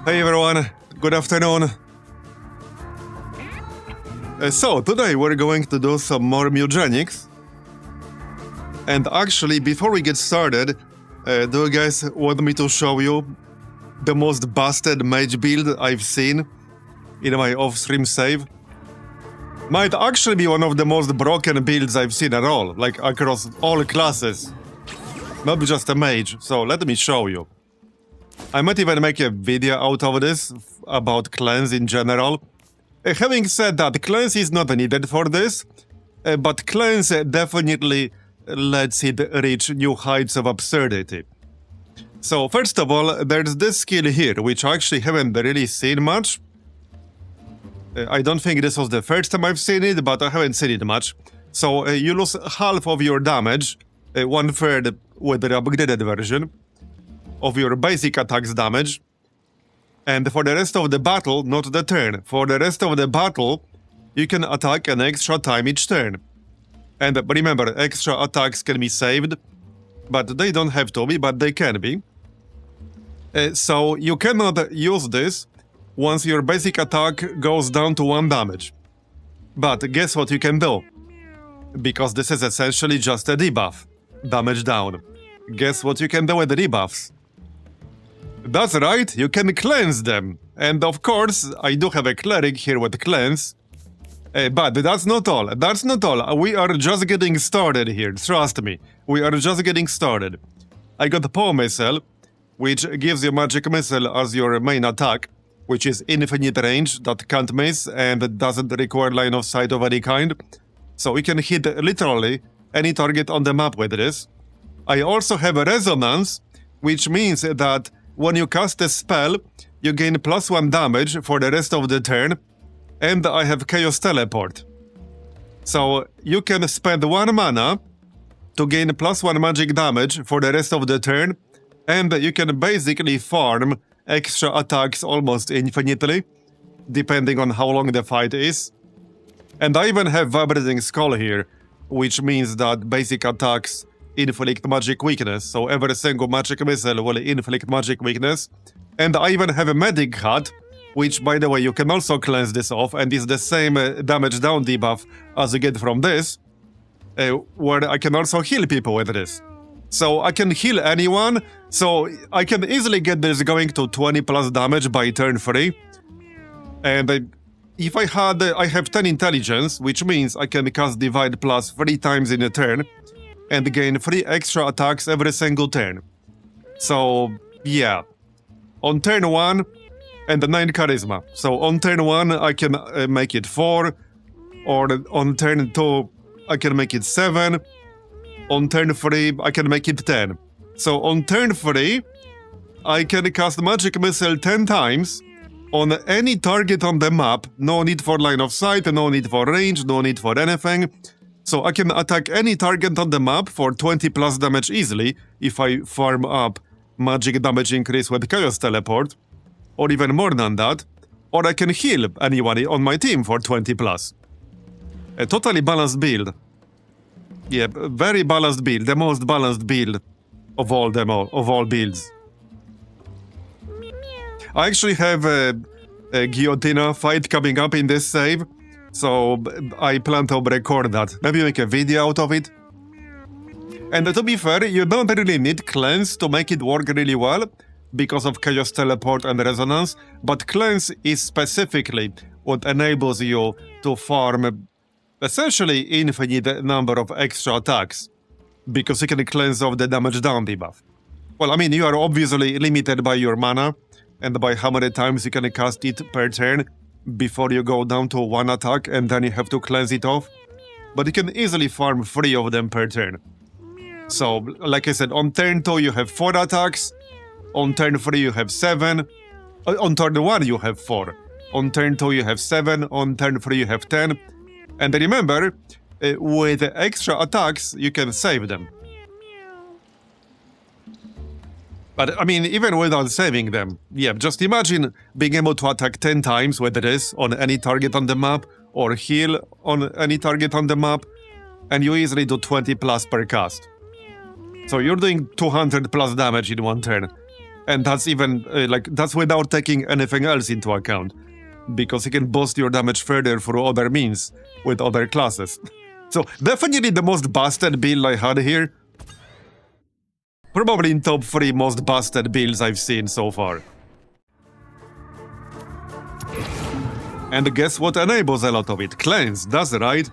Hey everyone, good afternoon. So today we're going to do some more Mewgenics. And actually, before we get started, do you guys want me to show you the most busted mage build I've seen in my off-stream save? Might actually be one of the most broken builds I've seen at all, like across all classes. Not just a mage, so let me show you. I might even make a video out of this about cleanse in general. Having said that, cleanse is not needed for this, but cleanse definitely lets it reach new heights of absurdity. So first of all, there's this skill here, which I actually haven't really seen much. I don't think this was the first time I've seen it, but I haven't seen it much. So you lose half of your damage, 1/3 with the upgraded version of your basic attack's damage. And for the rest of the battle, not the turn, for the rest of the battle, you can attack an extra time each turn. And remember, extra attacks can be saved, but they don't have to be, but they can be. So you cannot use this once your basic attack goes down to 1 damage. But guess what you can do? Because this is essentially just a debuff. Damage down. Guess what you can do with the debuffs? That's right, you can cleanse them. And of course, I do have a Cleric here with cleanse. But that's not all. That's not all. We are just getting started here, trust me. We are just getting started. I got Poe Missile, which gives you Magic Missile as your main attack, which is infinite range, that can't miss, and doesn't require line of sight of any kind. So we can hit literally any target on the map with this. I also have a Resonance, which means that when you cast a spell, you gain +1 damage for the rest of the turn, and I have Chaos Teleport. So you can spend 1 mana to gain +1 magic damage for the rest of the turn, and you can basically farm extra attacks almost infinitely, depending on how long the fight is. And I even have Vibrating Skull here, which means that basic attacks inflict magic weakness, so every single magic missile will inflict magic weakness. And I even have a Medic Hat, which, by the way, you can also cleanse this off, and is the same damage down debuff as you get from this, where I can also heal people with this. So I can heal anyone, so I can easily get this going to 20+ damage by turn 3. And if I have 10 intelligence, which means I can cast Divide Plus 3 times in a turn, and gain 3 extra attacks every single turn. So, yeah. On turn 1, and 9 charisma. So on turn 1, I can make it 4, or on turn 2, I can make it 7, on turn 3, I can make it 10. So on turn 3, I can cast Magic Missile 10 times on any target on the map. No need for line of sight, no need for range, no need for anything. So I can attack any target on the map for 20+ damage easily if I farm up magic damage increase with Chaos Teleport, or even more than that, or I can heal anyone on my team for 20+. A totally balanced build. Yeah, very balanced build, the most balanced build of all builds. I actually have a Guillotina fight coming up in this save, so I plan to record that. Maybe make a video out of it. And to be fair, you don't really need Cleanse to make it work really well, because of Chaos Teleport and Resonance, but Cleanse is specifically what enables you to farm essentially infinite number of extra attacks, because you can cleanse off the damage down debuff. Well, I mean, you are obviously limited by your mana, and by how many times you can cast it per turn, before you go down to 1 attack and then you have to cleanse it off. But you can easily farm 3 of them per turn. So, like I said, on turn 2 you have 4 attacks, on turn 3 you have 7, on turn 1 you have 4, on turn 2 you have 7, on turn 3 you have 10. And remember, with extra attacks you can save them. But, I mean, even without saving them, yeah, just imagine being able to attack 10 times with this on any target on the map, or heal on any target on the map, and you easily do 20+ per cast. So you're doing 200+ damage in 1 turn. And that's even, that's without taking anything else into account. Because you can boost your damage further through other means, with other classes. So, definitely the most busted build I had here. Probably in top 3 most busted builds I've seen so far. And guess what enables a lot of it? Cleanse, that's right.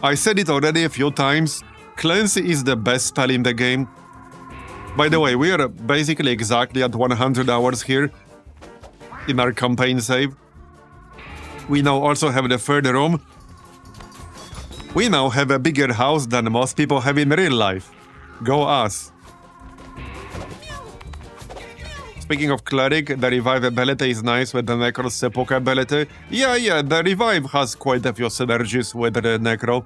I said it already a few times. Cleanse is the best spell in the game. By the way, we are basically exactly at 100 hours here in our campaign save. We now also have the third room. We now have a bigger house than most people have in real life. Go us. Speaking of Cleric, the revive ability is nice with the Necro's Seppuku ability. Yeah, the revive has quite a few synergies with the Necro.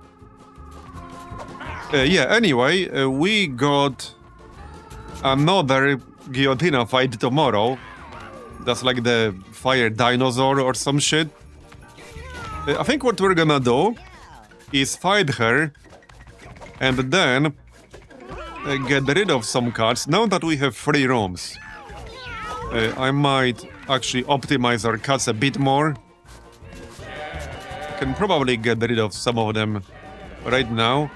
Anyway, we got another Guillotina fight tomorrow. That's like the fire dinosaur or some shit. I think what we're gonna do is fight her and then get rid of some cards now that we have 3 rooms. I might actually optimize our cuts a bit more. Can probably get rid of some of them right now.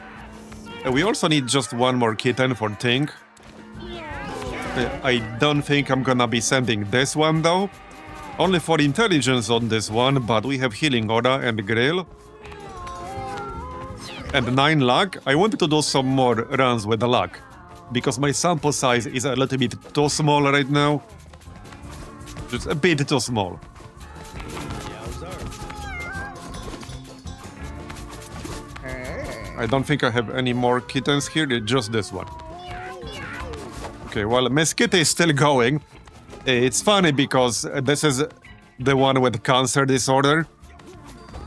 We also need just one more kitten for Tink. I don't think I'm gonna be sending this one though. Only for intelligence on this one, but we have healing aura and grill. And 9 luck. I wanted to do some more runs with the luck. Because my sample size is a little bit too small right now. Just a bit too small. I don't think I have any more kittens here, just this one. Okay, well, Miss Kitty is still going. It's funny because this is the one with cancer disorder.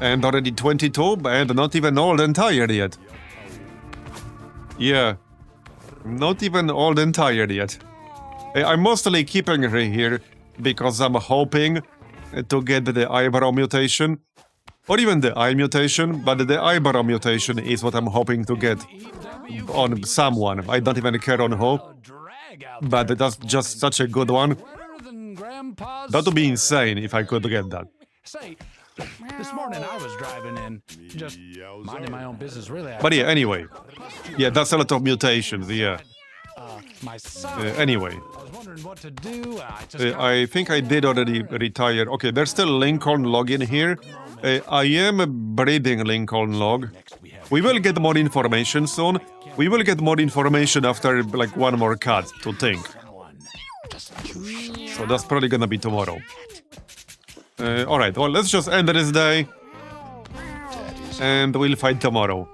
And already 22, and not even old and tired yet. Yeah, not even old and tired yet. I'm mostly keeping her here because I'm hoping to get the eyebrow mutation. Or even the eye mutation, but the eyebrow mutation is what I'm hoping to get on someone. I don't even care on who. But that's just such a good one. That would be insane if I could get that. Say, this morning I was driving in, just minding my own business, really. But yeah, anyway. Yeah, that's a lot of mutations, yeah. Anyway. I was wondering what to do. I think I did already retire. Okay, there's still Lincoln log in here. I am breeding Lincoln log. We will get more information soon. We will get more information after like one more cut to think. So that's probably gonna be tomorrow. Alright, well, let's just end this day. And we'll fight tomorrow.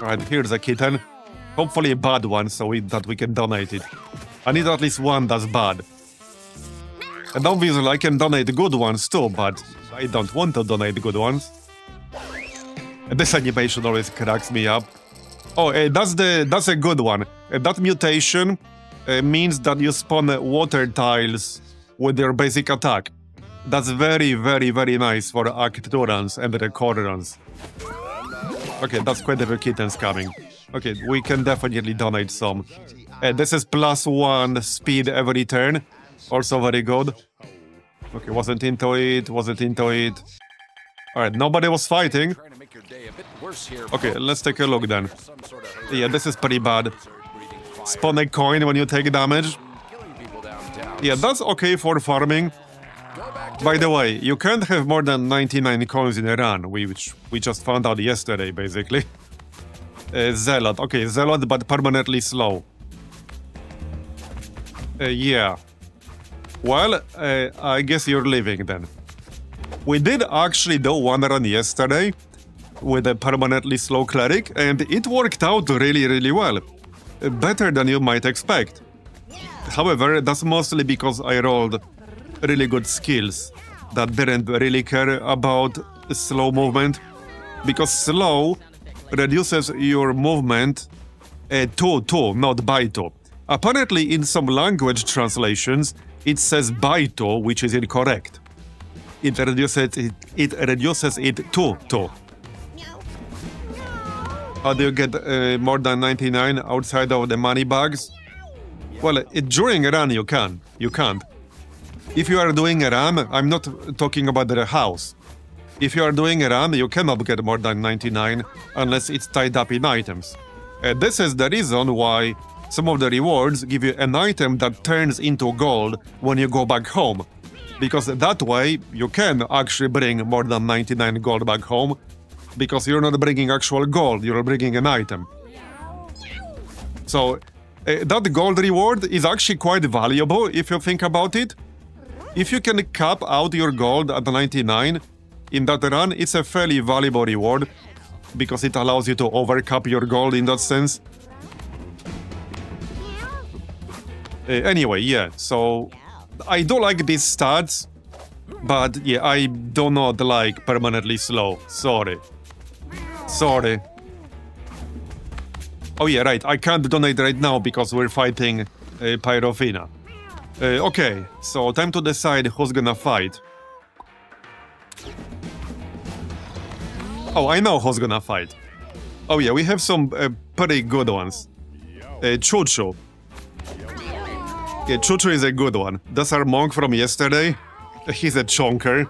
Alright, here's a kitten. Hopefully a bad one, so that we can donate it. I need at least one that's bad. And obviously I can donate good ones too, but I don't want to donate good ones. And this animation always cracks me up. Oh, that's a good one. That mutation means that you spawn water tiles with your basic attack. That's very, very, very nice for Act 2 runs and the core runs. Okay, that's quite a few kittens coming. Okay, we can definitely donate some. This is +1 speed every turn. Also very good. Okay, wasn't into it. Alright, nobody was fighting. Okay, let's take a look then. Yeah, this is pretty bad. Spawn a coin when you take damage. Yeah, that's okay for farming. By the way, you can't have more than 99 coins in a run, which we just found out yesterday, basically. Zealot. Okay, Zealot, but permanently slow. Yeah. Well, I guess you're leaving then. We did actually do one run yesterday with a permanently slow Cleric, and it worked out really, really well. Better than you might expect. However, that's mostly because I rolled really good skills that didn't really care about slow movement. Because slow reduces your movement to 2, not by 2. Apparently, in some language translations, it says by 2, which is incorrect. It reduces it to 2. How do you get more than 99 outside of the money bags? Well, during a run you can. You can't. If you are doing a run, I'm not talking about the house. If you are doing a run, you cannot get more than 99 unless it's tied up in items. This is the reason why some of the rewards give you an item that turns into gold when you go back home. Because that way, you can actually bring more than 99 gold back home, because you're not bringing actual gold, you're bringing an item. So, that gold reward is actually quite valuable if you think about it. If you can cap out your gold at 99, in that run, it's a fairly valuable reward, because it allows you to overcap your gold in that sense. Anyway, yeah, so I do like these stats, but yeah, I do not like permanently slow. Sorry. Sorry. Oh yeah, right, I can't donate right now because we're fighting Pyrophina. Okay, so time to decide who's gonna fight. Oh, I know who's gonna fight. Oh yeah, we have some pretty good ones. Chuchu. Yeah, Chuchu is a good one. That's our monk from yesterday. He's a chonker.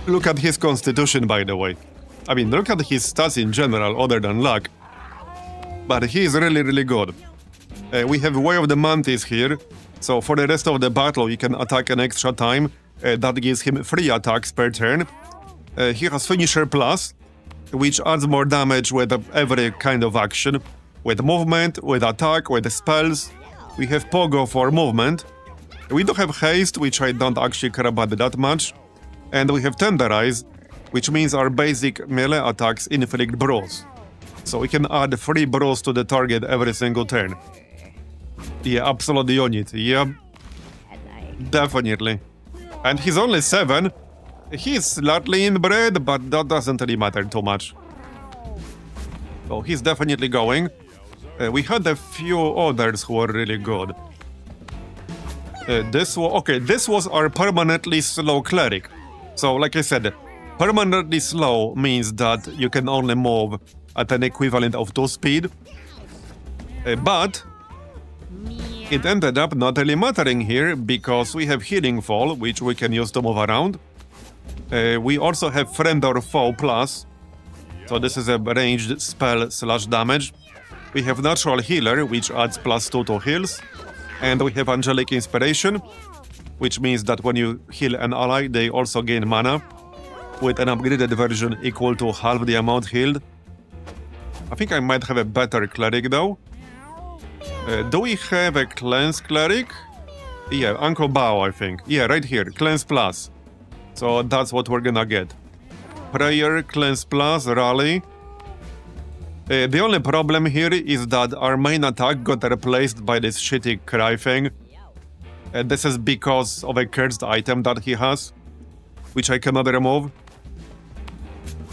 Look at his constitution, by the way. I mean, look at his stats in general, other than luck. But he is really, really good. We have Way of the Mantis here. So for the rest of the battle, you can attack an extra time. That gives him 3 attacks per turn. He has Finisher Plus, which adds more damage with every kind of action. With movement, with attack, with spells. We have Pogo for movement. We do have Haste, which I don't actually care about that much. And we have Tenderize, which means our basic melee attacks inflict bruise. So we can add 3 bruise to the target every single turn. Yeah, absolutely on it. Yeah, definitely. And he's only 7. He's slightly inbred, but that doesn't really matter too much. So he's definitely going. We had a few others who were really good. This was our permanently slow cleric. So, like I said, permanently slow means that you can only move at an equivalent of 2 speed. But it ended up not really mattering here because we have Healing Fall, which we can use to move around. We also have Friend or Foe Plus. So this is a ranged spell / damage. We have Natural Healer, which adds +2 to heals. And we have Angelic Inspiration, which means that when you heal an ally, they also gain mana, with an upgraded version equal to half the amount healed. I think I might have a better Cleric though. Do we have a Cleanse Cleric? Yeah, Uncle Bao, I think. Yeah, right here, Cleanse Plus. So that's what we're gonna get. Prayer, Cleanse Plus, Rally. The only problem here is that our main attack got replaced by this shitty cry thing. This is because of a cursed item that he has, which I cannot remove.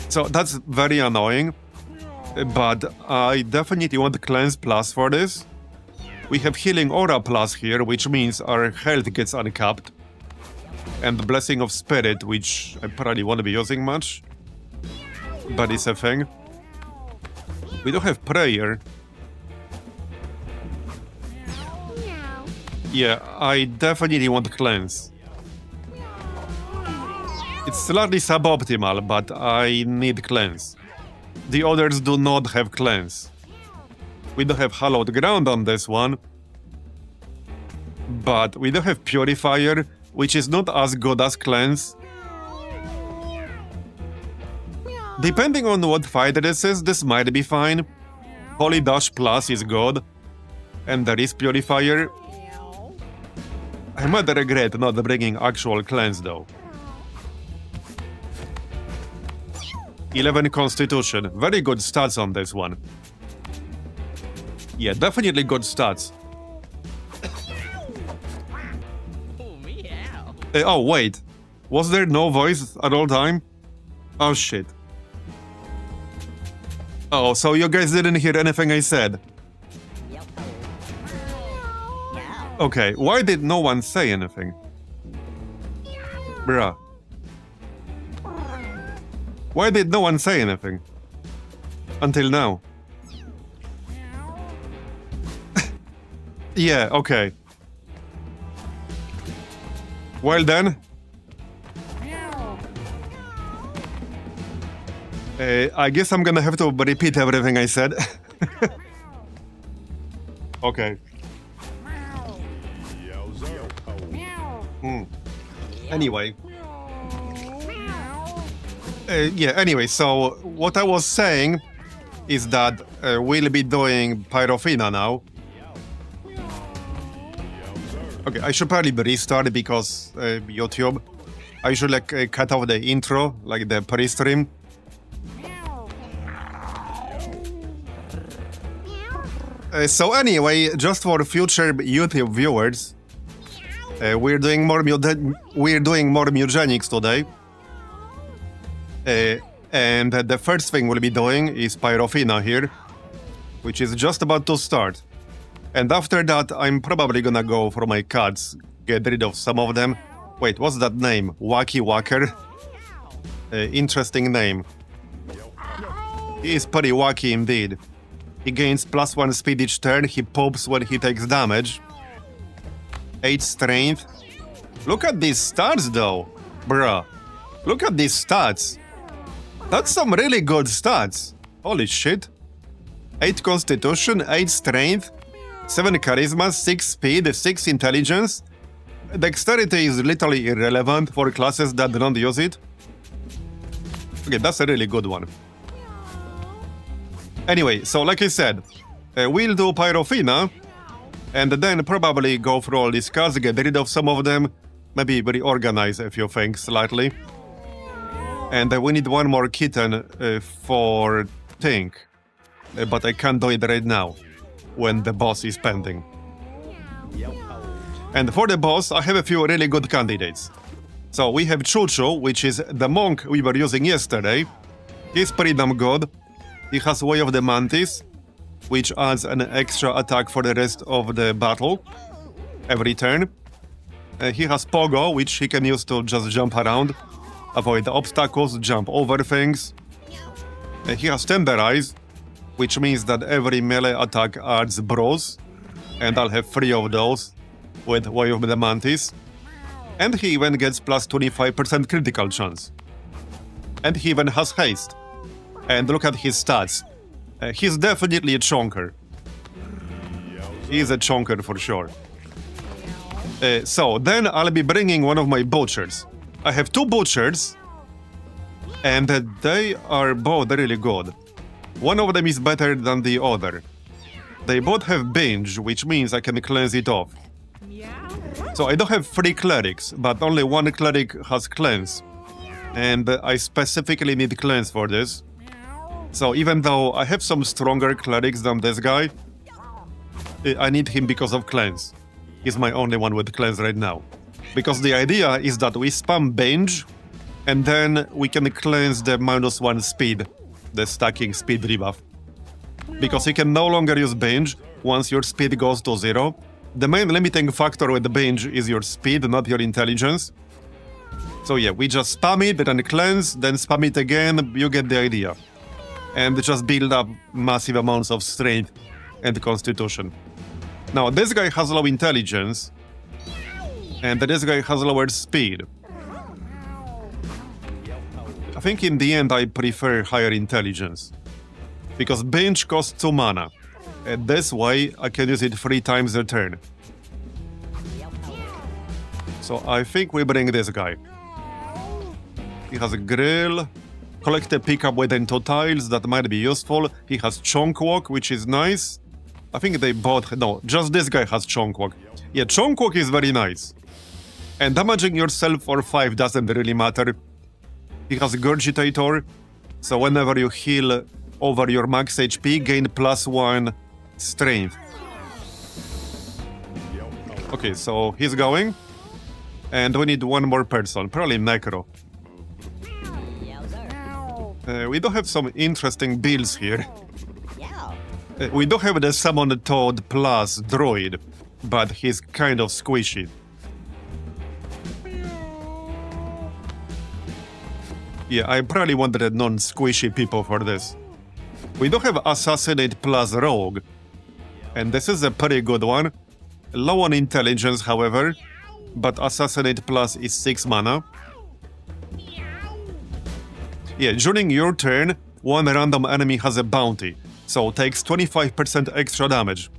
So that's very annoying. But I definitely want Cleanse Plus for this. We have Healing Aura Plus here, which means our health gets uncapped. And Blessing of Spirit, which I probably won't be using much. But it's a thing. We do have Prayer. Yeah, I definitely want Cleanse. It's slightly suboptimal, but I need Cleanse. The others do not have Cleanse. We do have Hallowed Ground on this one. But we do have Purifier, which is not as good as Cleanse. Depending on what fight this is, this might be fine. Holy Dash Plus is good. And there is Purifier. I might regret not bringing actual Cleanse though. 11 Constitution. Very good stats on this one. Yeah, definitely good stats. Oh, wait. Was there no voice at all time? Oh, shit. Oh, so you guys didn't hear anything I said? Okay, why did no one say anything? Bruh. Why did no one say anything? Until now. Yeah, okay. Well then. I guess I'm gonna have to repeat everything I said. Okay. Anyway. Anyway, so what I was saying is that we'll be doing Pyrofina now. Okay, I should probably restart because YouTube. I should like cut off the intro, like the pre-stream. So anyway, just for future YouTube viewers, we're doing more Mewgenics today. And the first thing we'll be doing is Pyrophina here, which is just about to start. And after that, I'm probably gonna go for my cats, get rid of some of them. Wait, what's that name? Wacky Wacker? Interesting name. He is pretty wacky indeed. He gains +1 speed each turn, he poops when he takes damage. 8 strength. Look at these stats though, bruh. Look at these stats. That's some really good stats. Holy shit. 8 constitution, 8 strength, 7 charisma, 6 speed, 6 intelligence. Dexterity is literally irrelevant for classes that don't use it. Okay, that's a really good one. Anyway, so like I said, we'll do Pyrofina, and then probably go through all these cards, get rid of some of them, maybe reorganize a few things slightly. And we need one more kitten for Tink, but I can't do it right now, when the boss is pending. And for the boss, I have a few really good candidates. So we have Chuchu, which is the monk we were using yesterday. He's pretty damn good. He has Way of the Mantis, which adds an extra attack for the rest of the battle, every turn. He has Pogo, which he can use to just jump around, avoid obstacles, jump over things. He has Tenderize, which means that every melee attack adds bros, and I'll have 3 of those with Way of the Mantis. And he even gets +25% critical chance. And he even has Haste. And look at his stats. He's definitely a chonker. He's a chonker for sure. So then I'll be bringing one of my butchers. I have 2 butchers, and they are both really good. One of them is better than the other. They both have binge, which means I can cleanse it off. So I don't have 3 clerics, but only 1 cleric has cleanse. And I specifically need cleanse for this. So even though I have some stronger clerics than this guy, I need him because of cleanse. He's my only one with cleanse right now. Because the idea is that we spam binge, and then we can cleanse the -1 speed, the stacking speed rebuff. Because you can no longer use binge once your speed goes to 0. The main limiting factor with binge is your speed, not your intelligence. So yeah, we just spam it, then cleanse, then spam it again, you get the idea. And just build up massive amounts of strength and constitution. Now, this guy has low intelligence, and this guy has lower speed. I think in the end I prefer higher intelligence, because binge costs 2 mana, and this way I can use it 3 times a turn. So I think we bring this guy. He has a grill. Collect a pickup within 2 tiles, that might be useful. He has Chonk Walk, which is nice. I think they both... No, just this guy has Chonk Walk. Yeah, Chonk Walk is very nice. And damaging yourself for 5 doesn't really matter. He has Gurgitator, so whenever you heal over your max HP, gain +1 strength. Okay, so he's going. And we need 1 more person, probably Necro. We do have some interesting builds here. We do have the Summon Toad plus Druid, but he's kind of squishy. Yeah, I probably wanted non-squishy people for this. We do have Assassinate plus Rogue, and this is a pretty good one. Low on intelligence, however, but Assassinate Plus is 6 mana. Yeah, during your turn, one random enemy has a bounty, so takes 25% extra damage.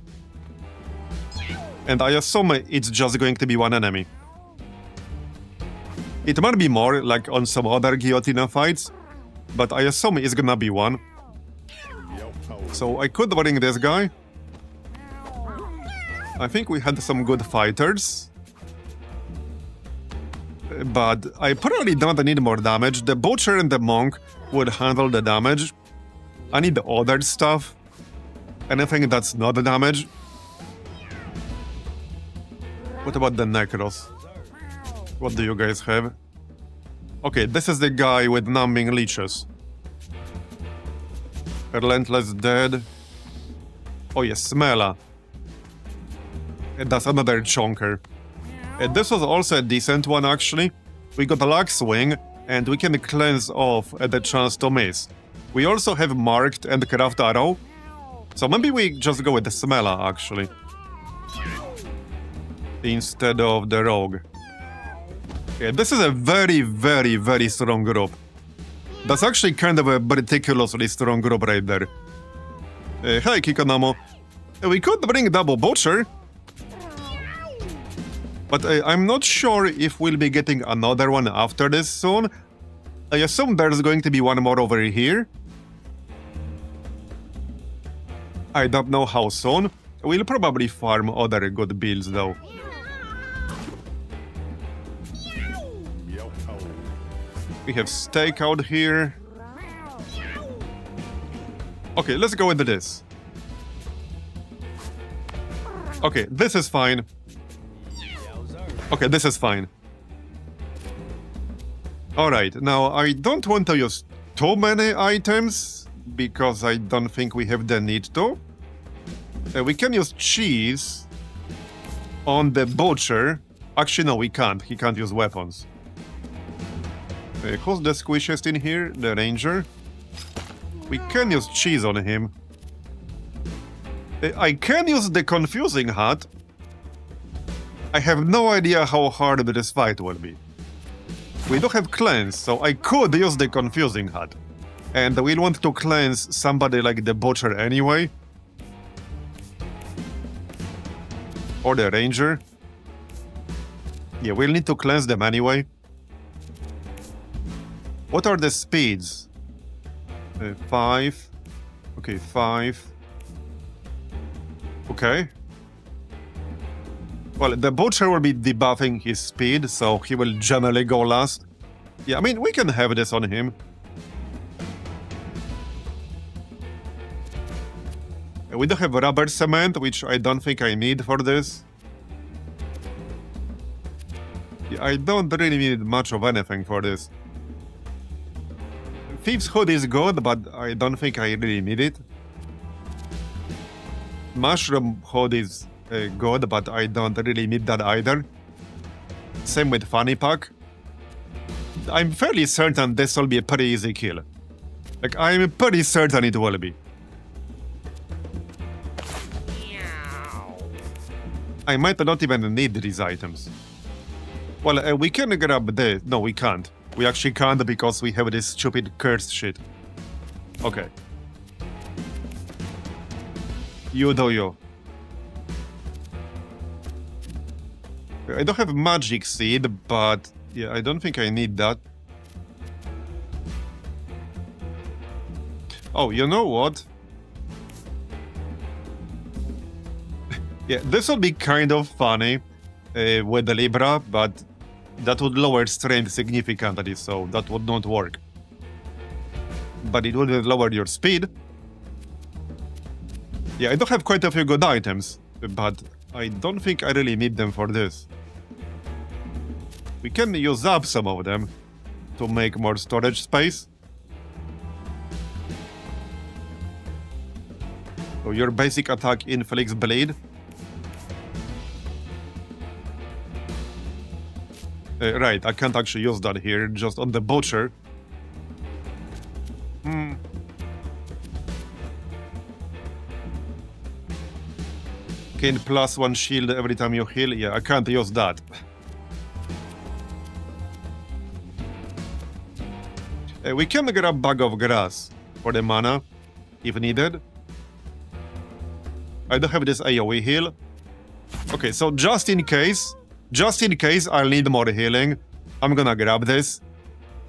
And I assume it's just going to be one enemy. It might be more, like on some other Guillotine fights, but I assume it's gonna be one. So I could bring this guy. I think we had some good fighters. But I probably don't need more damage. The Butcher and the Monk would handle the damage. I need the other stuff. Anything that's not damage. What about the Necros? What do you guys have? Okay, this is the guy with numbing leeches. Relentless Dead. Oh yes, Smela. That's another chonker. This was also a decent one, actually. We got a Luck Swing, and we can cleanse off at the chance to miss. We also have Marked and Craft Arrow. So maybe we just go with the Smela, actually. Instead of the Rogue. Yeah, this is a very, very, very strong group. That's actually kind of a ridiculously strong group right there. Hi, Kikonamo. We could bring Double Butcher. But I'm not sure if we'll be getting another one after this soon. I assume there's going to be one more over here. I don't know how soon. We'll probably farm other good builds though. We have Stakeout here. Okay, let's go with this. Okay, this is fine. Okay, this is fine. Alright, now I don't want to use too many items, because I don't think we have the need to. We can use cheese on the Butcher. Actually, no, we can't. He can't use weapons. Who's the squishiest in here? The Ranger. We can use cheese on him. I can use the Confusing Hat. I have no idea how hard this fight will be. We do have Cleanse, so I could use the Confusing Hat. And we'll want to cleanse somebody like the Butcher anyway. Or the Ranger. Yeah, we'll need to cleanse them anyway. What are the speeds? 5. Okay, 5. Okay. Well, the Butcher will be debuffing his speed, so he will generally go last. Yeah, I mean, we can have this on him. We do have Rubber Cement, which I don't think I need for this. Yeah, I don't really need much of anything for this. Thief's Hood is good, but I don't think I really need it. Mushroom Hood is good, but I don't really need that either. Same with Fanny Pack. I'm fairly certain this will be a pretty easy kill. Like, I'm pretty certain it will be. I might not even need these items. Well, we can grab this. No, we can't. We actually can't because we have this stupid cursed shit. Okay. You do you. I don't have Magic Seed, but yeah, I don't think I need that. Oh, you know what? Yeah, this would be kind of funny with the Libra, but that would lower strength significantly, so that would not work. But it would lower your speed. Yeah, I do have quite a few good items, but I don't think I really need them for this. We can use up some of them to make more storage space. So your basic attack inflicts bleed. Right, I can't actually use that here, just on the Butcher. Gain +1 shield every time you heal. Yeah, I can't use that. We can grab Bag of Grass for the mana, if needed. I don't have this AoE heal. Okay, so just in case I'll need more healing, I'm gonna grab this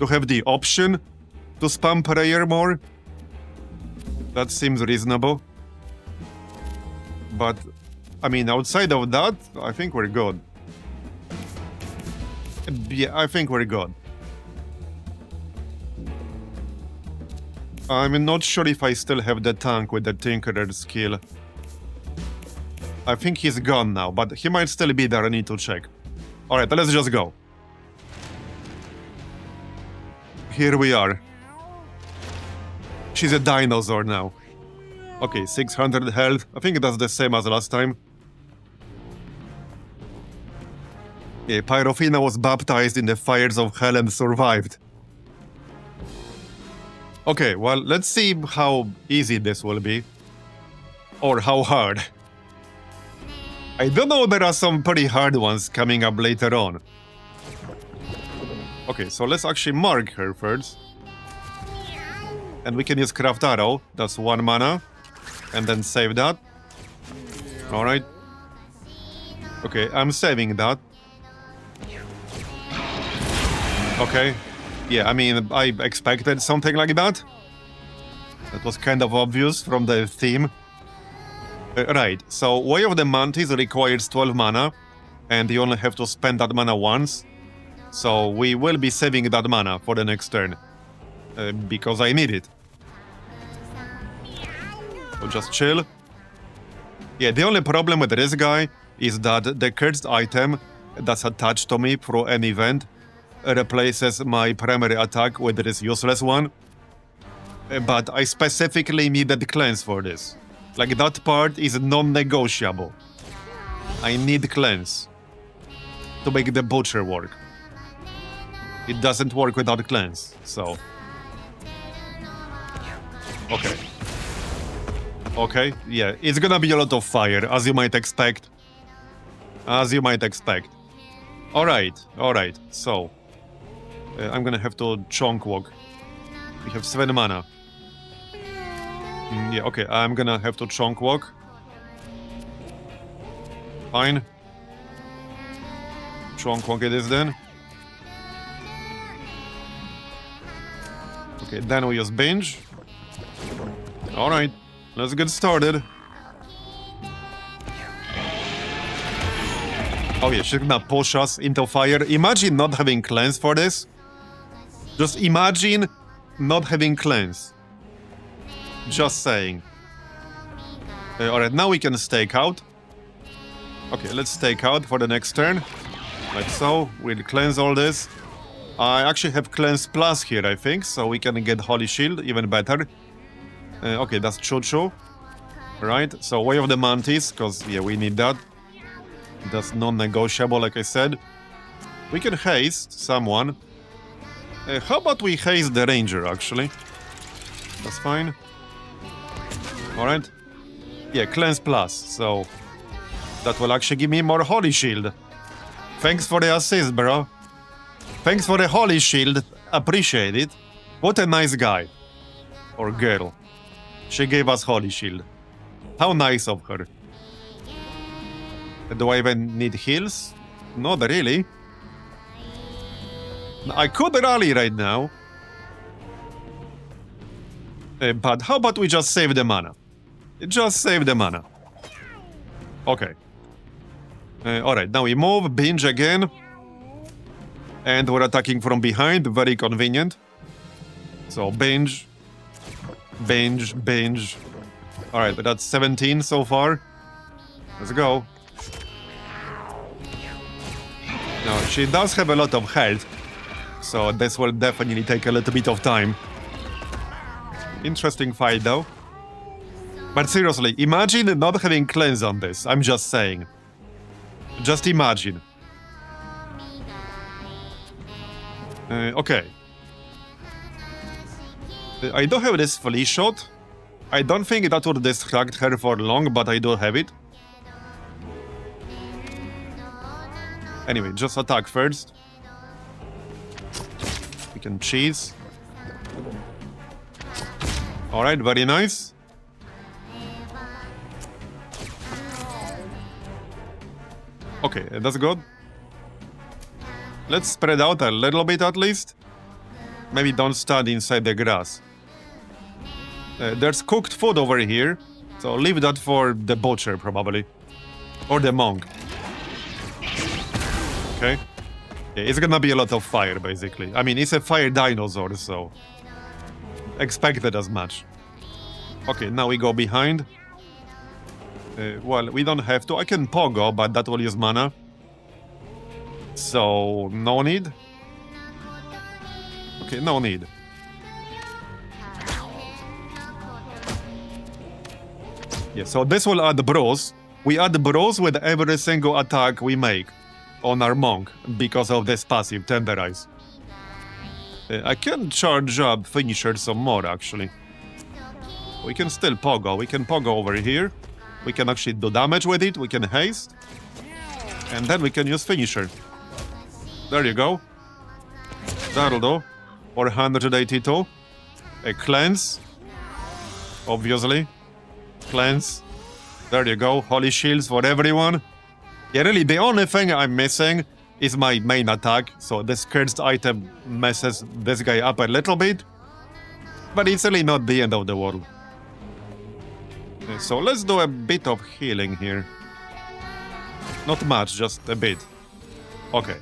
to have the option to spam prayer more. That seems reasonable. But, I mean, outside of that, I think we're good. Yeah, I think we're good. I'm not sure if I still have the tank with the Tinkerer skill. I think he's gone now, but he might still be there. I need to check. Alright, let's just go. Here we are. She's a dinosaur now. Okay, 600 health. I think that's the same as last time. Yeah, Pyrofina was baptized in the fires of hell and survived. Okay, well, let's see how easy this will be. Or how hard. I don't know, there are some pretty hard ones coming up later on. Okay, so let's actually mark her first. And we can use Craft Arrow, that's 1 mana. And then save that. Alright. Okay, I'm saving that. Okay. Yeah, I mean, I expected something like that. That was kind of obvious from the theme. Right, so Way of the Mantis requires 12 mana, and you only have to spend that mana once. So we will be saving that mana for the next turn. Because I need it. So just chill. Yeah, the only problem with this guy is that the cursed item that's attached to me through an event replaces my primary attack with this useless one. But I specifically needed cleanse for this. Like, that part is non-negotiable. I need cleanse to make the butcher work. It doesn't work without cleanse, so... Okay. Okay, yeah, it's gonna be a lot of fire, as you might expect. As you might expect. Alright, so... I'm gonna have to chonk walk. We have 7 mana. Yeah, okay, I'm gonna have to chonk walk. Fine. Chonk walk it is then. Okay, then we use binge. Alright, let's get started. Oh yeah, she's gonna push us into fire. Imagine not having cleanse for this. Just imagine not having cleanse. Just saying. Alright, now we can stake out. Okay, let's stake out for the next turn. Like so. We'll cleanse all this. I actually have cleanse plus here, I think, so we can get Holy Shield, even better. Okay, that's Choo-Choo. Right, so Way of the Mantis, because, yeah, we need that. That's non-negotiable, like I said. We can haste someone. How about we haste the Ranger, actually? That's fine. Alright. Yeah, Cleanse Plus, so... that will actually give me more Holy Shield. Thanks for the assist, bro. Thanks for the Holy Shield. Appreciate it. What a nice guy. Or girl. She gave us Holy Shield. How nice of her. Do I even need heals? Not really. I could rally right now. But how about we just save the mana? Just save the mana. Okay. Alright, now we move, binge again. And we're attacking from behind, very convenient. So binge. Binge, binge. Alright, but that's 17 so far. Let's go. Now, she does have a lot of health. So this will definitely take a little bit of time. Interesting fight though. But seriously, imagine not having cleanse on this. I'm just saying. Just imagine. Okay. I do have this flea shot. I don't think that would distract her for long, but I do have it. Anyway, just attack first. We can cheese. Alright, very nice. Okay, that's good. Let's spread out a little bit at least. Maybe don't stand inside the grass. There's cooked food over here, so leave that for the butcher probably. Or the monk. Okay. Yeah, it's gonna be a lot of fire basically. I mean, it's a fire dinosaur, so expected as much. Okay, now we go behind. Well, we don't have to. I can pogo, but that will use mana. So, no need. Okay, no need. Yeah, so this will add bros. We add bros with every single attack we make on our monk because of this passive, Tenderize. I can charge up Finisher some more, actually. We can still pogo. We can pogo over here. We can actually do damage with it. We can haste. And then we can use Finisher. There you go. That'll do. 482. A cleanse. Obviously. Cleanse. There you go. Holy shields for everyone. Yeah, really, the only thing I'm missing is my main attack. So this cursed item messes this guy up a little bit. But it's really not the end of the world. So let's do a bit of healing here. Not much, just a bit. Okay.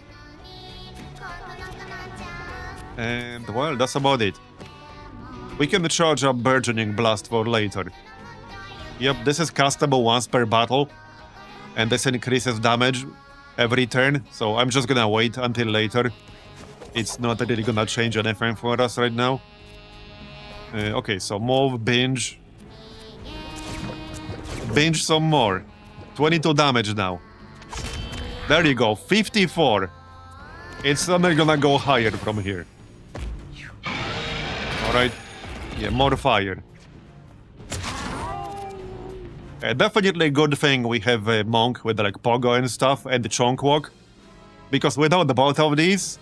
And, well, that's about it. We can charge up Burgeoning Blast for later. Yep, this is castable once per battle. And this increases damage every turn. So I'm just gonna wait until later. It's not really gonna change anything for us right now. Okay, so move, binge. Binge some more. 22 damage now. There you go, 54. It's not gonna go higher from here. Alright. Yeah, more fire. Definitely a good thing we have a monk with like pogo and stuff and the chonk walk. Because without both of these,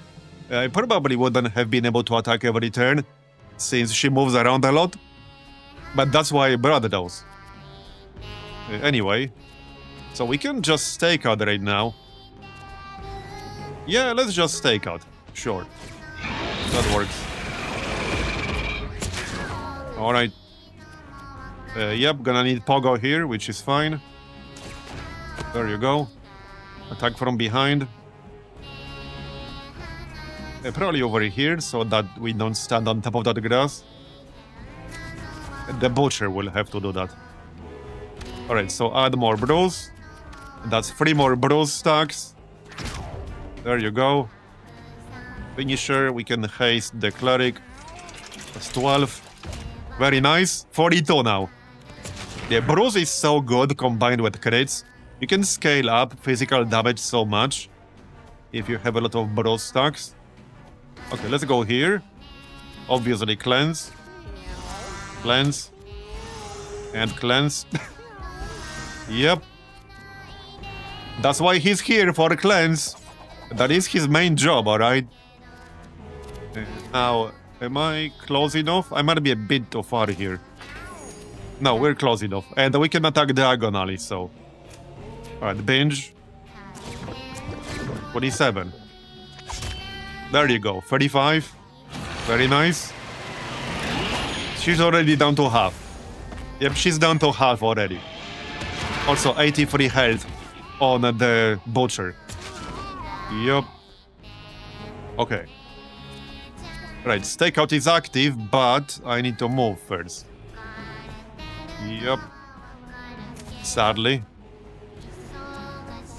I probably wouldn't have been able to attack every turn, since she moves around a lot. But that's why I brought those. Anyway, so we can just stake out right now. Yeah, let's just stake out. Sure. That works. Alright. Yep, gonna need pogo here, which is fine. There you go. Attack from behind. Probably over here, so that we don't stand on top of that grass. The butcher will have to do that. Alright, so add more bros. That's 3 more bros stacks. There you go. Finisher, we can haste the Cleric. That's 12. Very nice. 42 now. Yeah, bros is so good combined with crits. You can scale up physical damage so much if you have a lot of bros stacks. Okay, let's go here. Obviously cleanse. Cleanse. And cleanse. Yep. That's why he's here, for cleanse. That is his main job, alright? Now, am I close enough? I might be a bit too far here. No, we're close enough. And we can attack diagonally, so... Alright, binge. 27. There you go, 35. Very nice. She's already down to half. Yep, she's down to half already. Also, 83 health on the butcher. Yup. Okay. Right, stakeout is active, but I need to move first. Yup. Sadly.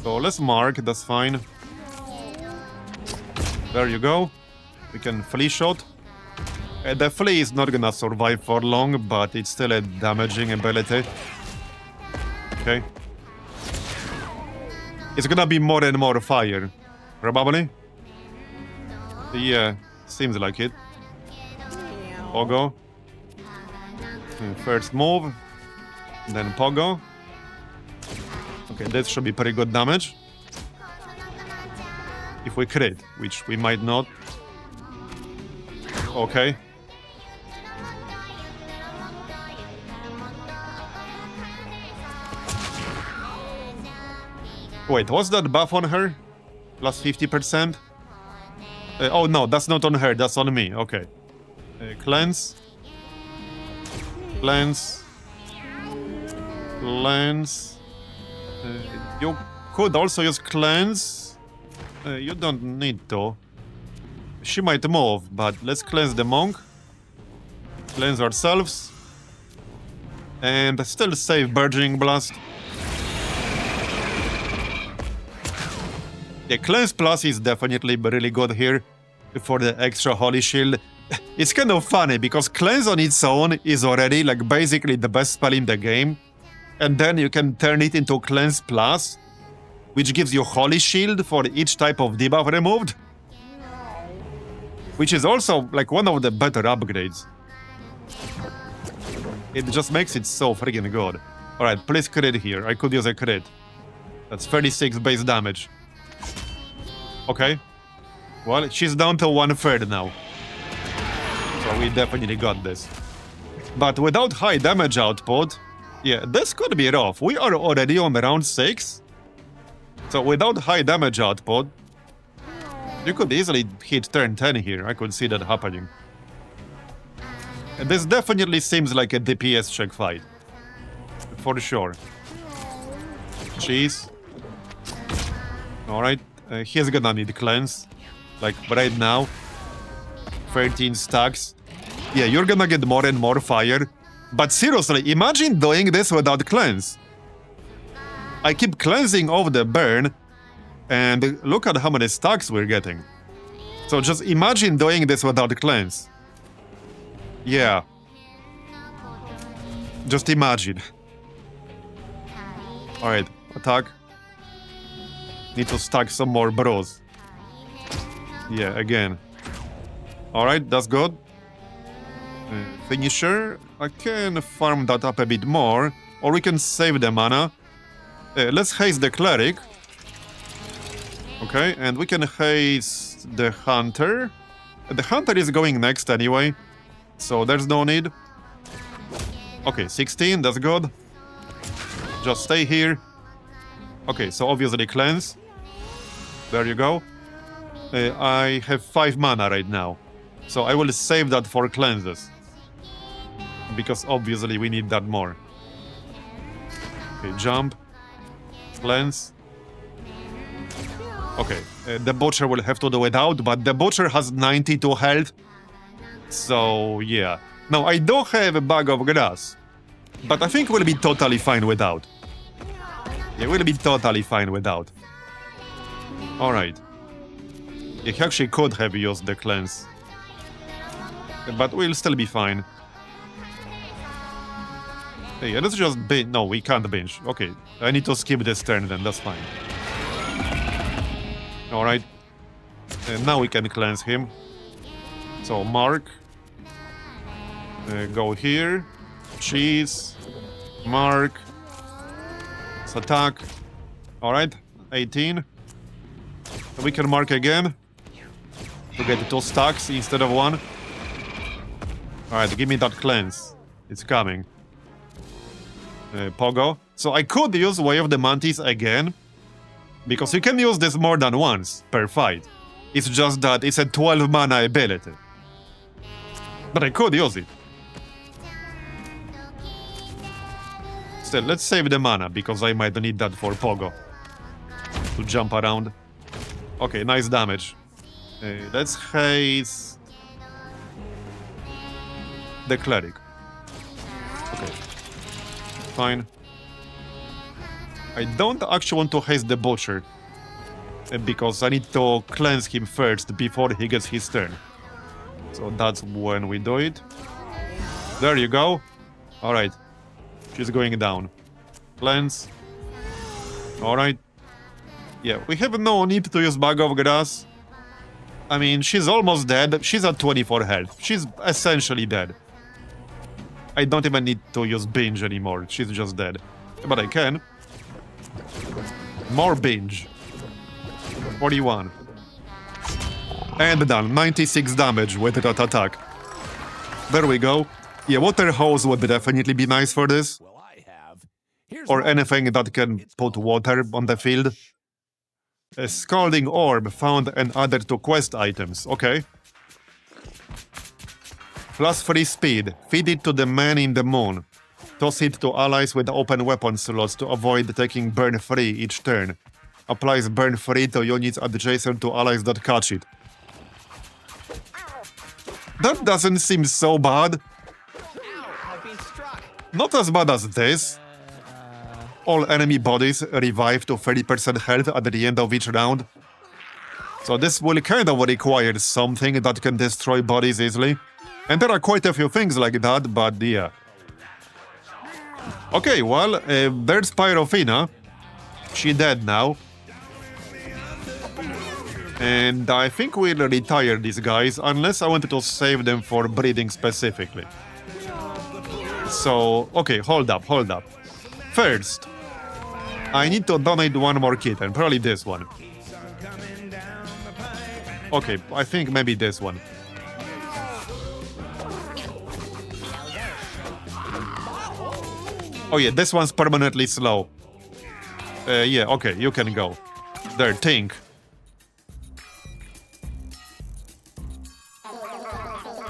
So let's mark, that's fine. There you go. We can flea shot. The flea is not gonna survive for long, but it's still a damaging ability. Okay. It's gonna be more and more fire. Probably. Yeah, seems like it. Pogo. First move. Then Pogo. Okay, this should be pretty good damage. If we crit, which we might not. Okay. Wait, what's that buff on her? Plus 50%? Oh no, that's not on her, that's on me. Okay. Cleanse. Cleanse. Cleanse. You could also use cleanse. You don't need to. She might move, but let's cleanse the monk. Cleanse ourselves. And still save Burgeoning Blast. The Cleanse Plus is definitely really good here for the extra Holy Shield. It's kind of funny because Cleanse on its own is already like basically the best spell in the game. And then you can turn it into Cleanse Plus, which gives you Holy Shield for each type of debuff removed. Which is also like one of the better upgrades. It just makes it so freaking good. Alright, please crit here. I could use a crit. That's 36 base damage. Okay. Well, she's down to 1/3 now. So we definitely got this. But without high damage output, yeah, this could be rough. We are already on round 6. So without high damage output, you could easily hit turn 10 here. I could see that happening. And this definitely seems like a DPS check fight. For sure. Jeez. Alright. He's gonna need cleanse. Like right now. 13 stacks. Yeah, you're gonna get more and more fire. But seriously, imagine doing this without cleanse. I keep cleansing off the burn. And look at how many stacks we're getting. So just imagine doing this without cleanse. Yeah. Just imagine. Alright, attack. Need to stack some more bros. Yeah, again. Alright, that's good. Finisher. I can farm that up a bit more. Or we can save the mana. Let's haste the Cleric. Okay, and we can haste the Hunter. The Hunter is going next anyway. So there's no need. Okay, 16, that's good. Just stay here. Okay, so obviously cleanse. There you go. I have 5 mana right now. So I will save that for cleanses. Because obviously we need that more. Okay, jump. Cleanse. Okay, the Butcher will have to do it out, but the Butcher has 92 health. So, yeah. Now, I do have a bag of grass. But I think we'll be totally fine without. Yeah, we'll be totally fine without. Alright. He actually could have used the cleanse. But we'll still be fine. Hey, let's just binge. No, we can't binge. Okay, I need to skip this turn then, that's fine. Alright. And now we can cleanse him. So, mark. Go here. Cheese. Mark. Let's attack. Alright, 18. We can mark again. To get 2 stacks instead of 1. Alright, give me that cleanse. It's coming. Pogo. So I could use Way of the Mantis again. Because you can use this more than once per fight. It's just that it's a 12 mana ability. But I could use it. Still, let's save the mana, because I might need that for Pogo. To jump around. Okay, nice damage. Let's haste the Cleric. Okay. Fine. I don't actually want to haste the Butcher. Because I need to cleanse him first before he gets his turn. So that's when we do it. There you go. Alright. She's going down. Cleanse. Alright. Yeah, we have no need to use Bag of Grass. I mean, she's almost dead. She's at 24 health. She's essentially dead. I don't even need to use Binge anymore. She's just dead. But I can. More Binge. 41. And done. 96 damage with that attack. There we go. Yeah, water hose would definitely be nice for this. Well, I have. Here's Or one. anything that can put water on the field. A scalding orb found and added to quest items. Okay. +3 speed. Feed it to the man in the moon. Toss it to allies with open weapon slots to avoid taking burn free each turn. Applies burn free to units adjacent to allies that catch it. That doesn't seem so bad. I've been struck. Not as bad as this. All enemy bodies revive to 30% health at the end of each round. So this will kind of require something that can destroy bodies easily. And there are quite a few things like that, but yeah. Okay, well, there's Pyrofina. She dead now. And I think we'll retire these guys, unless I wanted to save them for breeding specifically. So, okay, hold up. First, I need to donate one more kitten, probably this one. Okay, I think maybe this one. Oh yeah, this one's permanently slow. Yeah, okay, you can go. There, think.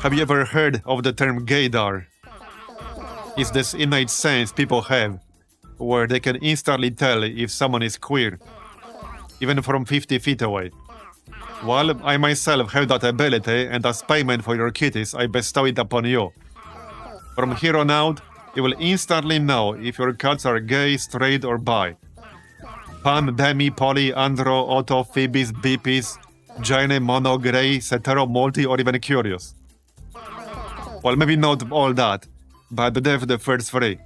Have you ever heard of the term gaydar? It's this innate sense people have, where they can instantly tell if someone is queer, even from 50 feet away. Well, I myself have that ability, and as payment for your kitties, I bestow it upon you. From here on out, you will instantly know if your cats are gay, straight, or bi. Pan, demi, poly, andro, auto, phoebis, bipis, gyne, mono, grey, hetero, multi, or even curious. Well, maybe not all that, but the first three.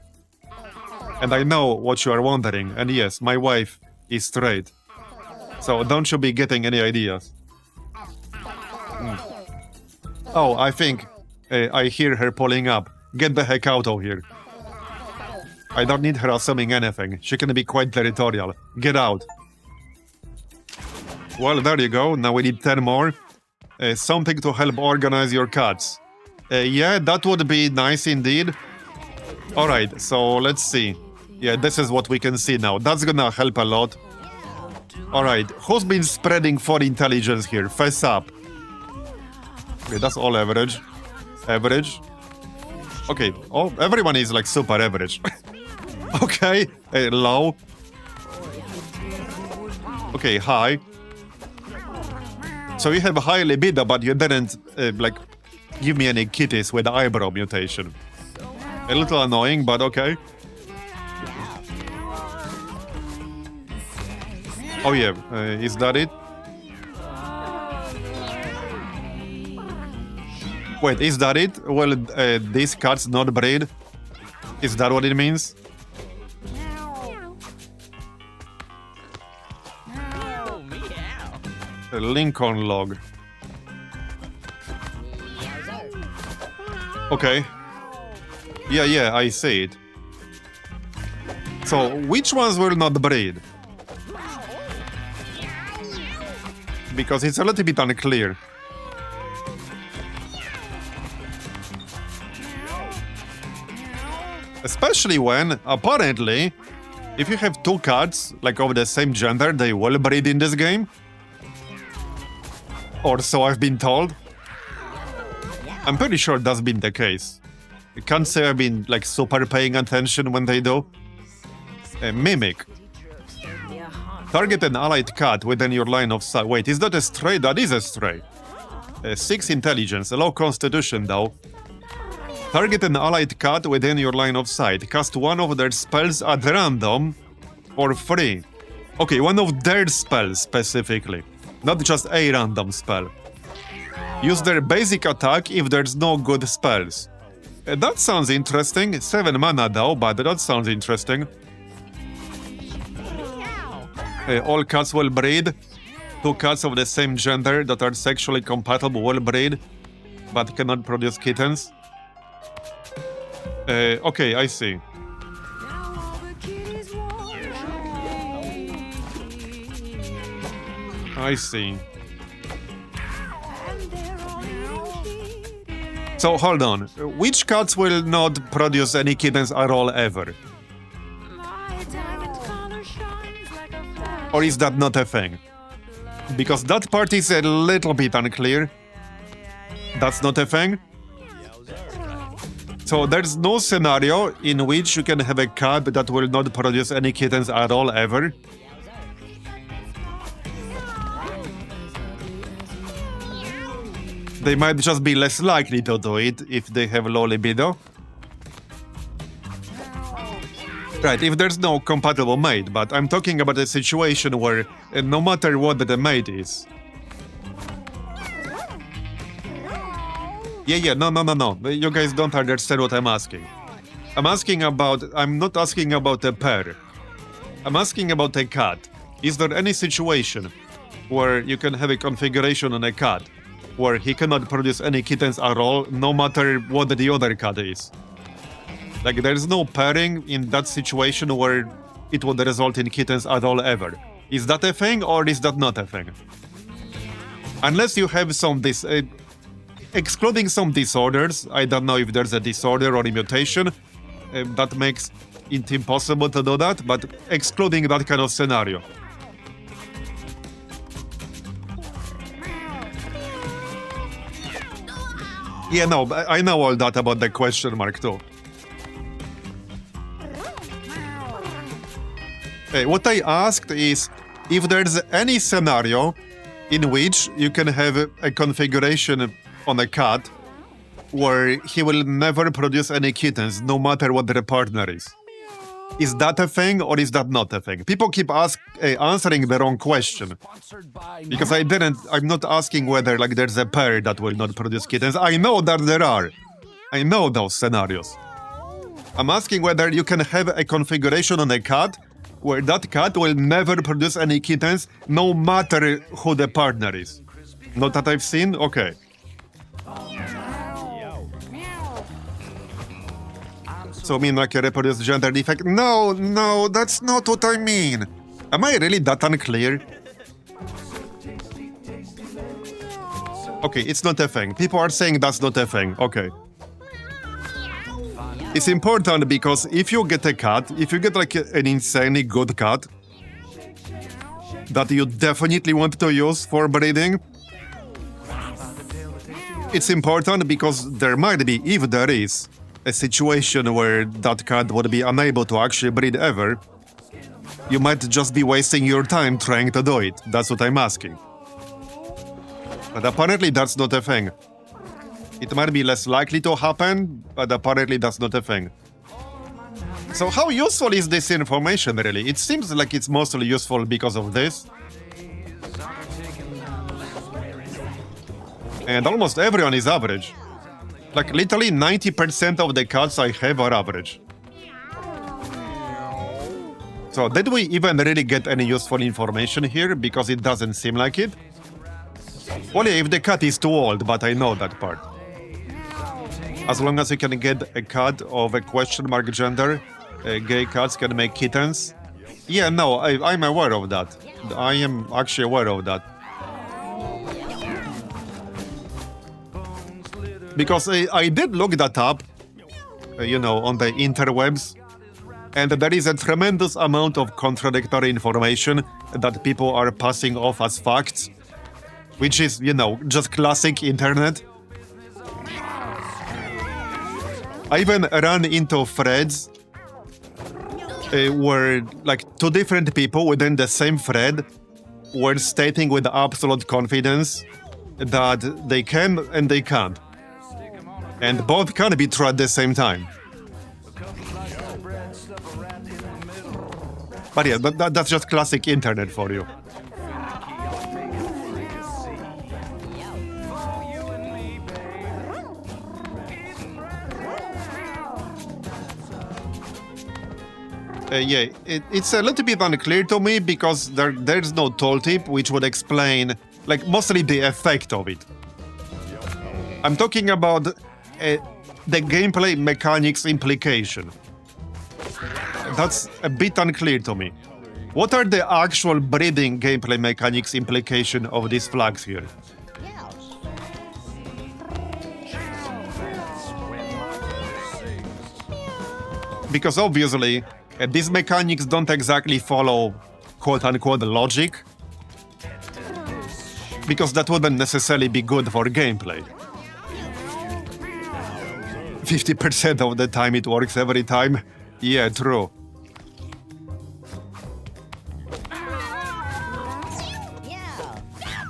And I know what you are wondering, and yes, my wife is straight. So don't you be getting any ideas. Oh, I think I hear her pulling up. Get the heck out of here. I don't need her assuming anything. She can be quite territorial. Get out. Well, there you go. Now we need 10 more. Something to help organize your cats. Yeah, that would be nice indeed. Alright, so let's see. Yeah, this is what we can see now. That's gonna help a lot. Alright, who's been spreading for intelligence here? Fess up. Okay, that's all average. Average. Okay, oh, everyone is like super average. Okay, low. Okay, high. So you have high libido, but you didn't, like, give me any kitties with eyebrow mutation. A little annoying, but okay. Oh yeah, is that it? Wait, is that it? Well, these cats not breed? Is that what it means? A Lincoln log. Okay. Yeah, I see it. So, which ones will not breed? Because it's a little bit unclear. Especially when, apparently, if you have two cats, like of the same gender, they will breed in this game. Or so I've been told. I'm pretty sure that's been the case. I can't say I've been, like, super paying attention when they do. Mimic. Target an allied cat within your line of sight. Wait, is that a stray? That is a stray. 6 intelligence, a low constitution though. Target an allied cat within your line of sight. Cast one of their spells at random or free. Okay, one of their spells specifically. Not just a random spell. Use their basic attack if there's no good spells. That sounds interesting. 7 mana though, but that sounds interesting. All cats will breed. 2 cats of the same gender that are sexually compatible will breed, but cannot produce kittens. Okay, I see. I see. So hold on, which cats will not produce any kittens at all ever? Or is that not a thing? Because that part is a little bit unclear. That's not a thing? So there's no scenario in which you can have a cat that will not produce any kittens at all ever? They might just be less likely to do it if they have low libido. Right, if there's no compatible mate, but I'm talking about a situation where no matter what the mate is. Yeah, no. You guys don't understand what I'm asking. I'm not asking about a pair. I'm asking about a cat. Is there any situation where you can have a configuration on a cat where he cannot produce any kittens at all, no matter what the other cat is? Like, there's no pairing in that situation where it would result in kittens at all ever. Is that a thing, or is that not a thing? Unless you have excluding some disorders, I don't know if there's a disorder or a mutation that makes it impossible to do that, but excluding that kind of scenario. Yeah, no, I know all that about the question mark too. What I asked is if there's any scenario in which you can have a configuration on a cat where he will never produce any kittens, no matter what their partner is. Is that a thing, or is that not a thing? People keep answering the wrong question. Because I'm not asking whether like there's a pair that will not produce kittens. I know that there are. I know those scenarios. I'm asking whether you can have a configuration on a cat where that cat will never produce any kittens, no matter who the partner is. Not that I've seen? Okay. So I mean like a reproduced gender defect? No, that's not what I mean. Am I really that unclear? Okay, it's not a thing. People are saying that's not a thing. Okay. It's important because if you get a cat, if you get like an insanely good cat that you definitely want to use for breeding, it's important because there might be, if there is, a situation where that cat would be unable to actually breed ever, you might just be wasting your time trying to do it. That's what I'm asking. But apparently that's not a thing. It might be less likely to happen, but apparently that's not a thing. So how useful is this information really? It seems like it's mostly useful because of this. And almost everyone is average. Like literally 90% of the cats I have are average. So did we even really get any useful information here? Because it doesn't seem like it. Well, yeah, if the cat is too old, but I know that part. As long as you can get a cat of a question mark gender, gay cats can make kittens. Yeah, no, I'm aware of that. I am actually aware of that. Because I did look that up, on the interwebs, and there is a tremendous amount of contradictory information that people are passing off as facts, which is, just classic internet. I even ran into threads where, like, two different people within the same thread were stating with absolute confidence that they can and they can't. And both can be true at the same time. But yeah, that's just classic internet for you. It's a little bit unclear to me because there's no tooltip which would explain, like, mostly the effect of it. I'm talking about the gameplay mechanics implication. That's a bit unclear to me. What are the actual breeding gameplay mechanics implication of these flags here? Because obviously, these mechanics don't exactly follow quote-unquote logic. Because that wouldn't necessarily be good for gameplay. 50% of the time it works every time. Yeah, true.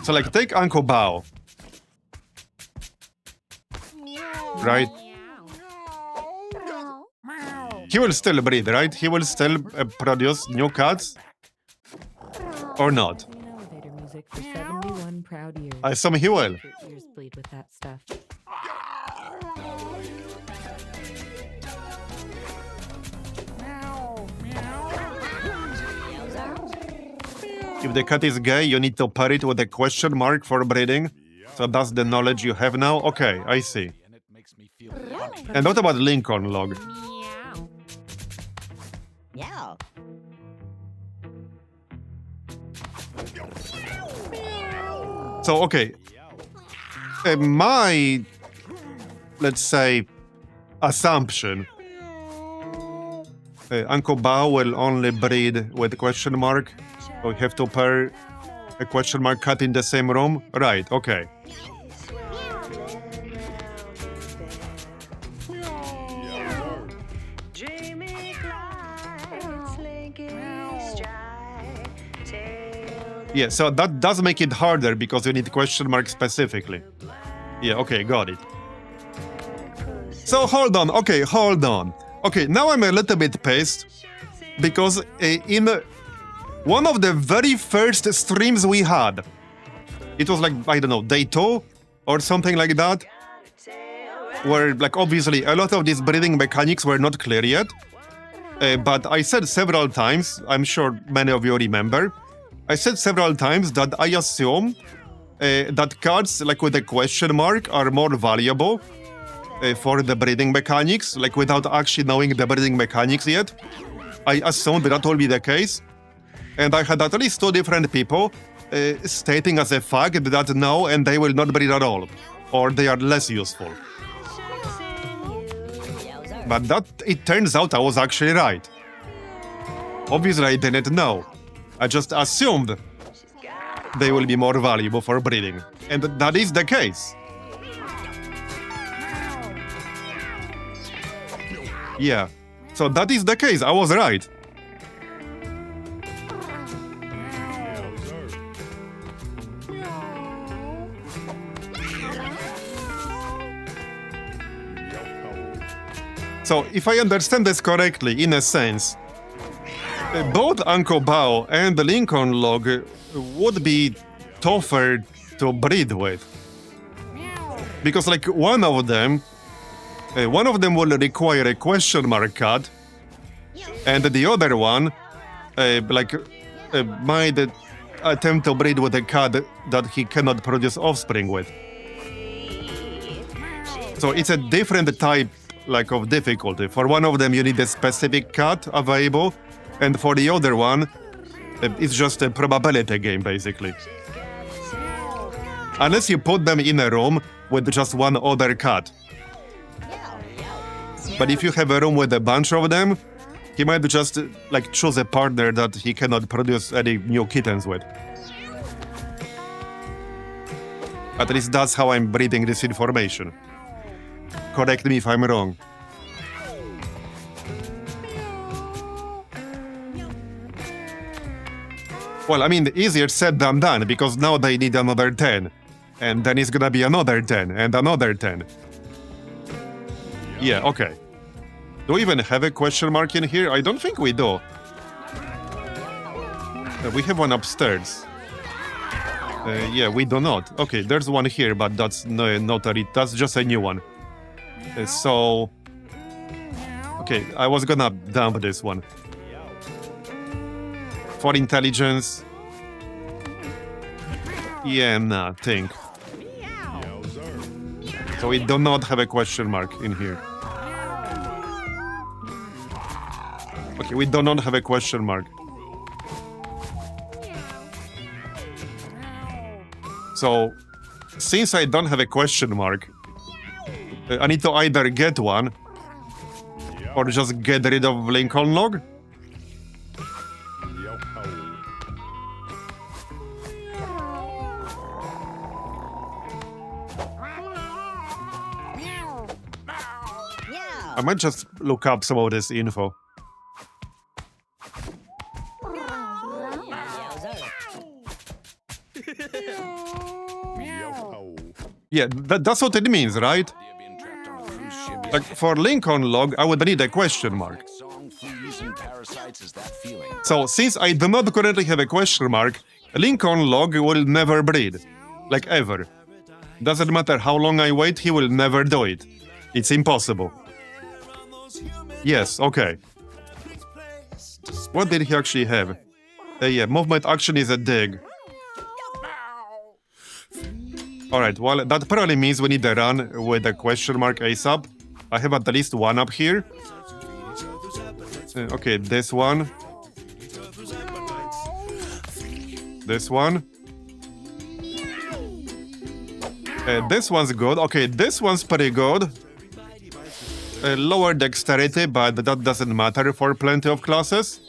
So like take Uncle Bao. Right? He will still breed, right? He will still produce new cats? Or not? Elevator music for 71 proud years. I assume he will. Your ears bleed with that stuff. If the cat is gay, you need to pair it with a question mark for breeding. So that's the knowledge you have now? Okay, I see. And it makes me feel And what about Lincoln log? Yeah. So, okay. My, let's say, assumption. Uncle Bao will only breed with question mark. So we have to pair a question mark cat in the same room? Right, okay. Yeah, so that does make it harder because you need question mark specifically. Yeah, okay, got it. So hold on, okay, hold on. Okay, now I'm a little bit pissed because in one of the very first streams we had, it was like, I don't know, day 2 or something like that, where like obviously a lot of these breeding mechanics were not clear yet, but I said several times, I'm sure many of you remember, I said several times that I assume that cards like with a question mark are more valuable for the breeding mechanics, like without actually knowing the breeding mechanics yet. I assumed that will be the case. And I had at least 2 different people stating as a fact that no, and they will not breed at all, or they are less useful. But that, it turns out I was actually right. Obviously I didn't know. I just assumed they will be more valuable for breeding. And that is the case. Yeah, so that is the case, I was right. So, if I understand this correctly, in a sense, both Uncle Bao and the Lincoln log would be tougher to breed with. Because, like, one of them will require a question mark cat, and the other one, might attempt to breed with a cat that he cannot produce offspring with. So, it's a different type like of difficulty. For one of them you need a specific cat available, and for the other one it's just a probability game basically. Unless you put them in a room with just one other cat. But if you have a room with a bunch of them, he might just like choose a partner that he cannot produce any new kittens with. At least that's how I'm breeding this information. Correct me if I'm wrong. Well, I mean, easier said than done, because now they need another 10. And then it's gonna be another 10, and another 10. Yeah, okay. Do we even have a question mark in here? I don't think we do. We have one upstairs. Yeah, we do not. Okay, there's one here, but that's that's just a new one. So, okay, I was gonna dump this one. For intelligence. Yeah, nah, think. So we do not have a question mark in here. Okay, we do not have a question mark. So, since I don't have a question mark, I need to either get one Or just get rid of Lincoln Log? I might just look up some of this info. Yeah, that's what it means, right? Like for Lincoln Log, I would need a question mark. So since I do not currently have a question mark, Lincoln Log will never breed. Like ever. Doesn't matter how long I wait, he will never do it. It's impossible. Yes, okay. What did he actually have? Yeah, movement action is a dig. Alright, well, that probably means we need to run with a question mark ASAP. I have at least one up here. Okay, this one. This one. This one's good. Okay, this one's pretty good. Lower dexterity, but that doesn't matter for plenty of classes.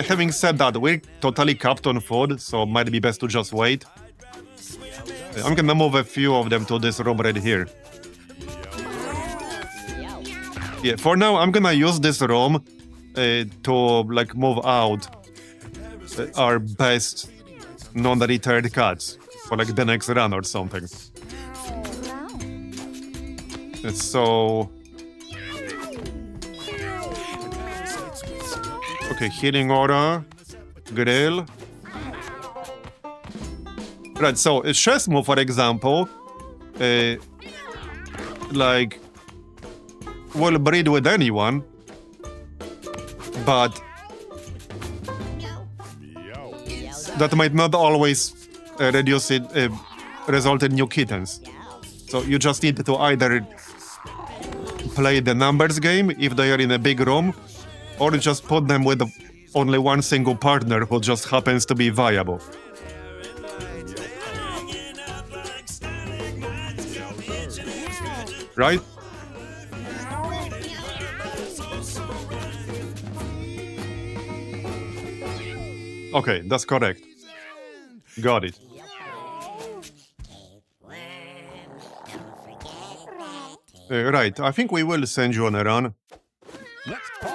Having said that, we're totally capped on food, so might be best to just wait. I'm gonna move a few of them to this room right here. Yeah, for now, I'm gonna use this room to like move out our best non-retired cats for like the next run or something. So... Okay, healing aura, grill. Right, so Shesmu, for example, like, will breed with anyone, but that might not always result in new kittens. So you just need to either play the numbers game if they are in a big room, or just put them with only one single partner who just happens to be viable. Right? Okay, that's correct. Got it. Right, I think we will send you on a run.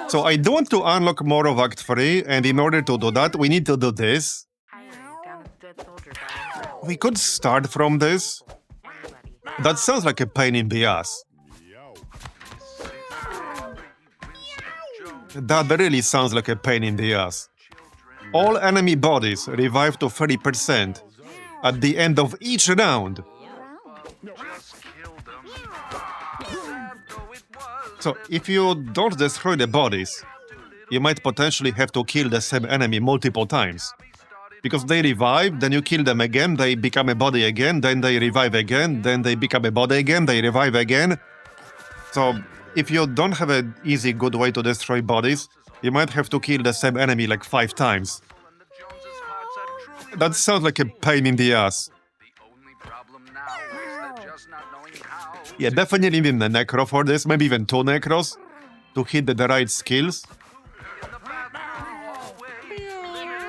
So I do want to unlock more of Act 3, and in order to do that, we need to do this. We could start from this. That sounds like a pain in the ass. That really sounds like a pain in the ass. All enemy bodies revive to 30% at the end of each round. So, if you don't destroy the bodies, you might potentially have to kill the same enemy multiple times. Because they revive, then you kill them again, they become a body again, then they revive again, then they become a body again, they revive again. So, if you don't have an easy, good way to destroy bodies, you might have to kill the same enemy like 5 times. That sounds like a pain in the ass. Yeah, definitely need a necro for this, maybe even 2 necros to hit the right skills.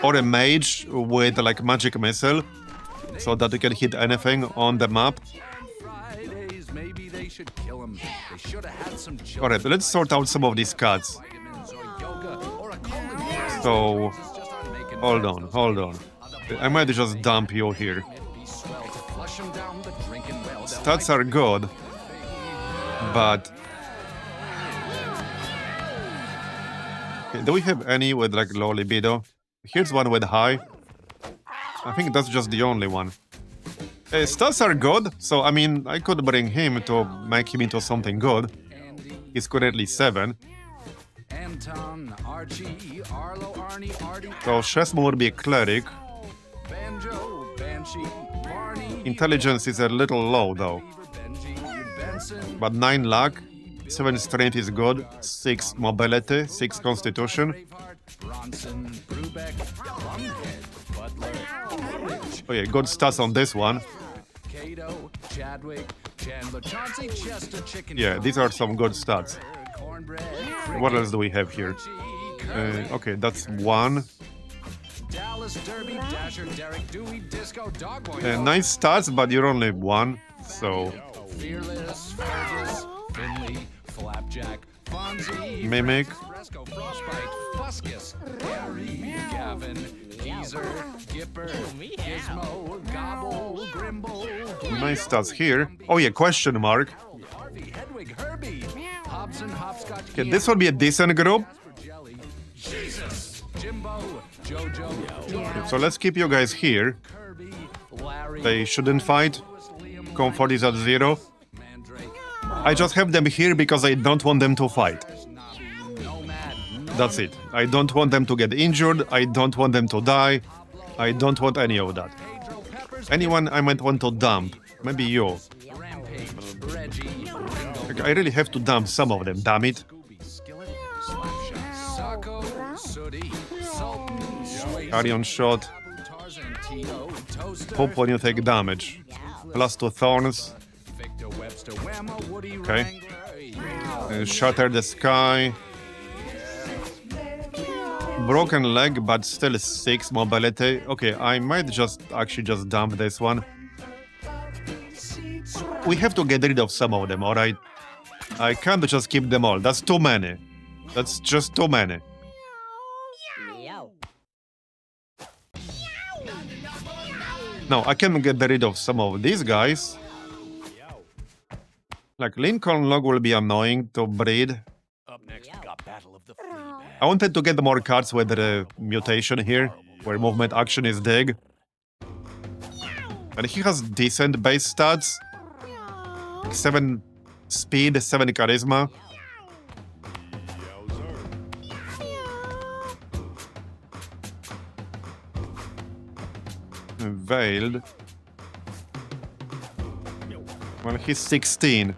Or a mage with like magic missile, so that you can hit anything on the map. Alright, let's sort out some of these cards. So, hold on. I might just dump you here. Stats are good, but... Okay, do we have any with like low libido? Here's one with high. I think that's just the only one. Stats are good, so I mean, I could bring him to make him into something good. He's currently 7. So Shesmu would be a cleric. Intelligence is a little low though. But 9 luck, 7 strength is good, 6 mobility, 6 constitution. Oh yeah, good stats on this one. Yeah, these are some good stats. What else do we have here? Okay, that's one. Dallas Derby, Dasher, Derek, Dewey, Disco, Dogboy. Nice stats, but you're only one, so... Fearless, Fergus, Finley, Flapjack, Fonzie, Mimic. Fresco, Frostbite, Fuscus, Harry, Gavin, Geezer, Gipper, Gizmo, Gobble, Grimble, Nice stats here. Oh yeah, question mark. Harvey, Hedwig, Herbie, Hobson, Hopscotch, Okay, this would be a decent group. Jelly, Jesus, Jimbo, Jojo, So let's keep you guys here. Kirby, Larry, They shouldn't fight. Liam, Comfort is at 0. Mandrake, I just have them here because I don't want them to fight. Snobby, Nomad, That's it. I don't want them to get injured. I don't want them to die. I don't want any of that. Pedro, Peppers, Anyone I might want to dump. Maybe you. Rampage, Reggie, Ringo, Like, I really have to dump some of them, damn it. Scooby, Skillet, Slapshot, Sacco, Sooty, Sultan, Swayze, Carrion shot. Tarzan, Tito, Toaster, Hope when you take damage. Plus 2 thorns. Victor Webster, Whammo, Woody, Okay. Wrangler, Shatter the sky. Broken leg, but still 6 mobility. Okay, I might just dump this one. We have to get rid of some of them, alright? I can't just keep them all. That's too many. That's just too many. No, I can get rid of some of these guys. Like Lincoln Log will be annoying to breed. Up next, we got Battle of the Fleabag. I wanted to get more cards with the mutation here, where movement action is dig. And he has decent base stats. 7 speed, 7 charisma. Veiled. Well, he's 16.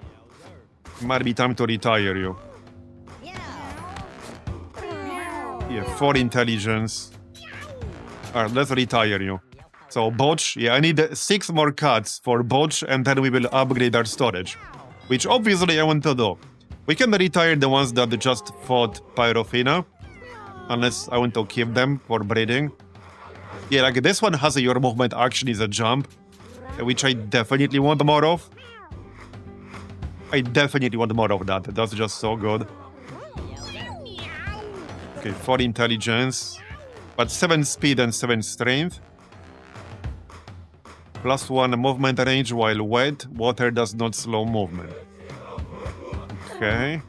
Might be time to retire you. Yeah, 4 intelligence. Alright, let's retire you. So, Botch, yeah, I need 6 more cards for Botch, and then we will upgrade our storage. Which obviously I want to do. We can retire the ones that just fought Pyrofina. Unless I want to keep them for breeding. Yeah, like this one has your movement action is a jump. Which I definitely want more of. I definitely want more of that. That's just so good. Okay, 4 intelligence. But 7 speed and 7 strength. Plus 1 movement range while wet. Water does not slow movement. Okay.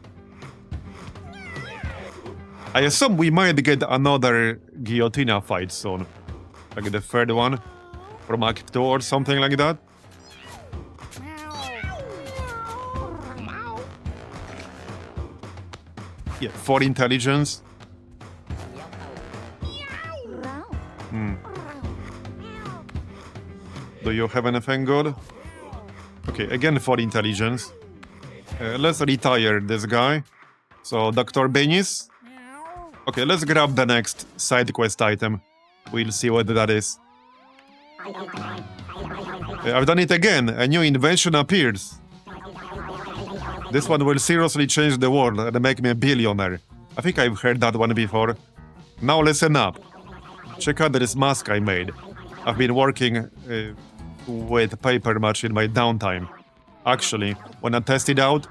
I assume we might get another Guillotina fight soon. Like the third one. From Act 2 or something like that. Yeah, 4 intelligence. Do you have anything good? Okay, again 4 intelligence. Let's retire this guy. So, Dr. Benis. Okay, let's grab the next side quest item. We'll see what that is. I've done it again. A new invention appears. This one will seriously change the world and make me a billionaire. I think I've heard that one before. Now listen up. Check out this mask I made. I've been working with paper much in my downtime. Actually, when I test it out,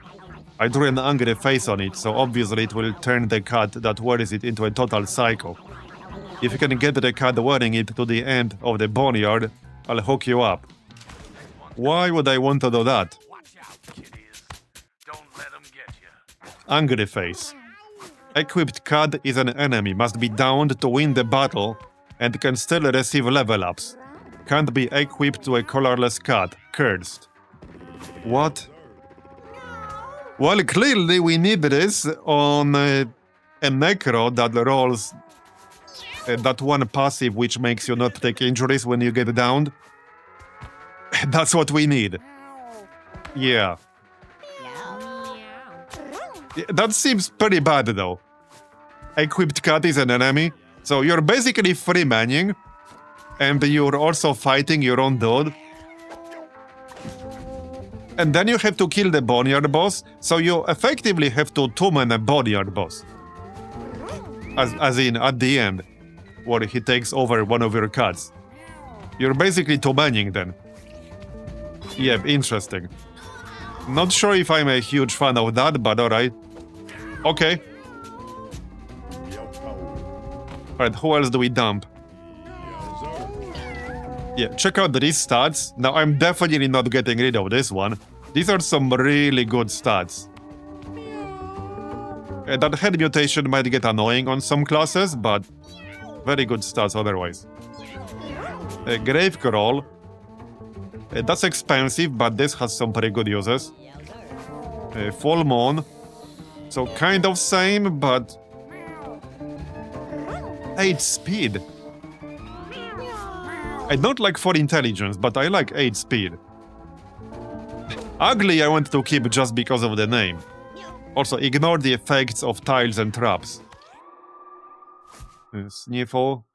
I drew an angry face on it, so obviously it will turn the cat that wears it into a total psycho. If you can get the cat wearing it to the end of the boneyard, I'll hook you up. Why would I want to do that? Watch out, kiddies. Don't let them get you. Angry face. Equipped cat is an enemy, must be downed to win the battle, and can still receive level ups. Can't be equipped to a colorless cat. Cursed. What? Well, clearly we need this on a necro that rolls that one passive which makes you not take injuries when you get downed. That's what we need. Yeah. That seems pretty bad though. Equipped cat is an enemy, so you're basically free manning, and you're also fighting your own dude. And then you have to kill the boneyard boss, so you effectively have to summon a boneyard boss. As in, at the end, where he takes over one of your cards. You're basically summoning then. Yeah, interesting. Not sure if I'm a huge fan of that, but alright. Okay. Alright, who else do we dump? Yeah, check out these stats. Now, I'm definitely not getting rid of this one. These are some really good stats. That head mutation might get annoying on some classes, but very good stats otherwise. Grave Crawl. That's expensive, but this has some pretty good uses. Full Moon. So kind of same, but 8 speed. I don't like 4 intelligence, but I like 8 speed. Ugly I want to keep just because of the name. Also, ignore the effects of tiles and traps. Sniffle.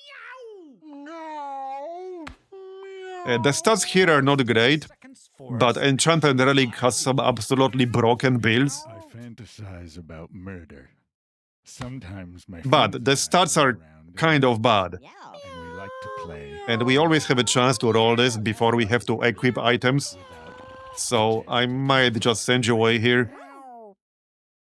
The stats here are not great, but Enchanted Relic has some absolutely broken builds. I fantasize about murder. Sometimes my But the stats are kind of bad. and we like to play. And we always have a chance to roll this before we have to equip items. So I might just send you away here.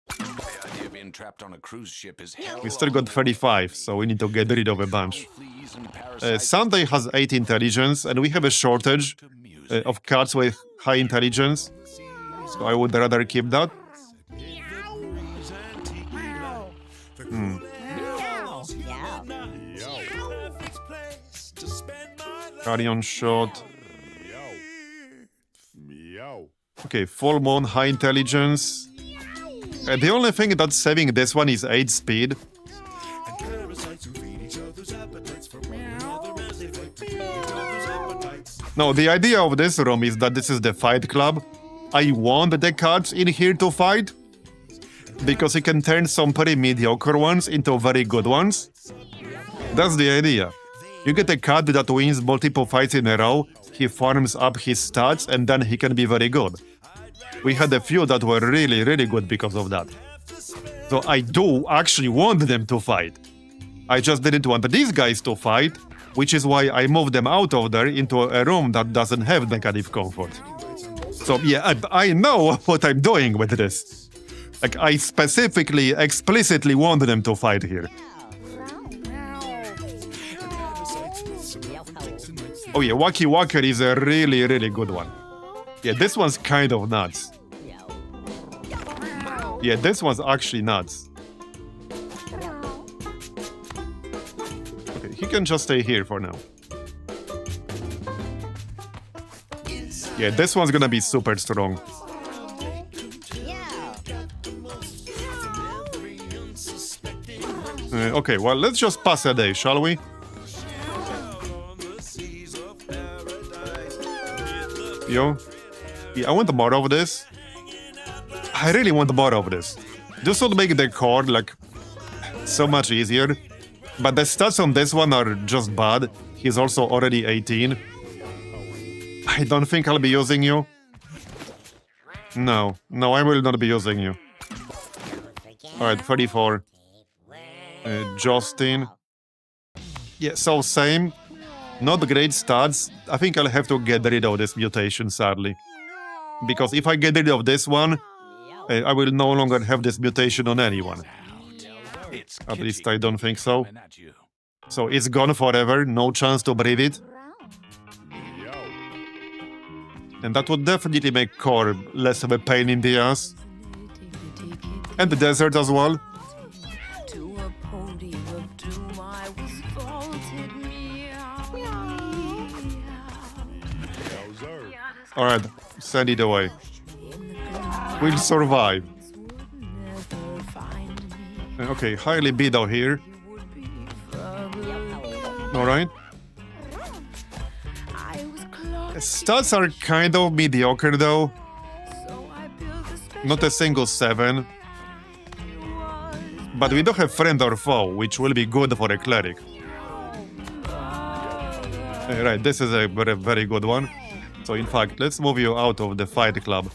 The idea of being trapped on a cruise ship is hell. We still got 35, so we need to get rid of a bunch. Fleas and parasites Sunday has 8 intelligence, and we have a shortage to music. of cards with high intelligence. So I would rather keep that. Carrion Shot. Okay, Full Moon, high intelligence. The only thing that's saving this one is 8 speed. No, the idea of this room is that this is the fight club. I want the cards in here to fight, because you can turn some pretty mediocre ones into very good ones. That's the idea. You get a card that wins multiple fights in a row, he farms up his stats, and then he can be very good. We had a few that were really, really good because of that. So I do actually want them to fight. I just didn't want these guys to fight, which is why I moved them out of there into a room that doesn't have negative comfort. So yeah, I know what I'm doing with this. Like, I specifically, explicitly want them to fight here. Oh yeah, Wacky Walker is a really, really good one. Yeah, this one's kind of nuts. Yeah, this one's actually nuts. Okay, he can just stay here for now. Yeah, this one's gonna be super strong. Okay, well, let's just pass a day, shall we? Yo. Yeah, I want more of this. I really want more of this. This would make the core, like, so much easier. But the stats on this one are just bad. He's also already 18. I don't think I'll be using you. No, I will not be using you. Alright, 34. Justin. Yeah, so same. Not great stats. I think I'll have to get rid of this mutation, sadly. Because if I get rid of this one, I will no longer have this mutation on anyone. It's At least Kitty I don't think so. coming at you. So it's gone forever, no chance to breed it. And that would definitely make core less of a pain in the ass. And the desert as well. To a podium of doom I was vaulted. Alright, send it away. We'll survive. Okay, highly beat here. Alright. Stats are kind of mediocre though. Not a single 7. But we don't have friend or foe, which will be good for a cleric. Right, this is a very, very good one. So in fact, let's move you out of the fight club.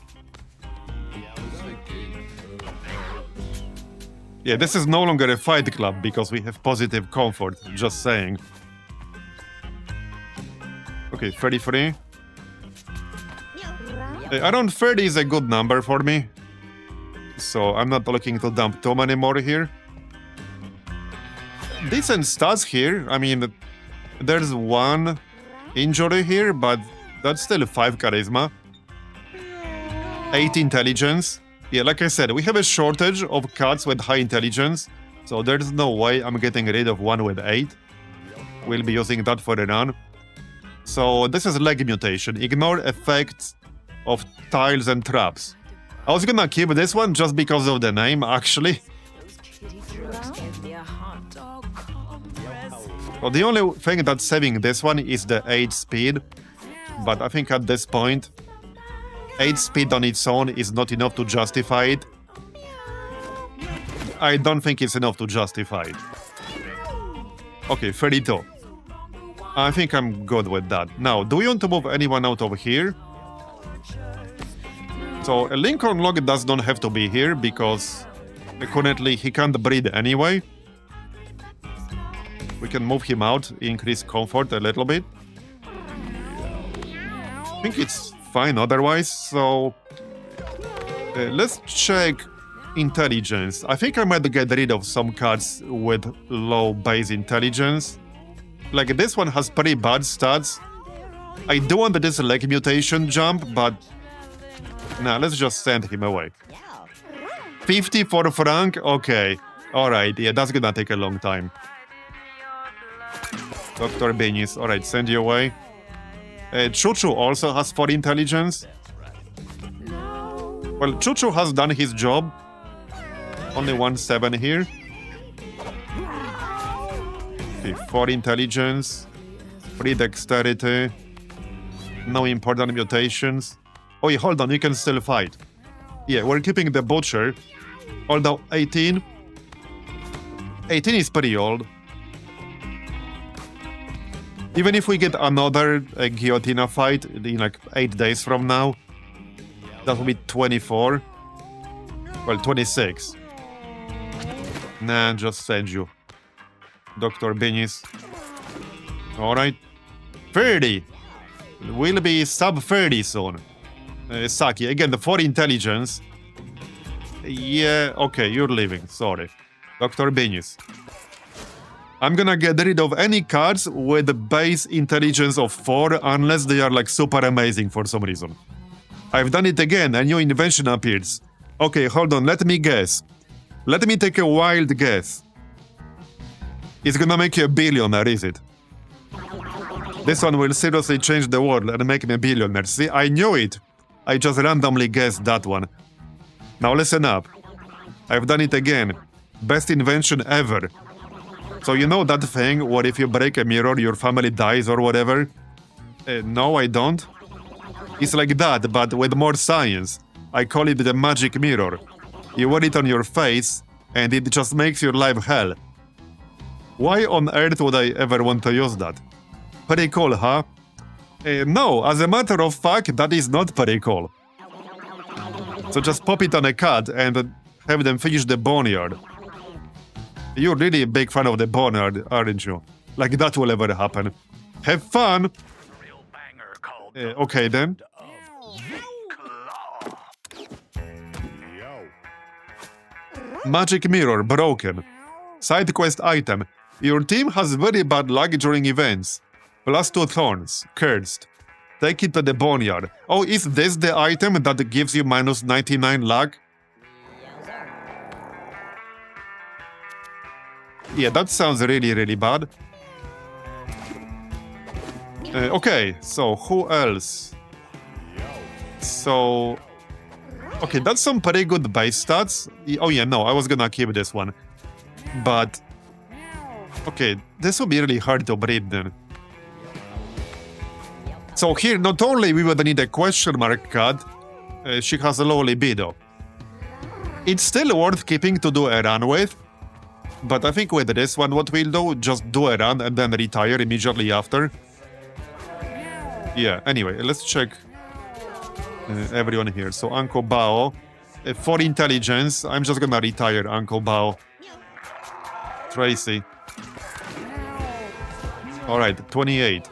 Yeah, this is no longer a fight club because we have positive comfort, just saying. Okay, 33. Around 30 is a good number for me. So I'm not looking to dump too many more here. Decent stats here. I mean, there's 1 injury here, but that's still 5 charisma. 8 intelligence. Yeah, like I said, we have a shortage of cards with high intelligence, so there's no way I'm getting rid of one with 8. We'll be using that for a run. So this is leg mutation. Ignore effects of tiles and traps. I was gonna keep this one just because of the name, actually. Those kitty drugs gave me a hot dog compress. Well, the only thing that's saving this one is the 8 speed. But I think at this point, 8 speed on its own is not enough to justify it. I don't think it's enough to justify it. Okay, 32. I think I'm good with that. Now, do we want to move anyone out of here? So, a Lincoln Log does not have to be here because currently he can't breathe anyway. We can move him out, increase comfort a little bit. I think it's fine otherwise, so let's check intelligence. I think I might get rid of some cards with low base intelligence. Like this one has pretty bad stats. I do want this leg mutation jump, but nah, let's just send him away. 50 for Frank? Okay. Alright, yeah, that's gonna take a long time. Dr. Benis, alright, send you away. Chuchu also has 4 intelligence. Well, Chuchu has done his job. Only 1-7 here. Okay, 4 intelligence. 3 dexterity. No important mutations. Oh yeah, hold on, you can still fight. Yeah, we're keeping the Butcher. Although 18. 18 is pretty old. Even if we get another Guillotina fight in like 8 days from now, that will be 24. Well, 26. Nah, just send you. Dr. Benis. Alright. 30. We'll be sub 30 soon. Saki, again, the 4 intelligence. Yeah, okay, you're leaving. Sorry. Dr. Benis. I'm gonna get rid of any cards with a base intelligence of 4 unless they are like super amazing for some reason. I've done it again, a new invention appears. Okay, hold on, let me guess. Let me take a wild guess. It's gonna make you a billionaire, is it? This one will seriously change the world and make me a billionaire. See, I knew it. I just randomly guessed that one. Now listen up. I've done it again. Best invention ever. So you know that thing where if you break a mirror, your family dies or whatever? No, I don't. It's like that, but with more science. I call it the magic mirror. You wear it on your face, and it just makes your life hell. Why on earth would I ever want to use that? Pretty cool, huh? No, as a matter of fact, that is not pretty cool. So just pop it on a cat and have them finish the boneyard. You're really a big fan of the boneyard, aren't you? Like that will ever happen. Have fun! Real banger called Okay then. Magic mirror broken. Side quest item. Your team has very bad luck during events. +2 thorns. Cursed. Take it to the boneyard. Oh, is this the item that gives you -99 luck? Yeah, that sounds really, really bad. Okay, so who else? So... Okay, that's some pretty good base stats. Oh yeah, no, I was gonna keep this one. But... Okay, this will be really hard to breed then. So here, not only we would need a question mark card, she has a low libido. It's still worth keeping to do a run with. But I think with this one, what we'll do, just do a run and then retire immediately after. Yeah, anyway, let's check everyone here. So Uncle Bao, 4 intelligence. I'm just gonna retire Uncle Bao. Tracy. Alright, 28.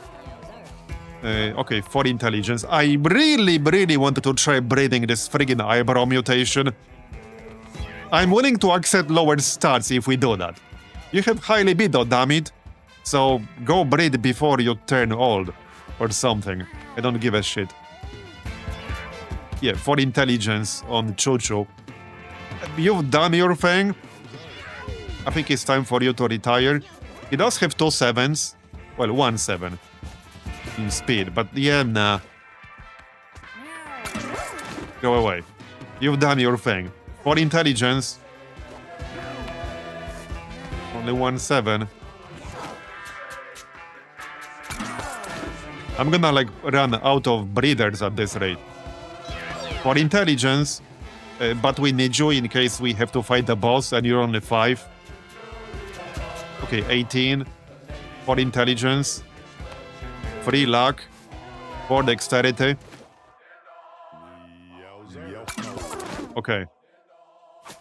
Okay, 4 intelligence. I really wanted to try breeding this friggin' eyebrow mutation. I'm willing to accept lower stats if we do that. You have high libido, damn it. So go breed before you turn old. Or something. I don't give a shit. Yeah, 4 intelligence on Chuchu. You've done your thing. I think it's time for you to retire. He does have 2 7s. Well, 1 7 in speed, but yeah, nah. Go away. You've done your thing. 4 intelligence. Only 1 7. I'm gonna like run out of breeders at this rate. 4 intelligence, but we need you in case we have to fight the boss and you're only 5. Okay, 18. 4 intelligence. 3 luck. 4 dexterity. Okay.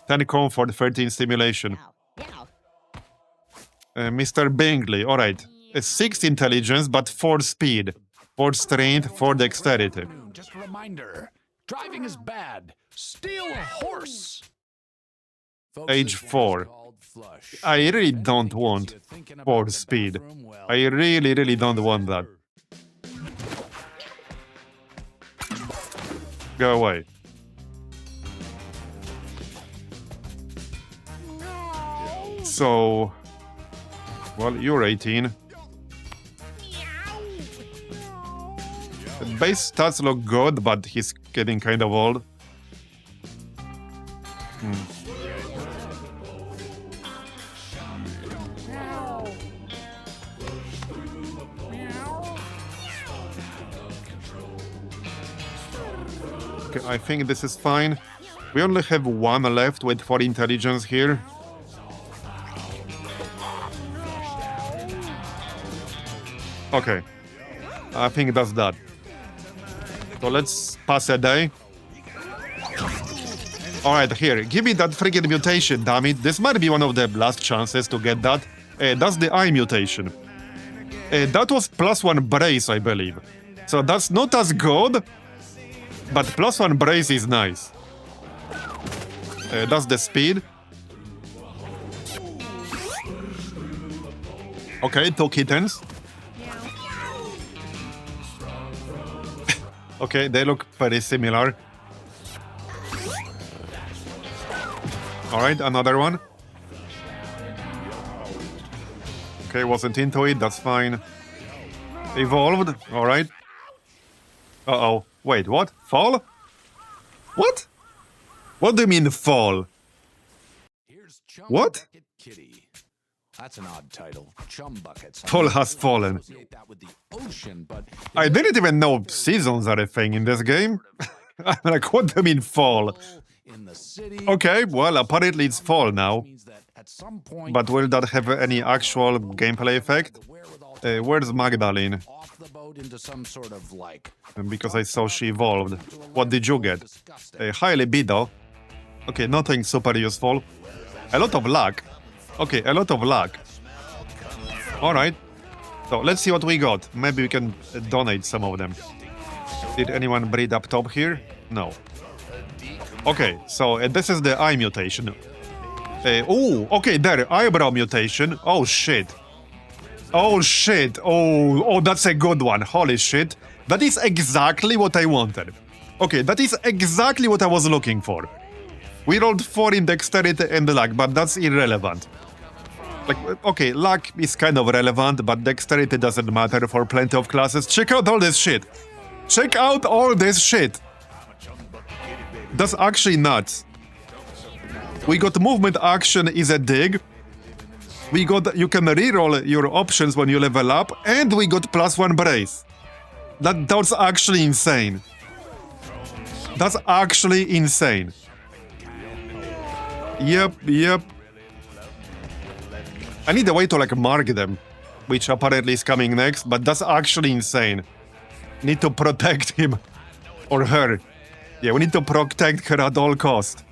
10 comfort, 13 stimulation. Mr. Bingley, alright. 6 intelligence, but 4 speed. 4 strength, 4 dexterity. Just a reminder, driving is bad. Steal a horse. Folks, Age this one's 4. called Flush. I really If don't anything want gets you thinking 4 about the speed. bathroom, well, I really don't want that. Go away. So... Well, you're 18. The base stats look good, but he's getting kind of old. Okay, I think this is fine. We only have 1 left with 4 intelligence here. Okay. I think that's that. So let's pass a day. Alright, here. Give me that freaking mutation, damn it. This might be one of the last chances to get that. That's the eye mutation. That was +1 brace, I believe. So that's not as good, but +1 brace is nice. That's the speed. Okay, 2 kittens. Okay, they look pretty similar. Alright, another one. Okay, wasn't into it, that's fine. Evolved, alright. Uh-oh. Wait, what? Fall? What? What do you mean fall? here's Chum What? Bucket Kitty. That's an odd title. Chum buckets. Fall has fallen. Associate that with the ocean, but I didn't even know seasons are a thing in this game. I'm like, what do you mean fall? in the city. Okay, well, apparently it's fall now. Means that at some point, But will that have any actual gameplay effect? the wherewithal to Where's Magdalene? off the boat into some sort of like Because I saw she evolved. What did you get? High libido. Okay, nothing super useful. A lot of luck. Okay, a lot of luck. Alright. So let's see what we got. Maybe we can donate some of them. Did anyone breed up top here? No. Okay, so this is the eye mutation. Oh, okay, there. Eyebrow mutation. Oh, shit. Oh, shit. Oh, that's a good one. Holy shit. That is exactly what I wanted. Okay, that is exactly what I was looking for. We rolled 4 in dexterity and luck, but that's irrelevant. Like, okay, luck is kind of relevant, but dexterity doesn't matter for plenty of classes. Check out all this shit. Check out all this shit. That's actually nuts. We got movement action is a dig. We got, you can reroll your options when you level up, and we got +1 brace. That's actually insane. That's actually insane. Yep. I need a way to like mark them, which apparently is coming next, but that's actually insane. Need to protect him. Or her. Yeah, we need to protect her at all cost.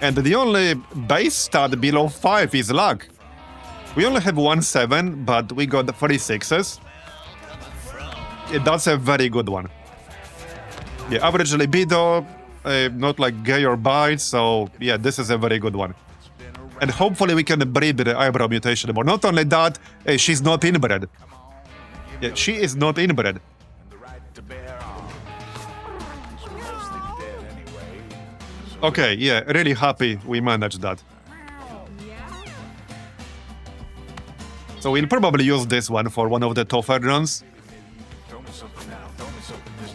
And the only base stat below 5 is luck. We only have 1 7, but we got 3 6s. Yeah, that's a very good one. Yeah, average libido, not like gay or bi, so yeah, this is a very good one. And hopefully we can breed the eyebrow mutation more. Not only that, she's not inbred. Yeah, she is not inbred. Okay, yeah, really happy we managed that. So we'll probably use this one for one of the tougher runs.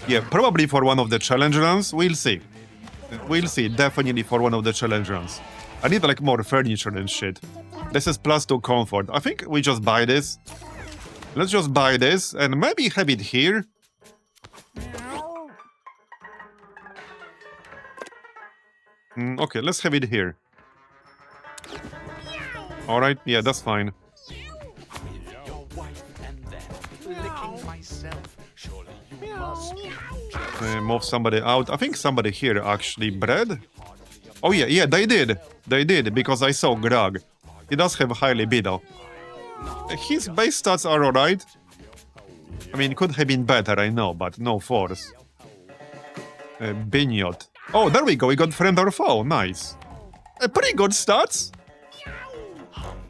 Yeah, probably for one of the challenge runs. We'll see. We'll see, definitely for one of the challenge runs. I need like more furniture and shit. This is +2 comfort. I think we just buy this. Let's just buy this and maybe have it here. Okay, let's have it here. Alright, yeah, that's fine. Move somebody out. I think somebody here actually bred. Oh yeah, yeah, they did. They did, because I saw Grog. He does have high libido. His base stats are alright. I mean, could have been better, I know, but no force. Bignot. Oh, there we go, we got friend or foe, nice. Pretty good stats.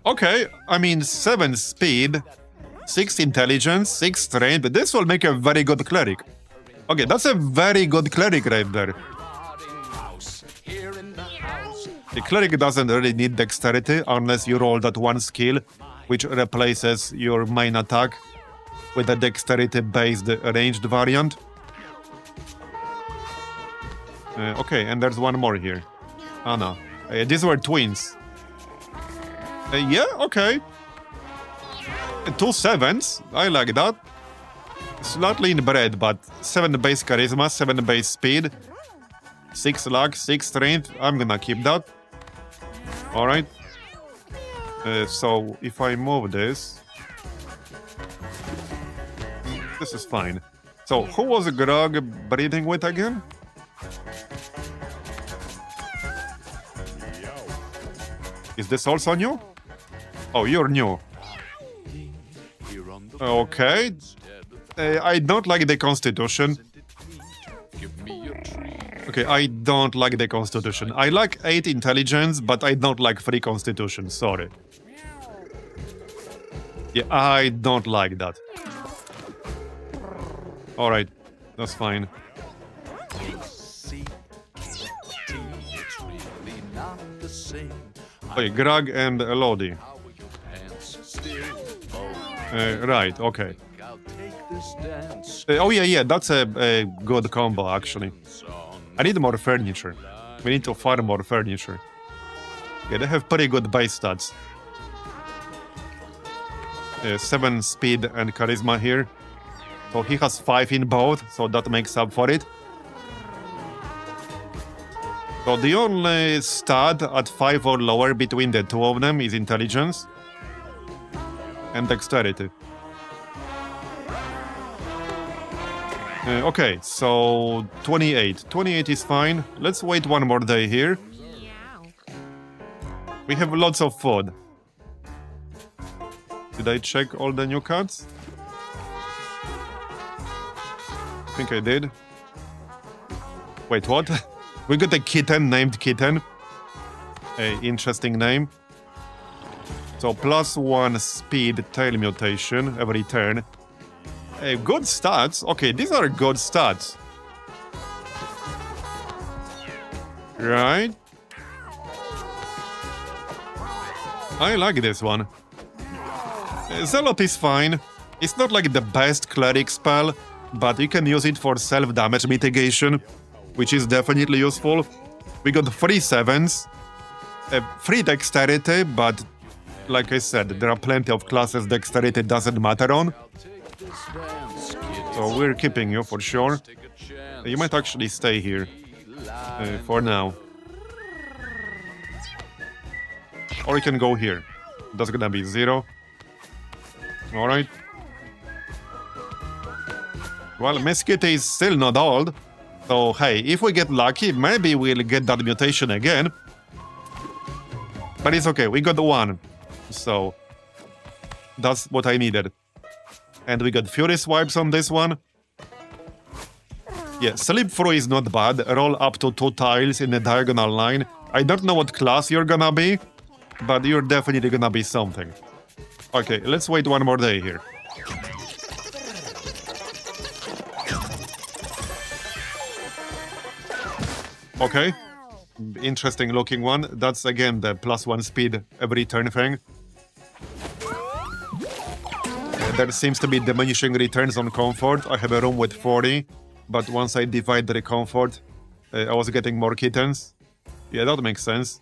Okay, I mean, 7 speed, 6 intelligence, 6 strength. This will make a very good cleric. Okay, that's a very good cleric right there. The cleric doesn't really need dexterity unless you roll that one skill, which replaces your main attack with a dexterity-based ranged variant. Okay, and there's one more here. Anna. These were twins. Yeah, okay. 2 7s. I like that. Slightly inbred, but 7 base charisma, 7 base speed, 6 luck, 6 strength. I'm gonna keep that. Alright. So, if I move this... This is fine. So, who was Grog breeding with again? Is this also new? Oh, you're new. Okay. I don't like the Constitution. Okay, I don't like the Constitution. I like 8 intelligence, but I don't like 3 Constitution. Sorry. Yeah, I don't like that. Alright, that's fine. Okay, Greg and Elodie. Right, okay. Oh yeah, that's a good combo actually. I need more furniture. We need to farm more furniture. Yeah, they have pretty good base stats. 7 speed and charisma here. So he has 5 in both, so that makes up for it. So the only stat at 5 or lower between the two of them is intelligence and dexterity. Okay, so 28. 28 is fine. Let's wait one more day here. We have lots of food. Did I check all the new cards? I think I did. Wait, what? We got a kitten named Kitten. Interesting name. So +1 speed tail mutation every turn. Good stats. Okay, these are good stats. Right? I like this one. Zealot is fine. It's not like the best cleric spell, but you can use it for self-damage mitigation, which is definitely useful. We got 3 7s, 3 dexterity, but like I said, there are plenty of classes dexterity doesn't matter on. So we're keeping you for sure. You might actually stay here for now. Or you can go here. That's gonna be 0. Alright. Well, Mesquite is still not old. So, hey, if we get lucky, maybe we'll get that mutation again. But it's okay, we got one. So, that's what I needed. And we got Fury Swipes on this one. Yeah, Sleep Through is not bad. Roll up to 2 tiles in a diagonal line. I don't know what class you're gonna be, but you're definitely gonna be something. Okay, let's wait one more day here. Okay. Interesting looking one. That's again the +1 speed every turn thing. There seems to be diminishing returns on comfort. I have a room with 40, but once I divide the comfort, I was getting more kittens. Yeah, that makes sense.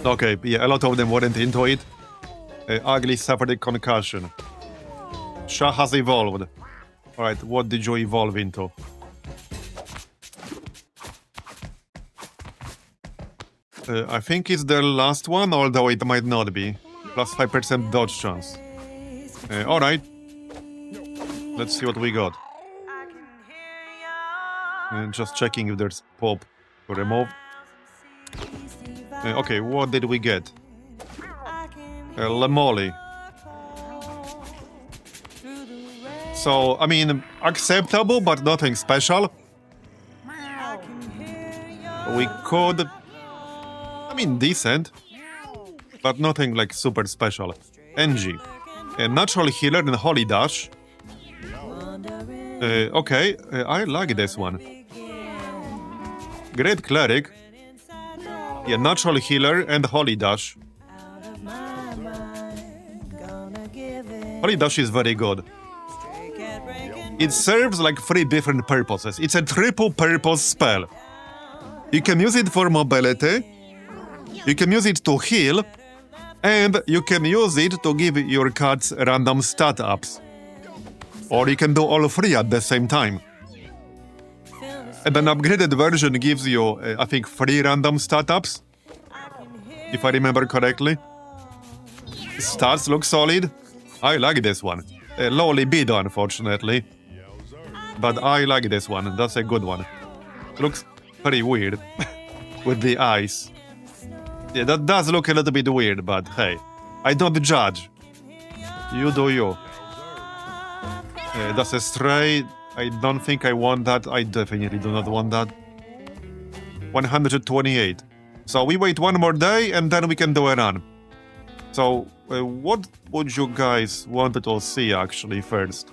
Okay, yeah, a lot of them weren't into it. Ugly suffered a concussion. Shah has evolved. Alright, what did you evolve into? I think it's the last one, although it might not be. Plus 5% dodge chance. Alright. Let's see what we got. Just checking if there's pop to remove. Okay, what did we get? Lemoli. So, I mean, acceptable, but nothing special. We could... I mean, decent. But nothing, like, super special. NG. A natural healer and Holy Dash. Okay, I like this one. Great Cleric. Yeah, natural healer and Holy Dash. Holy Dash is very good. It serves like 3 different purposes. It's a triple purpose spell. You can use it for mobility, you can use it to heal, and you can use it to give your cards random stat ups. Or you can do all 3 at the same time. And an upgraded version gives you, I think, 3 random stat ups, if I remember correctly. Stats look solid. I like this one. Low libido, unfortunately. But I like this one. That's a good one. Looks pretty weird. With the eyes. Yeah, that does look a little bit weird, but hey. I don't judge. You do you. That's a stray. I don't think I want that. I definitely do not want that. 128. So we wait one more day and then we can do a run. So, what would you guys want to see actually first?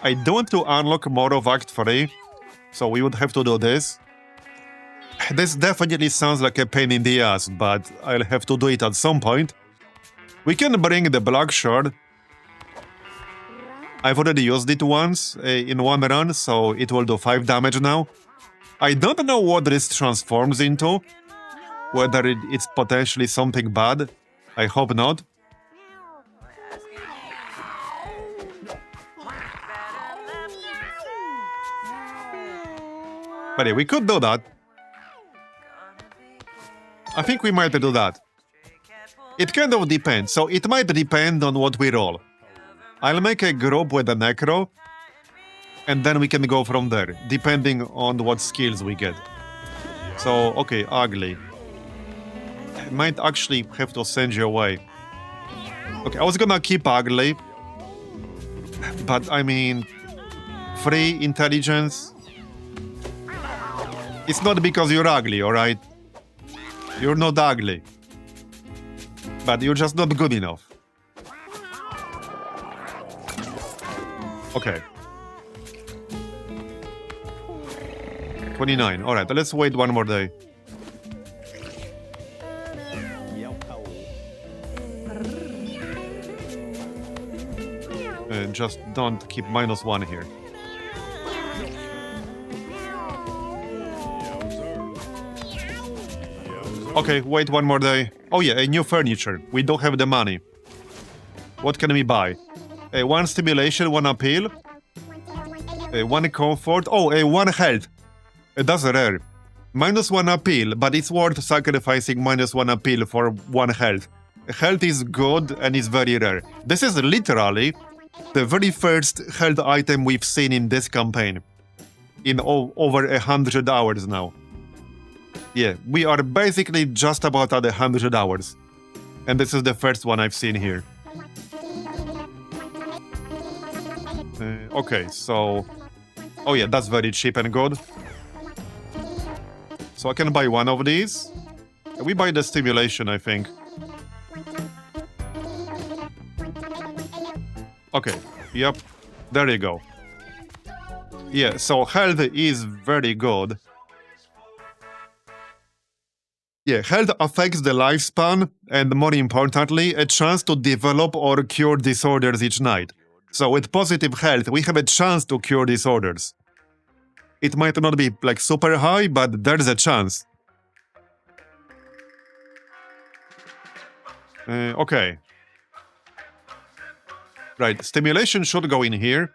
I do want to unlock more of Act 3, so we would have to do this. This definitely sounds like a pain in the ass, but I'll have to do it at some point. We can bring the Black Shard. I've already used it once in one run, so it will do 5 damage now. I don't know what this transforms into. Whether it's potentially something bad. I hope not. But yeah, we could do that. I think we might do that. It kind of depends, so it might depend on what we roll. I'll make a group with a Necro, and then we can go from there, depending on what skills we get. So, okay, ugly. I might actually have to send you away. Okay, I was gonna keep ugly, but I mean, 3 intelligence. It's not because you're ugly, alright? You're not ugly. But you're just not good enough. Okay. 29. Alright, let's wait one more day. Just don't keep -1 here. Okay, wait one more day. Oh yeah, a new furniture. We don't have the money. What can we buy? 1 stimulation, 1 appeal. 1 comfort. Oh, 1 health. That's rare. -1 appeal, but it's worth sacrificing -1 appeal for 1 health. Health is good and is very rare. This is literally the very first health item we've seen in this campaign. In over 100 hours now. Yeah, we are basically just about at 100 hours. And this is the first one I've seen here. Okay, so... Oh yeah, that's very cheap and good. So I can buy one of these. We buy the stimulation, I think. Okay, yep, there you go. Yeah, so health is very good. Yeah, health affects the lifespan and, more importantly, a chance to develop or cure disorders each night. So with positive health, we have a chance to cure disorders. It might not be like super high, but there's a chance. Okay. Right, stimulation should go in here.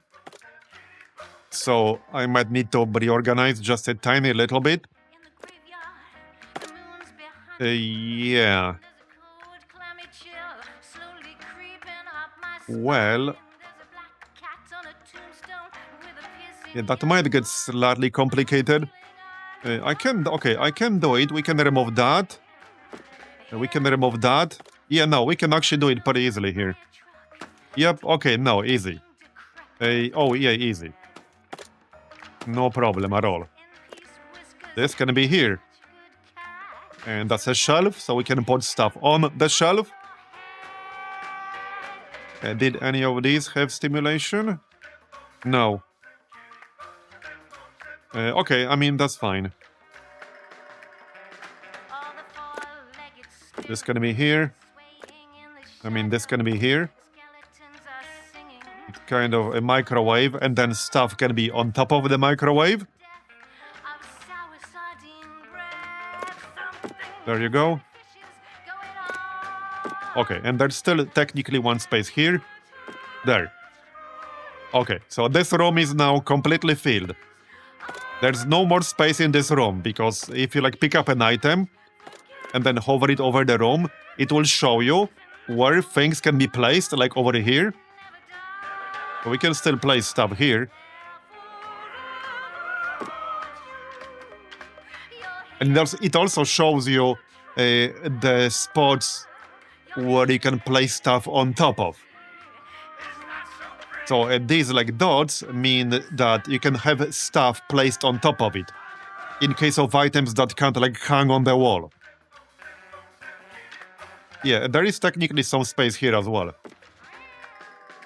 So I might need to reorganize just a tiny little bit. Yeah. Well... Yeah, that might get slightly complicated. I can do it. We can remove that. We can remove that. Yeah, no, we can actually do it pretty easily here. Yep, okay, no, easy. Oh, yeah, easy. No problem at all. This can be here. And that's a shelf, so we can put stuff on the shelf. Did any of these have stimulation? No. Okay, I mean, that's fine. This can be here. I mean, this can be here. It's kind of a microwave, and then stuff can be on top of the microwave. There you go. Okay, and there's still technically one space here. There. Okay, so this room is now completely filled. There's no more space in this room, because if you like pick up an item and then hover it over the room, it will show you where things can be placed, like over here. So we can still place stuff here. And it also shows you the spots where you can place stuff on top of. So these like dots mean that you can have stuff placed on top of it, in case of items that can't like hang on the wall. Yeah, there is technically some space here as well.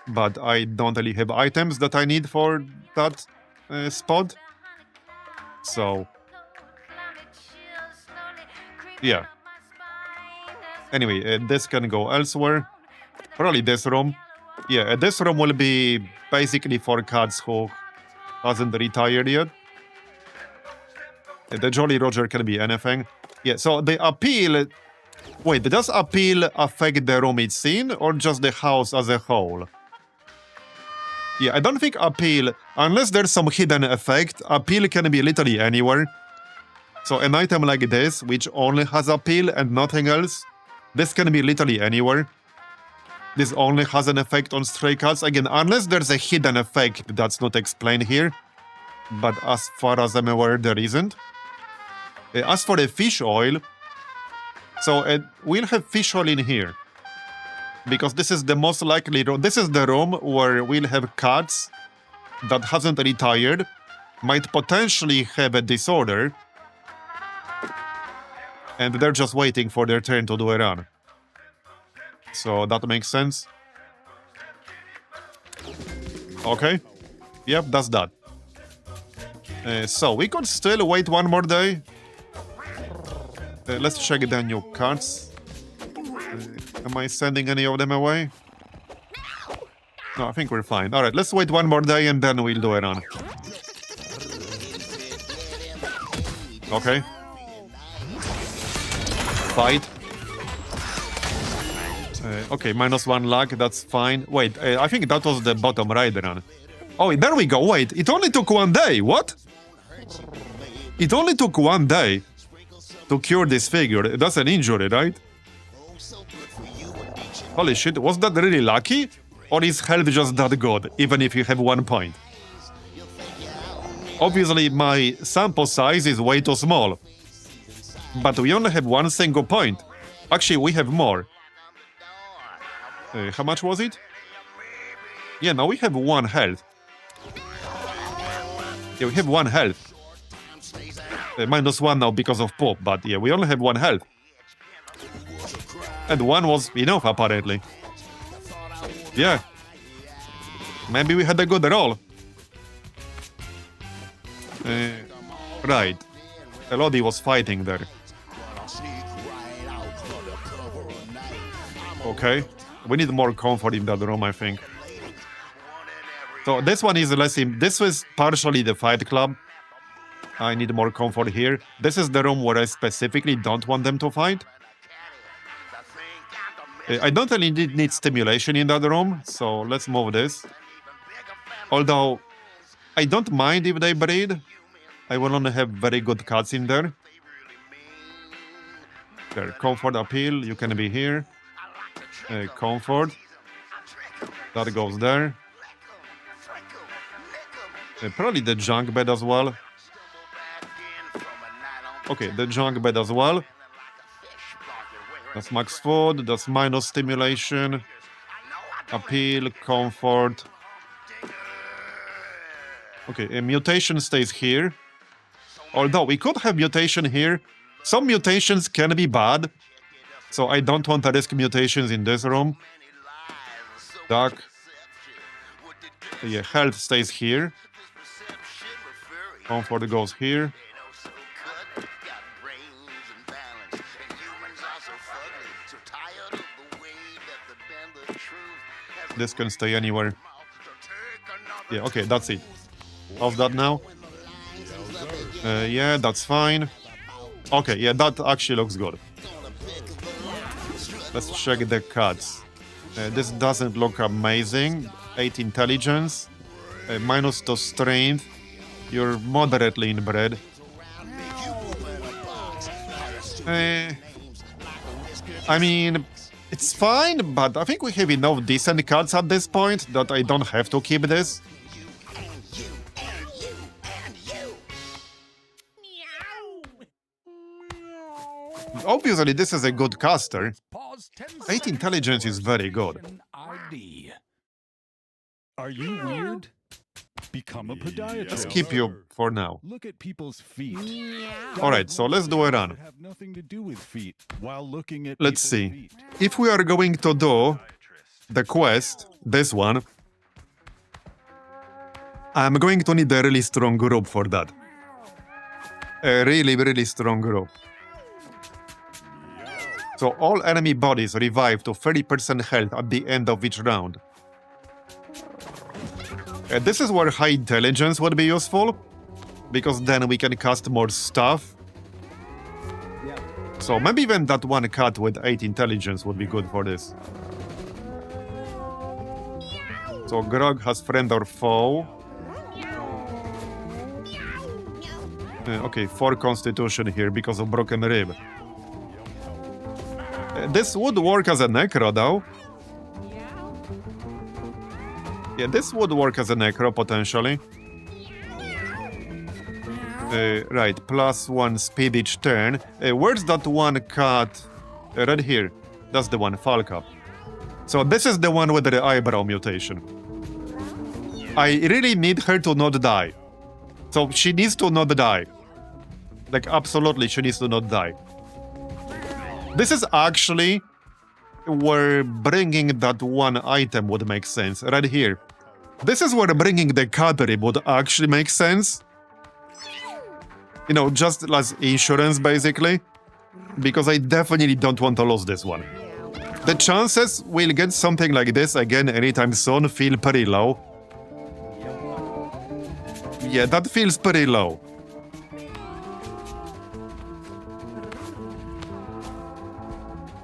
But I don't really have items that I need for that spot. So... yeah. Anyway, this can go elsewhere. Probably this room. Yeah, this room will be basically for cats who hasn't retired yet. The Jolly Roger can be anything. Yeah, so the appeal... Wait, does appeal affect the room it's in, or just the house as a whole? Yeah, I don't think appeal... Unless there's some hidden effect, appeal can be literally anywhere. So an item like this, which only has appeal and nothing else, this can be literally anywhere. This only has an effect on stray cats. Again, unless there's a hidden effect that's not explained here. But as far as I'm aware, there isn't. As for the fish oil... So we'll have fish oil in here. Because this is the most likely room. This is the room where we'll have cats that hasn't retired, might potentially have a disorder, and they're just waiting for their turn to do a run. So that makes sense. Okay. Yep, that's that. So we could still wait one more day. Let's check the new cards. Am I sending any of them away? No, I think we're fine. Alright, let's wait one more day and then we'll do a run. Okay. Fight. Okay, -1 lag, that's fine. Wait, I think that was the bottom right run. Oh, there we go, wait, it only took 1 day, what? It only took 1 day to cure this figure. That's an injury, right? Holy shit, was that really lucky? Or is health just that good, even if you have 1 point? Obviously, my sample size is way too small. But we only have 1 single point. Actually, we have more. How much was it? Yeah, now we have 1 health. Yeah, we have 1 health. -1 now because of pop, but yeah, we only have 1 health. And 1 was enough, apparently. Yeah. Maybe we had a good roll. Right. Elodie was fighting there. Okay. We need more comfort in that room, I think. So this one is less... This was partially the fight club. I need more comfort here. This is the room where I specifically don't want them to fight. I don't really need stimulation in that room, so let's move this. Although, I don't mind if they breed. I will only have very good cuts in there. There, comfort appeal, you can be here. Comfort. That goes there. Probably the junk bed as well. Okay, the junk bed as well. That's max food, that's minus stimulation. Appeal, comfort. Okay, a mutation stays here. Although we could have mutation here. Some mutations can be bad. So I don't want to risk mutations in this room. Duck. Yeah, health stays here. Comfort goes here. This can stay anywhere. Yeah, okay, that's it. How's that now? Yeah, that's fine. Okay, yeah, that actually looks good. Let's check the cuts. This doesn't look amazing. 8 intelligence. -2 strength. You're moderately inbred. I mean, it's fine, but I think we have enough decent cuts at this point that I don't have to keep this. Obviously, this is a good caster. 8 intelligence is very good. ID. Are you weird? Become a podiatrist. Let's keep you for now. Look at people's feet. Alright, so let's do a run. Have nothing to do with feet while looking at Let's people's see. feet. If we are going to do the quest, this one, I'm going to need a really strong group for that. A really, really strong group. So all enemy bodies revive to 30% health at the end of each round. This is where high intelligence would be useful, because then we can cast more stuff. So maybe even that 1 cat with 8 intelligence would be good for this. So Grog has friend or foe. Okay, 4 constitution here because of broken rib. This would work as a necro though. Yeah, this would work as a necro potentially. Right, +1 speed each turn. Where's that 1 cat? Right here. That's the one, Falca. So this is the one with the eyebrow mutation. I really need her to not die. So she needs to not die. Like, absolutely, she needs to not die. This is actually where bringing that 1 item would make sense, right here. This is where bringing the cat rib would actually make sense. You know, just as insurance, basically. Because I definitely don't want to lose this one. The chances we'll get something like this again anytime soon feel pretty low. Yeah, that feels pretty low.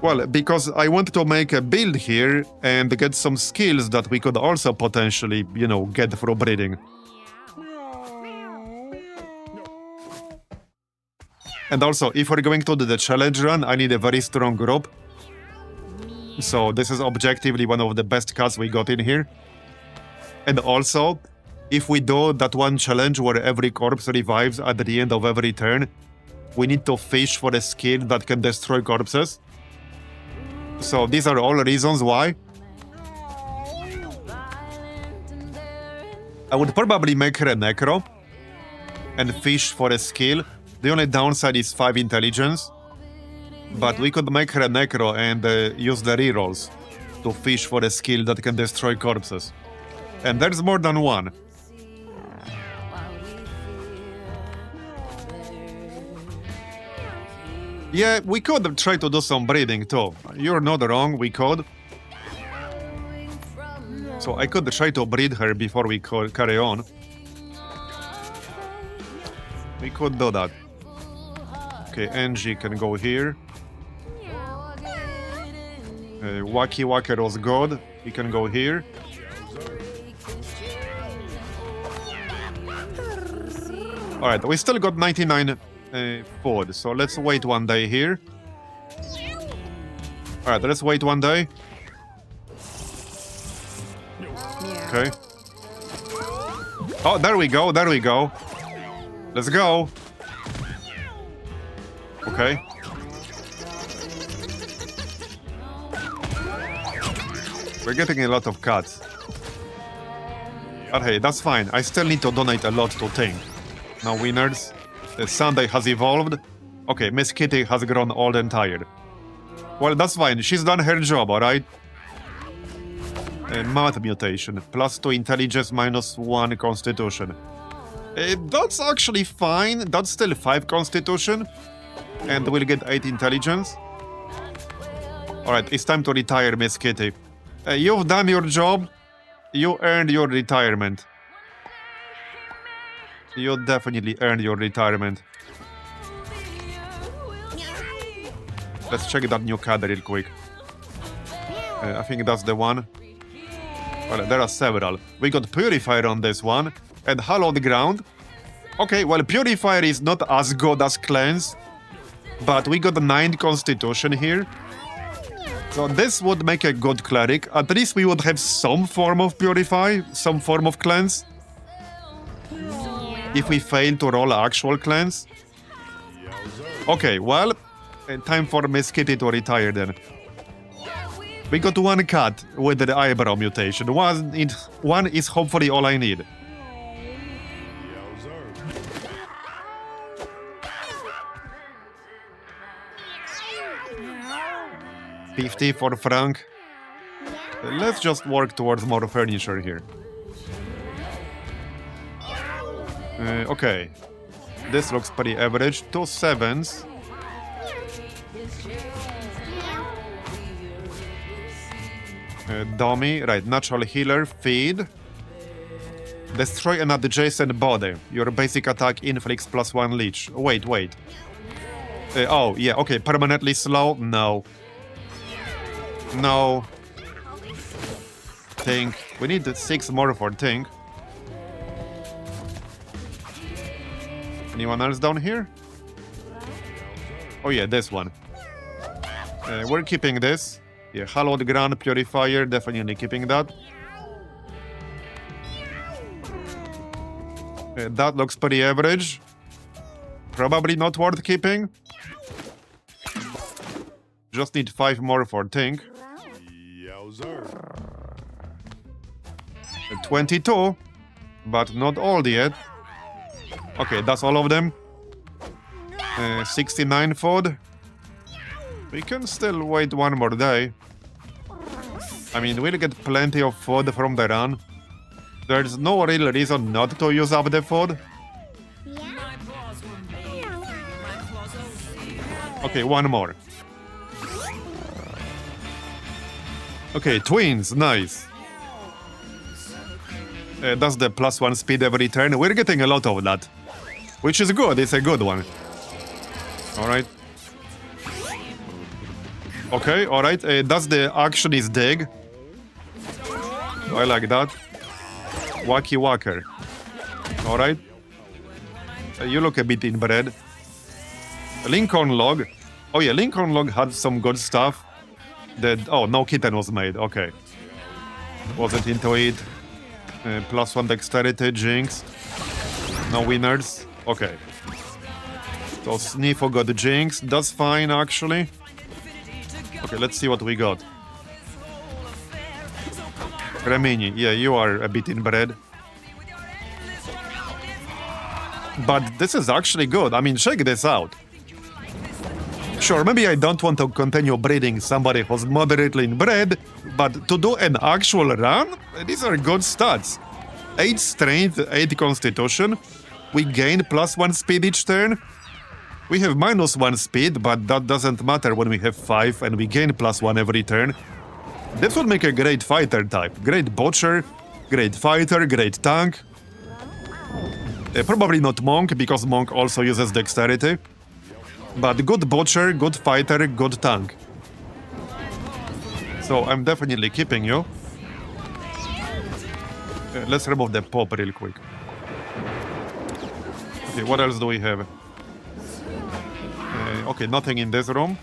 Well, because I want to make a build here and get some skills that we could also potentially, you know, get through breeding. And also, if we're going to do the challenge run, I need a very strong group. So this is objectively one of the best cards we got in here. And also, if we do that one challenge where every corpse revives at the end of every turn, we need to fish for a skill that can destroy corpses. So these are all reasons why. I would probably make her a necro and fish for a skill. The only downside is 5 intelligence. But we could make her a necro and use the rerolls to fish for a skill that can destroy corpses. And there's more than one. Yeah, we could try to do some breeding too. You're not wrong, we could. So I could try to breed her before we carry on. We could do that. Okay, Angie can go here. Wacky Wacker was good. He can go here. Alright, we still got 99 food, so let's wait one day here. Alright, let's wait one day. Okay. Oh, there we go, there we go. Let's go. Okay. We're getting a lot of cuts. But hey, that's fine. I still need to donate a lot to Ting. Now, winners. Sunday has evolved. Okay, Miss Kitty has grown old and tired. Well, that's fine. She's done her job, alright? Math mutation. +2 intelligence, -1 constitution. That's actually fine. That's still 5 constitution. And we'll get 8 intelligence. Alright, it's time to retire, Miss Kitty. You've done your job. You earned your retirement. You definitely earned your retirement. Let's check that new card real quick. I think that's the one. Well, there are several. We got Purifier on this one. And Hallowed Ground. Okay, well, Purifier is not as good as Cleanse. But we got 9 Constitution here. So this would make a good Cleric. At least we would have some form of Purify, some form of Cleanse. If we fail to roll actual Cleanse. Okay, well, time for Miss Kitty to retire then. We got 1 cat with the eyebrow mutation. One is hopefully all I need. $50 for Frank. Let's just work towards more furniture here. Okay. This looks pretty average. 2 7s. Dummy. Right, natural healer. Feed. Destroy an adjacent body. Your basic attack inflicts +1 leech. Wait. Oh, yeah, okay. Permanently slow? No. No. Think. We need 6 more for Think. Anyone else down here? Oh yeah, this one. We're keeping this. Yeah, Hallowed Ground, Purifier, definitely keeping that. That looks pretty average. Probably not worth keeping. Just need 5 more for Think. 22, but not all yet. Okay, that's all of them. 69 food. We can still wait 1 more day. I mean, we'll get plenty of food from the run. There's no real reason not to use up the food. Okay, 1 more. Okay, twins, nice. That's the +1 speed every turn. We're getting a lot of that. Which is good, it's a good one. Alright. Okay, alright. That's the action is dig. I like that. Wacky Wacker. Alright. You look a bit inbred. Lincoln Log. Oh yeah, Lincoln Log had some good stuff. Oh, no kitten was made. Okay. Wasn't into it. +1 dexterity, jinx. No winners. Okay. So Sniffo got the jinx. That's fine, actually. Okay, let's see what we got. Remini, yeah, you are a bit inbred. But this is actually good. I mean, check this out. Sure, maybe I don't want to continue breeding somebody who's moderately inbred, but to do an actual run, these are good stats. 8 strength, 8 constitution. We gain +1 speed each turn. We have -1 speed, but that doesn't matter when we have 5 and we gain +1 every turn. This would make a great fighter type. Great butcher, great fighter, great tank. Probably not monk, because monk also uses dexterity. But good butcher, good fighter, good tank. So I'm definitely keeping you. Let's remove the pop real quick. Okay, what else do we have? Okay, nothing in this room.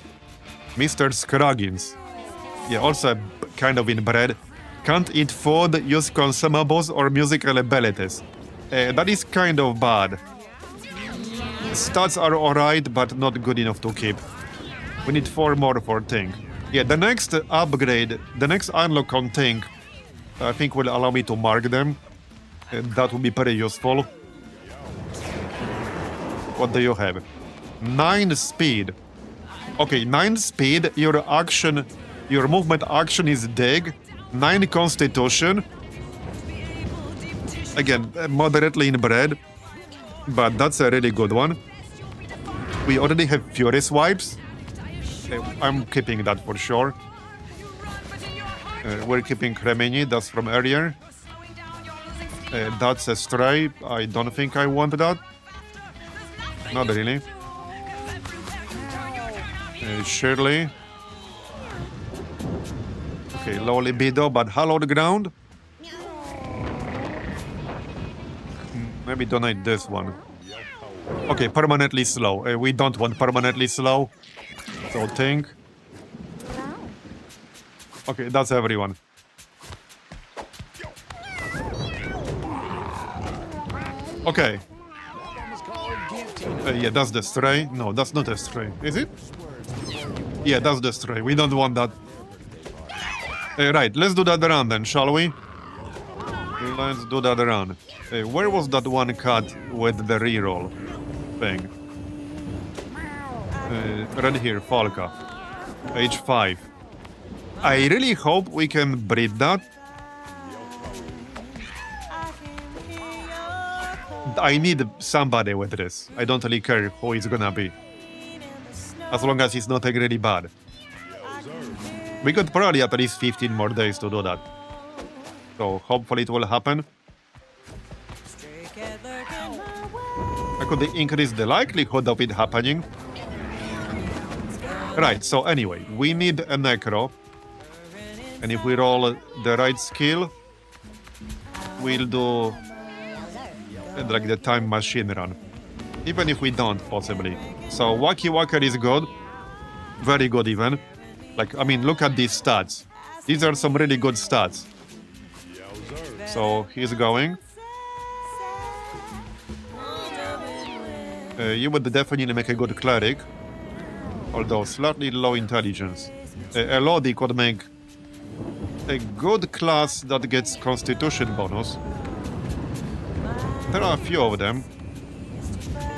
Mr. Scroggins. Yeah, also kind of inbred. Can't eat food, use consumables or musical abilities. That is kind of bad. Stats are alright, but not good enough to keep. We need 4 more for Tink. Yeah, the next upgrade, the next unlock on Tink, I think will allow me to mark them. That will be pretty useful. What do you have? 9 speed. Okay, 9 speed, your movement action is dig. 9 constitution. Again, moderately inbred, but that's a really good one. We already have Fury Swipes. I'm keeping that for sure. We're keeping Remini, that's from earlier. That's a Stray. I don't think I want that. Not really. Shirley. Okay, low libido, but hallowed ground. Maybe donate this one. Okay, permanently slow. We don't want permanently slow. So think. Okay, that's everyone. Okay. Yeah, that's the stray. No, that's not a stray. Is it? Yeah, that's the stray. We don't want that. Right, let's do that run then, shall we? Let's do that run. Where was that one cut with the reroll thing? Right here, Falca. Age 5. I really hope we can breed that. I need somebody with this. I don't really care who it's gonna be. As long as it's not really bad. We could probably at least 15 more days to do that. So hopefully it will happen. I could increase the likelihood of it happening. Right, so anyway, we need a Necro. And if we roll the right skill, we'll do like the time machine run. Even if we don't, possibly. So Wacky Walker is good. Very good even. Like, I mean, look at these stats. These are some really good stats. So he's going. You would definitely make a good cleric. Although slightly low intelligence. Elodie could make a good class that gets constitution bonus. There are a few of them.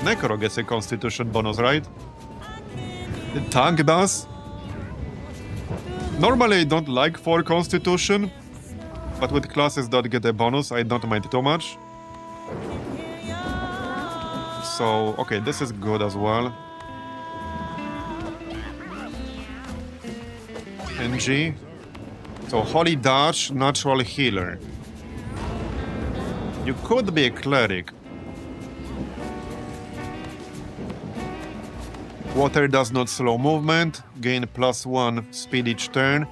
Necro gets a constitution bonus, right? The tank does. Normally I don't like 4 constitution, but with classes that get a bonus, I don't mind too much. So, okay, this is good as well. NG. So, Holy Dash, Natural Healer. You could be a Cleric. Water does not slow movement, gain +1 speed each turn.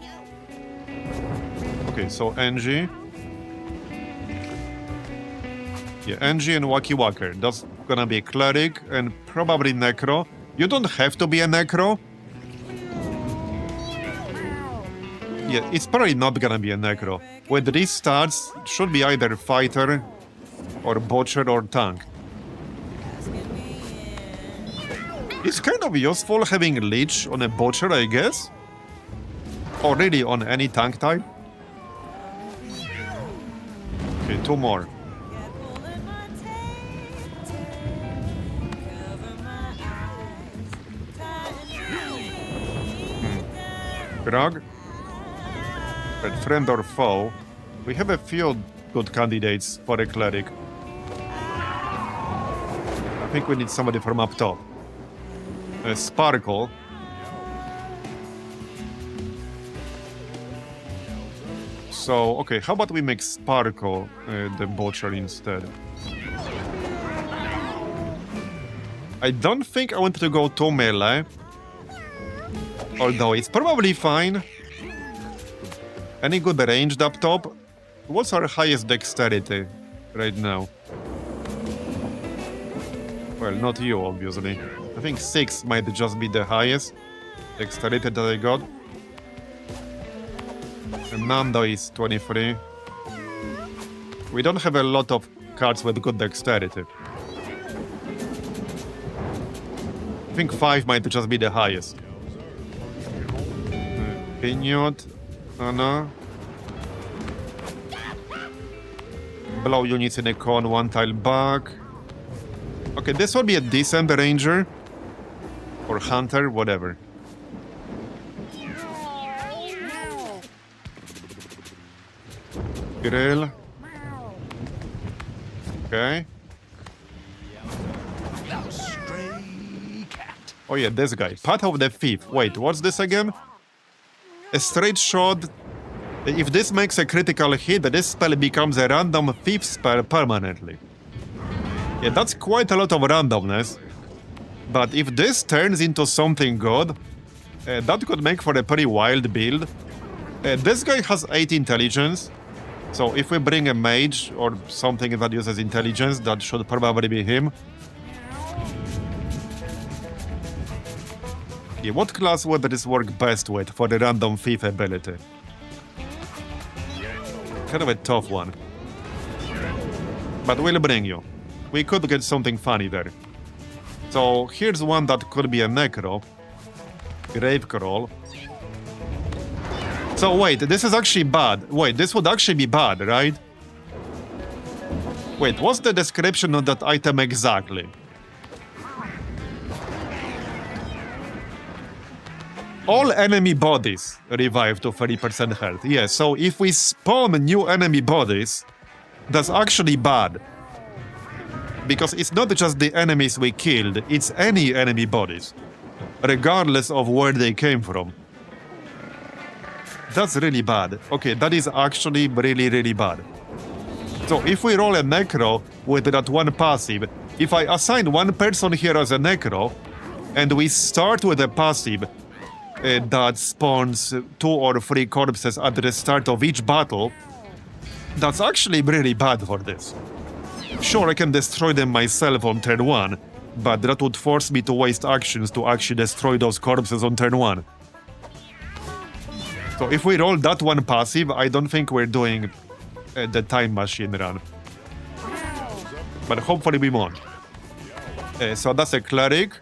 Okay, so NG. Yeah, NG and Wacky Walker. That's gonna be a Cleric and probably Necro. You don't have to be a necro. Yeah, it's probably not gonna be a necro. With these stats, it should be either fighter, or butcher, or tank. It's kind of useful having leech on a butcher, I guess. Or really on any tank type. Okay, 2 more. Grog. But friend or foe. We have a few good candidates for a cleric. I think we need somebody from up top. Sparkle. So, okay, how about we make Sparkle the butcher instead? I don't think I want to go to melee. Although it's probably fine. Any good ranged up top? What's our highest dexterity right now? Well, not you, obviously. I think 6 might just be the highest dexterity that I got. And Nando is 23. We don't have a lot of cards with good dexterity. I think 5 might just be the highest. Pinot, Anna. Blow units in a cone, 1 tile back. Okay, this will be a decent ranger. Or hunter, whatever. Grill. Okay. Oh yeah, this guy. Path of the Thief. Wait, what's this again? A straight shot. If this makes a critical hit, this spell becomes a random thief spell permanently. Yeah, that's quite a lot of randomness. But if this turns into something good, that could make for a pretty wild build. This guy has 8 intelligence. So if we bring a mage or something that uses intelligence, that should probably be him. Yeah, what class would this work best with for the random thief ability? Kind of a tough one. But we'll bring you. We could get something funny there. So here's one that could be a necro. Grave crawl. So wait, this is actually bad. Wait, this would actually be bad, right? Wait, what's the description of that item exactly? All enemy bodies revive to 30% health. Yeah, so if we spawn new enemy bodies, that's actually bad. Because it's not just the enemies we killed, it's any enemy bodies. Regardless of where they came from. That's really bad. Okay, that is actually really, really bad. So if we roll a necro with that one passive, if I assign one person here as a necro, and we start with a passive that spawns 2 or 3 corpses at the start of each battle, that's actually really bad for this. Sure, I can destroy them myself on turn 1, but that would force me to waste actions to actually destroy those corpses on turn 1. So if we roll that one passive, I don't think we're doing the time machine run. But hopefully we won't. So that's a cleric.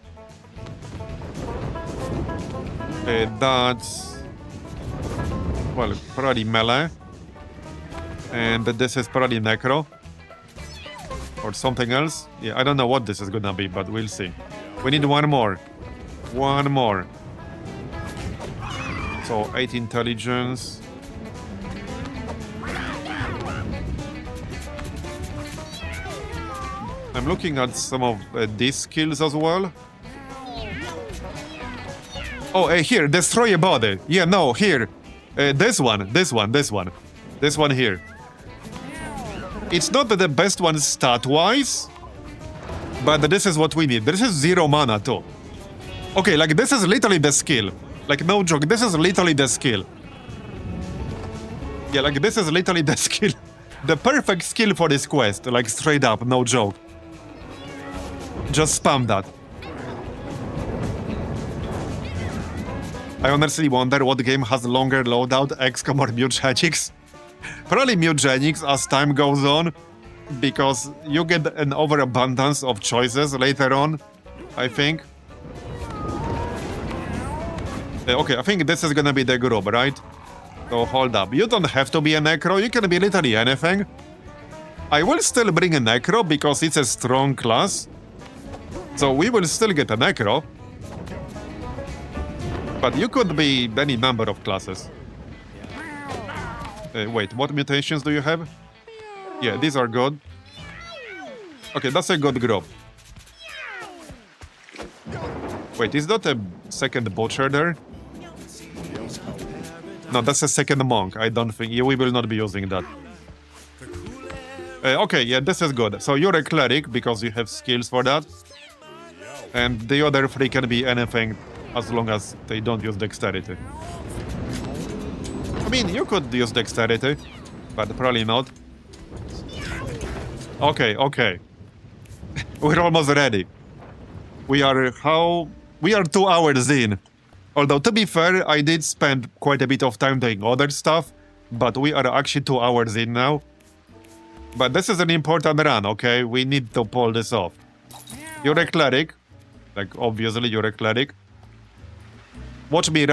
That's... well, probably melee. And this is probably necro. Or something else. Yeah, I don't know what this is gonna be, but we'll see. We need one more. One more. So, 8 intelligence. I'm looking at some of these skills as well. Oh, here, destroy a body. Yeah, no, here. This one here. It's not the best one stat-wise, but this is what we need. This is 0 mana too. Okay, like this is literally the skill. Like, no joke, this is literally the skill. Yeah, like this is literally the skill. The perfect skill for this quest, like straight up, no joke. Just spam that. I honestly wonder what game has longer loadout, XCOM or Mewgenics. Probably Mewgenics as time goes on, because you get an overabundance of choices later on, I think. Okay, I think this is gonna be the group, right? So hold up. You don't have to be a Necro, you can be literally anything. I will still bring a Necro because it's a strong class. So we will still get a Necro. But you could be any number of classes. Wait, what mutations do you have? Yeah, these are good. Okay, that's a good group. Wait, is that a second butcher there? No, that's a second monk. I don't think... we will not be using that. Okay, yeah, this is good. So you're a cleric because you have skills for that. And the other three can be anything as long as they don't use dexterity. I mean, you could use dexterity, but probably not. Okay, okay. We're almost ready. We are 2 hours in. Although, to be fair, I did spend quite a bit of time doing other stuff, but we are actually 2 hours in now. But this is an important run, okay? We need to pull this off. You're a cleric. Like, obviously, you're a cleric. Watch me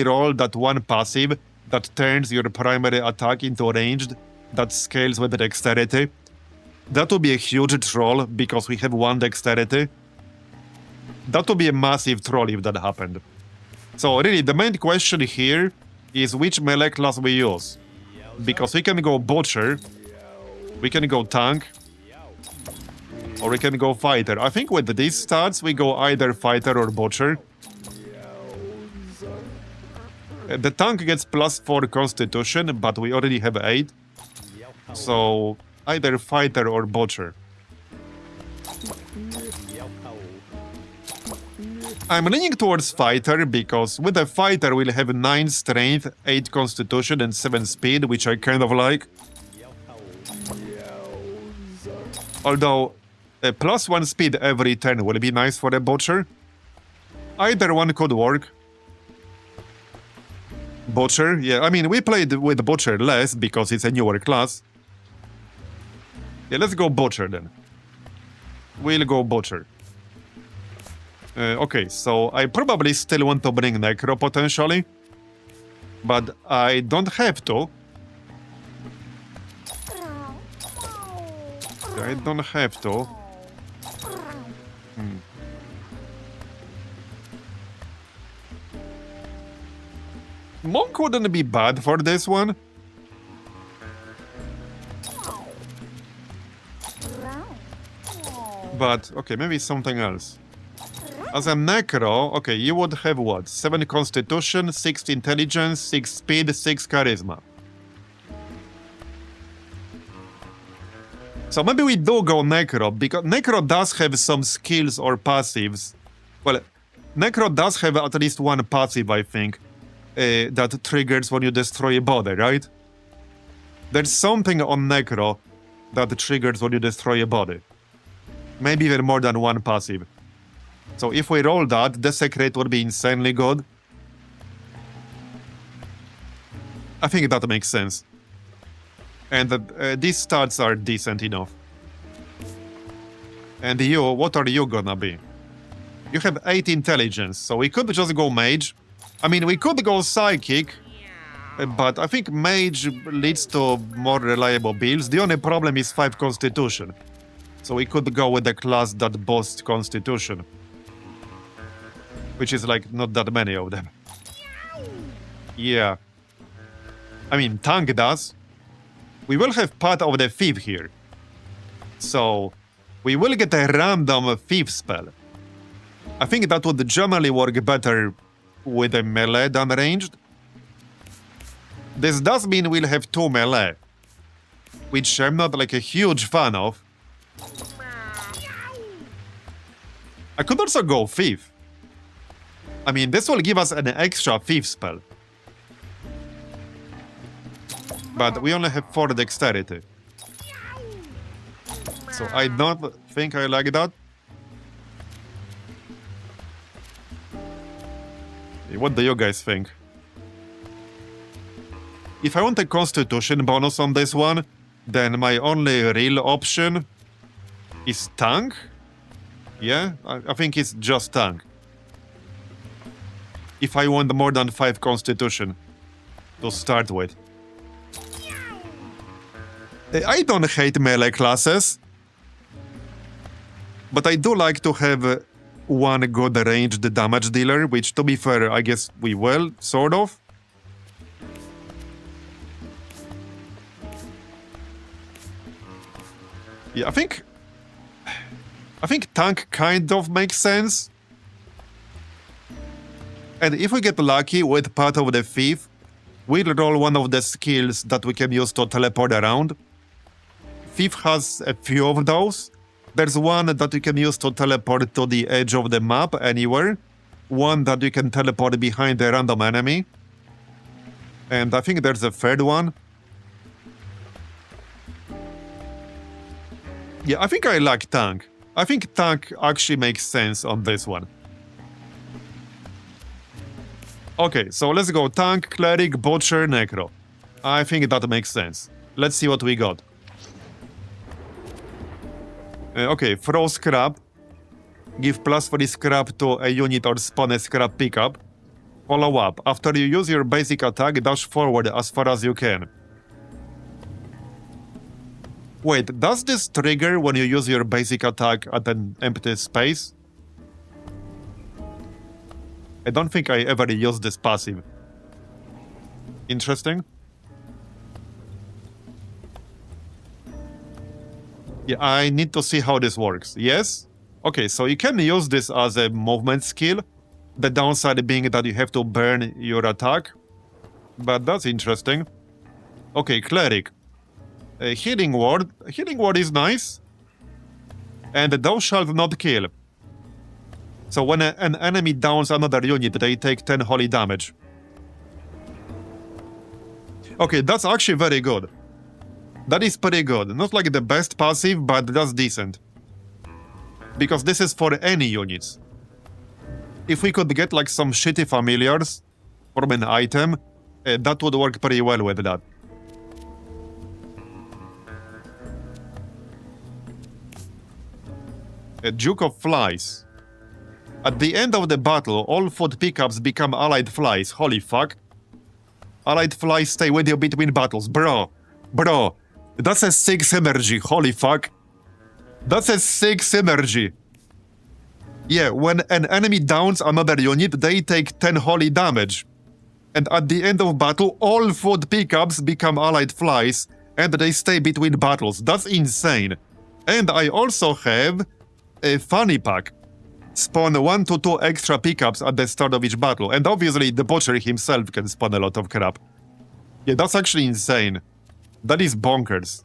roll that one passive that turns your primary attack into ranged, that scales with dexterity. That would be a huge troll, because we have 1 dexterity. That would be a massive troll if that happened. So really, the main question here is which melee class we use. Because we can go Butcher, we can go Tank, or we can go Fighter. I think with these stats, we go either Fighter or Butcher. The Tank gets +4 Constitution, but we already have 8. So either Fighter or Butcher. I'm leaning towards Fighter because with a Fighter we'll have 9 Strength, 8 Constitution and 7 Speed, which I kind of like. Although a +1 Speed every turn will be nice for a Butcher. Either one could work. Butcher, yeah, I mean we played with Butcher less because it's a newer class. Yeah, let's go Butcher then. We'll go Butcher. Okay, so I probably still want to bring Necro potentially, but I don't have to. I don't have to. Monk wouldn't be bad for this one. But, okay, maybe something else. As a Necro, okay, you would have what? 7 Constitution, 6 Intelligence, 6 Speed, 6 Charisma. So maybe we do go Necro, because Necro does have some skills or passives. Well, Necro does have at least 1 passive, I think, that triggers when you destroy a body, right? There's something on Necro that triggers when you destroy a body. Maybe even more than 1 passive. So if we roll that, Desecrate would be insanely good. I think that makes sense. And these stats are decent enough. And you, what are you gonna be? You have 8 Intelligence, so we could just go Mage. I mean, we could go Psychic, but I think Mage leads to more reliable builds. The only problem is 5 Constitution. So we could go with a class that boasts Constitution. Which is like not that many of them. Yeah. I mean, Tank does. We will have part of the Thief here. So we will get a random Thief spell. I think that would generally work better with a melee than ranged. This does mean we'll have 2 melee, which I'm not like a huge fan of. I could also go Thief. I mean, this will give us an extra Thief spell. But we only have 4 dexterity. So I don't think I like that. What do you guys think? If I want a constitution bonus on this one, then my only real option is tank. Yeah, I think it's just tank. If I want more than 5 constitution to start with. I don't hate melee classes, but I do like to have one good ranged damage dealer, which to be fair, I guess we will, sort of. Yeah, I think tank kind of makes sense. And if we get lucky with part of the thief, we'll roll one of the skills that we can use to teleport around. Thief has a few of those. There's one that you can use to teleport to the edge of the map anywhere. One that you can teleport behind a random enemy. And I think there's a third one. Yeah, I think I like tank. I think tank actually makes sense on this one. Okay, so let's go tank, cleric, butcher, necro. I think that makes sense. Let's see what we got. Okay, throw scrap. Give +3 scrap to a unit or spawn a scrap pickup. Follow up. After you use your basic attack, dash forward as far as you can. Wait, does this trigger when you use your basic attack at an empty space? I don't think I ever used this passive. Interesting. Yeah, I need to see how this works. Yes? Okay, so you can use this as a movement skill. The downside being that you have to burn your attack. But that's interesting. Okay, cleric. A healing word. Healing word is nice. And thou shalt not kill. So when an enemy downs another unit, they take 10 holy damage. Okay, that's actually very good. That is pretty good. Not like the best passive, but that's decent. Because this is for any units. If we could get like some shitty familiars from an item, that would work pretty well with that. A Duke of Flies. At the end of the battle, all food pickups become allied flies. Holy fuck. Allied flies stay with you between battles. Bro. That's a sick synergy. Holy fuck. That's a sick synergy. Yeah, when an enemy downs another unit, they take 10 holy damage. And at the end of battle, all food pickups become allied flies, and they stay between battles. That's insane. And I also have a funny pack. Spawn 1 to 2 extra pickups at the start of each battle. And obviously, the butcher himself can spawn a lot of crap. Yeah, that's actually insane. That is bonkers.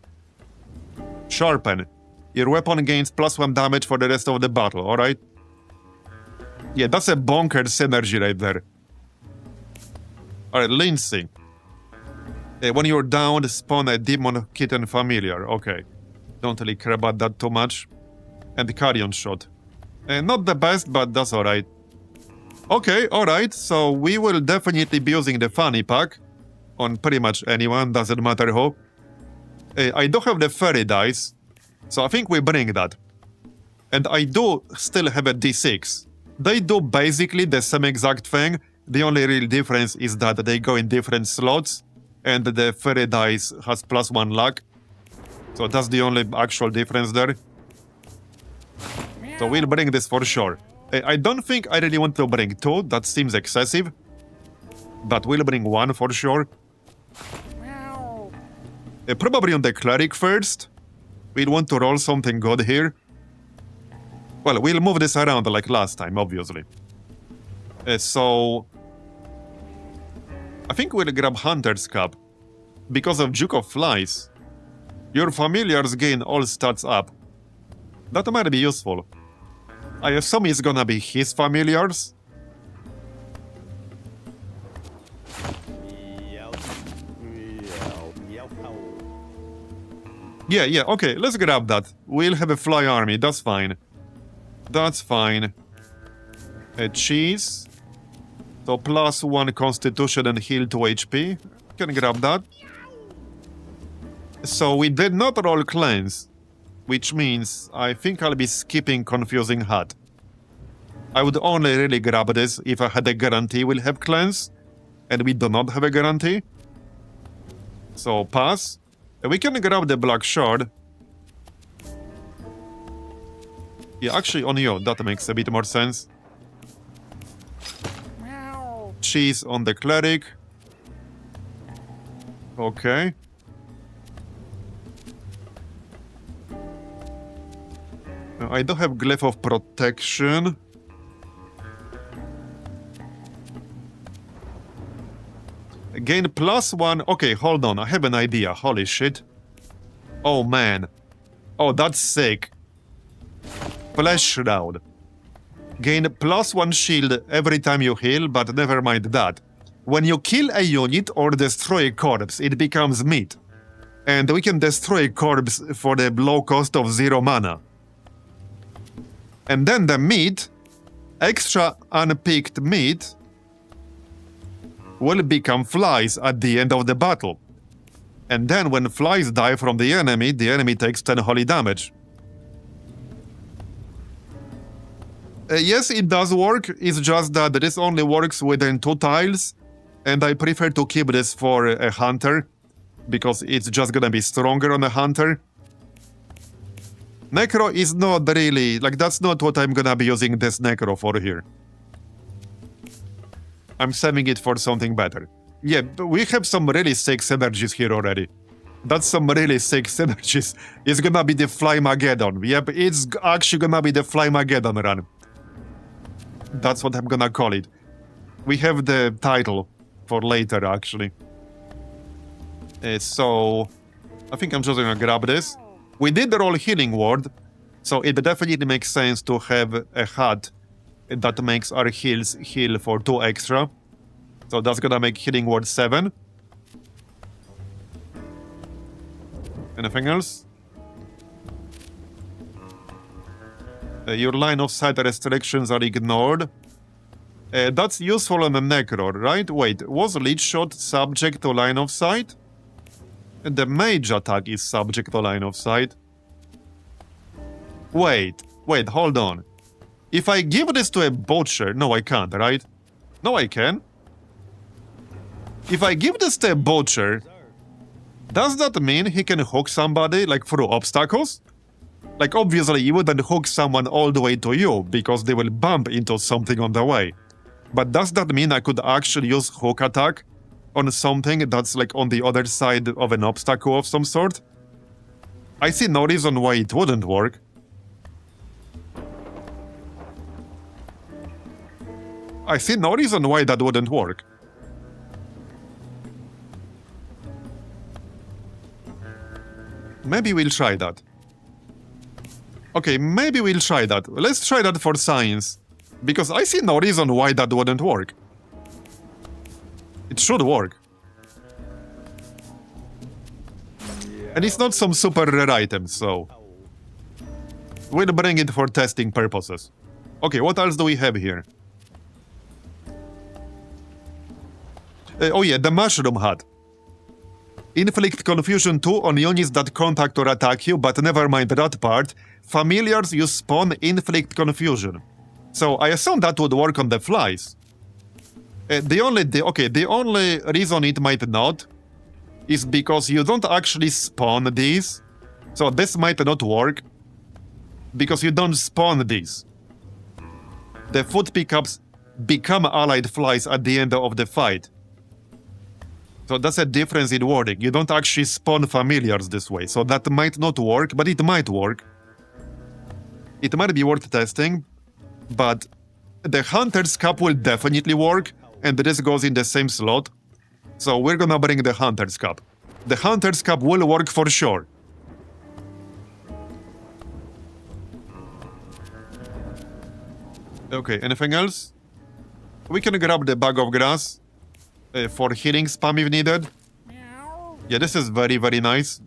Sharpen. Your weapon gains +1 damage for the rest of the battle, alright? Yeah, that's a bonkers synergy right there. Alright, Lindsay. When you're down, spawn a demon kitten familiar. Okay. Don't really care about that too much. And carrion shot. Not the best, but that's alright. Okay, alright. So we will definitely be using the funny pack. On pretty much anyone, doesn't matter who. I do have the fairy dice. So I think we bring that. And I do still have a D6. They do basically the same exact thing. The only real difference is that they go in different slots. And the fairy dice has +1 luck. So that's the only actual difference there. So we'll bring this for sure. I don't think I really want to bring 2. That seems excessive. But we'll bring 1 for sure. Probably on the cleric first. We'll want to roll something good here. Well, we'll move this around like last time, obviously. So I think we'll grab Hunter's Cup. Because of Duke of Flies. Your familiars gain all stats up. That might be useful. I assume it's gonna be his familiars. Yeah, okay, let's grab that. We'll have a fly army, that's fine. That's fine. A cheese. So +1 constitution and heal 2 HP. Can grab that. So we did not roll cleanse, which means I think I'll be skipping confusing hut. I would only really grab this if I had a guarantee we'll have cleanse, and we do not have a guarantee. So pass. We can grab the black shard. Yeah, actually on you, that makes a bit more sense. Cheese on the cleric. Okay. I don't have Glyph of Protection. Gain +1. Okay, hold on. I have an idea. Holy shit. Oh, man. Oh, that's sick. Flesh Shroud. Gain +1 shield every time you heal, but never mind that. When you kill a unit or destroy a corpse, it becomes meat. And we can destroy a corpse for the low cost of 0 mana. And then the meat, extra unpicked meat, will become flies at the end of the battle. And then when flies die from the enemy takes 10 holy damage. Yes, it does work, it's just that this only works within 2 tiles, and I prefer to keep this for a hunter, because it's just gonna be stronger on a hunter. Necro is not really, like, that's not what I'm gonna be using this Necro for here. I'm saving it for something better. Yeah, but we have some really sick synergies here already. That's some really sick synergies. It's gonna be the Flymageddon. Yep, it's actually gonna be the Flymageddon run. That's what I'm gonna call it. We have the title for later, actually. So, I think I'm just gonna grab this. We did roll Healing Ward, so it definitely makes sense to have a hut that makes our heals heal for 2 extra. So that's gonna make Healing Ward 7. Anything else? Your line of sight restrictions are ignored. That's useful on a Necro, right? Wait, was Leech Shot subject to line of sight? The mage attack is subject to line of sight. Wait, hold on. If I give this to a butcher... No, I can't, right? No, I can. If I give this to a butcher, does that mean he can hook somebody, like, through obstacles? Like, obviously, you wouldn't hook someone all the way to you, because they will bump into something on the way. But does that mean I could actually use hook attack on something that's, like, on the other side of an obstacle of some sort? I see no reason why it wouldn't work. I see no reason why that wouldn't work. Maybe we'll try that. Okay, maybe we'll try that. Let's try that for science. Because I see no reason why that wouldn't work. It should work. And it's not some super rare item, so... we'll bring it for testing purposes. Okay, what else do we have here? Oh yeah, the Mushroom Hut. Inflict Confusion 2 on units that contact or attack you, but never mind that part. Familiars you spawn Inflict Confusion. So I assume that would work on the flies. The only reason it might not is because you don't actually spawn these. So this might not work because you don't spawn these. The foot pickups become allied flies at the end of the fight. So that's a difference in wording. You don't actually spawn familiars this way. So that might not work, but it might work. It might be worth testing, but the Hunter's Cup will definitely work, and this goes in the same slot. So we're gonna bring the Hunter's Cup. The Hunter's Cup will work for sure. Okay, anything else? We can grab the Bag of Grass for healing spam if needed. Yeah, this is very, very nice.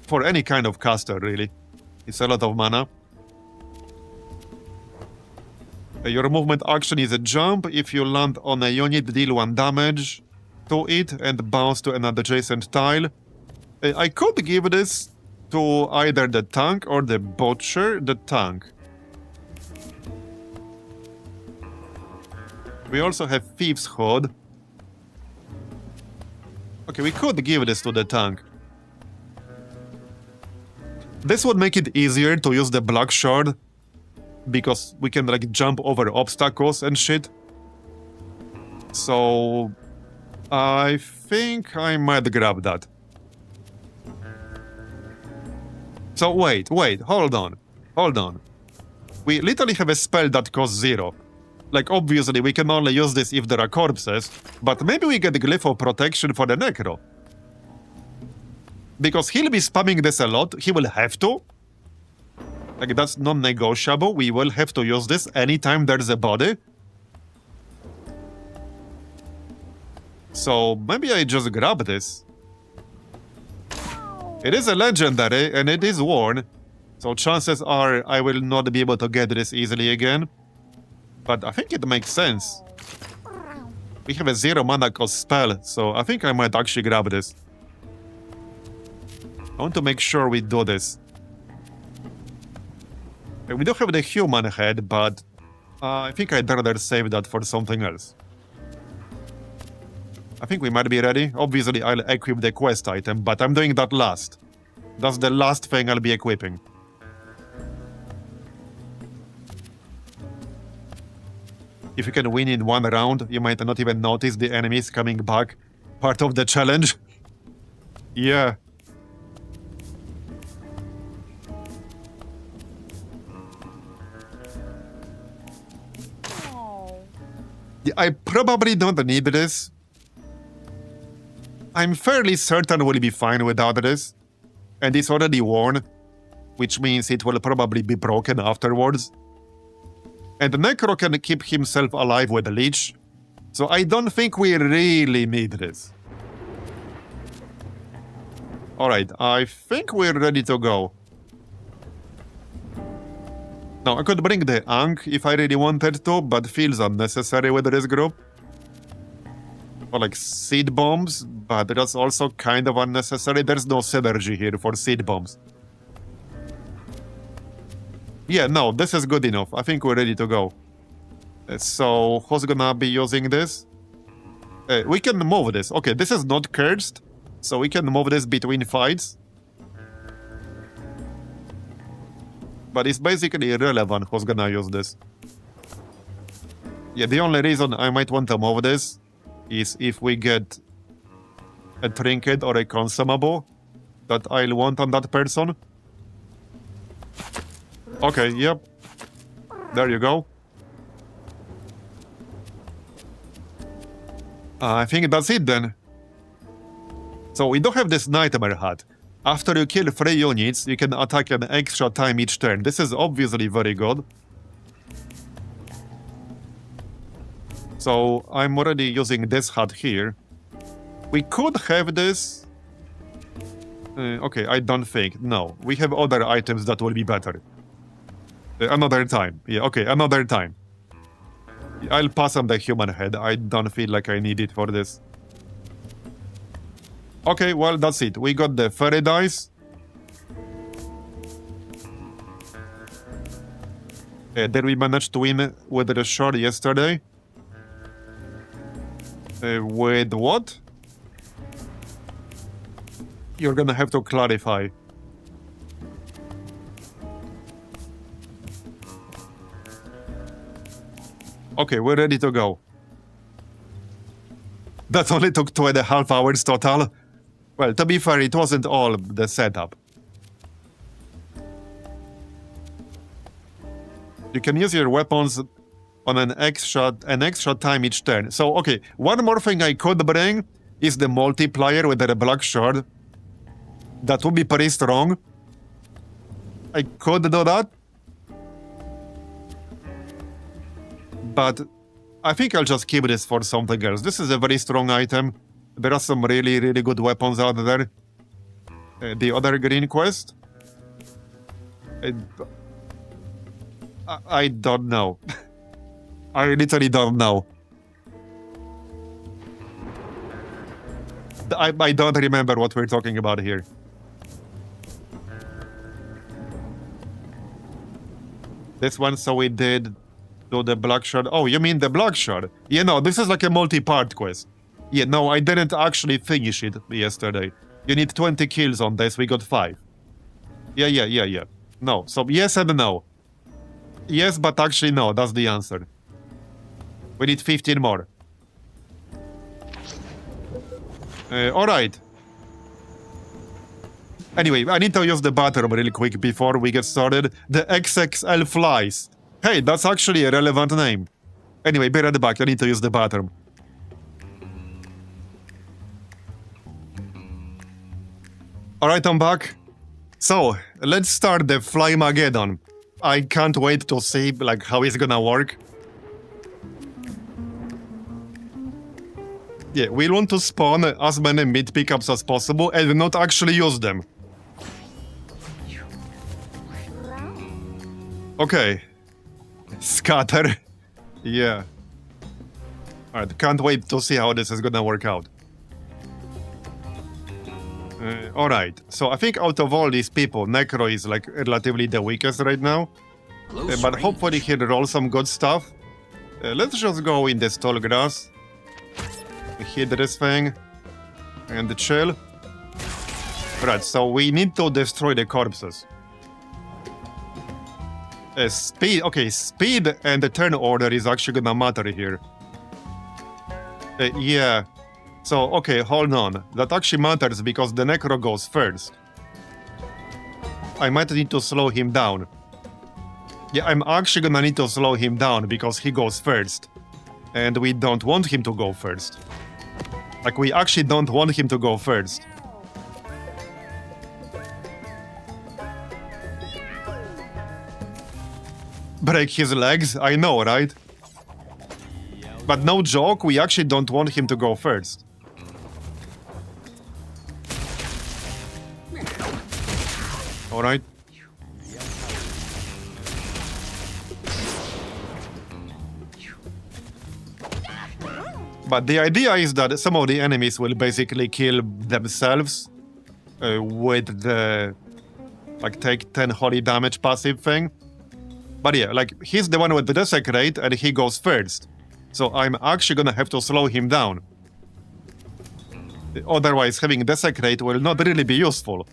For any kind of caster, really. It's a lot of mana. Your movement action is a jump. If you land on a unit, deal 1 damage to it and bounce to an adjacent tile. I could give this to either the tank or the butcher. The tank. We also have Thief's Hood. Okay, we could give this to the tank. This would make it easier to use the Black Shard, because we can like jump over obstacles and shit. So I think I might grab that. So wait, hold on. We literally have a spell that costs 0. Like, obviously, we can only use this if there are corpses, but maybe we get Glyph of Protection for the Necro. Because he'll be spamming this a lot, he will have to. Like, that's non-negotiable, we will have to use this anytime there's a body. So, maybe I just grab this. It is a legendary, and it is worn, so chances are I will not be able to get this easily again. But I think it makes sense. We have a 0 mana cost spell, so I think I might actually grab this. I want to make sure we do this. We do have the human head, but I think I'd rather save that for something else. I think we might be ready. Obviously, I'll equip the quest item, but I'm doing that last. That's the last thing I'll be equipping. If you can win in 1 round, you might not even notice the enemies coming back. Part of the challenge. Yeah. Yeah, I probably don't need this. I'm fairly certain we'll be fine without this. And it's already worn, which means it will probably be broken afterwards. And Necro can keep himself alive with a leech, so I don't think we really need this. Alright, I think we're ready to go. Now, I could bring the Ankh if I really wanted to, but feels unnecessary with this group. Or like seed bombs, but that's also kind of unnecessary. There's no synergy here for seed bombs. Yeah, no, this is good enough. I think we're ready to go. So, who's gonna be using this? We can move this. Okay, this is not cursed, so we can move this between fights. But it's basically irrelevant who's gonna use this. Yeah, the only reason I might want to move this is if we get a trinket or a consumable that I'll want on that person. Okay, yep. There you go. I think that's it then. So we do have this Nightmare Hat. After you kill 3 units, you can attack an extra time each turn. This is obviously very good. So I'm already using this hat here. We could have this. Okay, I don't think. No, we have other items that will be better. Another time. Yeah, okay, another time. I'll pass on the human head. I don't feel like I need it for this. Okay, well, that's it. We got the fairy dice. Did we manage to win with the shard yesterday? With what? You're gonna have to clarify. Okay, we're ready to go. That only took 2.5 hours total. Well, to be fair, it wasn't all the setup. You can use your weapons on an extra time each turn. So, okay, one more thing I could bring is the multiplier with the Black Shard. That would be pretty strong. I could do that. But I think I'll just keep this for something else. This is a very strong item. There are some really, really good weapons out there. The other green quest? I don't know. I literally don't know. I don't remember what we're talking about here. This one, so we did do the black shard. Oh, you mean the black shard? Yeah, no, this is like a multi-part quest. Yeah, no, I didn't actually finish it yesterday. You need 20 kills on this, we got 5. Yeah. No, so yes and no. Yes, but actually no, that's the answer. We need 15 more. Alright. Anyway, I need to use the bathroom really quick before we get started. The XXL flies. Hey, that's actually a relevant name. Anyway, be right back, I need to use the bathroom. Alright, I'm back. So, let's start the Flymageddon. I can't wait to see like how it's gonna work. Yeah, we want to spawn as many mid pickups as possible and not actually use them. Okay. Scatter. Yeah. Alright, can't wait to see how this is gonna work out. Alright, so I think out of all these people, Necro is like relatively the weakest right now. But hopefully he'll roll some good stuff. Let's just go in this tall grass. Hit this thing. And chill. Right, so we need to destroy the corpses. Speed, okay, speed and the turn order is actually gonna matter here. Yeah. So, okay, hold on. That actually matters because the Necro goes first. I might need to slow him down. Yeah, I'm actually gonna need to slow him down because he goes first. And we don't want him to go first. Like, we actually don't want him to go first. Break his legs? I know, right? But no joke, we actually don't want him to go first. Alright. But the idea is that some of the enemies will basically kill themselves with the like take 10 holy damage passive thing. But yeah, like he's the one with the desecrate and he goes first. So I'm actually gonna have to slow him down. Otherwise having desecrate will not really be useful.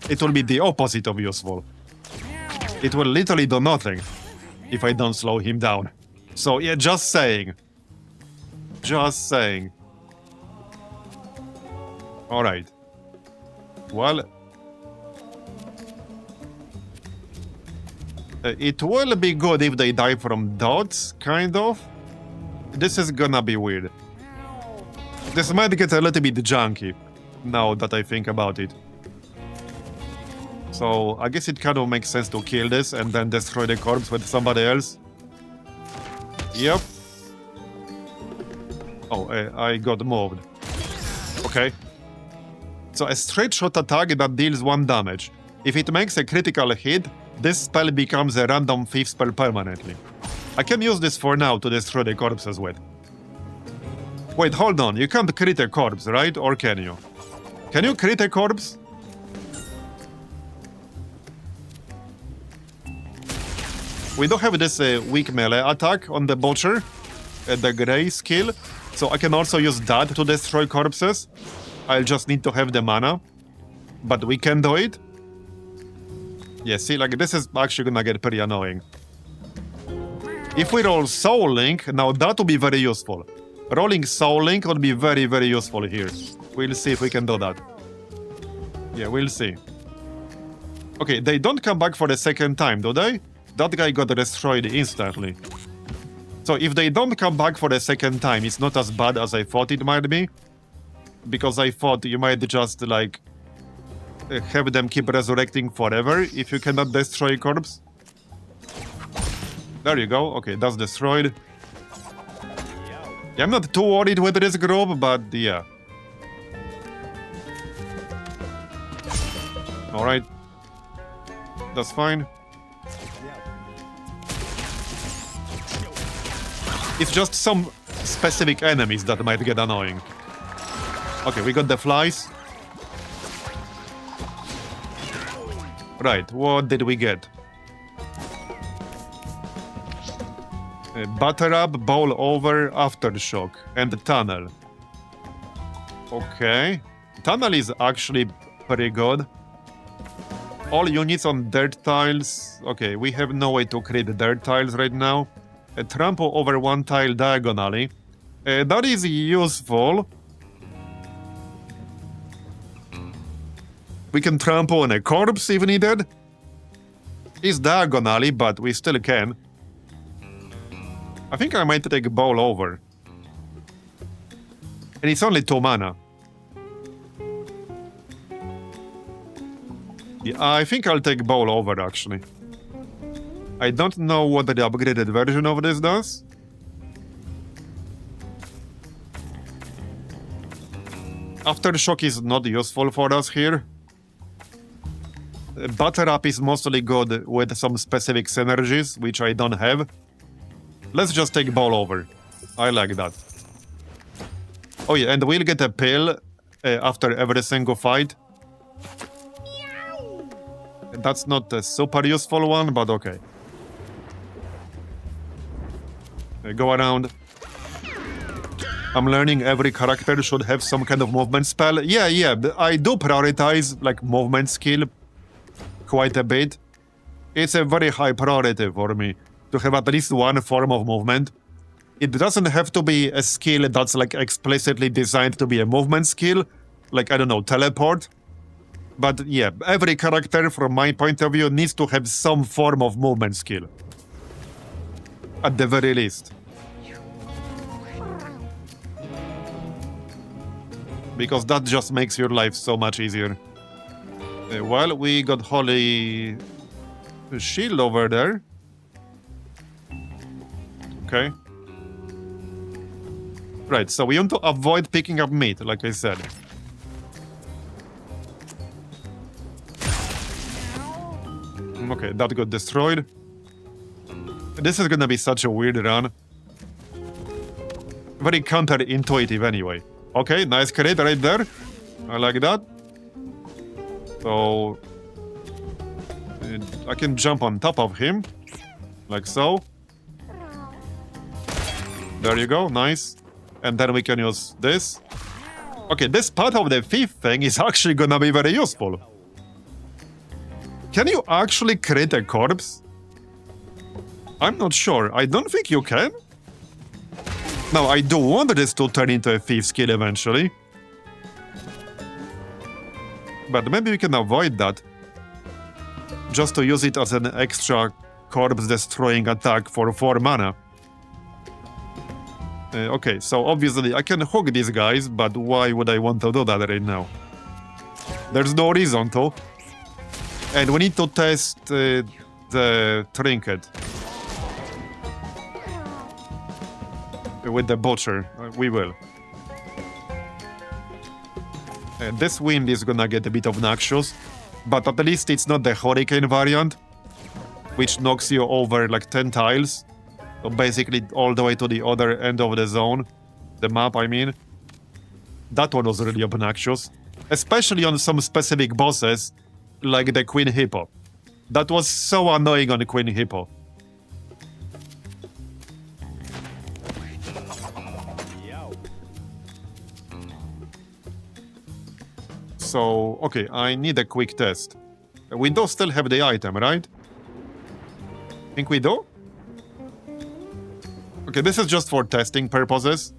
It will be the opposite of useful. It will literally do nothing if I don't slow him down. So yeah, just saying. Just saying. Alright. Well... it will be good if they die from dots, kind of. This is gonna be weird. This might get a little bit junky, now that I think about it. So, I guess it kind of makes sense to kill this and then destroy the corpse with somebody else. Yep. Oh, I got moved. Okay. So, a straight shot attack that deals 1 damage. If it makes a critical hit, this spell becomes a random 5th spell permanently. I can use this for now to destroy the corpses with. Wait, hold on. You can't crit a corpse, right? Or can you? Can you crit a corpse? We don't have this weak melee attack on the Butcher, the Grey skill, so I can also use that to destroy corpses. I'll just need to have the mana, but we can do it. Yeah, see, like this is actually gonna get pretty annoying. If we roll Soul Link, now that would be very useful. Rolling Soul Link would be very, very useful here. We'll see if we can do that. Yeah, we'll see. Okay, they don't come back for the second time, do they? That guy got destroyed instantly. So if they don't come back for the second time, it's not as bad as I thought it might be. Because I thought you might just, like, have them keep resurrecting forever if you cannot destroy a corpse. There you go. Okay, that's destroyed. Yeah, I'm not too worried with this group, but yeah. Alright. That's fine. It's just some specific enemies that might get annoying. Okay, we got the flies. Right, what did we get? Batter up, bowl over, aftershock, and tunnel. Okay. Tunnel is actually pretty good. All units on dirt tiles. Okay, we have no way to create dirt tiles right now. Trample over one tile diagonally. That is useful. We can trample on a corpse if needed. It's diagonally, but we still can. I think I might take bowl over. And it's only 2 mana. Yeah, I think I'll take bowl over, actually. I don't know what the upgraded version of this does. Aftershock is not useful for us here. Batter up is mostly good with some specific synergies, which I don't have. Let's just take ball over. I like that. Oh yeah, and we'll get a pill after every single fight. That's not a super useful one, but okay. Go around. I'm learning every character should have some kind of movement spell. Yeah, I do prioritize like movement skill quite a bit. It's a very high priority for me to have at least one form of movement. It doesn't have to be a skill that's like explicitly designed to be a movement skill, like, I don't know, teleport. But yeah, every character from my point of view needs to have some form of movement skill. At the very least. Because that just makes your life so much easier. Well, we got Holy Shield over there. Okay. Right, so we want to avoid picking up meat, like I said. Okay, that got destroyed. This is gonna be such a weird run. Very counterintuitive anyway. Okay, nice crit right there. I like that. So... I can jump on top of him. Like so. There you go, nice. And then we can use this. Okay, this part of the thief thing is actually gonna be very useful. Can you actually create a corpse? I'm not sure. I don't think you can. Now, I do want this to turn into a thief skill eventually. But maybe we can avoid that. Just to use it as an extra corpse-destroying attack for 4 mana. Okay, so obviously I can hook these guys, but why would I want to do that right now? There's no reason to. And we need to test the trinket. With the butcher. We will. This wind is gonna get a bit obnoxious, but at least it's not the hurricane variant, which knocks you over like 10 tiles. So basically all the way to the other end of the zone. The map, I mean. That one was really obnoxious. Especially on some specific bosses, like the Queen Hippo. That was so annoying on the Queen Hippo. So, okay, I need a quick test. We do still have the item, right? Think we do? Okay, this is just for testing purposes.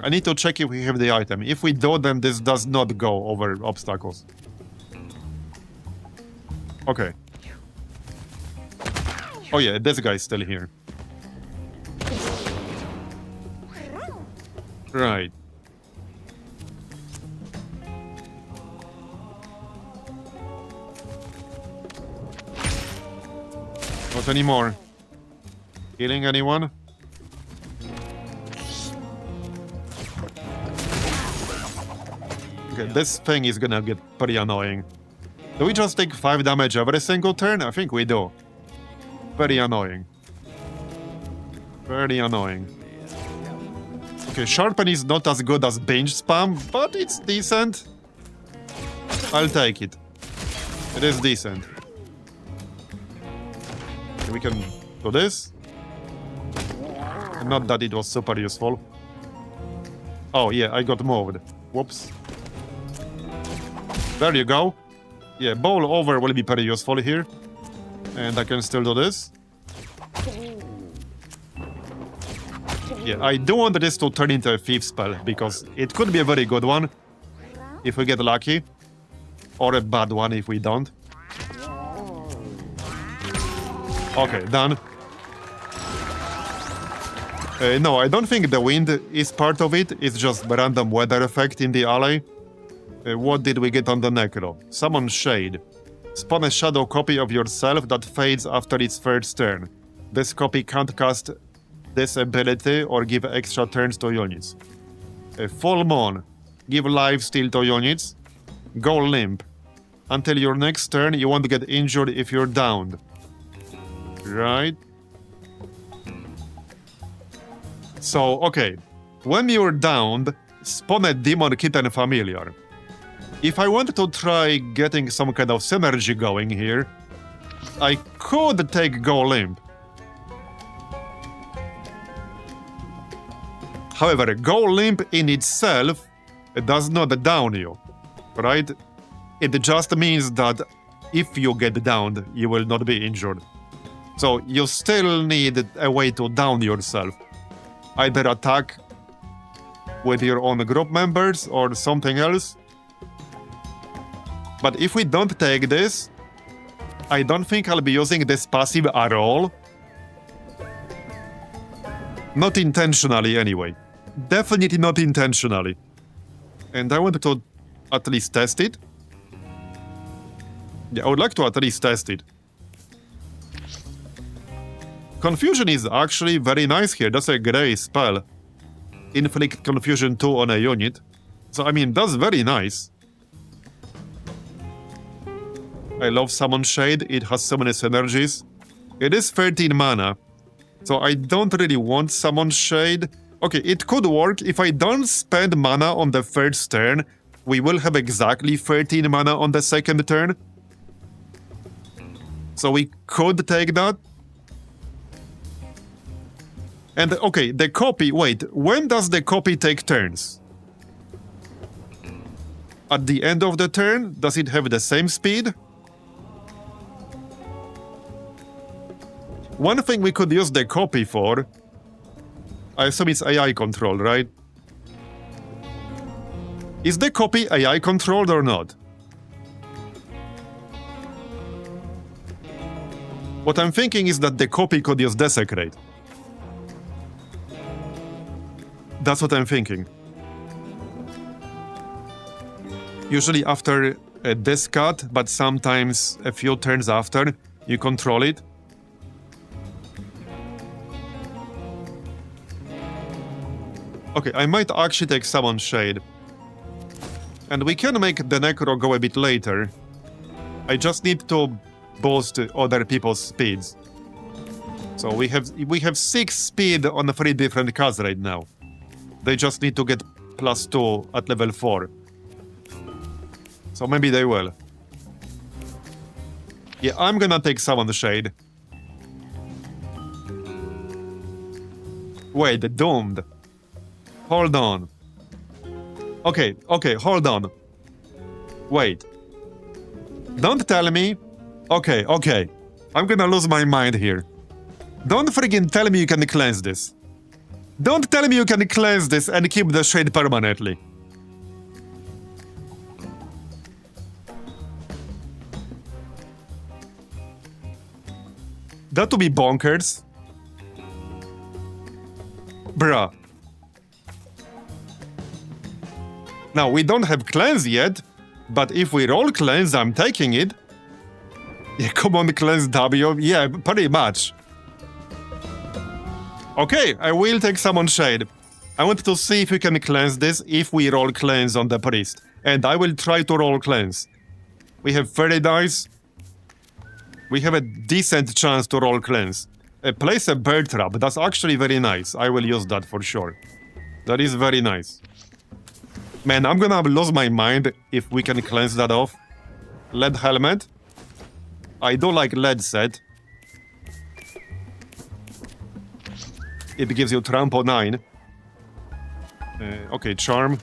I need to check if we have the item. If we do, then this does not go over obstacles. Okay. Oh yeah, this guy's still here. Right. Not anymore. Healing anyone? Okay, this thing is gonna get pretty annoying. Do we just take 5 damage every single turn? I think we do. Very annoying. Very annoying. Okay, Sharpen is not as good as Binge Spam, but it's decent. I'll take it. It is decent. We can do this. Not that it was super useful. Oh yeah, I got moved. Whoops. There you go. Yeah, bowl over will be very useful here. And I can still do this. Yeah, I do want this to turn into a thief spell, because it could be a very good one if we get lucky. Or a bad one if we don't. Okay, done. No, I don't think the wind is part of it. It's just a random weather effect in the alley. What did we get on the Necro? Summon Shade. Spawn a shadow copy of yourself that fades after its first turn. This copy can't cast this ability or give extra turns to units. Full Moon. Give lifesteal to units. Go Limp. Until your next turn, you won't get injured if you're downed. Right? So, okay. When you're downed, spawn a Demon Kitten Familiar. If I wanted to try getting some kind of synergy going here, I could take Go Limp. However, Go Limp in itself does not down you, right? It just means that if you get downed, you will not be injured. So you still need a way to down yourself. Either attack with your own group members or something else. But if we don't take this, I don't think I'll be using this passive at all. Not intentionally, anyway. Definitely not intentionally. And I wanted to at least test it. Yeah, I would like to at least test it. Confusion is actually very nice here. That's a grey spell. Inflict Confusion 2 on a unit. So, I mean, that's very nice. I love Summon Shade. It has so many synergies. It is 13 mana. So I don't really want Summon Shade. Okay, it could work. If I don't spend mana on the first turn, we will have exactly 13 mana on the second turn. So we could take that. And okay, the copy, wait, when does the copy take turns? At the end of the turn, does it have the same speed? One thing we could use the copy for, I assume it's AI controlled, right? Is the copy AI controlled or not? What I'm thinking is that the copy could use Desecrate. That's what I'm thinking. Usually after a discard, but sometimes a few turns after, you control it. Okay, I might actually take Summon Shade. And we can make the Necro go a bit later. I just need to boost other people's speeds. So we have 6 speed on 3 different cards right now. They just need to get +2 at level 4. So maybe they will. Yeah, I'm gonna take Summon Shade. Wait, Doomed. Hold on. Okay, hold on. Wait. Don't tell me... Okay. I'm gonna lose my mind here. Don't friggin' tell me you can cleanse this. Don't tell me you can cleanse this and keep the shade permanently. That would be bonkers. Bruh. Now, we don't have cleanse yet, but if we roll cleanse, I'm taking it. Yeah, come on, cleanse W. Yeah, pretty much. Okay, I will take Summon Shade. I want to see if we can cleanse this if we roll cleanse on the priest. And I will try to roll cleanse. We have 30 dice. We have a decent chance to roll cleanse. Place a bird trap. That's actually very nice. I will use that for sure. That is very nice. Man, I'm gonna lose my mind if we can cleanse that off. Lead helmet. I do like lead set. It gives you trampo 9. Okay, charm.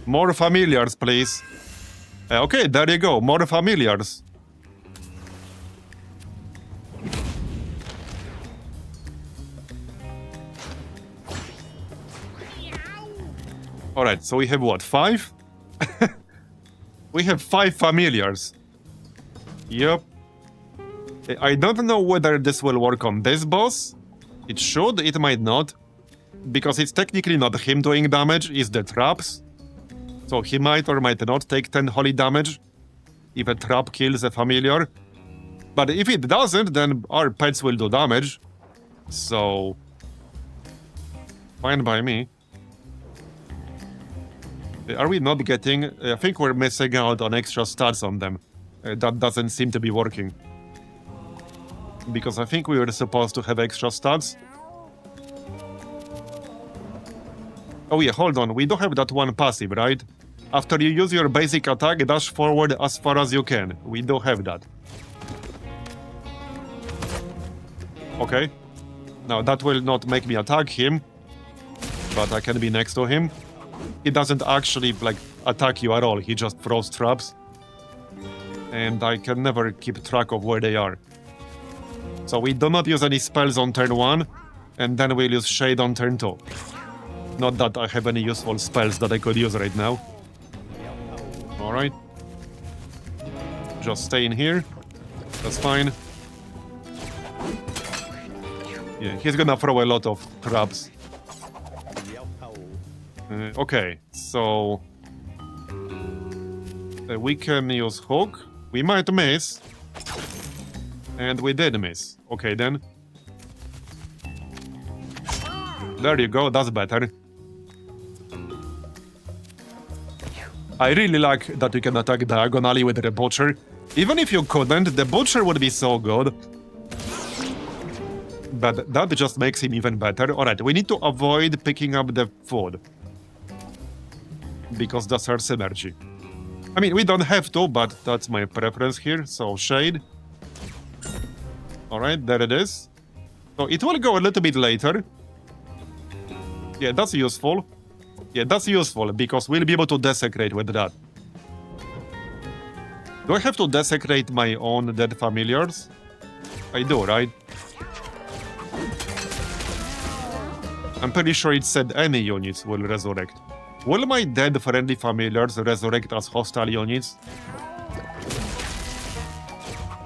More familiars, please. Okay, there you go. More familiars. Alright, so we have what? 5? We have 5 familiars. Yep. I don't know whether this will work on this boss. It should, it might not. Because it's technically not him doing damage, it's the traps. So he might or might not take 10 holy damage if a trap kills a familiar. But if it doesn't, then our pets will do damage. So... fine by me. Are we not getting... I think we're missing out on extra stats on them. That doesn't seem to be working. Because I think we were supposed to have extra stats. Oh yeah, hold on. We do have that one passive, right? After you use your basic attack, dash forward as far as you can. We do have that. Okay. Now that will not make me attack him. But I can be next to him. He doesn't actually, like, attack you at all. He just throws traps. And I can never keep track of where they are. So we do not use any spells on turn 1. And then we'll use Shade on turn 2. Not that I have any useful spells that I could use right now. Alright. Just stay in here. That's fine. Yeah, he's gonna throw a lot of traps. Okay, so... we can use Hook. We might miss. And we did miss. Okay, then. There you go, that's better. I really like that you can attack diagonally with the Butcher. Even if you couldn't, the Butcher would be so good. But that just makes him even better. Alright, we need to avoid picking up the food. Because that's our synergy. I mean, we don't have to, but that's my preference here. So, Shade. Alright, there it is. So, it will go a little bit later. Yeah, that's useful. Yeah, that's useful, because we'll be able to desecrate with that. Do I have to desecrate my own dead familiars? I do, right? I'm pretty sure it said any units will resurrect. Will my dead friendly familiars resurrect as hostile units?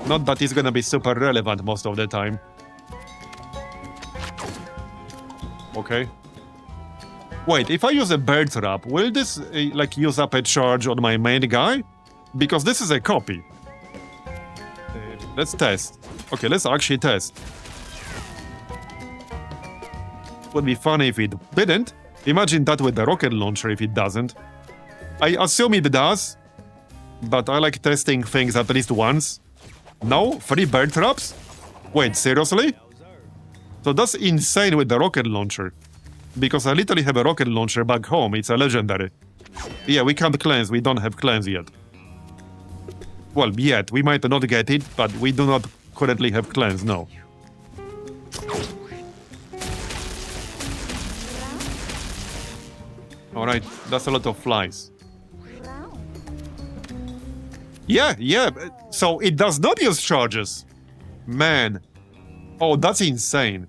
Not that it's gonna be super relevant most of the time. Okay. Wait, if I use a bird trap, will this, like, use up a charge on my main guy? Because this is a copy. Let's test. Okay, let's actually test. Would be funny if it didn't. Imagine that with the rocket launcher if it doesn't. I assume it does, but I like testing things at least once. No? 3 bird traps? Wait, seriously? So that's insane with the rocket launcher. Because I literally have a rocket launcher back home, it's a legendary. Yeah, we can't cleanse, we don't have cleanse yet. Well, yet, we might not get it, but we do not currently have cleanse, no. Alright, that's a lot of flies. Yeah, so it does not use charges. Man. Oh, that's insane.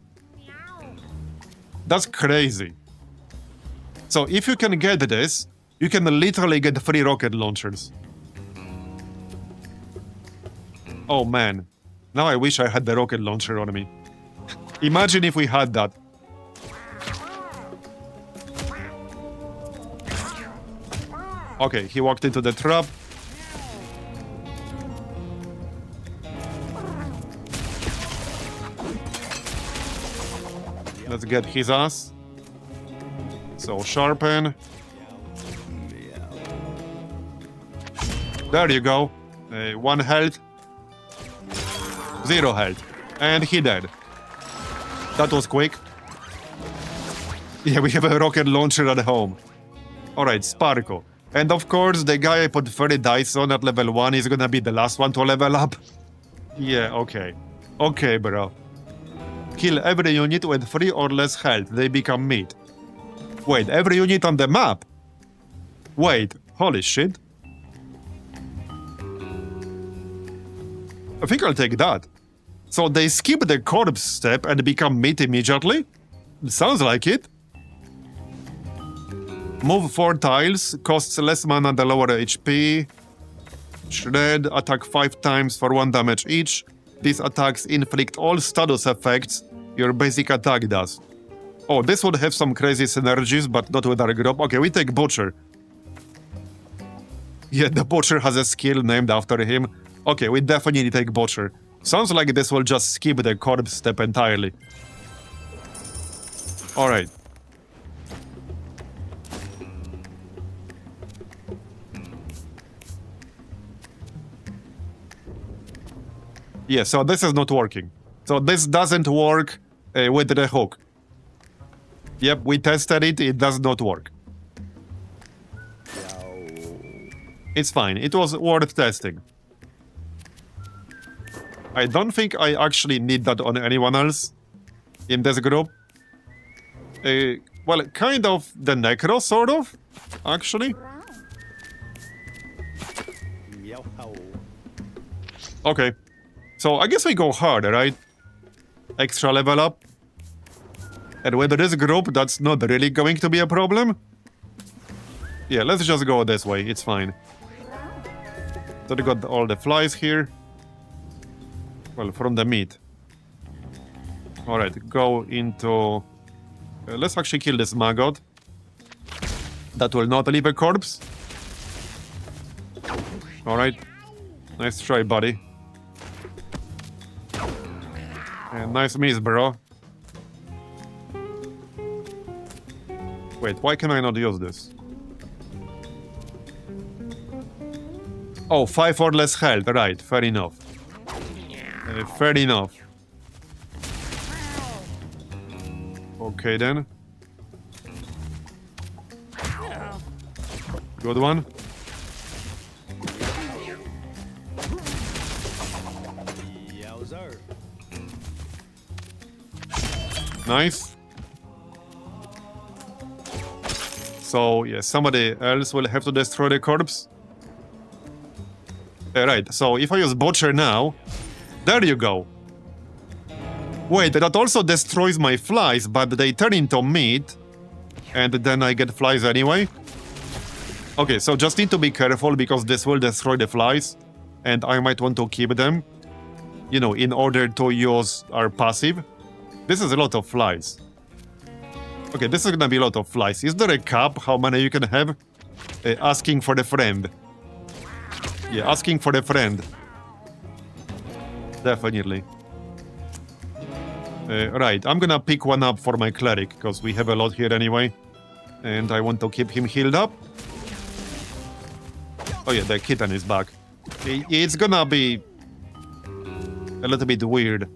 That's crazy. So if you can get this, you can literally get 3 rocket launchers. Oh man. Now I wish I had the rocket launcher on me. Imagine if we had that. Okay, he walked into the trap. Let's get his ass. So, sharpen. There you go. 1 health. 0 health. And he dead. That was quick. Yeah, we have a rocket launcher at home. Alright, Sparkle. And of course, the guy I put 30 dice on at level 1 is gonna be the last one to level up. Yeah, okay. Okay, bro. Kill every unit with 3 or less health. They become meat. Wait, every unit on the map? Wait, holy shit. I think I'll take that. So they skip the corpse step and become meat immediately? Sounds like it. Move 4 tiles, costs less mana the lower HP. Shred, attack 5 times for 1 damage each. These attacks inflict all status effects your basic attack does. Oh, this would have some crazy synergies, but not with our group. Okay, we take Butcher. Yeah, the Butcher has a skill named after him. Okay, we definitely take Butcher. Sounds like this will just skip the corpse step entirely. Alright. Yeah, so this is not working. So this doesn't work with the hook. Yep, we tested it, it does not work. It's fine, it was worth testing. I don't think I actually need that on anyone else in this group. Well, kind of the Necro, sort of, actually. Okay, so I guess we go harder, right? Extra level up. And with this group, that's not really going to be a problem. Yeah, let's just go this way, it's fine. So we got all the flies here. Well, from the meat. Alright, go into... let's actually kill this maggot. That will not leave a corpse. Alright. Nice try, buddy. Nice miss, bro. Wait, why can I not use this? Oh, 5 or less health, right, fair enough. Fair enough. Okay then. Good one. Nice. So, yeah, somebody else will have to destroy the corpse. Right, so if I use Butcher now... There you go. Wait, that also destroys my flies, but they turn into meat. And then I get flies anyway. Okay, so just need to be careful, because this will destroy the flies. And I might want to keep them. You know, in order to use our passive. This is a lot of flies. Okay, this is gonna be a lot of flies. Is there a cap how many you can have? Asking for the friend. Yeah, asking for the friend. Definitely. Right, I'm gonna pick one up for my Cleric, because we have a lot here anyway. And I want to keep him healed up. Oh yeah, the kitten is back. It's gonna be a little bit weird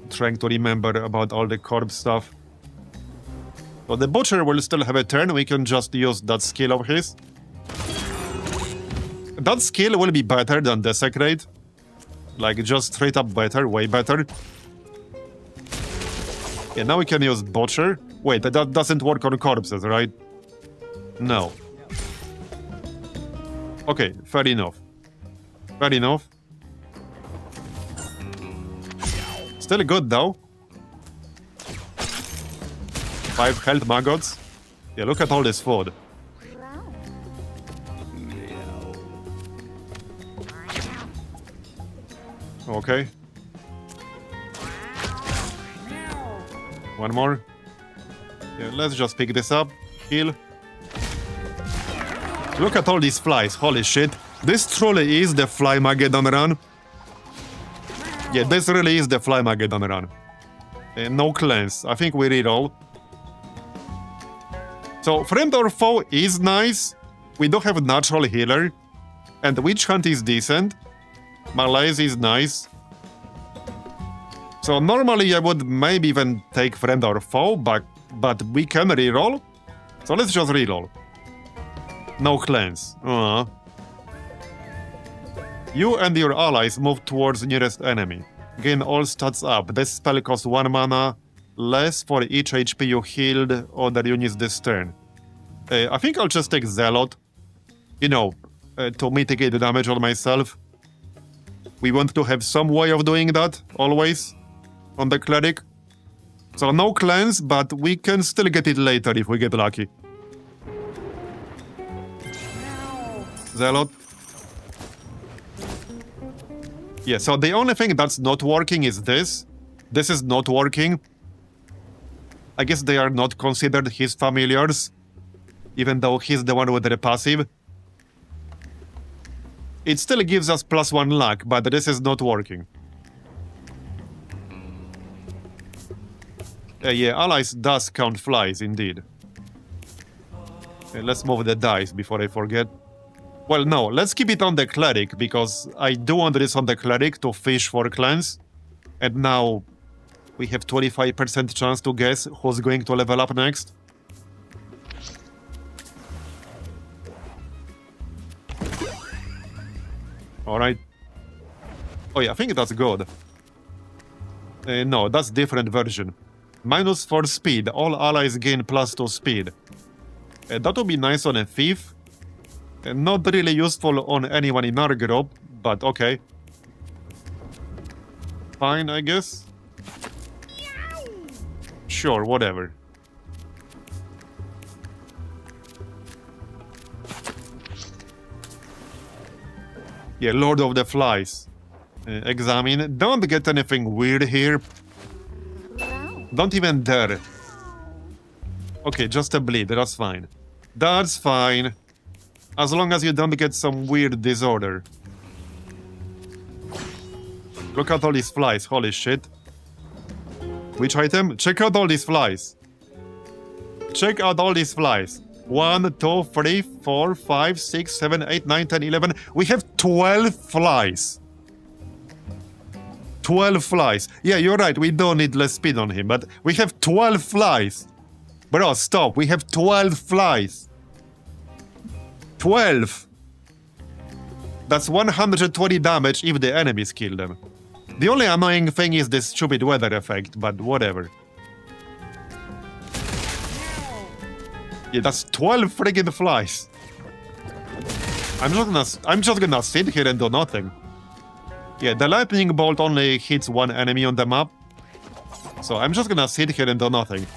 trying to remember about all the corpse stuff. So the Butcher will still have a turn, we can just use that skill of his. That skill will be better than Desecrate. Like, just straight up better, way better. Yeah, now we can use Butcher. Wait, that doesn't work on corpses, right? No. Okay, fair enough. Fair enough. Still good, though. 5 health maggots. Yeah, look at all this food. Okay. One more. Yeah, let's just pick this up. Heal. Look at all these flies. Holy shit. This truly is the Flymageddon run. Yeah, this really is the Flymageddon run. No cleanse. I think we read all. So, friend or foe is nice. We do have natural healer. And witch hunt is decent. Malaise is nice. So normally I would maybe even take friend or foe, but we can reroll. So let's just reroll. No cleanse. You and your allies move towards nearest enemy. Gain all stats up. This spell costs 1 mana, less for each HP you healed other units this turn. I think I'll just take Zealot, you know, to mitigate the damage on myself. We want to have some way of doing that, always, on the Cleric. So no cleanse, but we can still get it later if we get lucky. Zealot. Yeah, so the only thing that's not working is this. This is not working. I guess they are not considered his familiars, even though he's the one with the passive. It still gives us +1 luck, but this is not working. Yeah, allies does count flies, indeed. Let's move the dice before I forget. Well, no, let's keep it on the Cleric, because I do want this on the Cleric to fish for cleanse. And now we have 25% chance to guess who's going to level up next. Alright. Oh yeah, I think that's good. No, that's different version. -4 speed. All allies gain +2 speed. That would be nice on a thief. Not really useful on anyone in our group, but okay. Fine, I guess. Sure, whatever. Yeah, Lord of the Flies. Examine. Don't get anything weird here. Don't even dare. Okay, just a bleed, that's fine. That's fine. As long as you don't get some weird disorder. Look at all these flies, holy shit. Which item? Check out all these flies. Check out all these flies. 1, 2, 3, 4, 5, 6, 7, 8, 9, 10, 11. We have 12 flies. 12 flies. Yeah, you're right, we don't need less speed on him, but we have 12 flies. Bro, stop, we have 12 flies. 12! That's 120 damage if the enemies kill them. The only annoying thing is this stupid weather effect, but whatever. Yeah, that's 12 friggin' flies. I'm just gonna sit here and do nothing. Yeah, the lightning bolt only hits one enemy on the map. So I'm just gonna sit here and do nothing.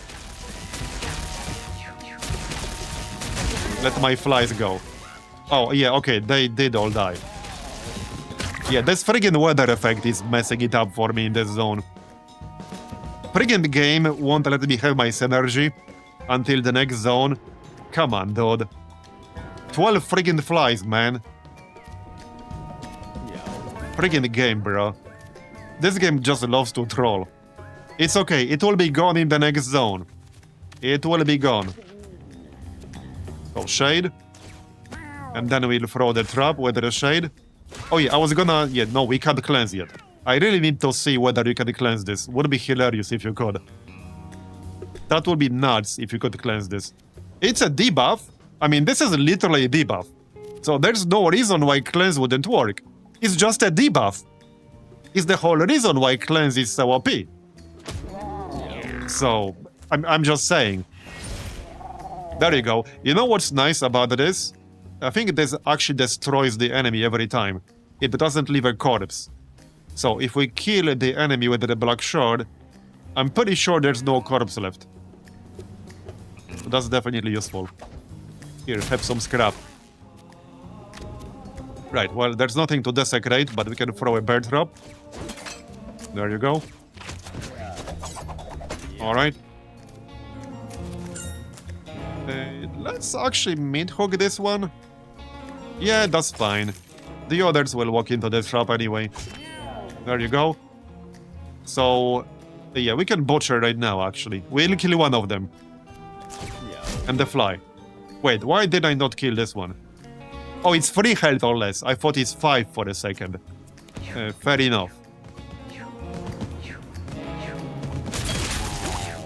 Let my flies go. Oh, yeah, okay, they did all die. Yeah, this friggin' weather effect is messing it up for me in this zone. Friggin' game won't let me have my synergy until the next zone. Come on, dude. 12 friggin' flies, man. Friggin' game, bro. This game just loves to troll. It's okay, it will be gone in the next zone. It will be gone. Oh, shade. And then we'll throw the trap with the shade. Oh yeah, I was gonna... Yeah, no, we can't cleanse yet. I really need to see whether you can cleanse this. Would be hilarious if you could. That would be nuts if you could cleanse this. It's a debuff. I mean, this is literally a debuff. So there's no reason why cleanse wouldn't work. It's just a debuff. It's the whole reason why cleanse is so OP. So, I'm just saying. There you go. You know what's nice about this? I think this actually destroys the enemy every time. It doesn't leave a corpse. So if we kill the enemy with the black shard, I'm pretty sure there's no corpse left. So that's definitely useful. Here, have some scrap. Right, well, there's nothing to desecrate, but we can throw a bear trap. There you go. Alright. Let's actually mid-hook this one. Yeah, that's fine. The others will walk into the trap anyway. There you go. So, yeah, we can butcher right now, actually. We'll kill one of them. And the fly. Wait, why did I not kill this one? Oh, it's 3 health or less. I thought it's 5 for a second. Fair enough.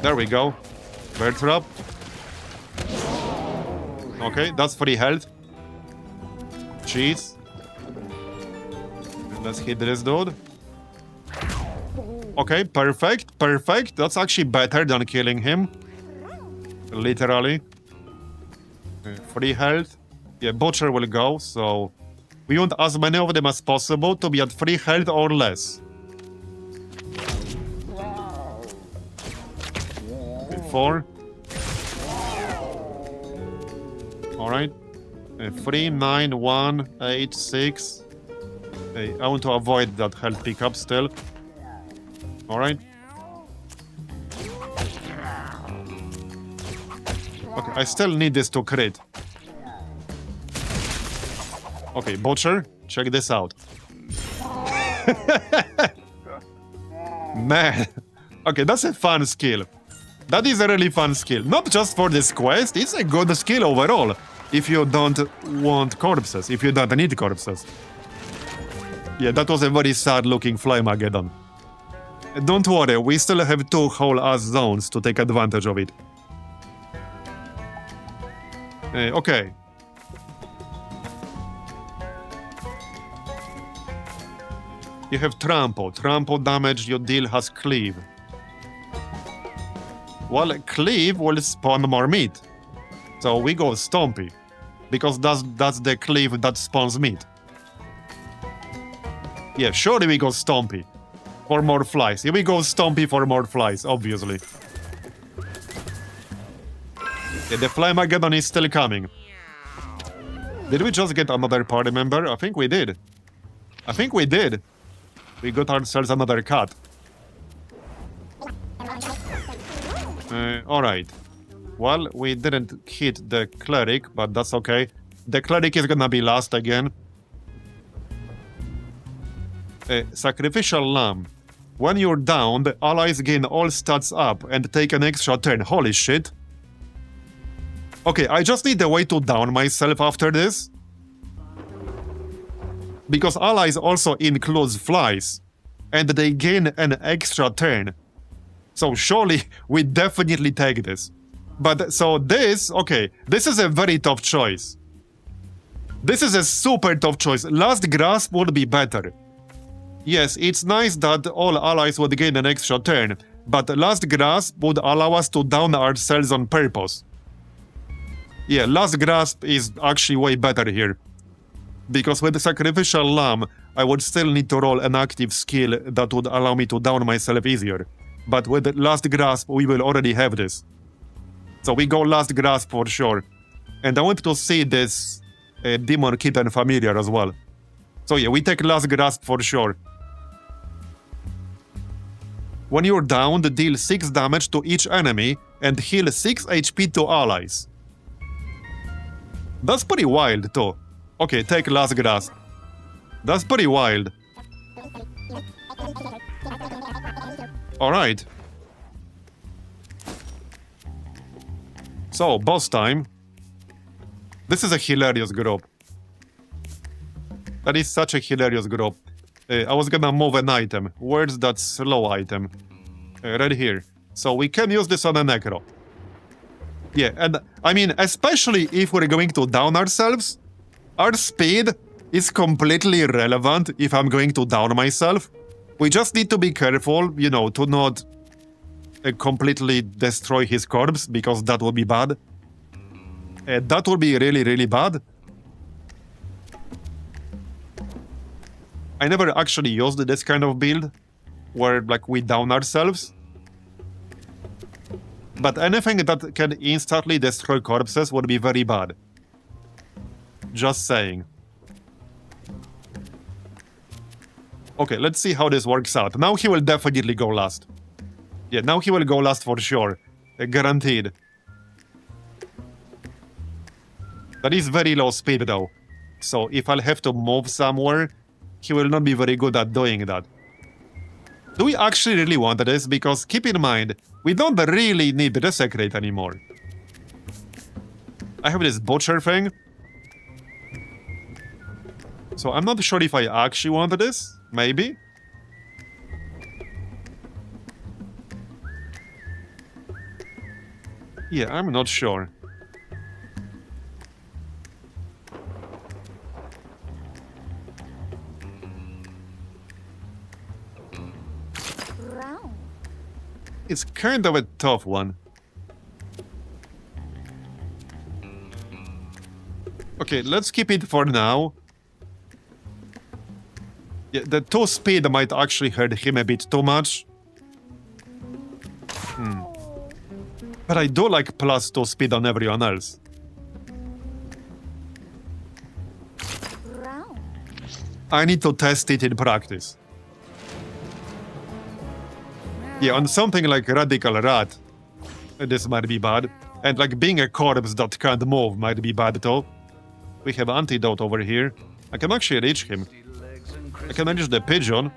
There we go. Bear trap. Okay, that's 3 health. Cheese. Let's hit this dude. Okay, perfect, perfect. That's actually better than killing him. Literally. 3 health. Yeah, Butcher will go, so... we want as many of them as possible to be at 3 health or less. 4. Alright. 3, 9, 1, 8, 6. I want to avoid that health pickup still. Alright. Okay, I still need this to crit. Okay, Butcher, check this out. Man. Okay, that's a fun skill. That is a really fun skill. Not just for this quest, it's a good skill overall. If you don't want corpses, if you don't need corpses. Yeah, that was a very sad looking Flymageddon. Don't worry, we still have 2 whole ass zones to take advantage of it. Okay. You have trample. Trample damage you deal has cleave. Well, cleave will spawn more meat. So we go stompy. Because that's the cleave that spawns meat. Yeah, surely we go stompy. For more flies. Here we go stompy for more flies, obviously. Yeah, the Flymageddon is still coming. Did we just get another party member? I think we did. I think we did. We got ourselves another cat. Alright. Well, we didn't hit the Cleric, but that's okay. The Cleric is gonna be last again. Sacrificial Lamb. When you're down, the allies gain all stats up and take an extra turn. Holy shit. Okay, I just need a way to down myself after this. Because allies also includes flies. And they gain an extra turn. So surely we definitely take this. But so this, okay, this is a very tough choice. This is a super tough choice. Last Grasp would be better. Yes, it's nice that all allies would gain an extra turn, but Last Grasp would allow us to down ourselves on purpose. Yeah, Last Grasp is actually way better here. Because with the Sacrificial Lamb, I would still need to roll an active skill that would allow me to down myself easier. But with the Last Grasp, we will already have this. So we go Last Grasp for sure. And I want to see this Demon Kitten Familiar as well. So yeah, we take Last Grasp for sure. When you're down, deal 6 damage to each enemy and heal 6 HP to allies. That's pretty wild too. Okay, take Last Grasp. That's pretty wild. Alright. So, boss time. This is a hilarious group. That is such a hilarious group. I was gonna move an item. Where's that slow item? Right here. So we can use this on a Necro. Yeah, and I mean, especially if we're going to down ourselves, our speed is completely irrelevant if I'm going to down myself. We just need to be careful, you know, to not completely destroy his corpse, because that would be bad. That would be really, really bad. I never actually used this kind of build, where like we down ourselves. But anything that can instantly destroy corpses would be very bad. Just saying. Okay, let's see how this works out. Now he will definitely go last. Yeah, now he will go last for sure. Guaranteed. That is very low speed though. So if I'll have to move somewhere, he will not be very good at doing that. Do we actually really want this? Because keep in mind, we don't really need the secret anymore. I have this butcher thing. So I'm not sure if I actually want this. Maybe. Yeah, I'm not sure. It's kind of a tough one. Okay, let's keep it for now. Yeah, the 2 speed might actually hurt him a bit too much. But I do like plus 2 speed on everyone else. I need to test it in practice. Yeah, on something like Radical Rat, this might be bad. And like being a corpse that can't move might be bad too. We have antidote over here. I can actually reach him. I can reach the pigeon.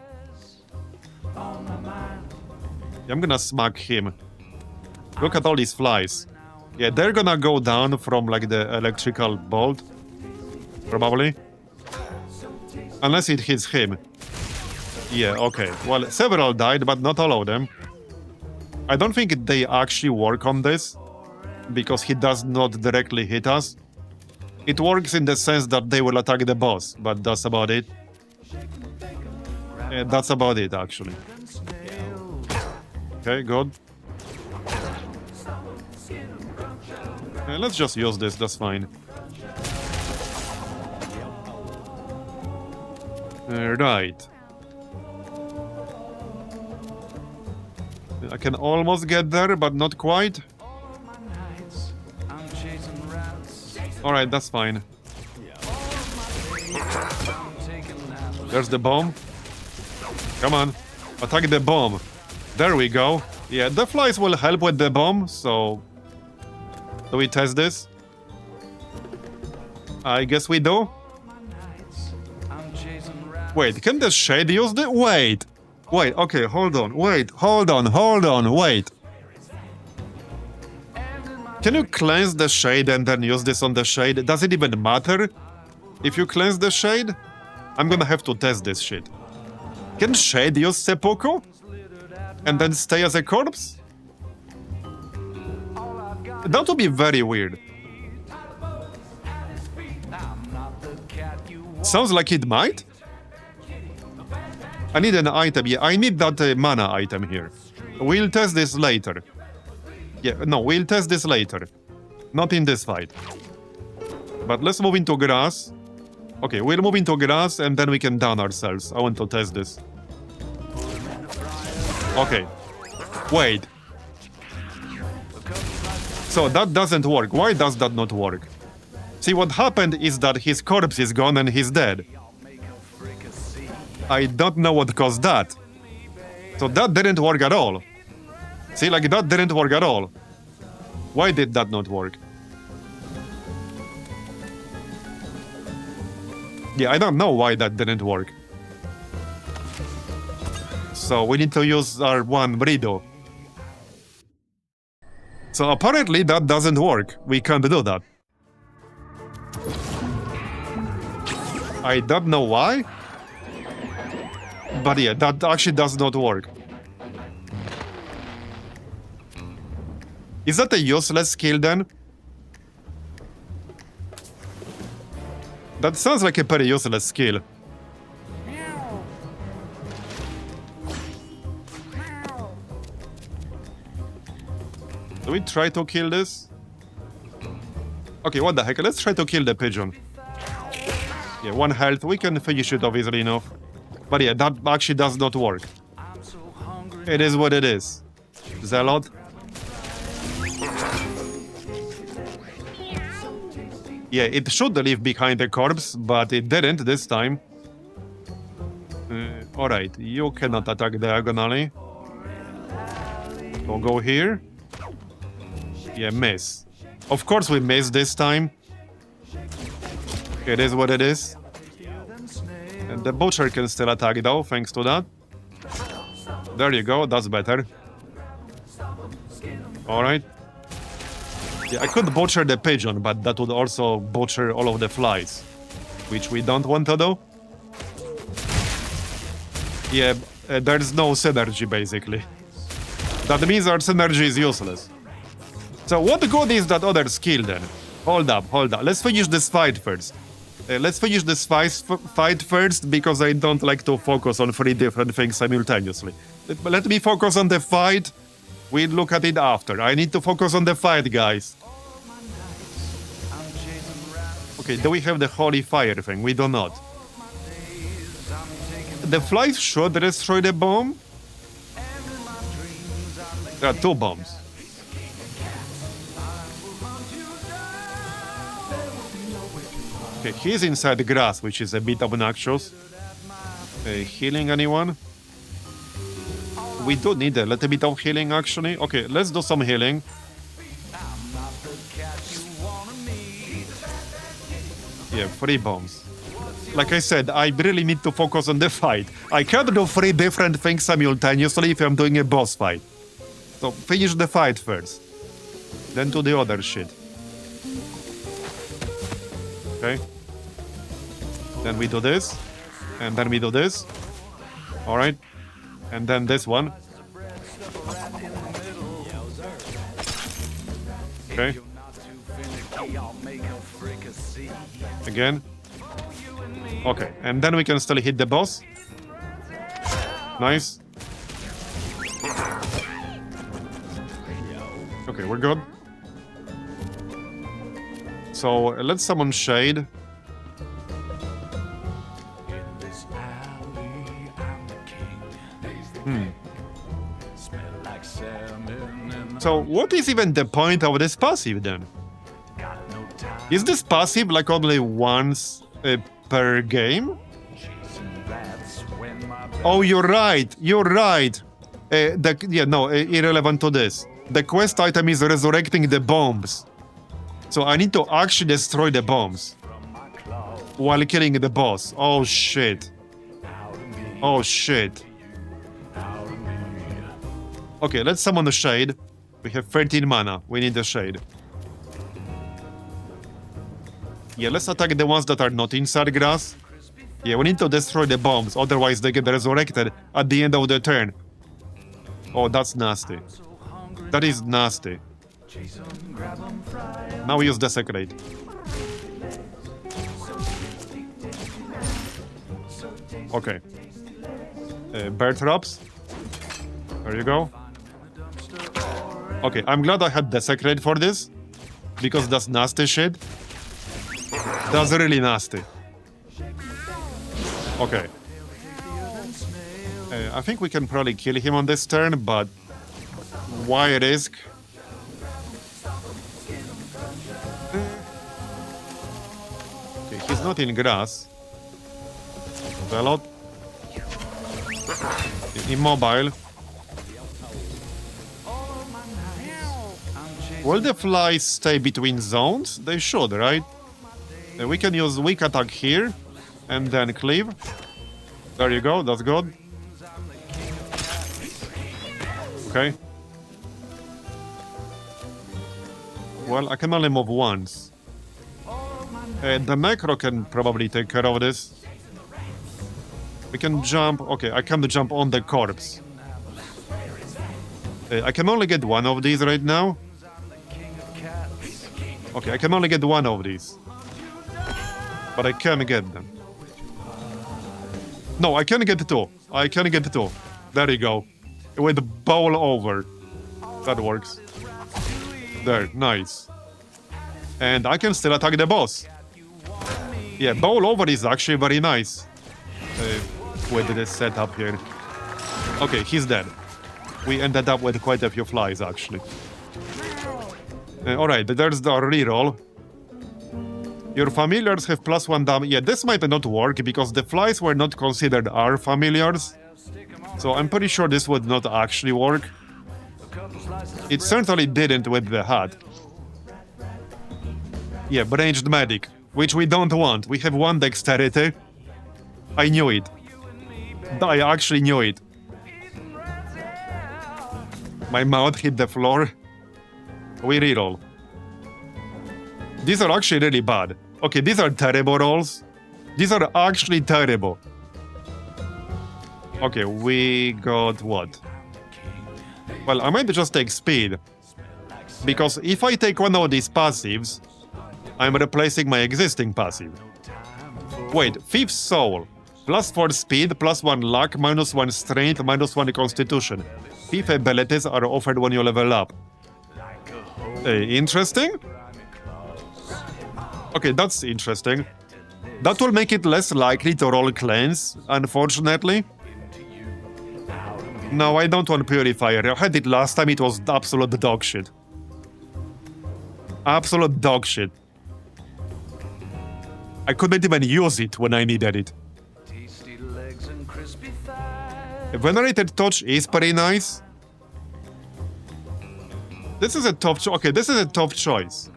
Yeah, I'm gonna smack him. Look at all these flies. Yeah, they're gonna go down from like the electrical bolt. Probably. Unless it hits him. Yeah, okay. Well, several died, but not all of them. I don't think they actually work on this, because he does not directly hit us. It works in the sense that they will attack the boss, but that's about it. Yeah, that's about it, actually. Okay, good. Let's just use this, that's fine. Right. I can almost get there, but not quite. Alright, that's fine. There's the bomb. Come on. Attack the bomb. There we go. Yeah, the flies will help with the bomb, so... Do we test this? I guess we do. Wait, can the shade use the... Wait! Wait, okay, hold on. Wait, hold on, wait. Can you cleanse the shade and then use this on the shade? Does it even matter if you cleanse the shade? I'm gonna have to test this shit. Can shade use seppuku? And then stay as a corpse? That would be very weird. Sounds like it might. I need an item. Yeah, I need that mana item here. We'll test this later. Yeah, no, we'll test this later. Not in this fight. But let's move into grass. Okay, we'll move into grass and then we can down ourselves. I want to test this. Okay. Wait. So that doesn't work. Why does that not work? See, what happened is that his corpse is gone and he's dead. I don't know what caused that. So that didn't work at all. See, like that didn't work at all. Why did that not work? Yeah, I don't know why that didn't work. So we need to use our one Brido. So apparently that doesn't work. We can't do that. I don't know why. But yeah, that actually does not work. Is that a useless skill then? That sounds like a pretty useless skill. Do we try to kill this? Okay, what the heck? Let's try to kill the pigeon. Yeah, 1 health. We can finish it off easily enough. But yeah, that actually does not work. It is what it is. Zealot. Yeah, it should leave behind the corpse, but it didn't this time. Alright, you cannot attack diagonally. We'll go here. Yeah, miss. Of course we missed this time. It is what it is. And the butcher can still attack though, thanks to that. There you go, that's better. Alright. Yeah, I could butcher the pigeon, but that would also butcher all of the flies. Which we don't want to do. Yeah, there's no synergy basically. That means our synergy is useless. So what good is that other skill then? Hold up. Let's finish this fight first. Let's finish this fight first because I don't like to focus on 3 different things simultaneously. Let me focus on the fight. We'll look at it after. I need to focus on the fight, guys. Okay, do we have the holy fire thing? We do not. The flies should destroy the bomb. There are 2 bombs. Okay, he's inside the grass, which is a bit obnoxious. Healing anyone? We do need a little bit of healing, actually. Okay, let's do some healing. Yeah, 3 bombs. Like I said, I really need to focus on the fight. I can't do 3 different things simultaneously if I'm doing a boss fight. So finish the fight first. Then do the other shit. Okay. Then we do this. And then we do this. Alright. And then this one. Okay. Again. Okay. And then we can still hit the boss. Nice. Okay, we're good. So let's summon Shade. So what is even the point of this passive then? Is this passive like only once per game? Oh, you're right. Irrelevant to this. The quest item is resurrecting the bombs. So I need to actually destroy the bombs while killing the boss. Oh shit. Okay, let's summon the Shade. We have 13 mana. We need the Shade. Yeah, let's attack the ones that are not inside grass. Yeah, we need to destroy the bombs, otherwise they get resurrected at the end of the turn. Oh, that's nasty. That is nasty. Now we use Desecrate. Okay. Bear traps. There you go. Okay, I'm glad I had Desecrate for this, because that's nasty shit. That's really nasty. Okay. I think we can probably kill him on this turn, but why risk? Okay, he's not in grass. Velot. Immobile. Will the flies stay between zones? They should, right? We can use weak attack here, and then cleave. There you go, that's good. Okay. Well, I can only move once. The Necro can probably take care of this. We can jump... Okay, I can't jump on the corpse. I can only get one of these right now. Okay, I can only get one of these. But I can get them. No, I can get 2. I can get 2. There you go. With bowl over. That works. There, nice. And I can still attack the boss. Yeah, bowl over is actually very nice. With this setup here. Okay, he's dead. We ended up with quite a few flies, actually. Alright, there's the reroll. Your familiars have +1 damage. Yeah, this might not work because the flies were not considered our familiars. So I'm pretty sure this would not actually work. It certainly didn't with the hat. Yeah, ranged medic, which we don't want. We have 1 dexterity. I knew it. I actually knew it. My mouth hit the floor. We reroll. These are actually really bad. Okay, these are terrible rolls. These are actually terrible. Okay, we got what? Well, I might just take speed. Because if I take one of these passives, I'm replacing my existing passive. Wait, 5th soul. +4 speed, +1 luck, -1 strength, -1 constitution. 5 abilities are offered when you level up. Interesting? Okay, that's interesting. That will make it less likely to roll cleanse, unfortunately. No, I don't want Purifier. I had it last time, it was absolute dog shit. Absolute dog shit. I couldn't even use it when I needed it. Venerated Touch is pretty nice. This is a tough choice. Okay, this is a tough choice.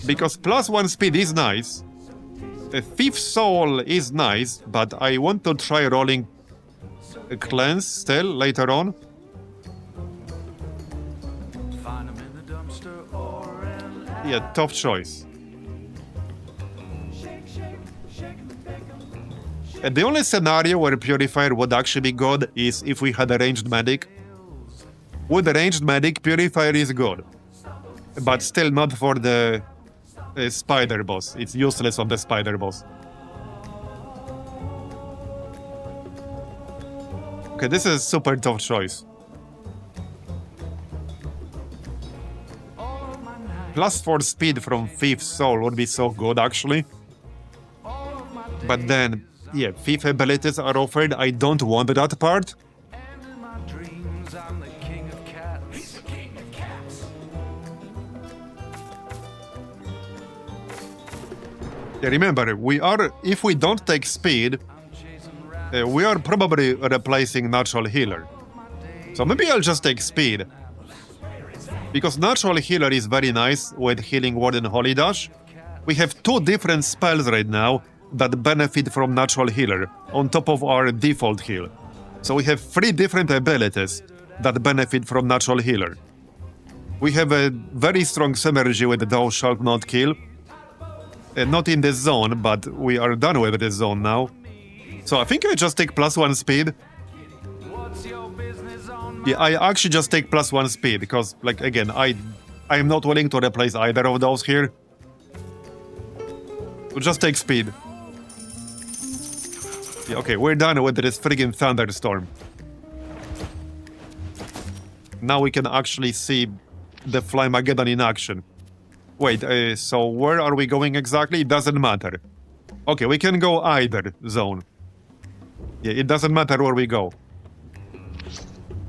Because +1 speed is nice. A 5th soul is nice, but I want to try rolling a cleanse still later on. Yeah, tough choice. And the only scenario where Purifier would actually be good is if we had a ranged medic. With a ranged medic, Purifier is good. But still not for the spider boss. It's useless on the spider boss. Okay, this is a super tough choice. +4 speed from 5th soul would be so good, actually. But then, yeah, 5 abilities are offered. I don't want that part. Yeah, remember, if we don't take speed, we are probably replacing Natural Healer. So maybe I'll just take speed. Because Natural Healer is very nice with Healing Word and Holy Dash. We have 2 different spells right now that benefit from Natural Healer on top of our default heal. So we have 3 different abilities that benefit from Natural Healer. We have a very strong synergy with Thou Shalt Not Kill. Not in this zone, but we are done with this zone now. So I think I just take +1 speed. Yeah, I actually just take +1 speed, because, like, again, I am not willing to replace either of those here. So just take speed. Yeah, okay, we're done with this friggin' thunderstorm. Now we can actually see the Flymageddon in action. Wait, so where are we going exactly? It doesn't matter. Okay, we can go either zone. Yeah, it doesn't matter where we go.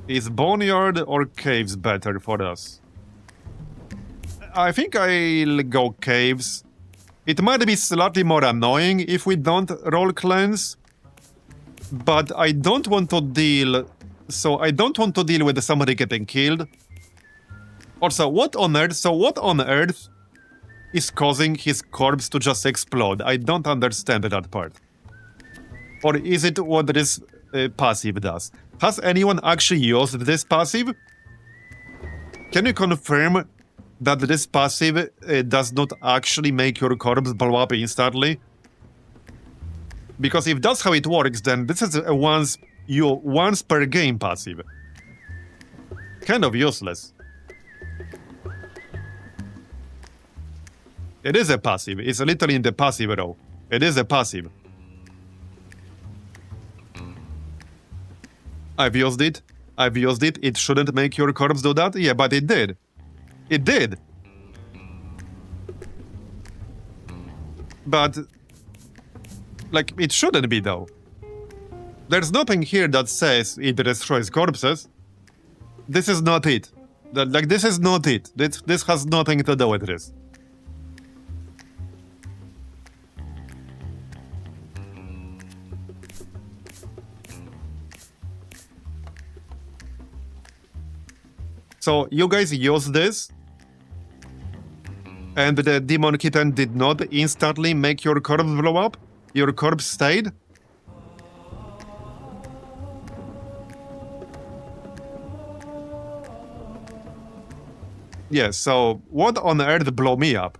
Is Boneyard or Caves better for us? I think I'll go Caves. It might be slightly more annoying if we don't roll cleanse. But I don't want to deal... So I don't want to deal with somebody getting killed. Also, what on earth is causing his corpse to just explode? I don't understand that part. Or is it what this passive does? Has anyone actually used this passive? Can you confirm that this passive does not actually make your corpse blow up instantly? Because if that's how it works, then this is a once per game passive. Kind of useless. It is a passive. It's literally in the passive row. It is a passive. I've used it. It shouldn't make your corpse do that. Yeah, but it did. It did. But, like, it shouldn't be, though. There's nothing here that says it destroys corpses. This is not it. This is not it. This has nothing to do with this. So, you guys use this, and the Demon Kitten did not instantly make your corpse blow up? Your corpse stayed? Yeah, so what on earth blew me up?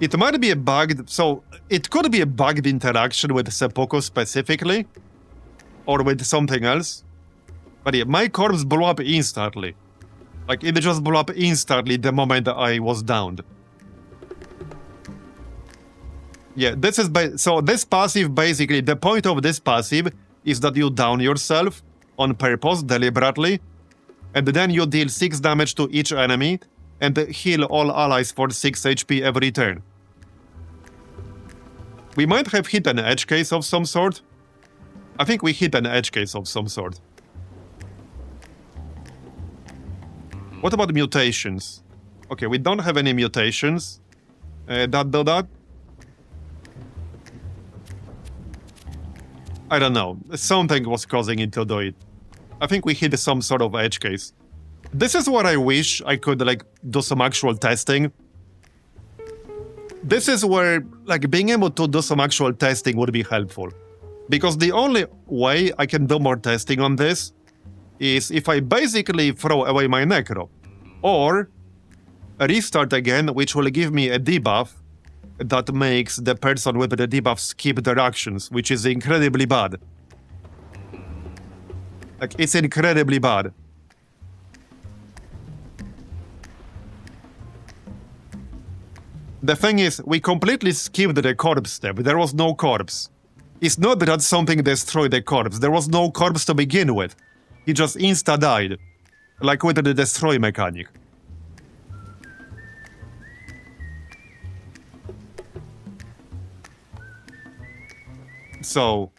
It might be a bugged... So, it could be a bugged interaction with seppuku specifically, or with something else. But yeah, my corpse blew up instantly. Like, it just blew up instantly the moment I was downed. Yeah, this is... So this passive, basically, the point of this passive is that you down yourself on purpose, deliberately, and then you deal 6 damage to each enemy, and heal all allies for 6 HP every turn. We might have hit an edge case of some sort. I think we hit an edge case of some sort. What about mutations? Okay, we don't have any mutations. That. I don't know. Something was causing it to do it. I think we hit some sort of edge case. This is what I wish I could, like, do some actual testing. This is where, like, being able to do some actual testing would be helpful. Because the only way I can do more testing on this is if I basically throw away my Necro. Or restart again, which will give me a debuff that makes the person with the debuff skip their actions, which is incredibly bad. Like, it's incredibly bad. The thing is, we completely skipped the corpse step. There was no corpse. It's not that something destroyed the corpse. There was no corpse to begin with. He just insta-died. Like with the destroy mechanic. So...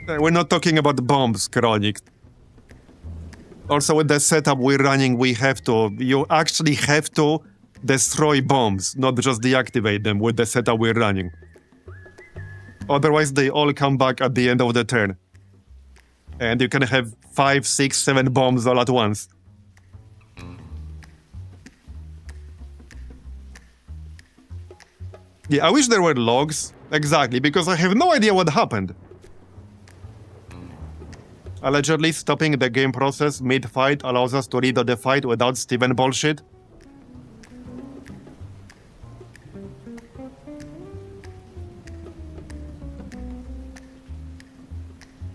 we're not talking about bombs, Chronic. Also, with the setup we're running, you actually have to destroy bombs, not just deactivate them with the setup we're running. Otherwise, they all come back at the end of the turn. And you can have 5, 6, 7 bombs all at once. Yeah, I wish there were logs. Exactly, because I have no idea what happened. Allegedly, stopping the game process mid-fight allows us to read the fight without Steven bullshit.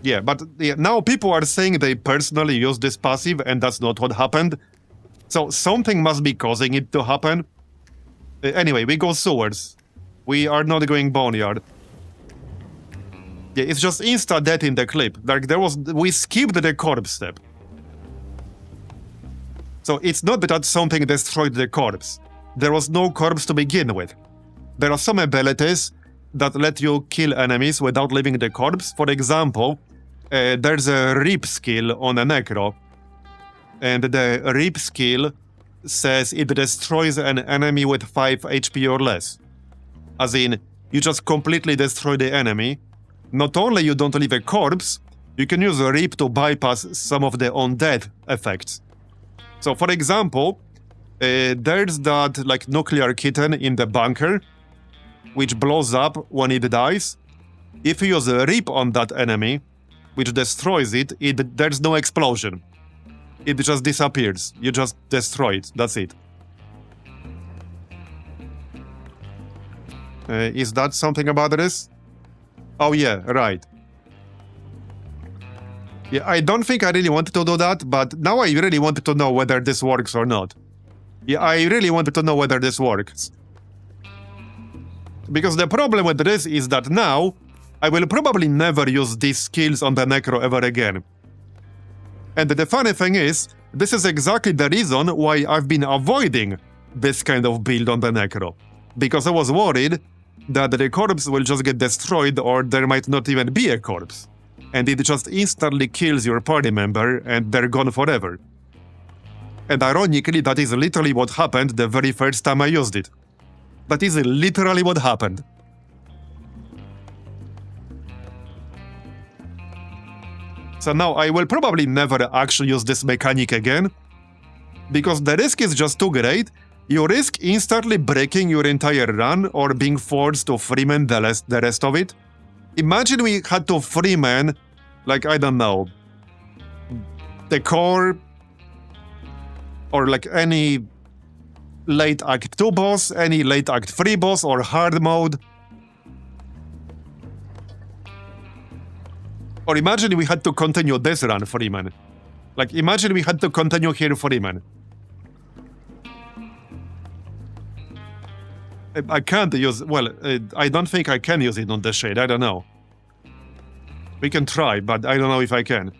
Yeah, but now people are saying they personally use this passive and that's not what happened. So something must be causing it to happen. Anyway, we go sewers. We are not going boneyard. Yeah, it's just insta-death in the clip. Like, we skipped the corpse step. So it's not that something destroyed the corpse. There was no corpse to begin with. There are some abilities that let you kill enemies without leaving the corpse. For example, there's a rip skill on a Necro. And the rip skill says it destroys an enemy with 5 HP or less. As in, you just completely destroy the enemy. Not only you don't leave a corpse, you can use a rip to bypass some of the undead effects. So, for example, there's that, like, nuclear kitten in the bunker, which blows up when it dies. If you use a rip on that enemy, which destroys it, there's no explosion. It just disappears. You just destroy it. That's it. Is that something about this? Oh yeah, right. Yeah, I don't think I really wanted to do that, but now I really wanted to know whether this works or not. Yeah, I really wanted to know whether this works. Because the problem with this is that now, I will probably never use these skills on the Necro ever again. And the funny thing is, this is exactly the reason why I've been avoiding this kind of build on the Necro. Because I was worried that the corpse will just get destroyed or there might not even be a corpse. And it just instantly kills your party member and they're gone forever. And ironically, that is literally what happened the very first time I used it. That is literally what happened. So now I will probably never actually use this mechanic again, because the risk is just too great. You risk instantly breaking your entire run or being forced to freeman the rest of it. Imagine we had to freeman, like, I don't know, the core, or like any late Act 2 boss, any late Act 3 boss, or hard mode. Or imagine we had to continue this run, Freeman. Like, imagine we had to continue here, Freeman. I can't use... Well, I don't think I can use it on the shade. I don't know. We can try, but I don't know if I can.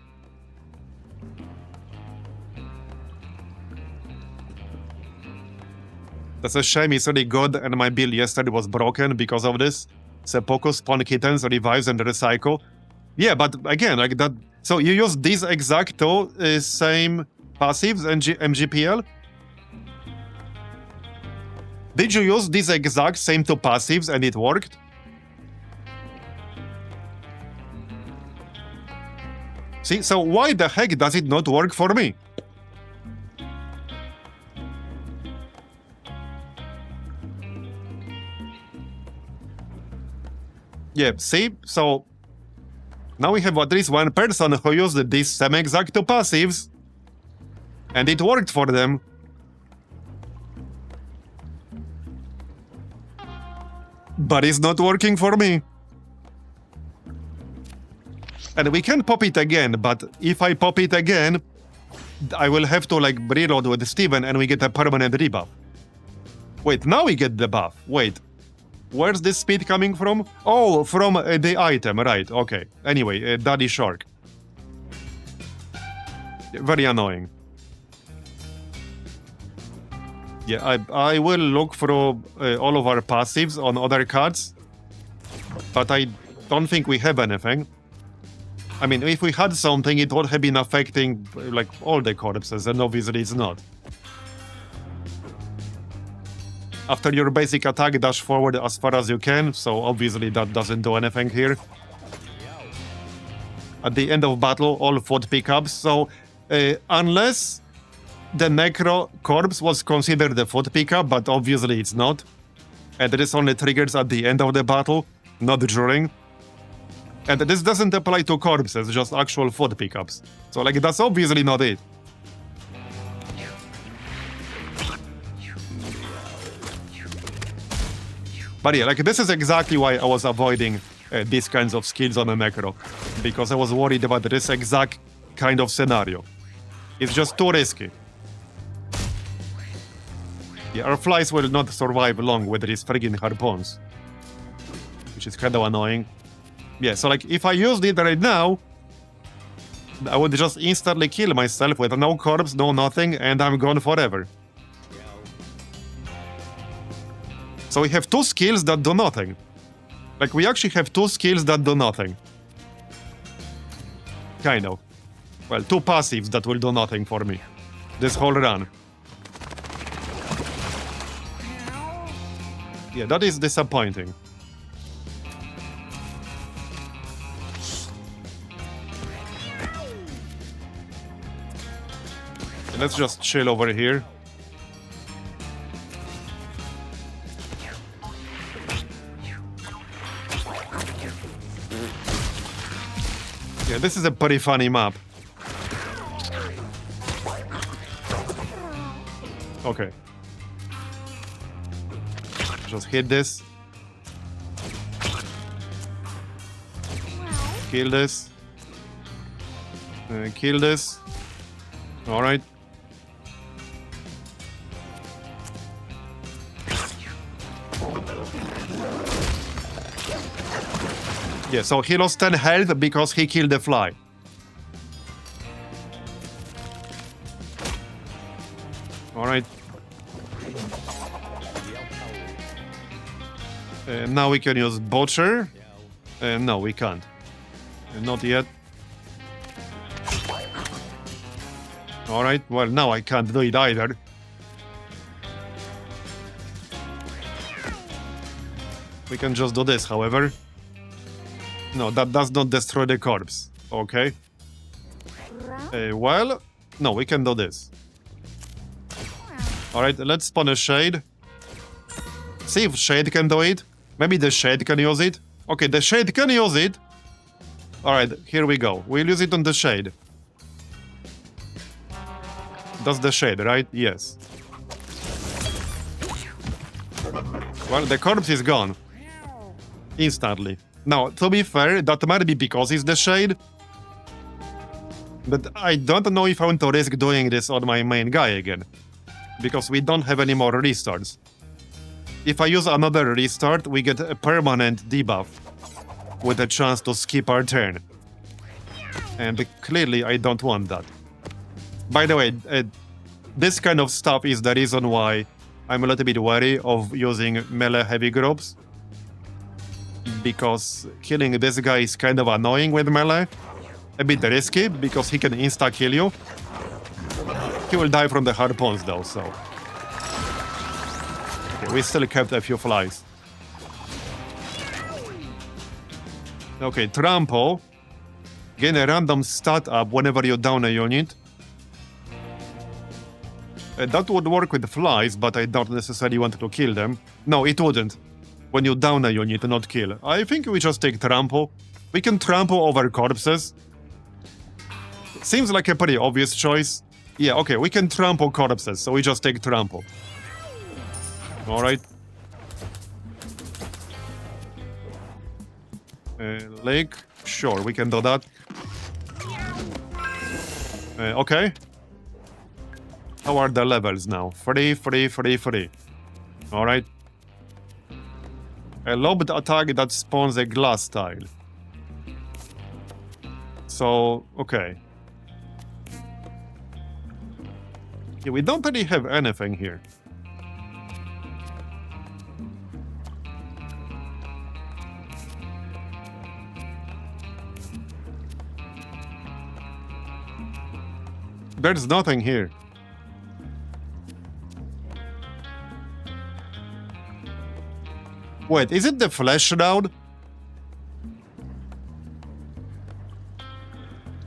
That's a shame, it's really good, and my build yesterday was broken because of this. Seppuku, spawn kittens, revives, and recycle. Yeah, but again, like that... So you use these exact two same passives, MGPL? Did you use these exact same two passives and it worked? See, so why the heck does it not work for me? Yeah, see? So now we have at least one person who used these same exact two passives and it worked for them. But it's not working for me. And we can pop it again, but if I pop it again, I will have to like reload with Steven and we get a permanent rebuff. Wait, now we get the buff. Wait, where's this speed coming from? Oh, from the item, right, okay. Anyway, Daddy Shark. Very annoying. Yeah, I will look through all of our passives on other cards, but I don't think we have anything. I mean, if we had something, it would have been affecting like all the corpses, and obviously it's not. After your basic attack, dash forward as far as you can, so obviously that doesn't do anything here. At the end of battle, all food pickups, so unless the Necro corpse was considered a food pickup, but obviously it's not. And it is only triggers at the end of the battle, not during. And this doesn't apply to corpses, just actual food pickups. So like, that's obviously not it. But yeah, like, this is exactly why I was avoiding these kinds of skills on a Necro. Because I was worried about this exact kind of scenario. It's just too risky. Yeah, our flies will not survive long with these friggin' harpoons. Which is kind of annoying. Yeah, so like, if I used it right now, I would just instantly kill myself with no corpse, no nothing, and I'm gone forever. So we have two skills that do nothing. Like, we actually have two skills that do nothing. Kind of. Well, two passives that will do nothing for me. This whole run. Yeah, that is disappointing. Let's just chill over here. Yeah, this is a pretty funny map. Okay. Just hit this. Kill this. Kill this. Alright. Yeah, so he lost 10 health because he killed the fly. Alright. Now we can use Butcher. No, we can't. Not yet. Alright, well, now I can't do it either. We can just do this, however. No, that does not destroy the corpse. Okay. Well, no, we can do this. Alright, let's spawn a Shade. See if Shade can do it. Maybe the Shade can use it. Okay, the Shade can use it. Alright, here we go. We'll use it on the Shade. That's the Shade, right? Yes. Well, the corpse is gone. Instantly. Now, to be fair, that might be because it's the shade. But I don't know if I want to risk doing this on my main guy again. Because we don't have any more restarts. If I use another restart, we get a permanent debuff. With a chance to skip our turn. And clearly I don't want that. By the way, this kind of stuff is the reason why I'm a little bit wary of using melee heavy groups. Because killing this guy is kind of annoying with melee. A bit risky, because he can insta-kill you. He will die from the harpoons though, so... Okay, we still kept a few flies. Okay, trample. Gain a random stat up whenever you down a unit. That would work with flies, but I don't necessarily want to kill them. No, it wouldn't. When you down a unit, not kill. I think we just take trample. We can trample over corpses. Seems like a pretty obvious choice. Yeah, okay, we can trample corpses, so we just take trample. Alright. Lake? Sure, we can do that. Okay. How are the levels now? 3, 3, 3, 3. Alright. A lobbed attack that spawns a glass tile. So, okay. Yeah, we don't really have anything here. There's nothing here. Wait, is it the flesh shroud?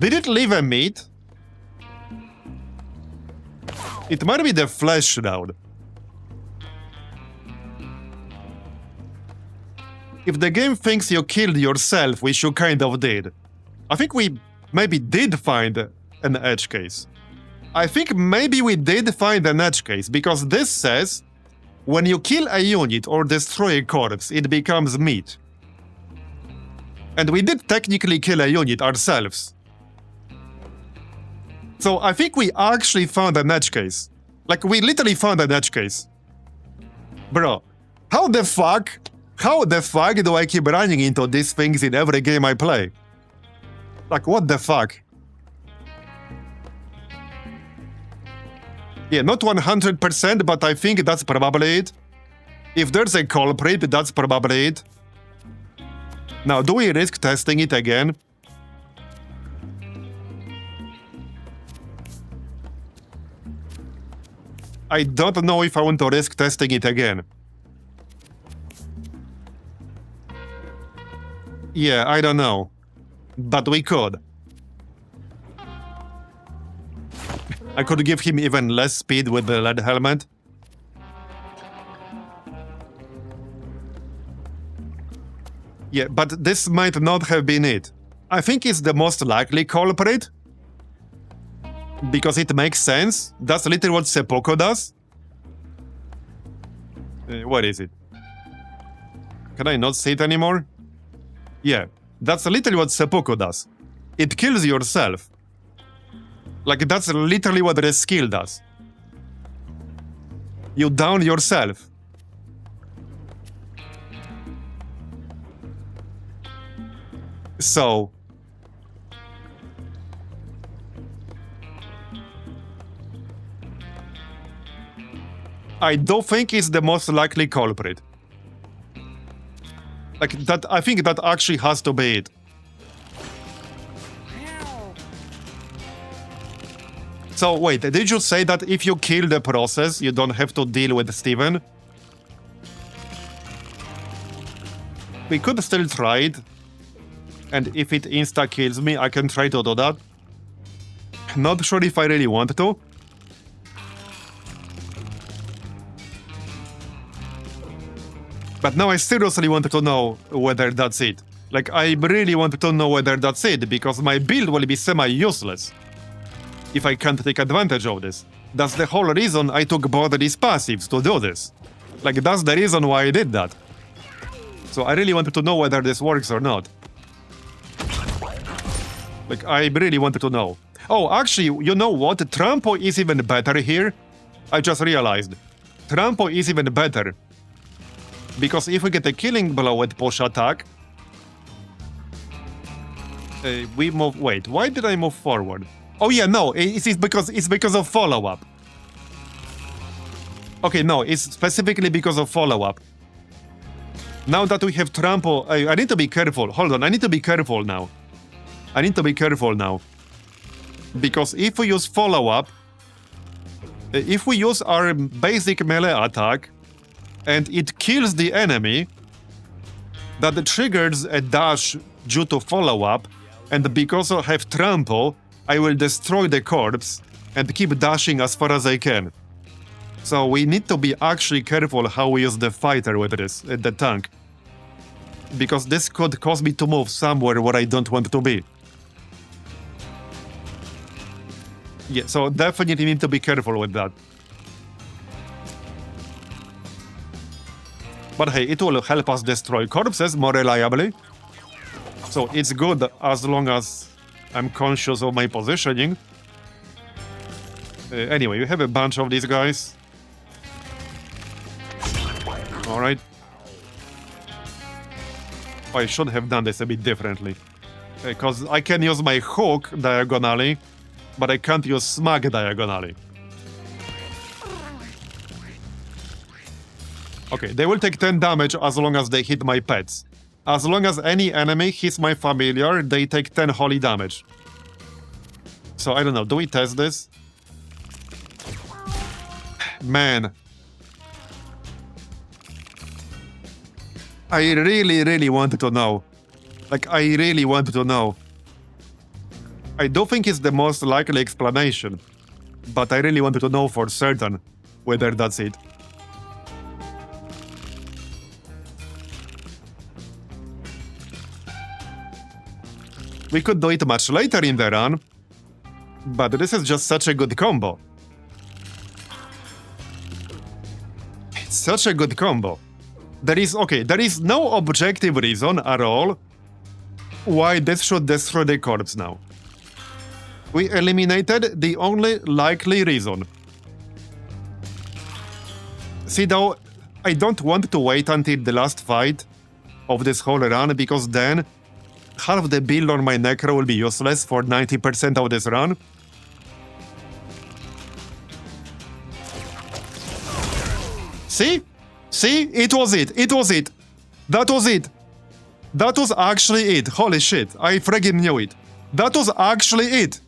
Did it leave a meat? It might be the flesh shroud. If the game thinks you killed yourself, which you kind of did, I think we maybe did find an edge case. I think maybe we did find an edge case, because this says when you kill a unit or destroy a corpse, it becomes meat. And we did technically kill a unit ourselves. So I think we actually found an edge case. Like, we literally found an edge case. Bro, how the fuck do I keep running into these things in every game I play? Like, what the fuck? Yeah, not 100%, but I think that's probably it. If there's a culprit, that's probably it. Now, do we risk testing it again? I don't know if I want to risk testing it again. Yeah, I don't know. But we could. I could give him even less speed with the lead helmet. Yeah, but this might not have been it. I think it's the most likely culprit. Because it makes sense. That's literally what Seppuku does. What is it? Can I not see it anymore? Yeah, that's literally what Seppuku does. It kills yourself. Like, that's literally what the skill does. You down yourself. So... I don't think it's the most likely culprit. Like, that, I think that actually has to be it. So, wait, did you say that if you kill the process, you don't have to deal with Steven? We could still try it. And if it insta-kills me, I can try to do that. Not sure if I really want to. But now I seriously want to know whether that's it. Like, I really want to know whether that's it, because my build will be semi-useless if I can't take advantage of this. That's the whole reason I took both these passives to do this. Like, that's the reason why I did that. So I really wanted to know whether this works or not. Like, I really wanted to know. Oh, actually, you know what? Trampo is even better here. I just realized. Trampo is even better. Because if we get a killing blow with push attack, we move... Wait, why did I move forward? Oh yeah, no, it's because of follow-up. Okay, no, it's specifically because of follow-up. Now that we have trample... I need to be careful. Hold on, I need to be careful now. I need to be careful now. Because if we use follow-up, if we use our basic melee attack, and it kills the enemy, that triggers a dash due to follow-up, and because I have trample, I will destroy the corpse and keep dashing as far as I can. So we need to be actually careful how we use the fighter with this, the tank. Because this could cause me to move somewhere where I don't want to be. Yeah, so definitely need to be careful with that. But hey, it will help us destroy corpses more reliably. So it's good as long as I'm conscious of my positioning. Anyway, we have a bunch of these guys. Alright. Oh, I should have done this a bit differently. Because I can use my hook diagonally, but I can't use smack diagonally. Okay, they will take 10 damage as long as they hit my pets. As long as any enemy hits my familiar, they take 10 holy damage. So I don't know, do we test this? Man. I really wanted to know. Like, I really wanted to know. I do think it's the most likely explanation, but I really wanted to know for certain whether that's it. We could do it much later in the run, but this is just such a good combo. It's such a good combo. There is no objective reason at all why this should destroy the corpse now. We eliminated the only likely reason. See though, I don't want to wait until the last fight of this whole run, because then half the build on my Necro will be useless for 90% of this run. See? See? It was it. It was it. That was it. That was actually it. Holy shit. I friggin' knew it. That was actually it.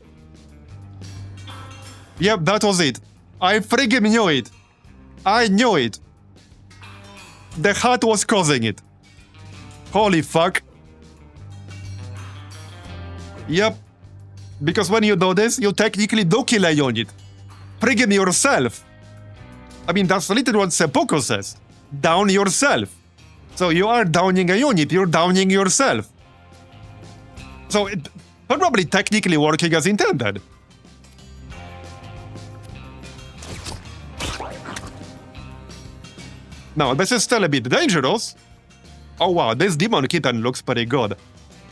Yep, that was it. I friggin' knew it. I knew it. The hat was causing it. Holy fuck. Yep. Because when you do this, you technically do kill a unit. Friggin' yourself. I mean, that's literally what Seppuku says. Down yourself. So you are downing a unit, you're downing yourself. So it probably technically working as intended. Now, this is still a bit dangerous. Oh wow, this Demon Kitten looks pretty good.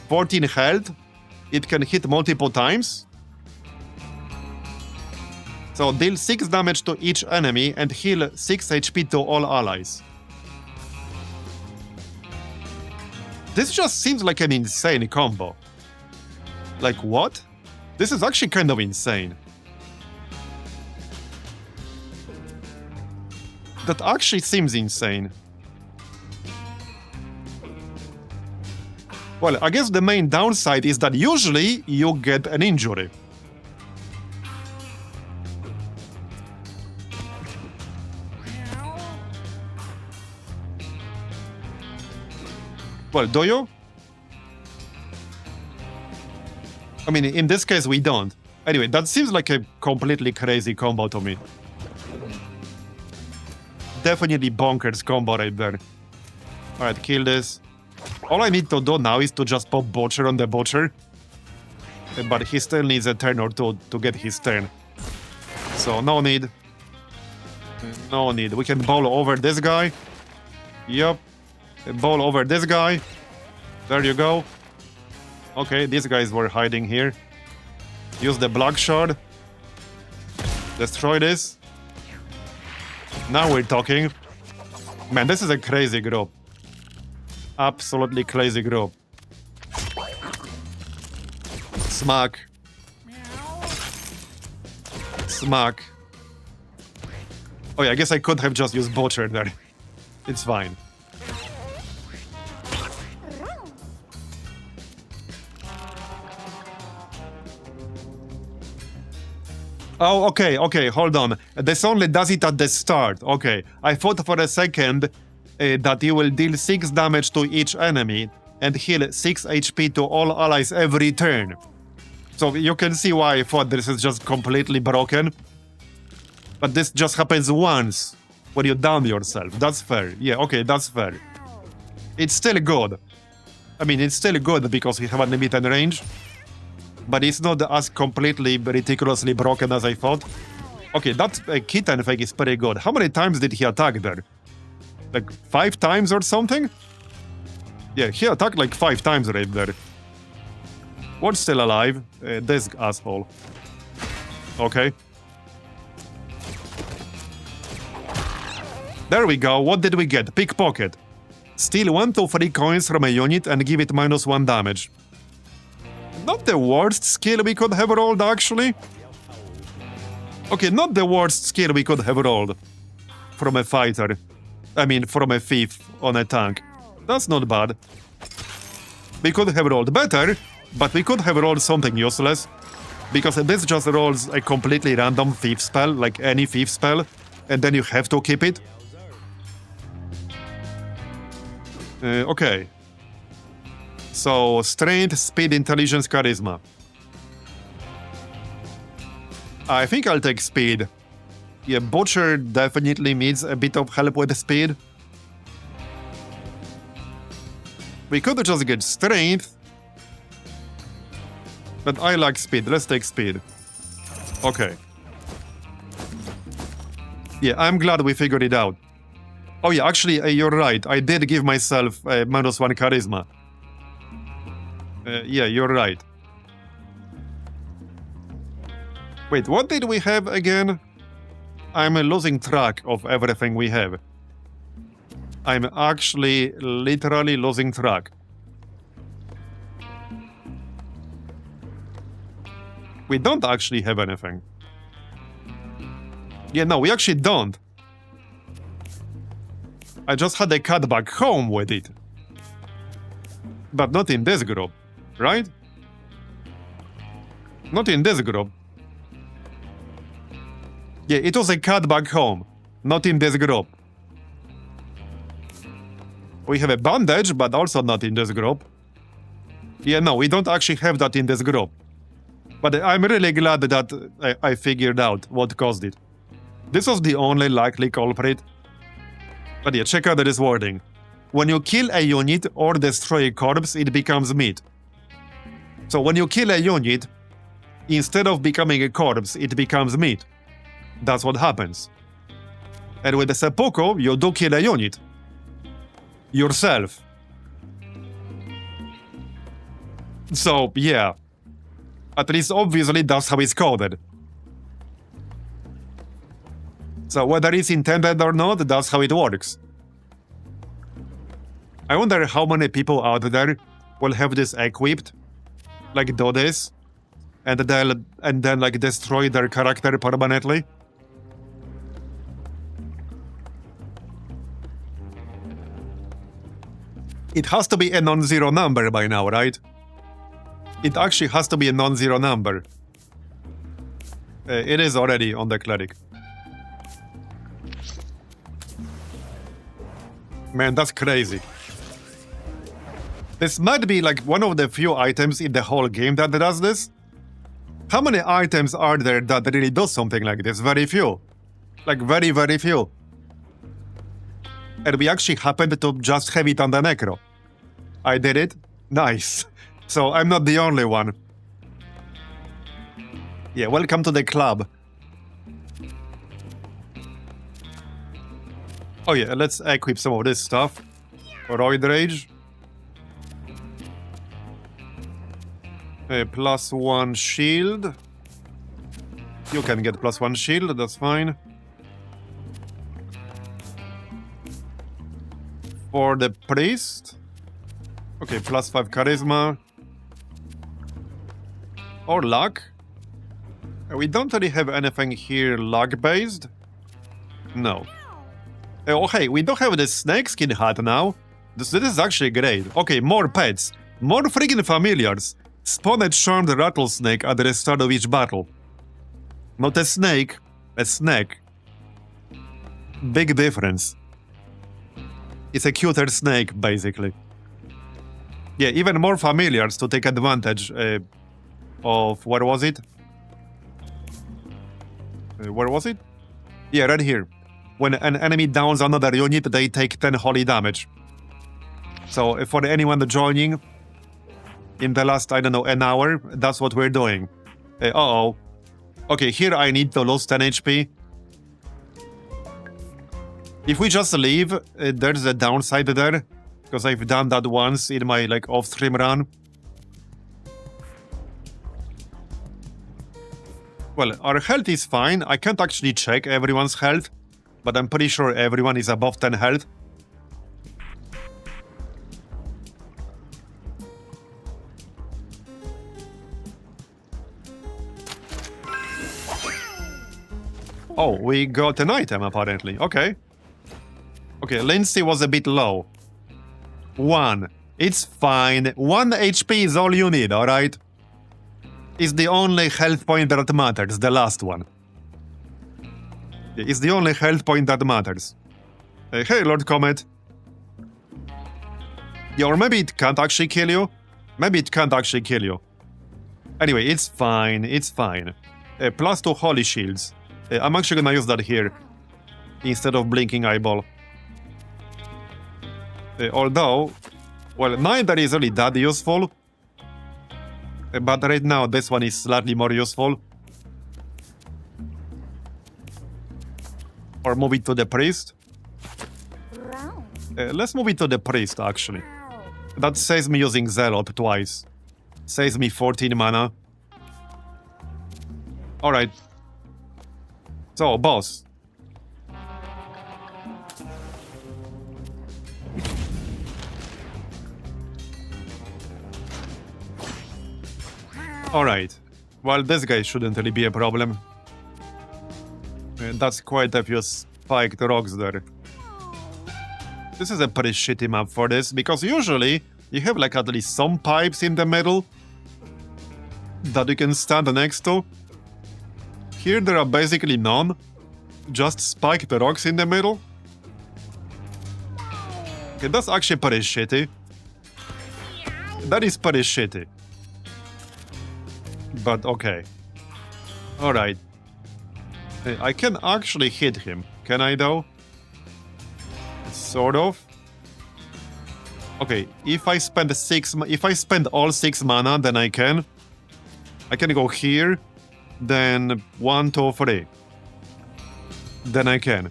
14 health. It can hit multiple times. So deal 6 damage to each enemy and heal 6 HP to all allies. This just seems like an insane combo. Like what? This is actually kind of insane. That actually seems insane. Well, I guess the main downside is that usually you get an injury. Well, do you? I mean, in this case, we don't. Anyway, that seems like a completely crazy combo to me. Definitely bonkers combo right there. Alright, kill this. All I need to do now is to just pop Butcher on the Butcher. But he still needs a turn or two to get his turn. So, no need. No need. We can bowl over this guy. Yup. Bowl over this guy. There you go. Okay, these guys were hiding here. Use the black shard. Destroy this. Now we're talking. Man, this is a crazy group. Absolutely crazy group. Smack. Smack. Oh yeah, I guess I could have just used Butcher there. It's fine. Oh, okay, hold on. This only does it at the start. Okay, I thought for a second that you will deal 6 damage to each enemy and heal 6 HP to all allies every turn. So you can see why I thought this is just completely broken. But this just happens once when you down yourself. That's fair. Yeah, okay, that's fair. It's still good. I mean, it's still good because we have a limited range. But it's not as completely ridiculously broken as I thought. Okay, that kitten thing is pretty good. How many times did he attack there? Like 5 times or something? Yeah, he attacked like 5 times right there. What's still alive? This asshole. Okay. There we go. What did we get? Pickpocket. Steal 1 to 3 coins from a unit and give it -1 damage. Not the worst skill we could have rolled, actually. Okay, not the worst skill we could have rolled. From a fighter. I mean, from a thief on a tank. That's not bad. We could have rolled better, but we could have rolled something useless. Because this just rolls a completely random thief spell, like any thief spell, and then you have to keep it. Okay. So, strength, speed, intelligence, charisma. I think I'll take speed. Yeah, Butcher definitely needs a bit of help with speed. We could just get strength. But I like speed. Let's take speed. Okay. Yeah, I'm glad we figured it out. Oh yeah, actually, you're right. I did give myself -1 charisma. Yeah, you're right. Wait, what did we have again? I'm losing track of everything we have. I'm actually literally losing track. We don't actually have anything. Yeah, no, we actually don't. I just had a cat back home with it. But not in this group. Right? Not in this group. Yeah, it was a cat back home. Not in this group. We have a bandage, but also not in this group. Yeah, no, we don't actually have that in this group. But I'm really glad that I figured out what caused it. This was the only likely culprit. But yeah, check out this wording. When you kill a unit or destroy a corpse, it becomes meat. So when you kill a unit, instead of becoming a corpse, it becomes meat. That's what happens. And with the seppuku, you do kill a unit. Yourself. So, yeah. At least obviously that's how it's coded. So whether it's intended or not, that's how it works. I wonder how many people out there will have this equipped. Like do this. And then like destroy their character permanently. It has to be a non-zero number by now, right? It actually has to be a non-zero number. It is already on the Cleric. Man, that's crazy. This might be like one of the few items in the whole game that does this. How many items are there that really do something like this? Very few. Like very, very few. And we actually happened to just have it on the Necro. I did it? Nice. So I'm not the only one. Yeah, welcome to the club. Oh yeah, let's equip some of this stuff. Roid Rage. +1 shield. You can get +1 shield, that's fine. For the priest. Okay, +5 charisma. Or luck. We don't really have anything here luck-based. No. Oh, hey, we don't have the snakeskin hat now. This is actually great. Okay, more pets. More freaking familiars. Spawn a charmed rattlesnake at the start of each battle. Not a snake, a snake. Big difference. It's a cuter snake, basically. Yeah, even more familiars to take advantage of... Where was it? Where was it? Yeah, right here. When an enemy downs another unit, they take 10 holy damage. So, for anyone joining in the last, I don't know, an hour, that's what we're doing. Uh-oh. Okay, here I need to lose 10 HP. If we just leave, there's a downside there. Because I've done that once in my, like, off-stream run. Well, our health is fine. I can't actually check everyone's health. But I'm pretty sure everyone is above 10 health. Oh, we got an item apparently. Okay. Okay, Lindsay was a bit low. 1. It's fine. 1 HP is all you need, alright? It's the only health point that matters, the last one. It's the only health point that matters. Hey, Lord Comet. Yeah, or maybe it can't actually kill you. Maybe it can't actually kill you. Anyway, it's fine, it's fine. +2 holy shields. I'm actually gonna use that here. Instead of blinking eyeball. Although, well, neither is really that useful. But right now, this one is slightly more useful. Or move it to the priest. Let's move it to the priest, actually. That saves me using Zealot twice. Saves me 14 mana. Alright. So, boss. Alright. Well, this guy shouldn't really be a problem. That's quite a few spiked rocks there. This is a pretty shitty map for this, because usually you have like at least some pipes in the middle that you can stand next to. Here there are basically none, just spiked rocks in the middle. Okay, that's actually pretty shitty. That is pretty shitty. But okay. Alright. I can actually hit him. Can I though? Sort of. Okay, if I spend all 6 mana, then I can. I can go here, then 1, 2, 3. Then I can.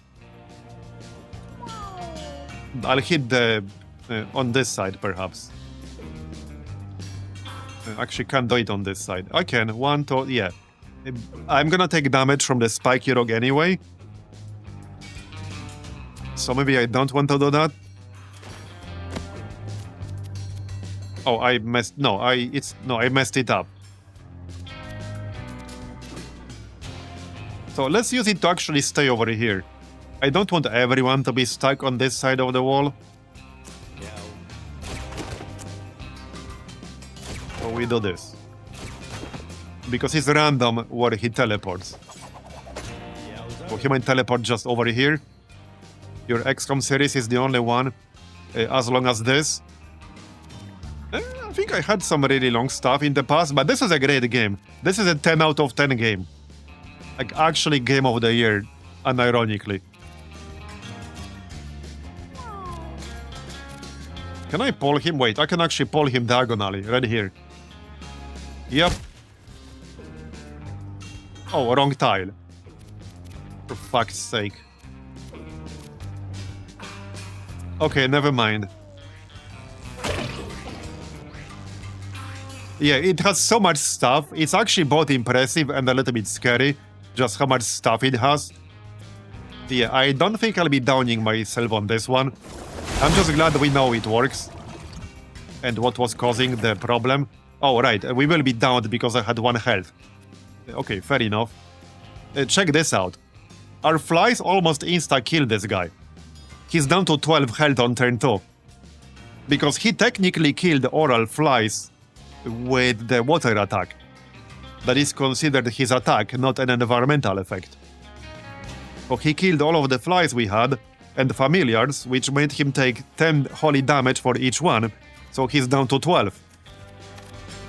I'll hit the on this side perhaps. Actually can't do it on this side. I can. 1, 2, yeah. I'm gonna take damage from the spiky rock anyway. So maybe I don't want to do that. Oh, I messed... No, I messed it up. So let's use it to actually stay over here. I don't want everyone to be stuck on this side of the wall. So we do this. Because it's random where he teleports. So he might teleport just over here. Your XCOM series is the only one. As long as this. I think I had some really long stuff in the past, but this is a great game. This is a 10 out of 10 game. Like, actually game of the year, unironically. Can I pull him? Wait, I can actually pull him diagonally, right here. Yep. Oh, wrong tile. For fuck's sake. Okay, never mind. Yeah, it has so much stuff. It's actually both impressive and a little bit scary, just how much stuff it has. Yeah, I don't think I'll be downing myself on this one. I'm just glad we know it works. And what was causing the problem. Oh, right, we will be downed because I had 1 health. Okay, fair enough. Check this out. Our flies almost insta-kill this guy. He's down to 12 health on turn 2. Because he technically killed oral flies with the water attack. That is considered his attack, not an environmental effect. So he killed all of the flies we had, and familiars, which made him take 10 holy damage for each one, so he's down to 12.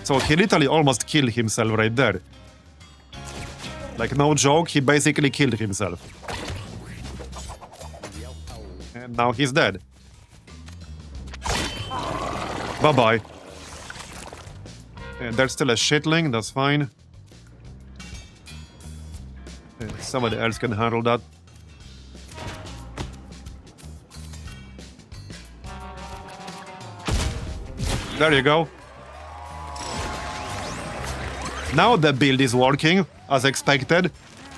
So he literally almost killed himself right there. Like, no joke, he basically killed himself. And now he's dead. Bye-bye. There's still a shitling, that's fine. Somebody else can handle that. There you go. Now the build is working, as expected.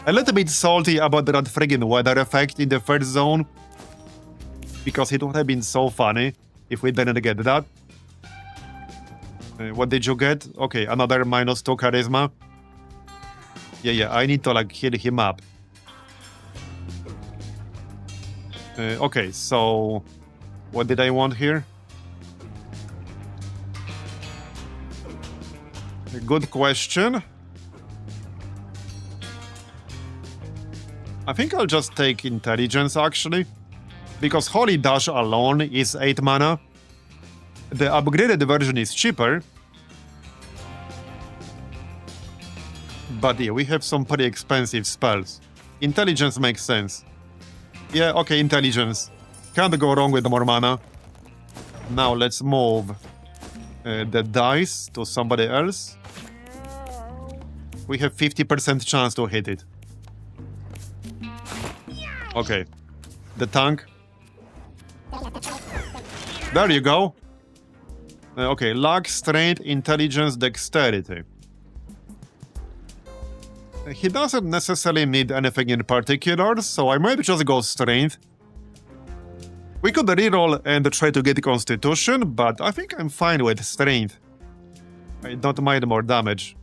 A little bit salty about that friggin' weather effect in the first zone. Because it would have been so funny if we didn't get that. What did you get? Okay, another -2 charisma. Yeah, I need to, like, heal him up. Okay, so... What did I want here? Good question. I think I'll just take intelligence, actually. Because Holy Dash alone is 8 mana. The upgraded version is cheaper. But yeah, we have some pretty expensive spells. Intelligence makes sense. Yeah, okay, intelligence. Can't go wrong with more mana. Now let's move the dice to somebody else. We have 50% chance to hit it. Okay. The tank. There you go. Okay, luck, strength, intelligence, dexterity. He doesn't necessarily need anything in particular, so I might just go strength. We could reroll and try to get constitution, but I think I'm fine with strength. I don't mind more damage.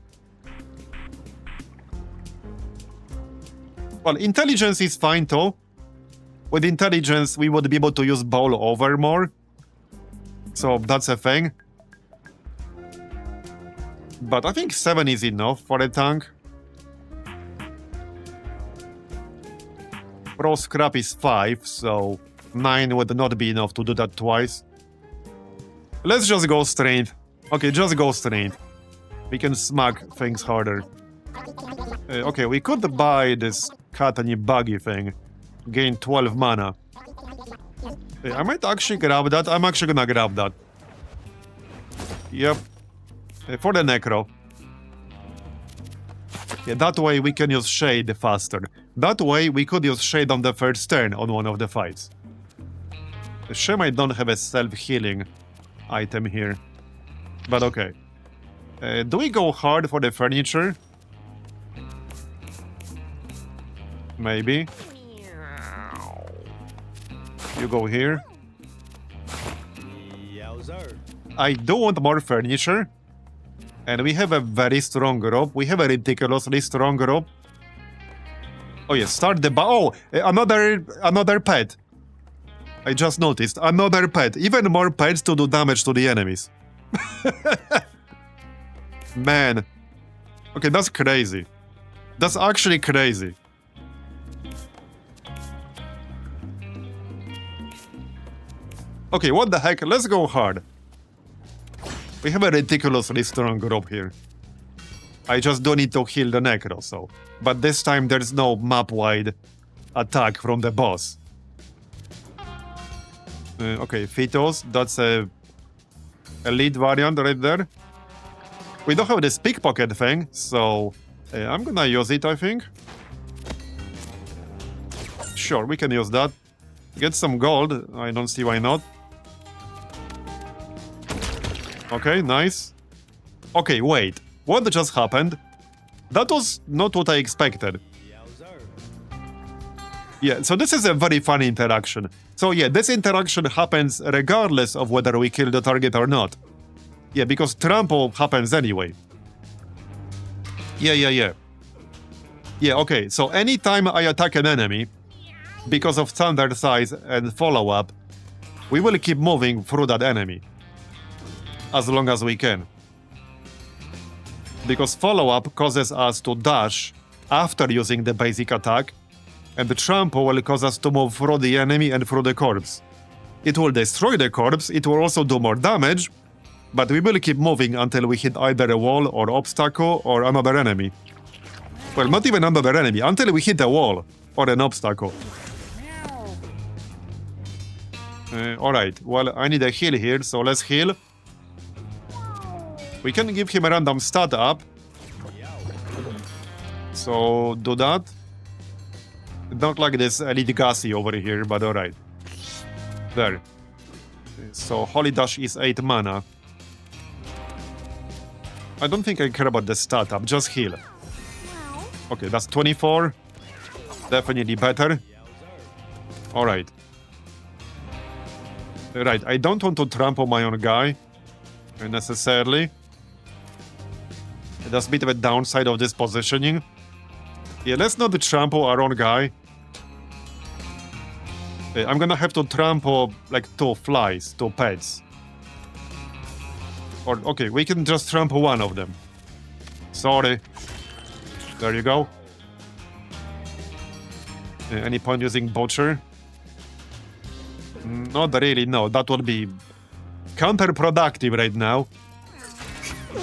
Well, intelligence is fine too. With intelligence, we would be able to use bowl over more. So that's a thing. But I think 7 is enough for a tank. Pro scrap is 5, so 9 would not be enough to do that twice. Let's just go strength. Okay, just go strength. We can smack things harder. Okay, we could buy this Katani buggy thing. Gain 12 mana. I might actually grab that. I'm actually gonna grab that. Yep. For the Necro. Yeah, that way we can use Shade faster. That way we could use Shade on the first turn on one of the fights. Shame I don't have a self-healing item here. But okay. Do we go hard for the furniture? Maybe. You go here. I do want more furniture. And we have a very strong rope. We have a ridiculously strong rope. Oh yeah, start the another pet. I just noticed. Another pet. Even more pets to do damage to the enemies. Man. Okay, that's crazy. That's actually crazy. Okay, what the heck? Let's go hard. We have a ridiculously strong rope here. I just don't need to heal the Necro, so... But this time there's no map-wide attack from the boss. Okay, Phytos, that's a lead variant right there. We don't have this pickpocket thing, so... I'm gonna use it, I think. Sure, we can use that. Get some gold. I don't see why not. Okay, nice. Okay, wait. What just happened? That was not what I expected. Yeah, so this is a very funny interaction. So yeah, this interaction happens regardless of whether we kill the target or not. Yeah, because trample happens anyway. Yeah, okay, so anytime I attack an enemy, because of standard size and follow-up, we will keep moving through that enemy. As long as we can. Because follow-up causes us to dash after using the basic attack, and the trample will cause us to move through the enemy and through the corpse. It will destroy the corpse, it will also do more damage, but we will keep moving until we hit either a wall or obstacle or another enemy. Well, not even another enemy, until we hit a wall or an obstacle. Alright, well, I need a heal here, so let's heal. We can give him a random stat up. So, do that. Don't like this elite gassy over here, but alright. There. So, Holy Dash is 8 mana. I don't think I care about the stat up, just heal. Okay, that's 24. Definitely better. Alright. Right, I don't want to trample my own guy. Necessarily. That's a bit of a downside of this positioning. Yeah, let's not trample our own guy. I'm gonna have to trample like 2 flies, 2 pets. Or, okay, we can just trample one of them. Sorry. There you go. Any point using Butcher? Not really, no. That would be counterproductive right now.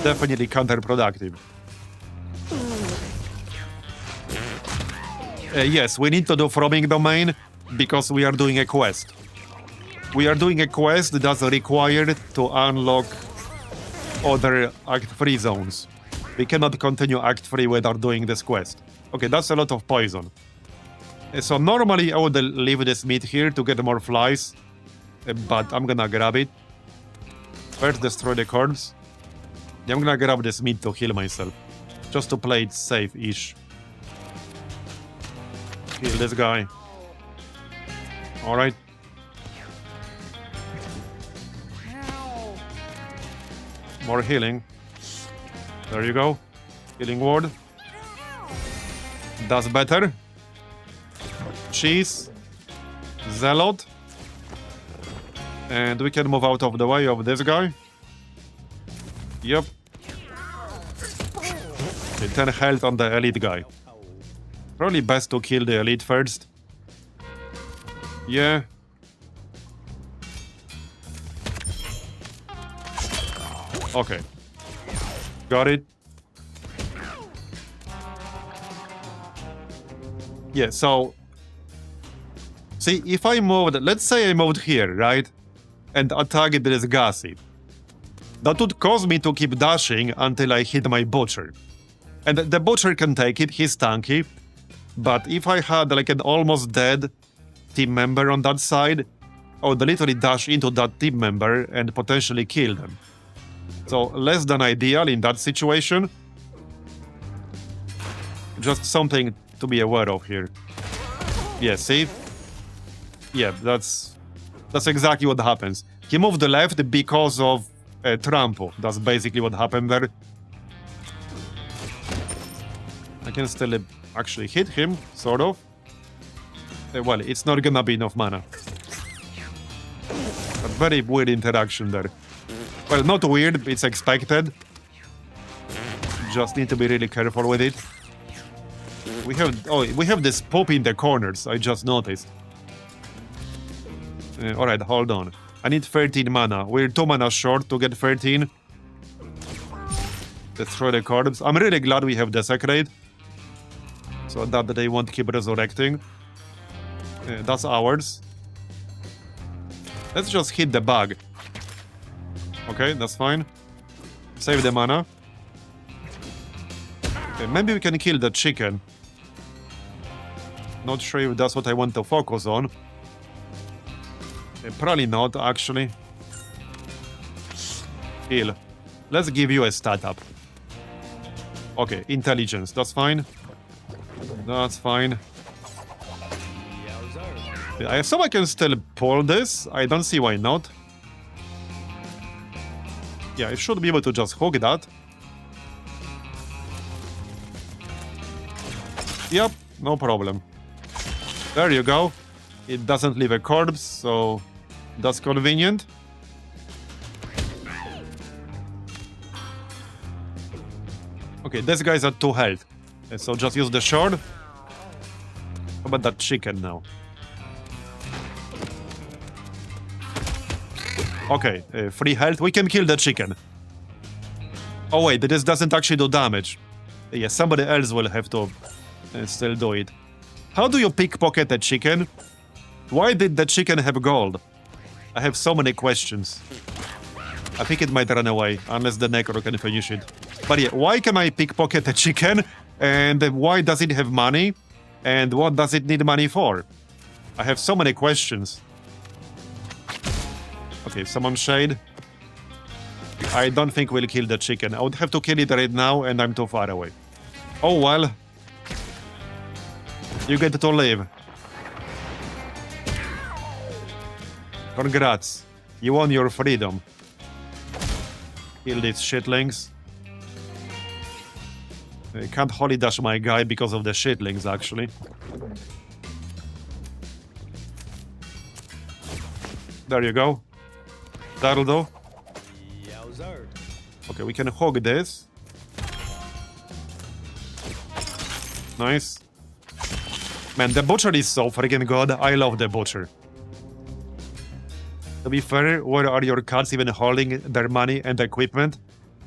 Definitely counterproductive. Yes, we need to do Throbbing Domain because we are doing a quest. We are doing a quest that's required to unlock other Act 3 zones. We cannot continue Act 3 without doing this quest. Okay, that's a lot of poison. So normally I would leave this meat here to get more flies, but I'm gonna grab it. First destroy the corpse. I'm gonna grab this meat to heal myself, just to play it safe-ish. Heal this guy. Alright. More healing. There you go. Healing ward. Does better. Cheese. Zealot. And we can move out of the way of this guy. Yep. Okay, 10 health on the elite guy. Probably best to kill the elite first. Yeah. Okay. Got it. Yeah, so... See, if I moved... Let's say I moved here, right? And attacked this Gassy. That would cause me to keep dashing until I hit my Butcher. And the Butcher can take it, he's tanky. But if I had like an almost dead team member on that side, I would literally dash into that team member and potentially kill them. So less than ideal in that situation. Just something to be aware of here. Yeah, see? Yeah, that's exactly what happens. He moved left because of a trample. That's basically what happened there. I can still actually hit him, sort of. Well, it's not gonna be enough mana. A very weird interaction there. Well, not weird, it's expected. Just need to be really careful with it. We have this pop in the corners, I just noticed. Alright, hold on. I need 13 mana. We're 2 mana short to get 13. Destroy the corpse. I'm really glad we have Desecrate. So that they won't keep resurrecting. That's ours. Let's just hit the bug. Okay, that's fine. Save the mana. Okay, maybe we can kill the chicken. Not sure if that's what I want to focus on. Probably not, actually. Heal. Let's give you a stat up. Okay, intelligence. That's fine. That's fine. I assume I can still pull this. I don't see why not. Yeah, I should be able to just hook that. Yep, no problem. There you go. It doesn't leave a corpse, so that's convenient. Okay, this guy's at 2 health. So just use the shard. How about that chicken now? Okay, 3 health. We can kill the chicken. Oh wait, this doesn't actually do damage. Yeah, somebody else will have to still do it. How do you pickpocket a chicken? Why did the chicken have gold? I have so many questions. I think it might run away, unless the necro can finish it. But yeah, why can I pickpocket a chicken? And why does it have money? And what does it need money for? I have so many questions. Okay, summon Shade. I don't think we'll kill the chicken. I would have to kill it right now, and I'm too far away. Oh well. You get to live. Congrats. You won your freedom. Kill these shitlings. I can't holy dash my guy because of the shitlings, actually. There you go. That'll do. Okay, we can hog this. Nice. Man, the butcher is so freaking good. I love the butcher. To be fair, where are your cats even holding their money and equipment?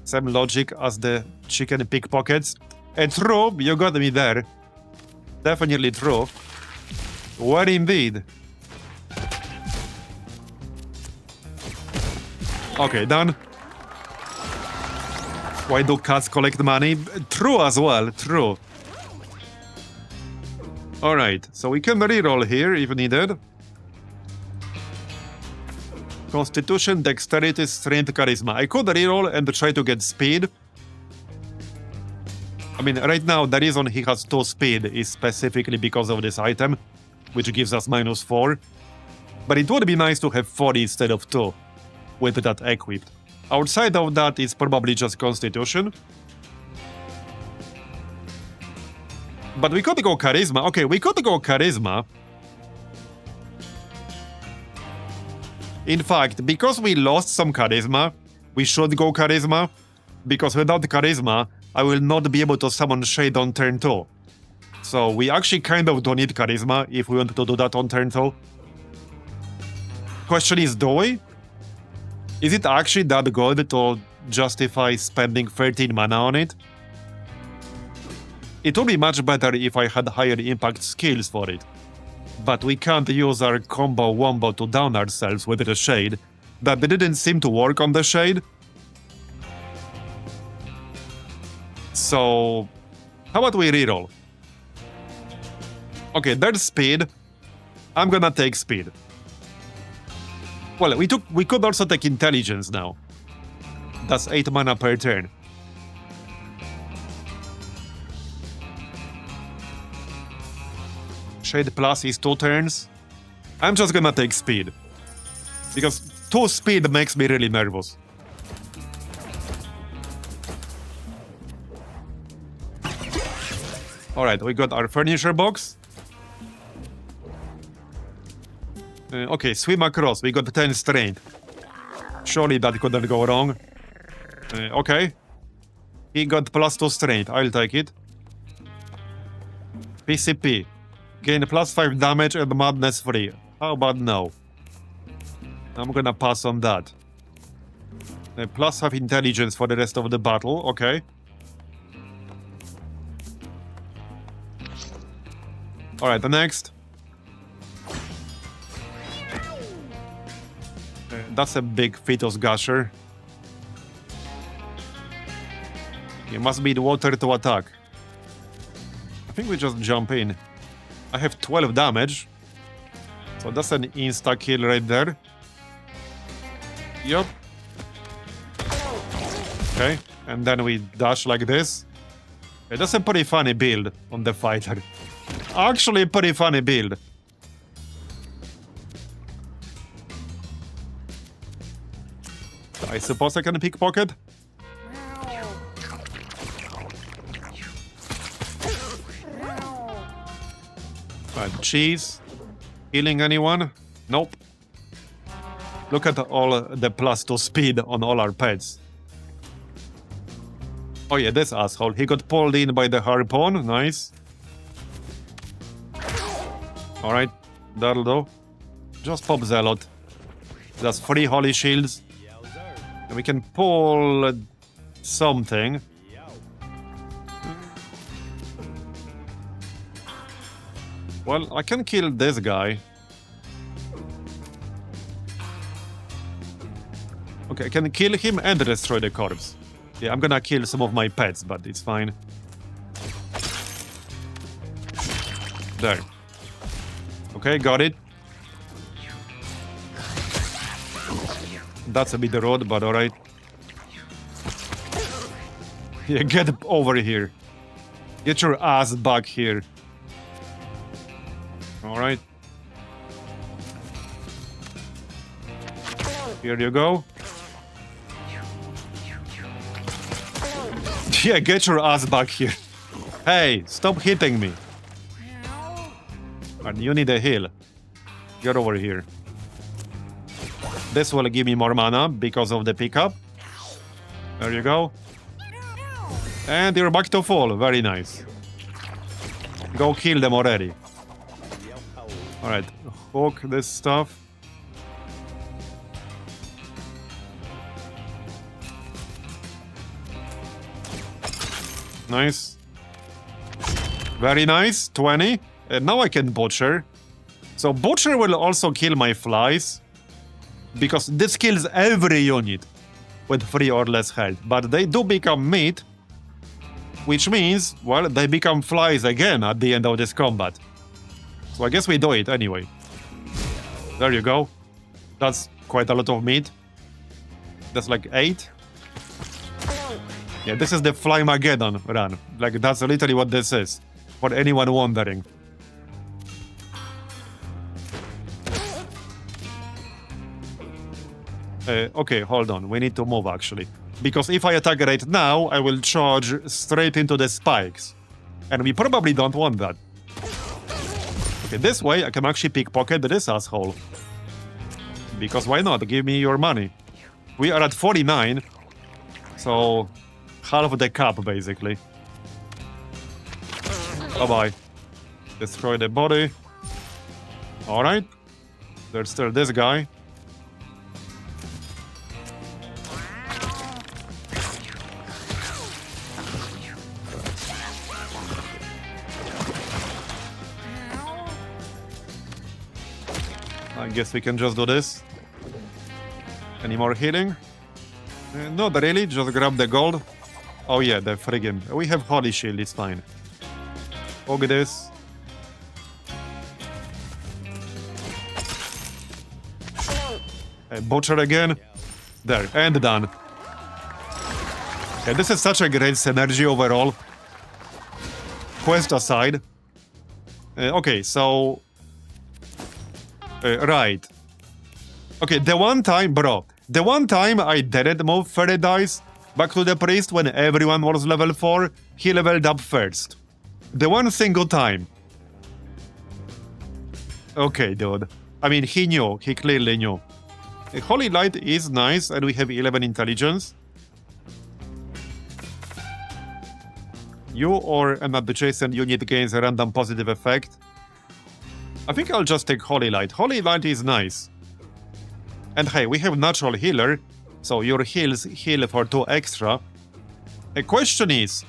Same logic as the chicken pickpockets. And true, you got me there. Definitely true. Where indeed? Okay, done. Why do cats collect money? True as well, true. Alright, so we can reroll here if needed. Constitution, Dexterity, Strength, Charisma. I could reroll and try to get speed. I mean, right now, the reason he has 2 speed is specifically because of this item, which gives us -4. But it would be nice to have 4 instead of 2 with that equipped. Outside of that, it's probably just Constitution. But we could go Charisma. Okay, we could go Charisma. In fact, because we lost some Charisma, we should go Charisma. Because without Charisma, I will not be able to summon Shade on turn 2. So we actually kind of don't need Charisma if we want to do that on turn 2. Question is, do we? Is it actually that good to justify spending 13 mana on it? It would be much better if I had higher impact skills for it. But we can't use our combo wombo to down ourselves with the Shade. That didn't seem to work on the Shade. So, how about we reroll? Okay, there's speed. I'm gonna take speed. Well, we could also take intelligence now. That's 8 mana per turn. Shade plus is 2 turns. I'm just gonna take speed. Because 2 speed makes me really nervous. Alright, we got our furniture box. Okay, swim across. We got 10 strength. Surely that couldn't go wrong. Okay. He got +2 strength. I'll take it. PCP. Gain +5 damage and madness free. How about no? I'm gonna pass on that. +5 intelligence for the rest of the battle. Okay. Alright, the next. That's a big Fetus Gusher. You must be the water to attack. I think we just jump in. I have 12 damage. So that's an insta-kill right there. Yup. Okay, and then we dash like this. Okay, that's a pretty funny build on the fighter. Actually, a pretty funny build. I suppose I can pickpocket? Right, cheese. Healing anyone? Nope. Look at all the +2 speed on all our pets. Oh yeah, this asshole. He got pulled in by the harpoon. Nice. Alright, that'll do. Just pop Zealot. That's 3 holy shields. And we can pull something. Well, I can kill this guy. Okay, I can kill him and destroy the corpse. Yeah, I'm gonna kill some of my pets, but it's fine. There. Okay, got it. That's a bit rude, but alright. Yeah, get over here. Get your ass back here. Alright. Here you go. Yeah, get your ass back here. Hey, stop hitting me. And you need a heal. Get over here. This will give me more mana because of the pickup. There you go. And you're back to full. Very nice. Go kill them already. Alright, hook this stuff. Nice. Very nice. 20. And now I can butcher. So butcher will also kill my flies. Because this kills every unit with 3 or less health. But they do become meat. Which means, well, they become flies again at the end of this combat. So I guess we do it anyway. There you go. That's quite a lot of meat. That's like 8. Yeah, this is the Flymageddon run. Like, that's literally what this is. For anyone wondering. Okay, hold on. We need to move, actually. Because if I attack right now, I will charge straight into the spikes. And we probably don't want that. Okay, this way I can actually pickpocket this asshole. Because why not? Give me your money. We are at 49. So, half of the cap, basically. Bye-bye. Destroy the body. Alright. There's still this guy. I guess we can just do this. Any more healing? Not really, just grab the gold. Oh yeah, the friggin'. We have Holy Shield, it's fine. Hog this. Butcher again. There, and done. Yeah, this is such a great synergy overall. Quest aside. Okay, so... right. Okay, the one time I didn't move fairy dice back to the priest when everyone was level 4, he leveled up first. The one single time. Okay, dude. I mean, he knew. He clearly knew. Holy Light is nice, and we have 11 intelligence. You or an adjacent unit gains a random positive effect. I think I'll just take Holy Light. Holy Light is nice. And hey, we have Natural Healer, so your heals heal for 2 extra. The question is,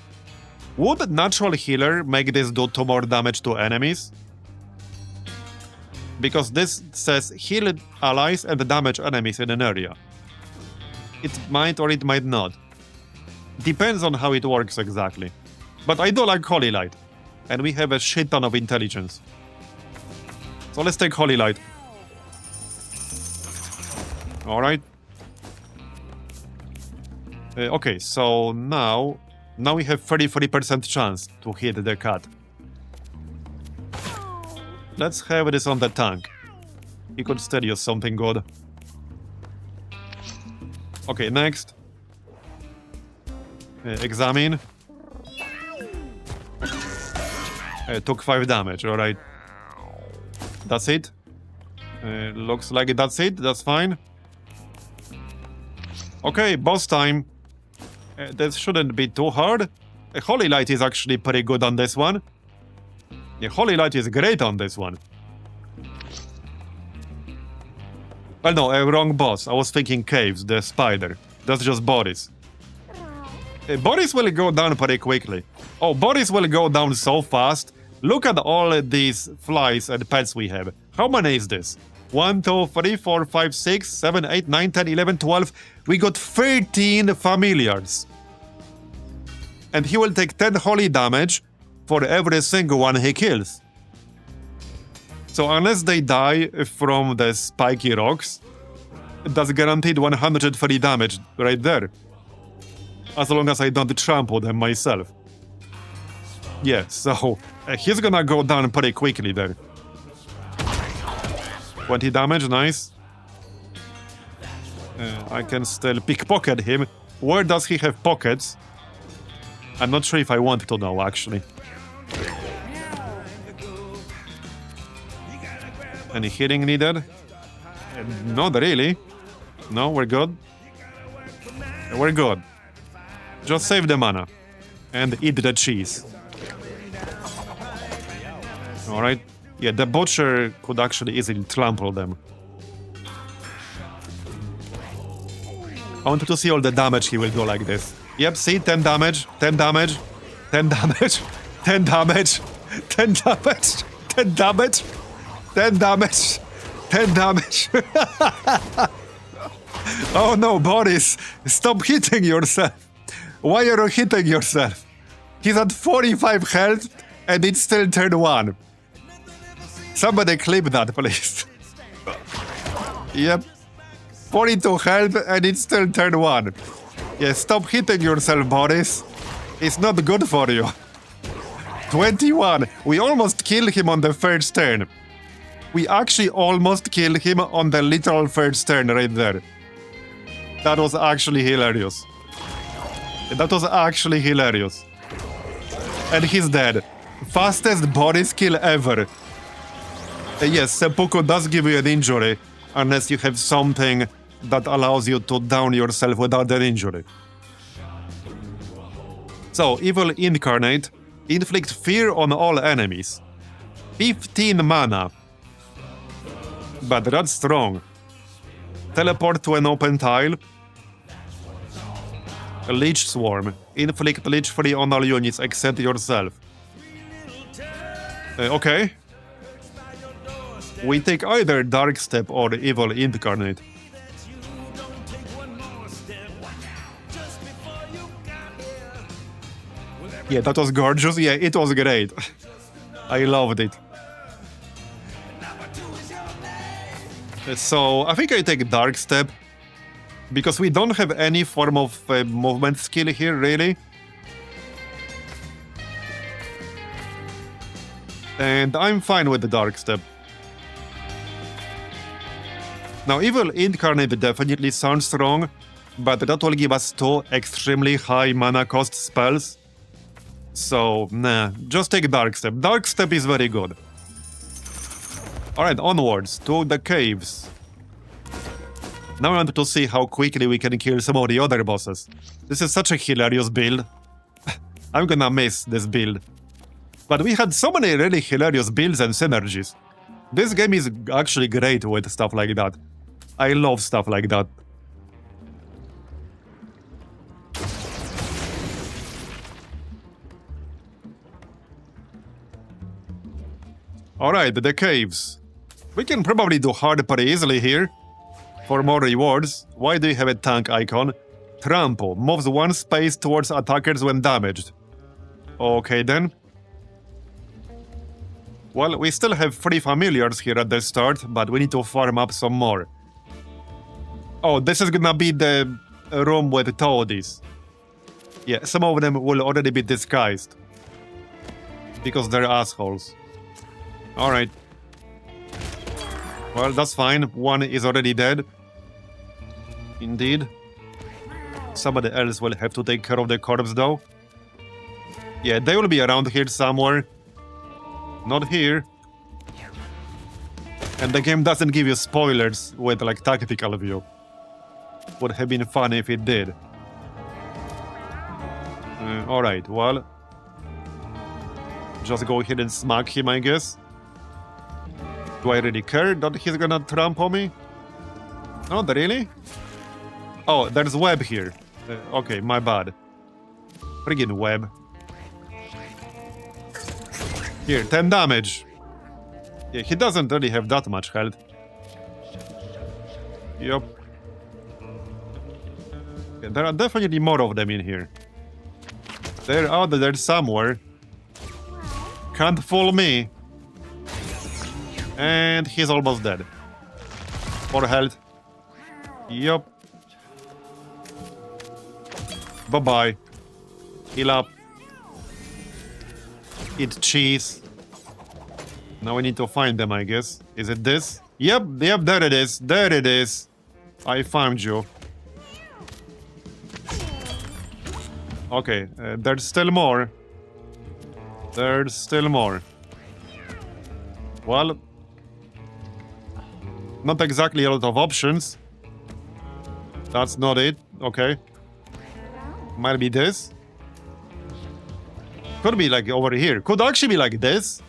would Natural Healer make this do 2 more damage to enemies? Because this says heal allies and damage enemies in an area. It might or it might not. Depends on how it works exactly. But I do like Holy Light. And we have a shit ton of intelligence. So let's take Holy Light. Alright. Okay, so now we have 33% chance to hit the cat. Let's have this on the tank. He could still use something good. Okay, next. Examine. Took 5 damage, alright. That's it. Looks like that's it, that's fine. Okay, boss time. This shouldn't be too hard. Holy Light is actually pretty good on this one. Yeah, Holy Light is great on this one. Well, no, wrong boss. I was thinking Caves, the spider. That's just Boris. Boris will go down pretty quickly. Oh, Boris will go down so fast. Look at all these flies and pets we have. How many is this? 1, 2, 3, 4, 5, 6, 7, 8, 9, 10, 11, 12. We got 13 familiars. And he will take 10 holy damage for every single one he kills. So unless they die from the spiky rocks, that's guaranteed 130 damage right there. As long as I don't trample them myself. Yeah, so he's gonna go down pretty quickly there. 20 damage, nice. I can still pickpocket him. Where does he have pockets? I'm not sure if I want to know, actually. Any healing needed? Not really. No, we're good. We're good. Just save the mana. And eat the cheese. Alright. Yeah, the butcher could actually easily trample them. I wanted to see all the damage he will do like this. Yep, see? 10 damage, 10 damage, 10 damage, 10 damage, 10 damage, 10 damage, 10 damage, 10 damage. Oh no, Boris, stop hitting yourself. Why are you hitting yourself? He's at 45 health and it's still turn 1. Somebody clip that, please. Yep. 42 health and it's still turn 1. Yeah, stop hitting yourself, Boris. It's not good for you. 21. We almost killed him on the first turn. We actually almost killed him on the literal first turn right there. That was actually hilarious. That was actually hilarious. And he's dead. Fastest Boris kill ever. Yes, Seppuku does give you an injury, unless you have something that allows you to down yourself without an injury. So, Evil Incarnate. Inflict fear on all enemies. 15 mana. But that's strong. Teleport to an open tile. Leech Swarm. Inflict Leech free on all units except yourself. Okay. We take either Dark Step or Evil Incarnate. Yeah, that was gorgeous. Yeah, it was great. I loved it. So, I think I take Dark Step. Because we don't have any form of movement skill here, really. And I'm fine with the Dark Step. Now, Evil Incarnate definitely sounds strong, but that will give us 2 extremely high mana cost spells. So, nah, just take Dark Step. Dark Step is very good. Alright, onwards to the caves. Now I want to see how quickly we can kill some of the other bosses. This is such a hilarious build. I'm gonna miss this build. But we had so many really hilarious builds and synergies. This game is actually great with stuff like that. I love stuff like that. Alright, the caves. We can probably do hard pretty easily here. For more rewards, why do you have a tank icon? Trample. Moves 1 space towards attackers when damaged. Okay then. Well, we still have 3 familiars here at the start, but we need to farm up some more. Oh, this is gonna be the room with the toadies. Yeah, some of them will already be disguised. Because they're assholes. Alright. Well, that's fine. One is already dead. Indeed. Somebody else will have to take care of the corpse, though. Yeah, they will be around here somewhere. Not here. And the game doesn't give you spoilers with, like, tactical view. Would have been fun if it did. Alright, well... Just go ahead and smack him, I guess. Do I really care that he's gonna trample me? Not really? Oh, there's web here. Okay, my bad. Friggin' web. Here, 10 damage. Yeah, he doesn't really have that much health. Yup. Yeah, there are definitely more of them in here. They're out there somewhere. Can't fool me. And he's almost dead. 4 health. Yup. Bye-bye. Heal up. Eat cheese. Now we need to find them, I guess. Is it this? Yep, there it is. There it is. I found you. Okay, there's still more. There's still more. Well, not exactly a lot of options. That's not it. Okay. Might be this. Could be like over here. Could actually be like this.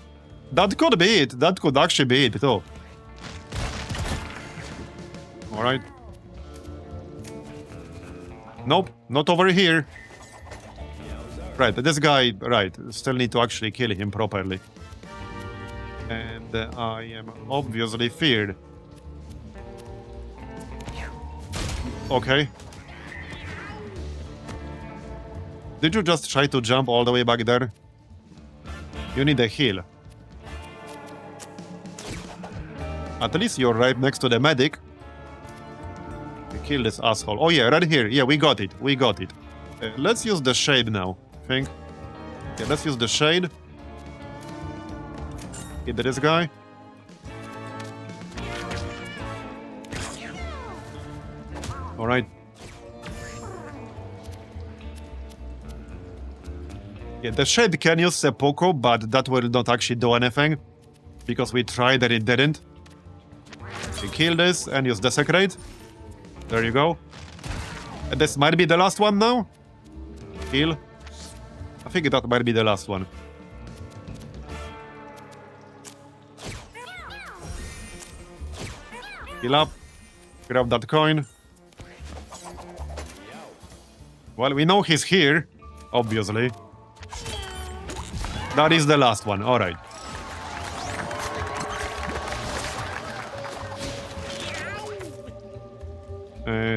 That could be it. That could actually be it too. Alright. Nope, not over here. Right, this guy, right, still need to actually kill him properly. And I am obviously feared. Okay. Did you just try to jump all the way back there? You need a heal. At least you're right next to the medic. Kill this asshole. Oh yeah, right here. Yeah, we got it. We got it. Let's use the shade now, I think. Yeah, let's use the shade. Hit this guy. Alright. Yeah, the shade can use seppuku, but that will not actually do anything. Because we tried and it didn't. We kill this and use Desecrate. There you go. And this might be the last one now. Heal. I think that might be the last one. Heal up. Grab that coin. Well, we know he's here, obviously. That is the last one, alright.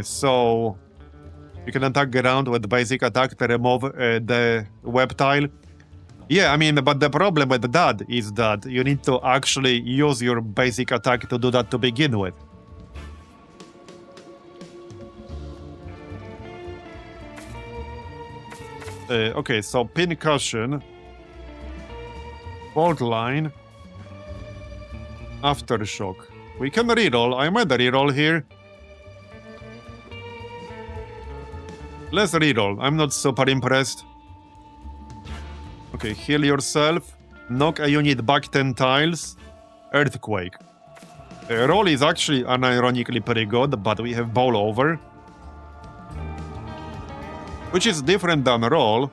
So you can attack ground with basic attack to remove the web tile. Yeah, I mean, but the problem with that is that you need to actually use your basic attack to do that to begin with. Okay, so pincushion, fault line, aftershock. We can reroll. I might reroll here. Let's reroll. I'm not super impressed. Okay, heal yourself. Knock a unit back 10 tiles. Earthquake. Roll is actually unironically pretty good, but we have bowl over. Which is different than roll.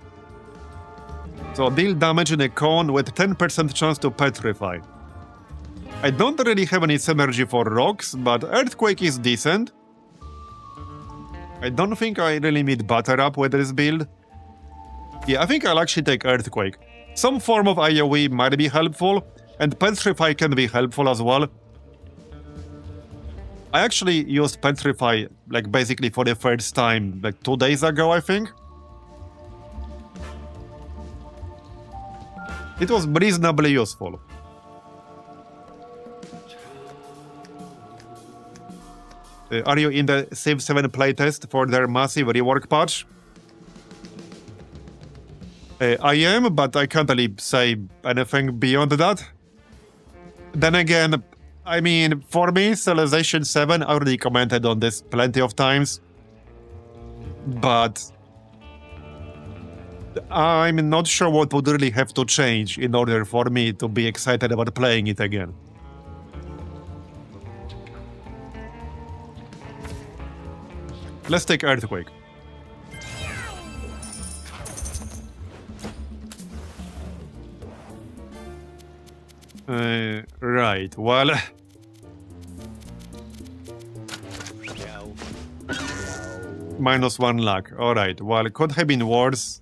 So deal damage in a cone with 10% chance to petrify. I don't really have any synergy for rocks, but Earthquake is decent. I don't think I really need Butter Up with this build. Yeah, I think I'll actually take Earthquake. Some form of AoE might be helpful, and Petrify can be helpful as well. I actually used Petrify, like, basically for the first time, like 2 days ago, I think. It was reasonably useful. Are you in the Civ 7 playtest for their massive rework patch? I am, but I can't really say anything beyond that. Then again, I mean, for me, Civilization 7, I already commented on this plenty of times. But I'm not sure what would really have to change in order for me to be excited about playing it again. Let's take Earthquake. Right, well... -1 luck. Alright, well, it could have been worse,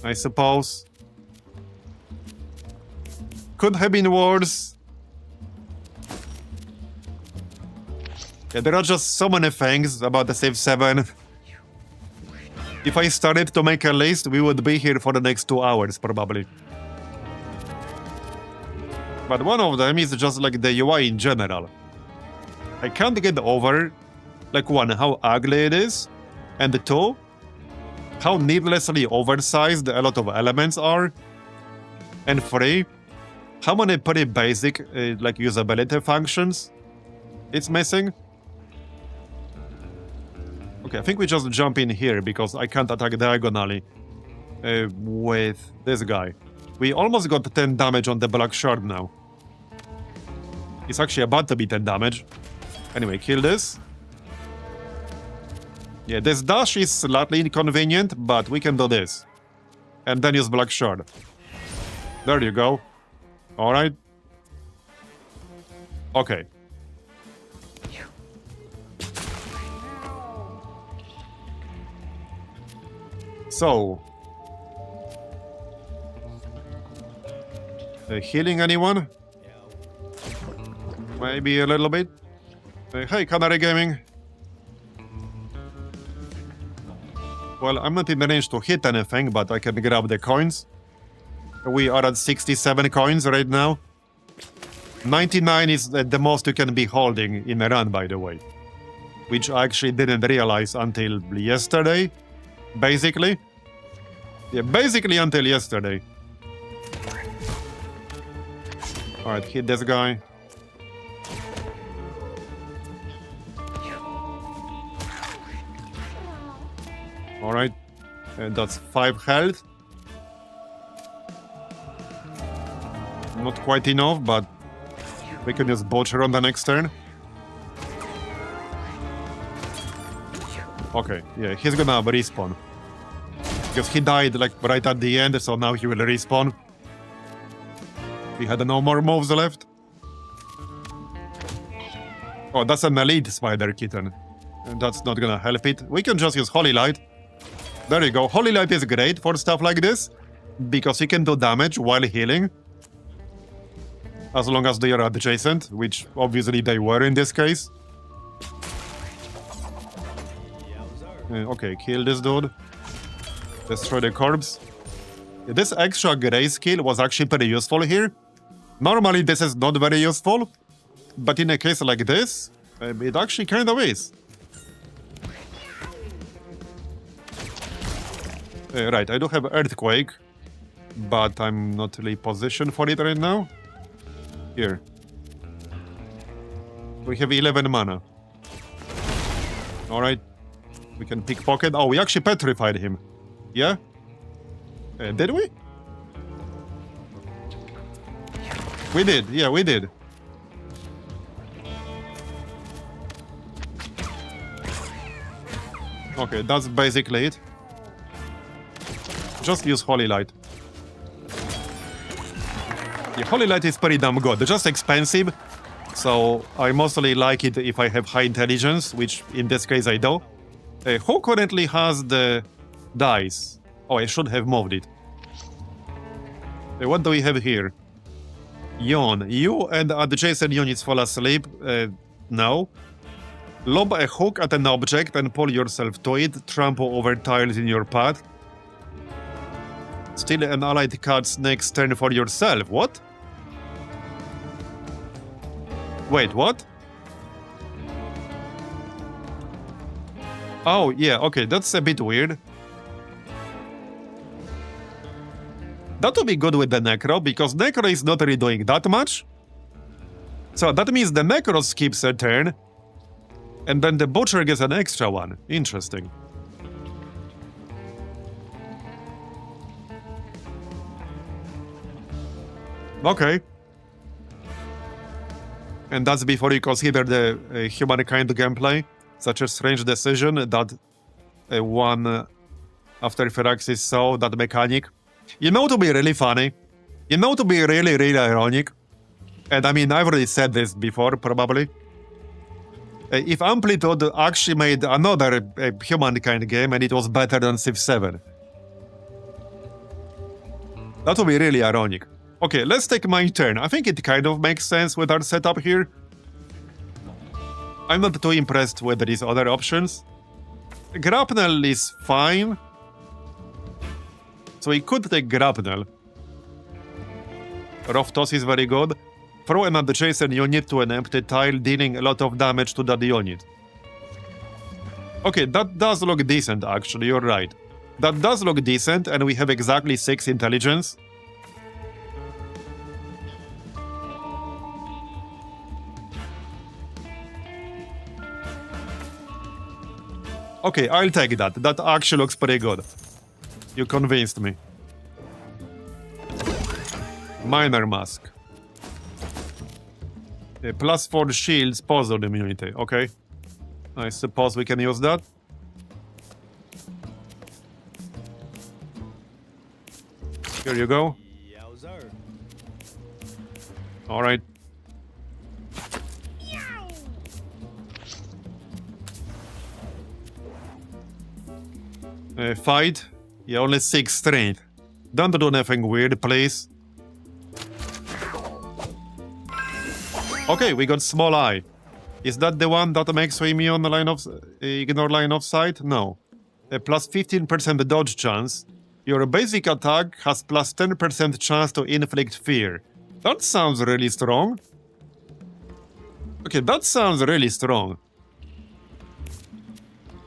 I suppose. Could have been worse. Yeah, there are just so many things about the Civ 7. If I started to make a list, we would be here for the next 2 hours, probably. But one of them is just like the UI in general. I can't get over, like, 1, how ugly it is, and 2, how needlessly oversized a lot of elements are, and 3, how many pretty basic, like, usability functions it's missing. Okay, I think we just jump in here because I can't attack diagonally with this guy. We almost got 10 damage on the Black Shard now. It's actually about to be 10 damage. Anyway, kill this. Yeah, this dash is slightly inconvenient, but we can do this. And then use Black Shard. There you go. Alright. Okay. So... healing anyone? Maybe a little bit. Hey, Canary Gaming. Well, I'm not in the range to hit anything, but I can grab the coins. We are at 67 coins right now. 99 is the most you can be holding in a run, by the way. Which I actually didn't realize until yesterday, basically. Yeah, basically until yesterday. Alright, hit this guy. Alright, and that's 5 health. Not quite enough, but we can use Butcher on the next turn. Okay, yeah, he's gonna respawn. Because he died like right at the end, so now he will respawn. He had no more moves left. Oh, that's an elite spider kitten. And that's not gonna help it. We can just use Holy Light. There you go. Holy Light is great for stuff like this, because you can do damage while healing. As long as they are adjacent, which obviously they were in this case. Okay, kill this dude. Destroy the corpse. This extra gray skill was actually pretty useful here. Normally this is not very useful, but in a case like this, it actually kind of is. Right, I do have Earthquake, but I'm not really positioned for it right now. Here. We have 11 mana. Alright. We can pickpocket. Oh, we actually petrified him. Yeah? Did we? We did. Yeah, we did. Okay, that's basically it. Just use Holy Light. Yeah, Holy Light is pretty damn good. They're just expensive, so I mostly like it if I have high intelligence, which in this case I do. Who currently has the dice? Oh, I should have moved it. What do we have here? Yawn. You and adjacent units fall asleep. No. Lob a hook at an object and pull yourself to it. Trample over tiles in your path. Steal an allied card's next turn for yourself. What? Wait, what? Oh, yeah, okay, that's a bit weird. That would be good with the Necro, because Necro is not really doing that much. So that means the Necro skips a turn, and then the Butcher gets an extra one. Interesting. Okay. And that's before you consider the humankind gameplay. Such a strange decision that one after Firaxis saw that mechanic. You know, to be really funny. You know, to be really, really ironic. And I mean, I've already said this before, probably. If Amplitude actually made another humankind game and it was better than Civ 7. That would be really ironic. Okay, let's take my turn. I think it kind of makes sense with our setup here. I'm not too impressed with these other options. Grapnel is fine. So we could take Grapnel. Rough Toss is very good. Throw an adjacent unit to an empty tile, dealing a lot of damage to that unit. Okay, that does look decent, actually, you're right. That does look decent, and we have exactly 6 intelligence. Okay, I'll take that. That actually looks pretty good. You convinced me. Minor Mask. +4 shields, puzzle immunity. Okay. I suppose we can use that. Here you go. Alright. Fight. Yeah, only 6 strength. Don't do anything weird, please. Okay, we got Small Eye. Is that the one that makes you immune line of ignore line of sight? No. A +15% dodge chance. Your basic attack has +10% chance to inflict fear. That sounds really strong. Okay, that sounds really strong.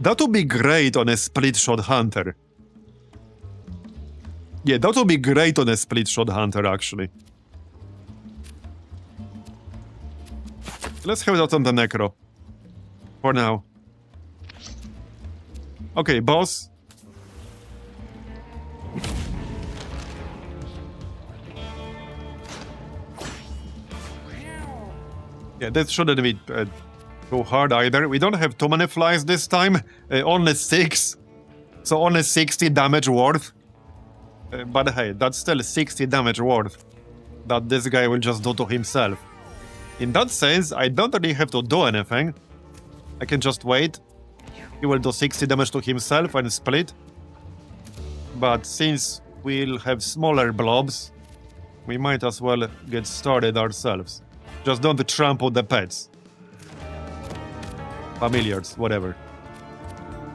That would be great on a split-shot hunter. Yeah, that would be great on a split-shot hunter, actually. Let's have that on the Necro. For now. Okay, boss. Yeah, that shouldn't be too hard either. We don't have too many flies this time. Only 6. So only 60 damage worth. But hey, that's still 60 damage worth that this guy will just do to himself. In that sense, I don't really have to do anything. I can just wait. He will do 60 damage to himself and split. But since we'll have smaller blobs, we might as well get started ourselves. Just don't trample the pets. Familiars, whatever.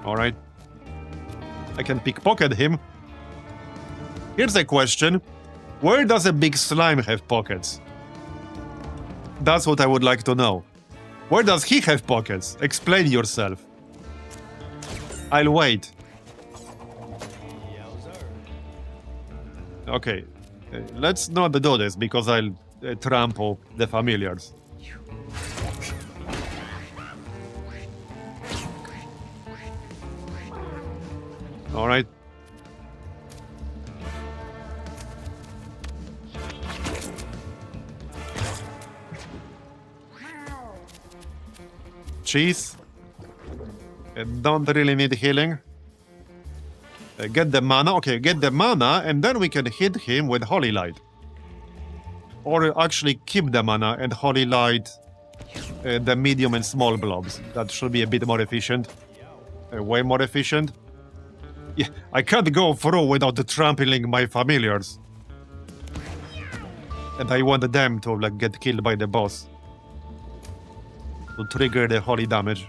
Alright. I can pickpocket him. Here's a question. Where does a big slime have pockets? That's what I would like to know. Where does he have pockets? Explain yourself. I'll wait. Okay. Let's not do this because I'll trample the familiars. Alright. Cheese. Don't really need healing. Get the mana. Okay, get the mana, and then we can hit him with Holy Light. Or actually keep the mana and Holy Light the medium and small blobs. That should be a bit more efficient. Way more efficient. Yeah, I can't go through without trampling my familiars. And I want them to like get killed by the boss. To trigger the holy damage.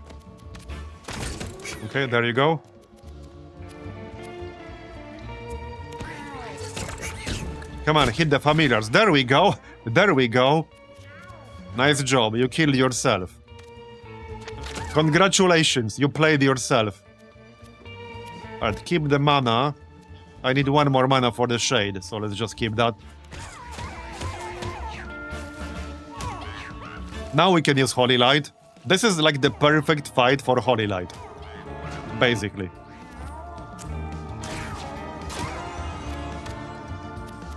Okay, there you go. Come on, hit the familiars. There we go. There we go. Nice job. You killed yourself. Congratulations. You played yourself. Alright, keep the mana. I need one more mana for the shade, so let's just keep that. Now we can use Holy Light. This is like the perfect fight for Holy Light. Basically.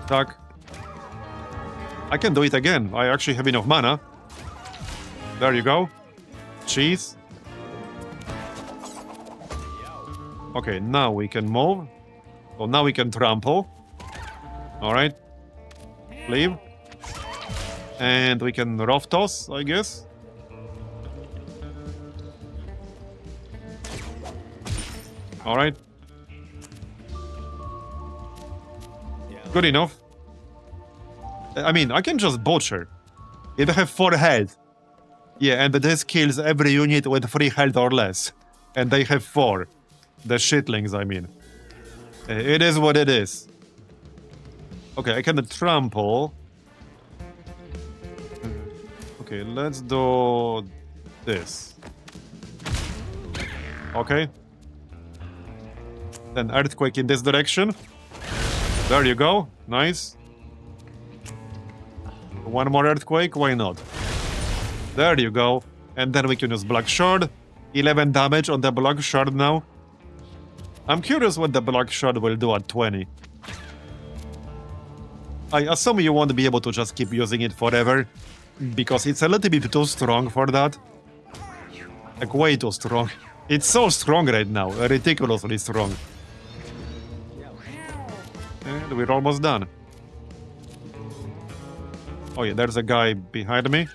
Tak. I can do it again. I actually have enough mana. There you go. Cheese. Okay, now we can move. So now we can trample. Alright. Leave. And we can rough toss, I guess. Alright. Good enough. I mean, I can just butcher. It have 4 health. Yeah, and this kills every unit with 3 health or less. And they have 4. The shitlings, I mean. It is what it is. Okay, I can trample. Okay, let's do this. Okay. Then earthquake in this direction. There you go. Nice. One more earthquake, why not? There you go. And then we can use Black Shard. 11 damage on the Black Shard now. I'm curious what the Black Shard will do at 20. I assume you won't be able to just keep using it forever, because it's a little bit too strong for that. Like, way too strong. It's so strong right now, ridiculously strong. And we're almost done. Oh yeah, there's a guy behind me.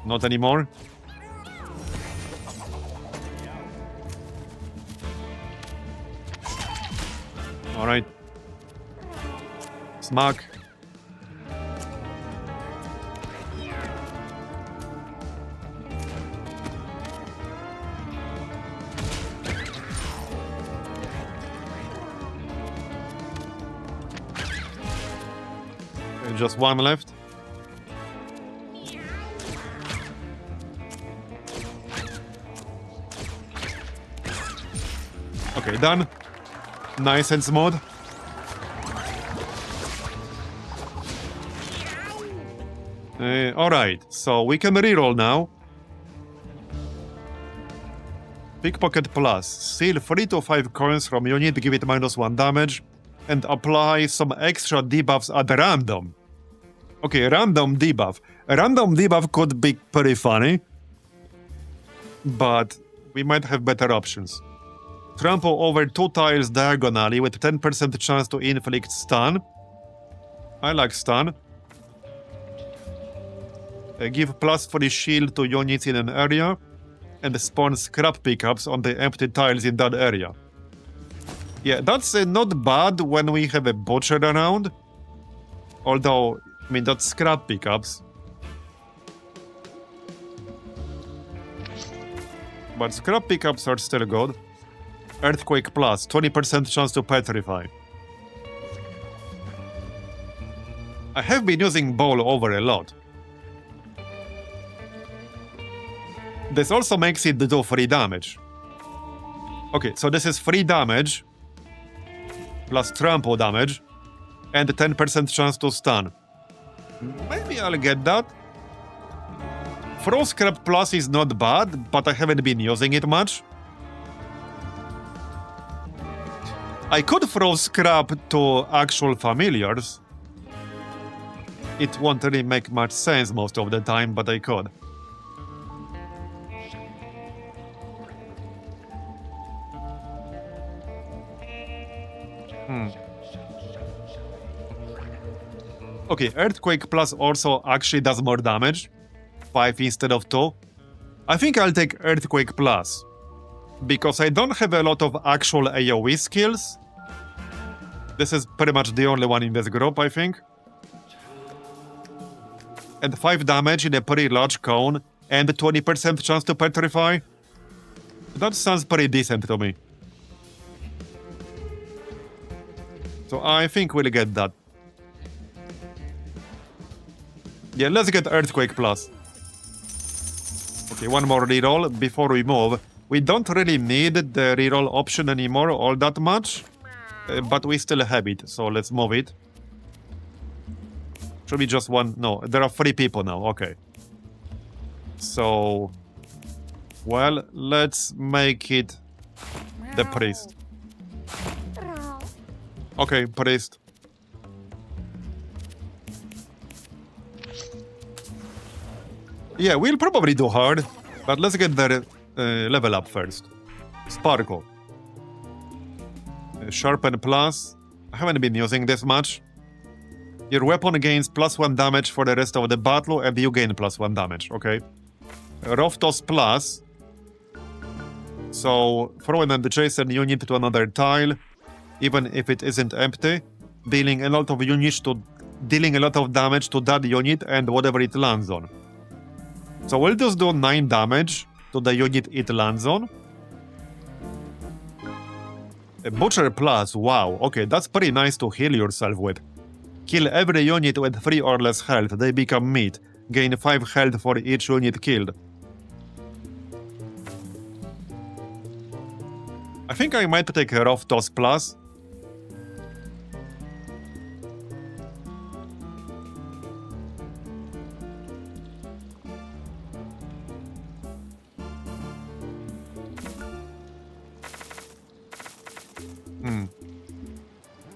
Not anymore. Alright. Smack. Okay, just one left. Okay, done. Nice and smooth. Alright, so we can reroll now. Pickpocket Plus. Steal 3 to 5 coins from unit, give it -1 damage, and apply some extra debuffs at random. Okay, random debuff. A random debuff could be pretty funny, but we might have better options. Trample over 2 tiles diagonally with 10% chance to inflict stun. I like stun. Give +3 shield to units in an area, and spawn scrap pickups on the empty tiles in that area. Yeah, that's not bad when we have a butcher around. Although, I mean, that's scrap pickups. But scrap pickups are still good. Earthquake Plus, 20% chance to petrify. I have been using Bowl over a lot. This also makes it do 3 damage. Okay, so this is 3 damage, plus trample damage, and 10% chance to stun. Maybe I'll get that. Throw Scrap Plus is not bad, but I haven't been using it much. I could throw Scrap to actual familiars. It won't really make much sense most of the time, but I could. Okay, Earthquake Plus also actually does more damage. 5 instead of 2. I think I'll take Earthquake Plus, because I don't have a lot of actual AoE skills. This is pretty much the only one in this group, I think. And 5 damage in a pretty large cone, and 20% chance to petrify. That sounds pretty decent to me. So I think we'll get that. Yeah, let's get Earthquake Plus. Okay, one more reroll before we move. We don't really need the reroll option anymore all that much, but we still have it, so let's move it. Should be just one? No, there are 3 people now, okay. So, well, let's make it the priest. Okay, priest. Yeah, we'll probably do hard, but let's get the level up first. Sparkle. Sharpen plus. I haven't been using this much. Your weapon gains +1 damage for the rest of the battle, and you gain +1 damage, okay? Rough Toss plus. So, throw an adjacent unit to another tile, even if it isn't empty, dealing a lot of damage to that unit and whatever it lands on. So we'll just do 9 damage to the unit it lands on. A Butcher plus, wow, okay, that's pretty nice to heal yourself with. Kill every unit with 3 or less health, they become meat. Gain 5 health for each unit killed. I think I might take a Rough Toss plus.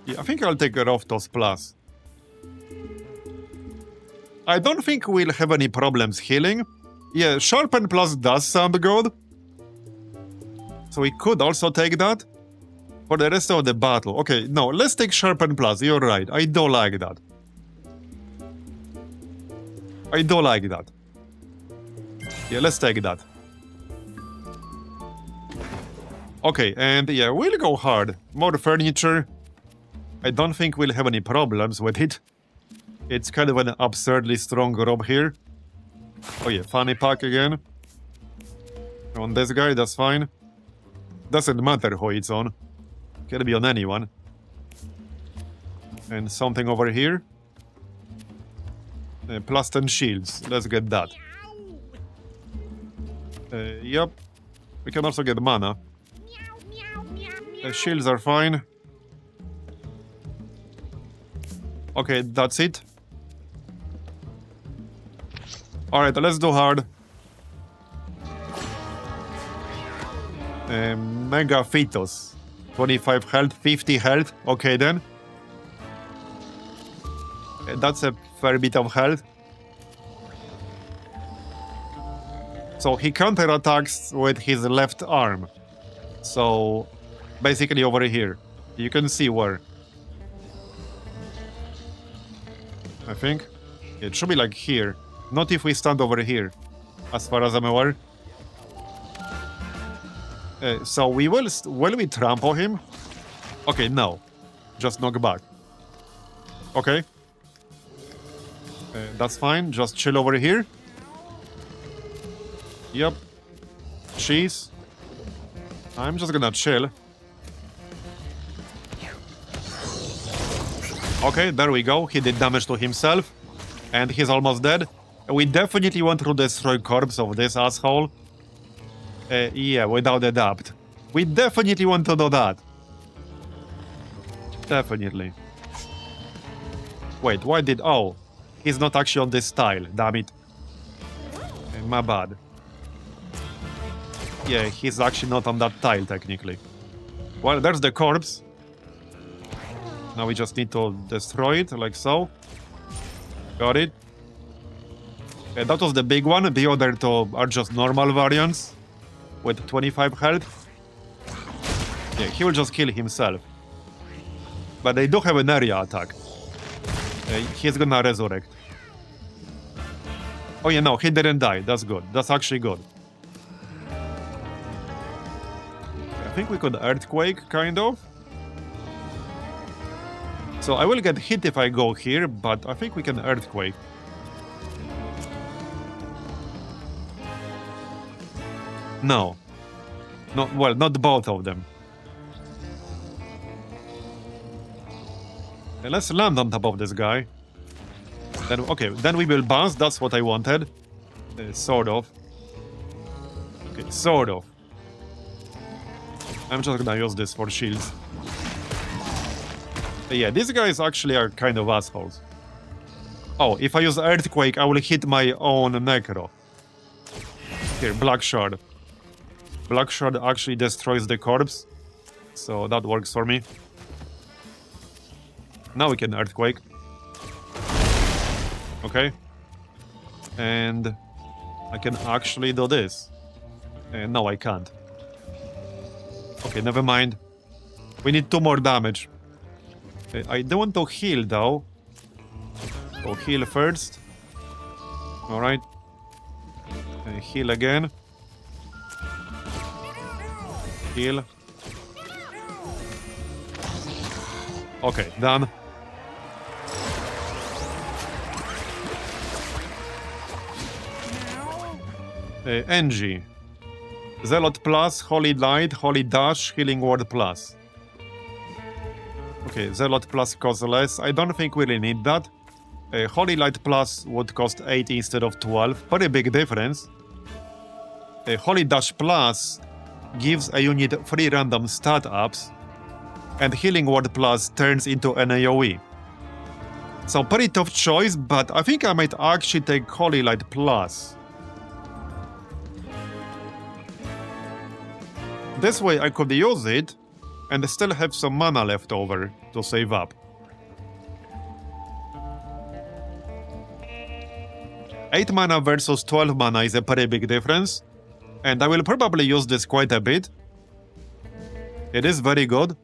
Yeah, I think I'll take a Rough Toss plus. I don't think we'll have any problems healing. Yeah, Sharpen plus does sound good. So we could also take that for the rest of the battle. Okay, no, let's take Sharpen plus. You're right. I do like that. I do like that. Yeah, let's take that. Okay, and yeah, we'll go hard. More furniture. I don't think we'll have any problems with it. It's kind of an absurdly strong rob here. Oh yeah, fanny pack again. On this guy, that's fine. Doesn't matter who it's on. Can be on anyone. And something over here. Plus 10 shields. Let's get that. Yep. We can also get mana. Shields are fine. Okay, that's it. Alright, let's do hard. Mega Fetus. 25 health, 50 health. Okay then. That's a fair bit of health. So he counterattacks with his left arm. So basically over here. You can see where. I think. It should be like here. Not if we stand over here, as far as I'm aware. So we will we trample him? Okay, no. Just knock back. Okay. That's fine. Just chill over here. Yep. Cheese. I'm just gonna chill. Okay, there we go. He did damage to himself. And he's almost dead. We definitely want to destroy corpse of this asshole. Yeah, without a doubt. We definitely want to do that. Definitely. Wait, why did... Oh. He's not actually on this tile. Damn it. My bad. Yeah, he's actually not on that tile, technically. Well, there's the corpse. Now we just need to destroy it, like so. Got it. That was the big one. The other two are just normal variants with 25 health. Yeah, he will just kill himself. But they do have an area attack. He's gonna resurrect. Oh yeah, no, he didn't die. That's good. That's actually good. I think we could Earthquake, kind of. So I will get hit if I go here, but I think we can Earthquake. No. No, well, not both of them. Let's land on top of this guy. Then, okay, then we will bounce. That's what I wanted. Sort of. Okay, sort of. I'm just gonna use this for shields. Yeah, these guys actually are kind of assholes. Oh, if I use Earthquake, I will hit my own Necro. Here, Black Shard. Black Shard actually destroys the corpse, so that works for me. Now we can Earthquake. Okay. And I can actually do this. No, I can't. Okay, never mind. We need 2 more damage. I don't want to heal, though. So heal first. Alright. Heal again. Heal. Okay, done. NG. Zealot plus, Holy Light, Holy Dash, Healing Word plus. Okay, Zealot plus costs less. I don't think we really need that. Holy Light plus would cost 8 instead of 12. Very big difference. Holy Dash plus gives a unit 3 random stat ups. And Healing Word plus turns into an AoE. So pretty tough choice, but I think I might actually take Holy Light plus. This way I could use it and still have some mana left over to save up. 8 mana versus 12 mana is a pretty big difference, and I will probably use this quite a bit. It is very good.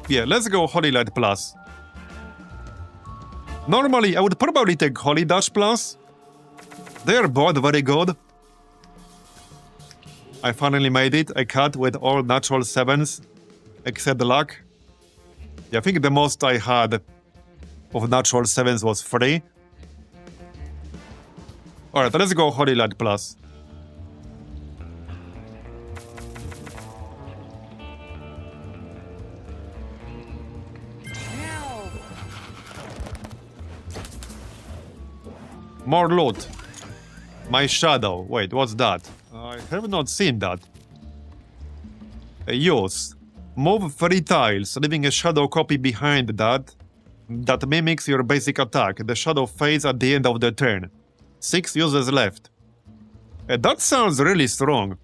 Yeah, let's go Holy Light plus. Normally I would probably take Holy Dash plus. They are both very good. I finally made it, a cut with all natural 7s, except luck. Yeah, I think the most I had of natural 7s was 3. Alright, let's go Holy Light plus. More loot. My shadow. Wait, what's that? I have not seen that. Use. Move 3 tiles, leaving a shadow copy behind that mimics your basic attack. The shadow fades at the end of the turn. 6 uses left. That sounds really strong.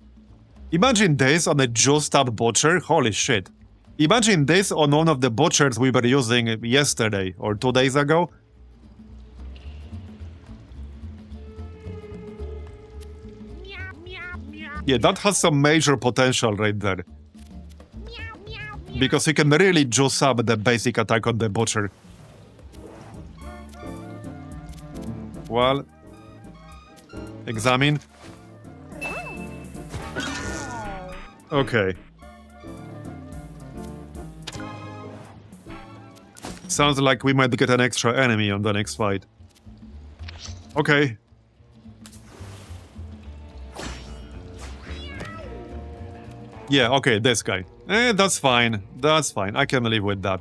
Imagine this on a juiced up butcher. Holy shit. Imagine this on one of the butchers we were using yesterday or 2 days ago. Yeah, that has some major potential right there. Because you can really juice up the basic attack on the butcher. Well, examine. Okay. Sounds like we might get an extra enemy on the next fight. Okay. Yeah, okay, this guy. That's fine. That's fine. I can live with that.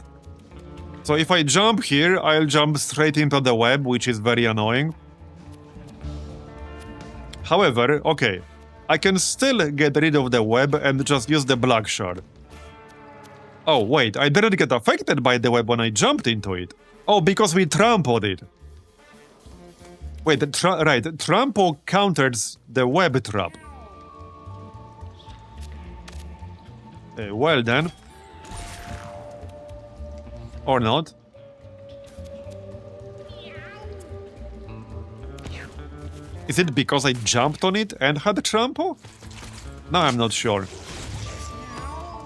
So if I jump here, I'll jump straight into the web, which is very annoying. However, okay, I can still get rid of the web and just use the black shard. Oh, wait, I didn't get affected by the web when I jumped into it. Oh, because we trampled it. Wait, right, trample counters the web trap. Well then. Or not. Is it because I jumped on it and had a trample? Now I'm not sure.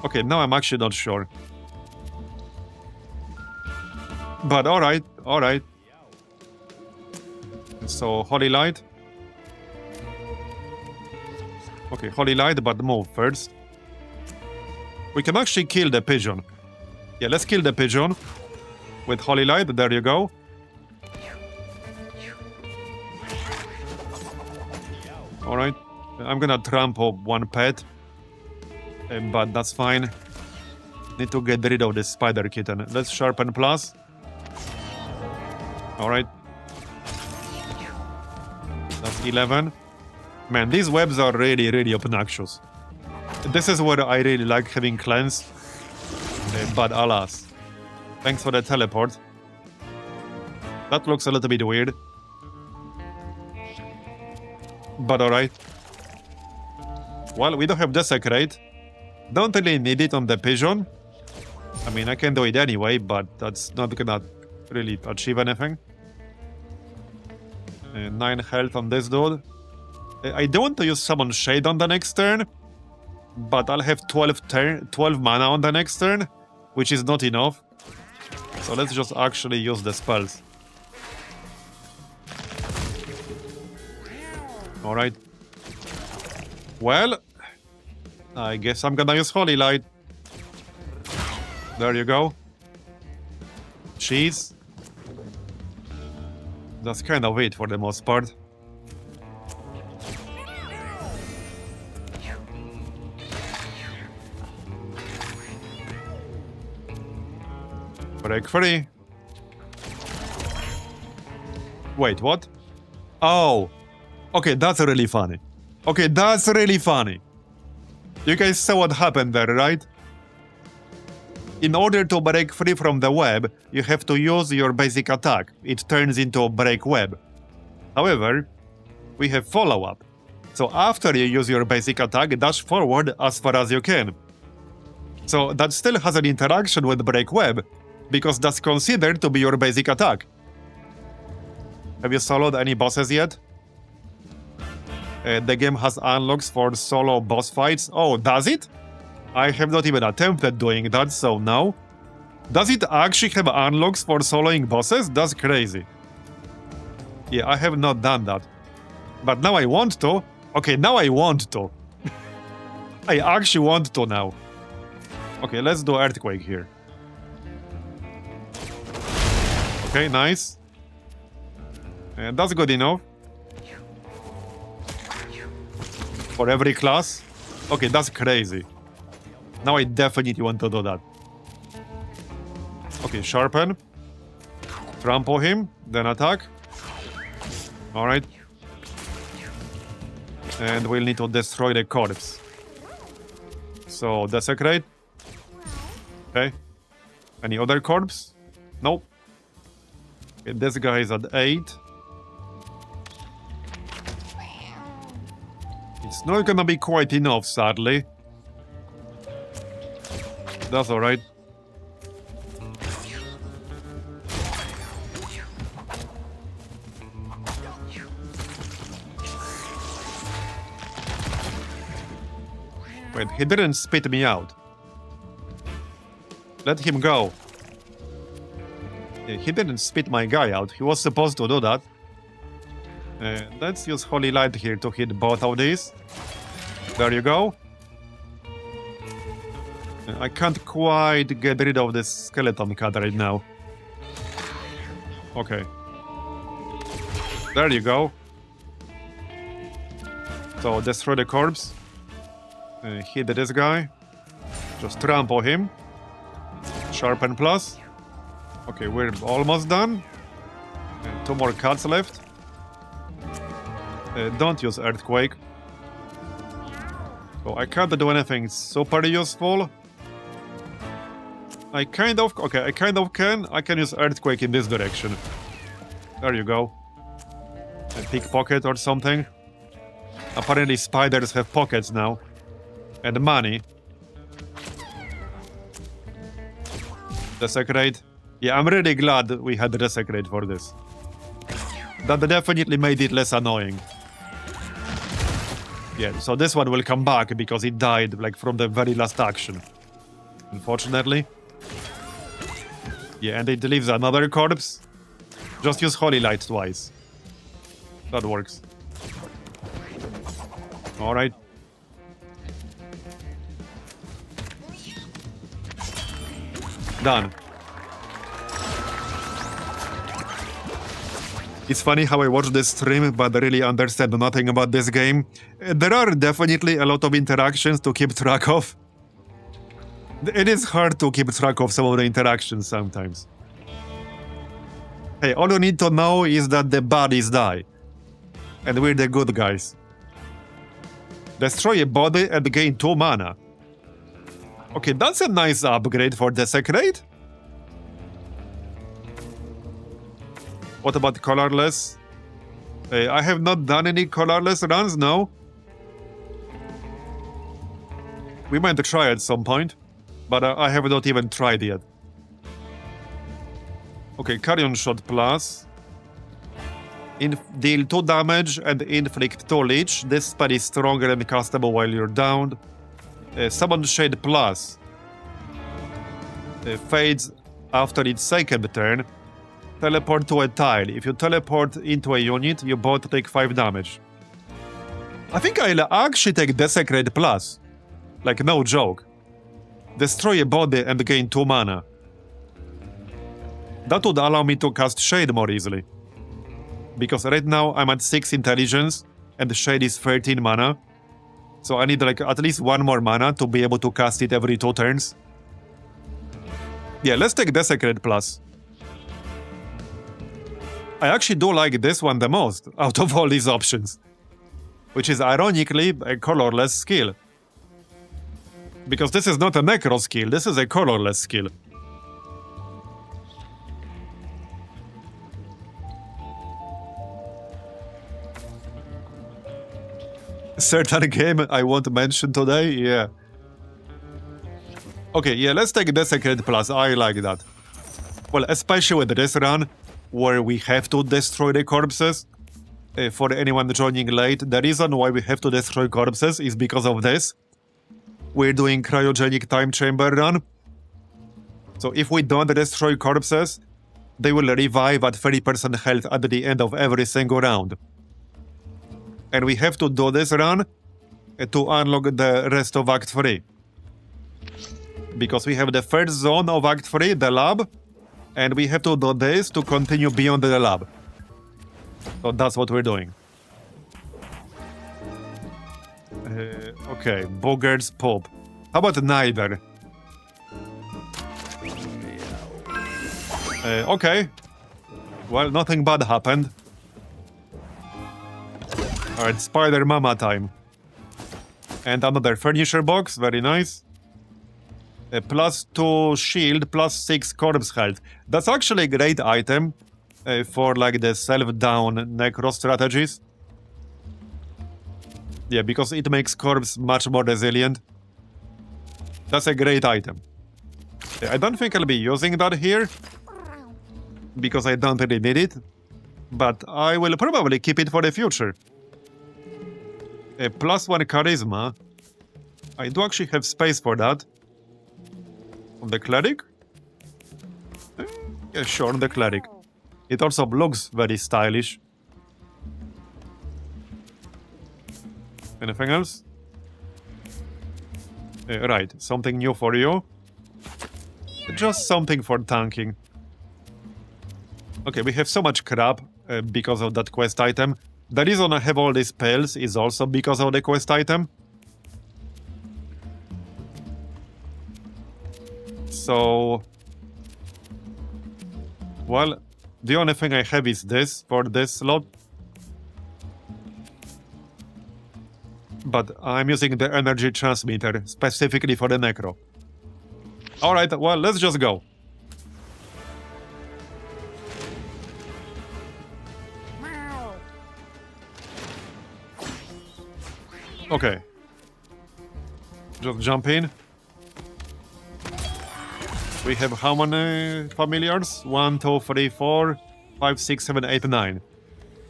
Okay, now I'm actually not sure. But alright, alright. So, Holy Light. Okay, Holy Light, but move first. We can actually kill the pigeon. Yeah, let's kill the pigeon. With Holy Light, there you go. Alright. I'm gonna trample one pet. But that's fine. Need to get rid of this spider kitten. Let's sharpen plus. Alright. That's 11. Man, these webs are really, really obnoxious. This is where I really like having cleanse. But alas. Thanks for the teleport. That looks a little bit weird. But alright. Well, we don't have Desecrate. Don't really need it on the pigeon. I mean, I can do it anyway, but that's not gonna really achieve anything. 9 health on this dude. I don't want to use Summon Shade on the next turn, but I'll have 12 mana on the next turn, which is not enough. So let's just actually use the spells. Alright. Well, I guess I'm gonna use Holy Light. There you go. Cheese. That's kind of it for the most part. Break free. Wait, what? Oh. Okay, that's really funny. Okay, that's really funny. You guys saw what happened there, right? In order to break free from the web, you have to use your basic attack. It turns into a break web. However, we have follow-up. So after you use your basic attack, dash forward as far as you can. So that still has an interaction with break web, because that's considered to be your basic attack. Have you soloed any bosses yet? The game has unlocks for solo boss fights. Oh, does it? I have not even attempted doing that, so no. Does it actually have unlocks for soloing bosses? That's crazy. Yeah, I have not done that. But now I want to. Okay, now I want to. I actually want to now. Okay, let's do Earthquake here. Okay, nice. And that's good enough. For every class? Okay, that's crazy. Now I definitely want to do that. Okay, sharpen. Trample him, then attack. Alright. And we'll need to destroy the corpse. So, desecrate. Okay. Any other corpse? Nope. Okay, this guy is at 8. It's not gonna be quite enough, sadly. That's alright. Wait, he didn't spit me out. Let him go. He didn't spit my guy out. He was supposed to do that. Let's use Holy Light here to hit both of these. There you go. I can't quite get rid of this skeleton cat right now. Okay. There you go. So, destroy the corpse. Hit this guy. Just trample him. Sharpen plus. Okay, we're almost done. 2 more cats left. Don't use Earthquake. So I can't do anything super useful. I kind of can. I can use Earthquake in this direction. There you go. A pickpocket or something. Apparently spiders have pockets now. And money. Desecrate. Yeah, I'm really glad we had Desecrate for this. That definitely made it less annoying. Yeah, so this one will come back because it died like from the very last action. Unfortunately. Yeah, and it leaves another corpse. Just use Holy Light twice. That works. Alright. Done. It's funny how I watch this stream but really understand nothing about this game. There are definitely a lot of interactions to keep track of. It is hard to keep track of some of the interactions sometimes. Hey, all you need to know is that the baddies die. And we're the good guys. Destroy a body and gain 2 mana. Okay, that's a nice upgrade for Desecrate. What about colorless? I have not done any colorless runs, no. We might try at some point, but I have not even tried yet. Okay, Carrion Shot Plus. Deal 2 damage and inflict 2 leech. This spell is stronger and castable while you're downed. Summon Shade Plus. Fades after its second turn. Teleport to a tile. If you teleport into a unit, you both take 5 damage. I think I'll actually take Desecrate Plus. Like, no joke. Destroy a body and gain 2 mana. That would allow me to cast Shade more easily. Because right now I'm at 6 intelligence and the Shade is 13 mana. So I need like at least 1 more mana to be able to cast it every 2 turns. Yeah, let's take Desecrate Plus. I actually do like this one the most out of all these options. Which is ironically a colorless skill. Because this is not a Necro skill, this is a colorless skill. Certain game I won't mention today, yeah. Okay, yeah, let's take Desecrate Plus, I like that. Well, especially with this run, where we have to destroy the corpses. For anyone joining late, the reason why we have to destroy corpses is because of this. We're doing Cryogenic Time Chamber run. So if we don't destroy corpses, they will revive at 30% health at the end of every single round. And we have to do this run to unlock the rest of Act 3. Because we have the first zone of Act 3, the lab, and we have to do this to continue beyond the lab. So that's what we're doing. Okay, Booger's Poop. How about neither? Okay. Well, nothing bad happened. Alright, Spider Mama time. And another furniture box, very nice. +2 shield, +6 corpse health. That's actually a great item for like the self-down necro strategies. Yeah, because it makes corpse much more resilient. That's a great item. I don't think I'll be using that here, because I don't really need it. But I will probably keep it for the future. +1 charisma. I do actually have space for that. On the Cleric? Yeah, sure, on the Cleric. It also looks very stylish. Anything else? Right, something new for you. Just something for tanking. Okay, we have so much crap because of that quest item. The reason I have all these spells is also because of the quest item. So... well, the only thing I have is this for this slot. But I'm using the energy transmitter specifically for the necro. Alright, well, let's just go. Okay. Just jump in. We have how many familiars? 1, 2, 3, 4, 5, 6, 7, 8, 9.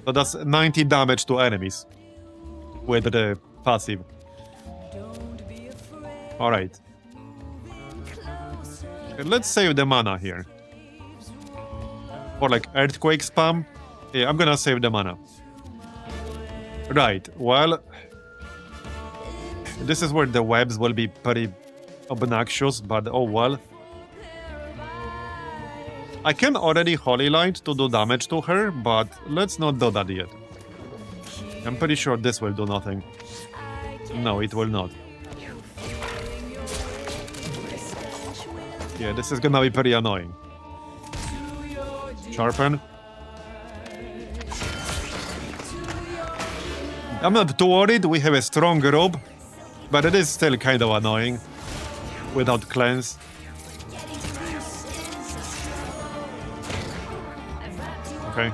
So that's 90 damage to enemies. With the passive. Alright. Let's save the mana here. For like earthquake spam. Yeah, I'm gonna save the mana. Right, well... this is where the webs will be pretty obnoxious, but oh well. I can already Holy Light to do damage to her, but let's not do that yet. I'm pretty sure this will do nothing. No, it will not. Yeah, this is gonna be pretty annoying. Sharpen. I'm not too worried, we have a strong robe, but it is still kind of annoying without cleanse. Okay.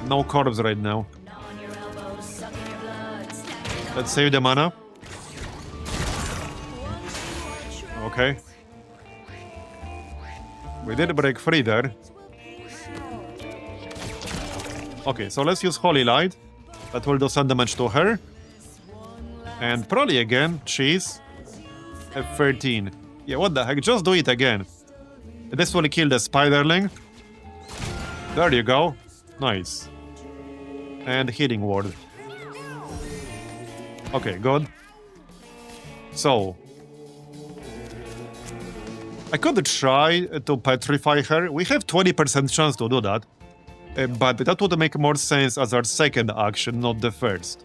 No corpse right now. Let's save the mana. Okay. We did break free there. Okay, so let's use Holy Light. That will do some damage to her. And probably again, cheese. F13. Yeah, what the heck? Just do it again. This will kill the Spiderling. There you go. Nice. And Healing Ward. Okay, good. So... I could try to petrify her. We have 20% chance to do that. But that would make more sense as our second action, not the first.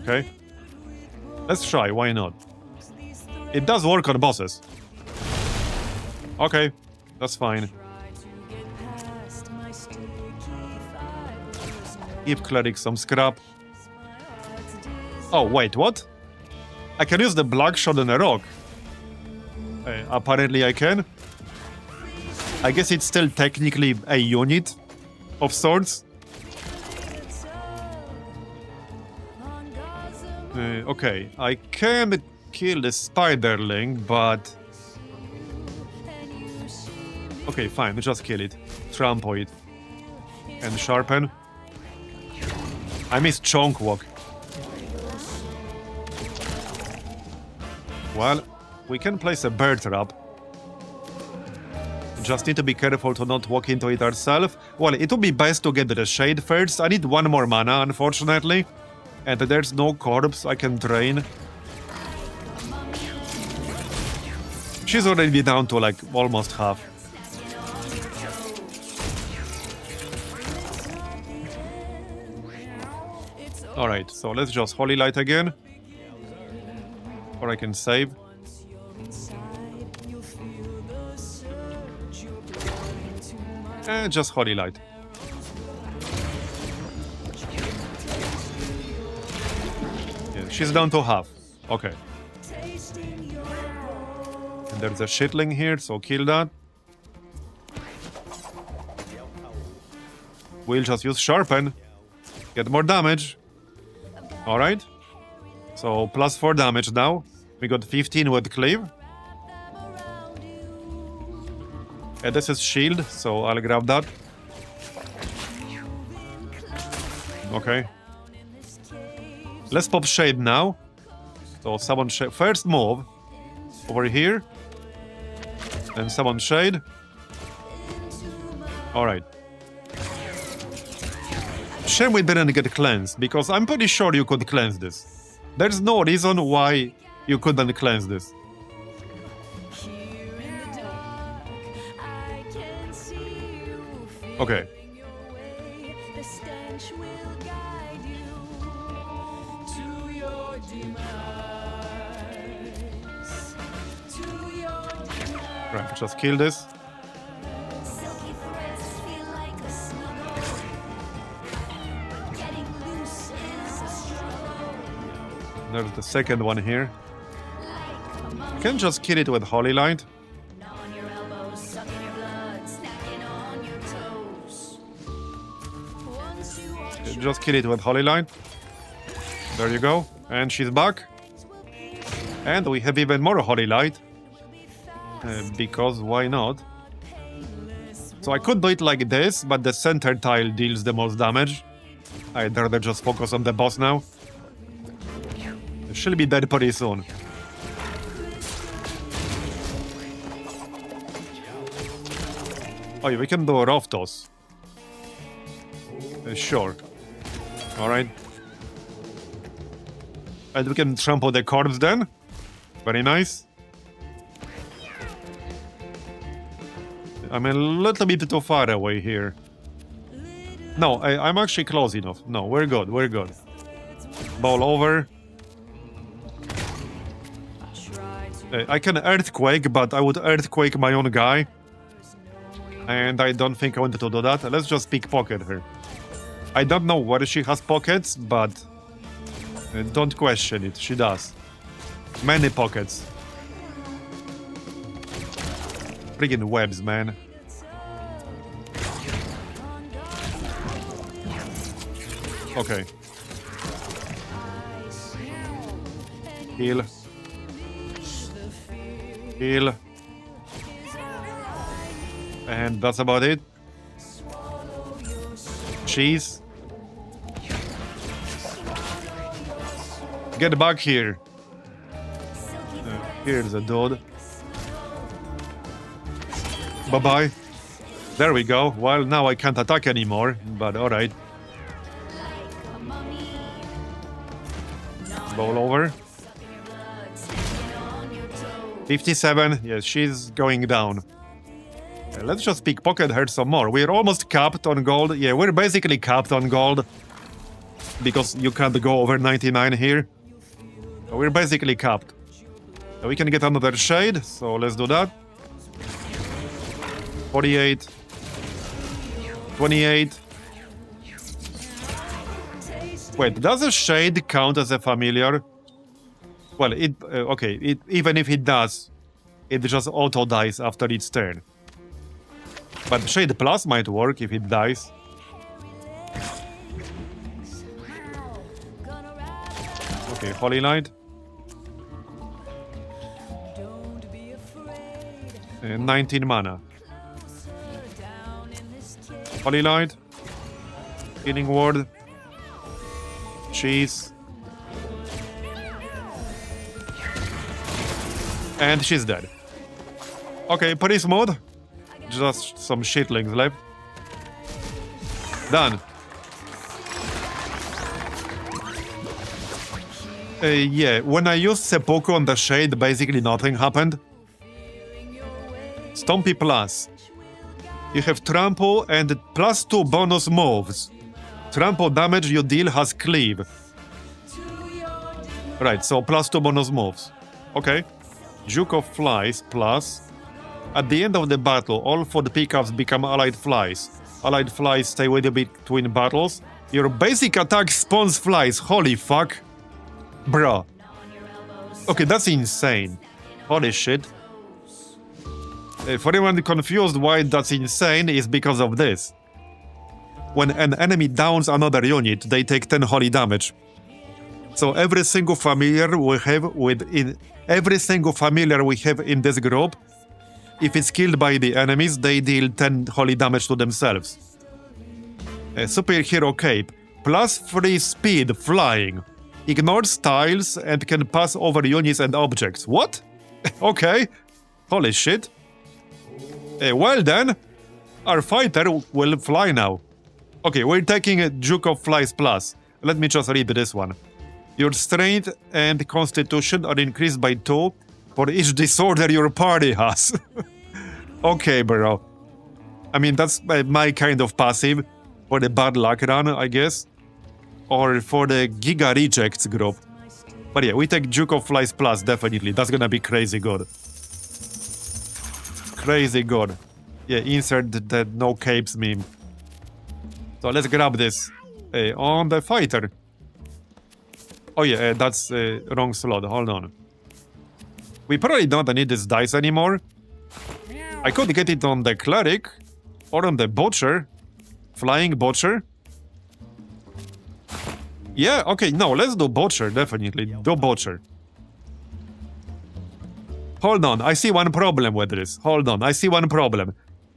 Okay. Let's try, why not? It does work on bosses. Okay, that's fine. Give Cleric some scrap. Oh, wait, what? I can use the black shot on a rock. Apparently I can. I guess it's still technically a unit of sorts. Okay, I can kill the Spiderling, but... Okay, fine, just kill it. Trample it. And sharpen. I missed Chonk Walk. Well, we can place a bear trap. Just need to be careful to not walk into it ourselves. Well, it would be best to get the shade first. I need one more mana, unfortunately. And there's no corpse I can drain. She's already down to like almost half. Alright, so let's just Holy Light again. Or I can save. And just Holy Light. Yeah, she's down to half. Okay. And there's a shitling here, so kill that. We'll just use Sharpen. Get more damage. Alright. So plus 4 damage now. We got 15 with Cleave. And this is shield, so I'll grab that. Okay. Let's pop Shade now. So someone Shade. First move. Over here. Then someone Shade. Alright. Shame we didn't get cleansed, because I'm pretty sure you could cleanse this. There's no reason why you couldn't cleanse this. Okay. Right, just kill this. There's the second one here. You can just kill it with Holy Light. Just kill it with Holy Light. There you go. And she's back. And we have even more Holy Light. Because why not? So I could do it like this, but the center tile deals the most damage. I'd rather just focus on the boss now. She'll be dead pretty soon. Oh, yeah, we can do a rough toss. Sure. Alright. And we can trample the corpse then. Very nice. I'm a little bit too far away here. No, I'm actually close enough. No, we're good, we're good. Ball over. I can Earthquake, but I would Earthquake my own guy. And I don't think I wanted to do that. Let's just pickpocket her. I don't know where she has pockets, but don't question it. She does. Many pockets. Friggin' webs, man. Okay. Heal. Heal. And that's about it. Cheese. Get back here. Here's a dude. Bye-bye. There we go. Well, now I can't attack anymore, but alright. Roll over. 57. Yes, she's going down. Let's just pickpocket her some more. We're almost capped on gold. Yeah, we're basically capped on gold. Because you can't go over 99 here. We're basically capped. We can get another shade, so let's do that. 48. 28. Wait, does a shade count as a familiar? Well, okay, even if it does, it just auto dies after its turn. But Shade Plus might work if it dies. Okay, Holy Light. 19 mana. Holy Light. Healing Ward. Cheese. And she's dead. Okay, pretty smooth. Just some shitlings left. Done. Yeah, when I used Seppuku on the Shade, basically nothing happened. Stompy Plus. You have Trample and +2 bonus moves. Trample damage you deal has Cleave. Right, so +2 bonus moves. Okay. Juke of Flies plus. At the end of the battle, all 4 pickups become allied flies. Allied flies stay with you between battles. Your basic attack spawns flies. Holy fuck. Bruh. Okay, that's insane. Holy shit. For anyone confused why that's insane, is because of this. When an enemy downs another unit, they take 10 holy damage. So every single familiar we have in this group, if it's killed by the enemies, they deal 10 holy damage to themselves. Superhero Cape. +3 speed flying. Ignores tiles and can pass over units and objects. What? Okay. Holy shit. Well then, our fighter will fly now. Okay, we're taking a Juke of Flies plus. Let me just read this one. Your strength and constitution are increased by 2 for each disorder your party has. Okay, bro. I mean, that's my kind of passive for the bad luck run, I guess. Or for the Giga Rejects group. But yeah, we take Juke of Flies plus, definitely. That's gonna be crazy good. Crazy good. Yeah, insert the no capes meme. So let's grab this on the fighter. Oh yeah, that's wrong slot. Hold on. We probably don't need this dice anymore. I could get it on the Cleric or on the Butcher. Flying Butcher. Yeah, okay, no, let's do Butcher, definitely. Do Butcher. Hold on, I see one problem with this. Hold on, I see one problem.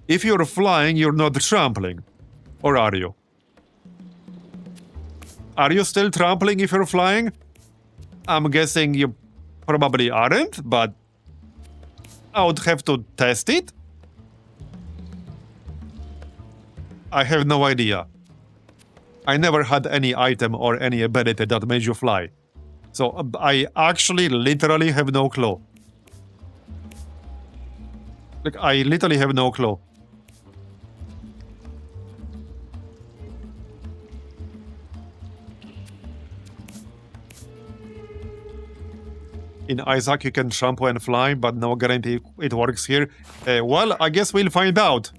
If you're flying, you're not trampling. Or are you? Are you still trampling if you're flying? I'm guessing you probably aren't, but I would have to test it. I have no idea. I never had any item or any ability that made you fly. So I actually literally have no clue. Like, I literally have no clue. In Isaac, you can trample and fly, but no guarantee it works here. Well, I guess we'll find out.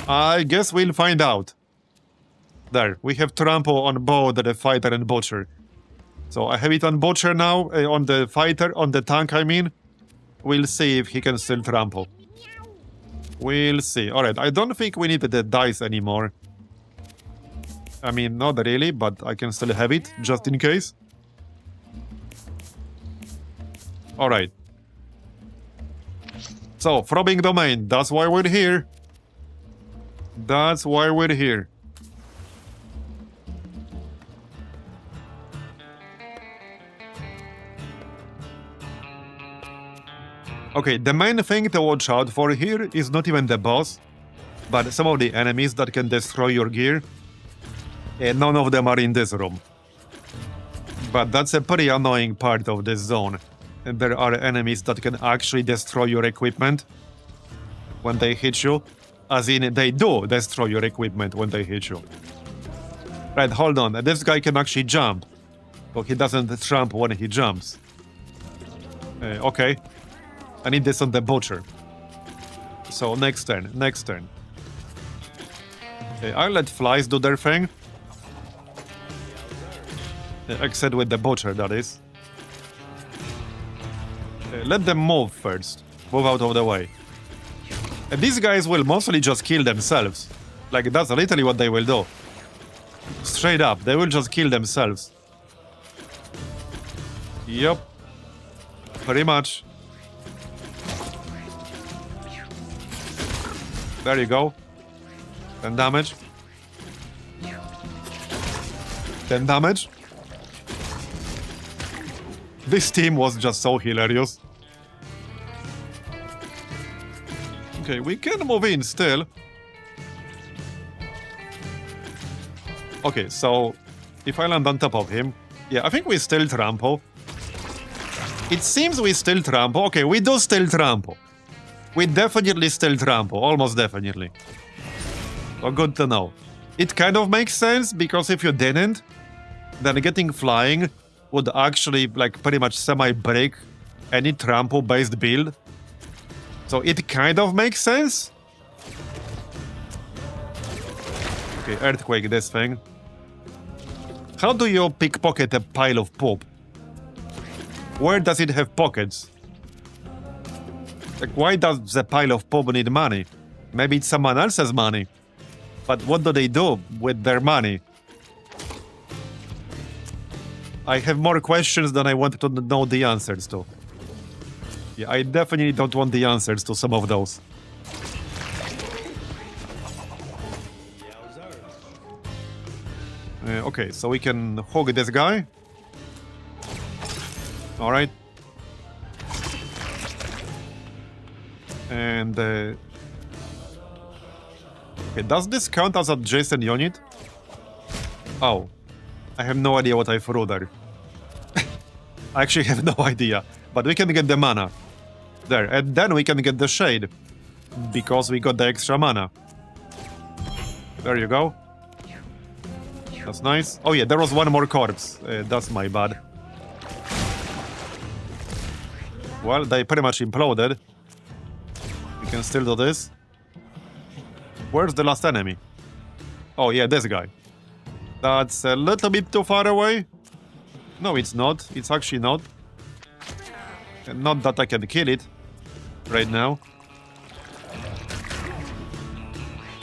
I guess we'll find out. There, we have trample on both the fighter and butcher. So I have it on butcher now, on the fighter, on the tank I mean. We'll see if he can still trample. We'll see. Alright, I don't think we need the dice anymore. I mean, not really, but I can still have it, just in case. Alright. So, throbbing domain, that's why we're here. That's why we're here. Okay, the main thing to watch out for here is not even the boss, but some of the enemies that can destroy your gear. And none of them are in this room. But that's a pretty annoying part of this zone. And there are enemies that can actually destroy your equipment when they hit you. As in, they do destroy your equipment when they hit you. Right, hold on. This guy can actually jump. But he doesn't jump when he jumps. Okay. I need this on the butcher. So next turn, next turn. Okay, I'll let flies do their thing. Except with the butcher, that is. Let them move first. Move out of the way. And these guys will mostly just kill themselves. Like, that's literally what they will do. Straight up, they will just kill themselves. Yup. Pretty much. There you go. 10 damage. 10 damage. This team was just so hilarious. Okay, we can move in still. Okay, so if I land on top of him, yeah, I think we still trample. It seems we still trample. Okay, we do still trample. We definitely still trample, almost definitely. Well, good to know. It kind of makes sense, because if you didn't, then getting flying would actually, like, pretty much semi-break any trample-based build. So it kind of makes sense. Okay, earthquake this thing. How do you pickpocket a pile of poop? Where does it have pockets? Like, why does the pile of poop need money? Maybe it's someone else's money. But what do they do with their money? I have more questions than I want to know the answers to. Yeah, I definitely don't want the answers to some of those. Okay, so we can hog this guy. Alright. And okay, does this count as adjacent unit? Oh, I have no idea what I threw there. I actually have no idea, but we can get the mana there, and then we can get the shade because we got the extra mana. There you go. That's nice. Oh yeah, there was one more corpse. That's my bad. Well, they pretty much imploded. We can still do this. Where's the last enemy? Oh yeah, this guy. That's a little bit too far away. No, it's not. It's actually not. And not that I can kill it right now.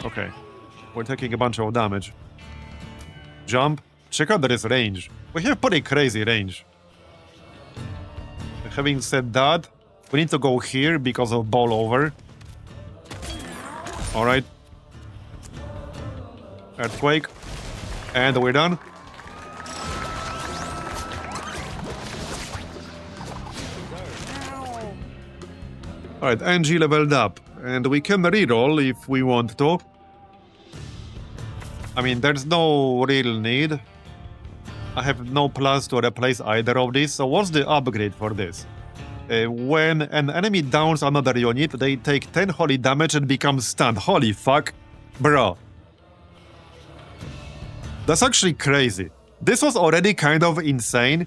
Okay. We're taking a bunch of damage. Jump. Check out this range. We have pretty crazy range. Having said that, we need to go here because of ball over. Alright. Earthquake. And we're done. Alright, NG leveled up. And we can reroll if we want to. I mean, there's no real need. I have no plans to replace either of these, so what's the upgrade for this? When an enemy downs another unit, they take 10 holy damage and become stunned. Holy fuck. Bro. That's actually crazy. This was already kind of insane,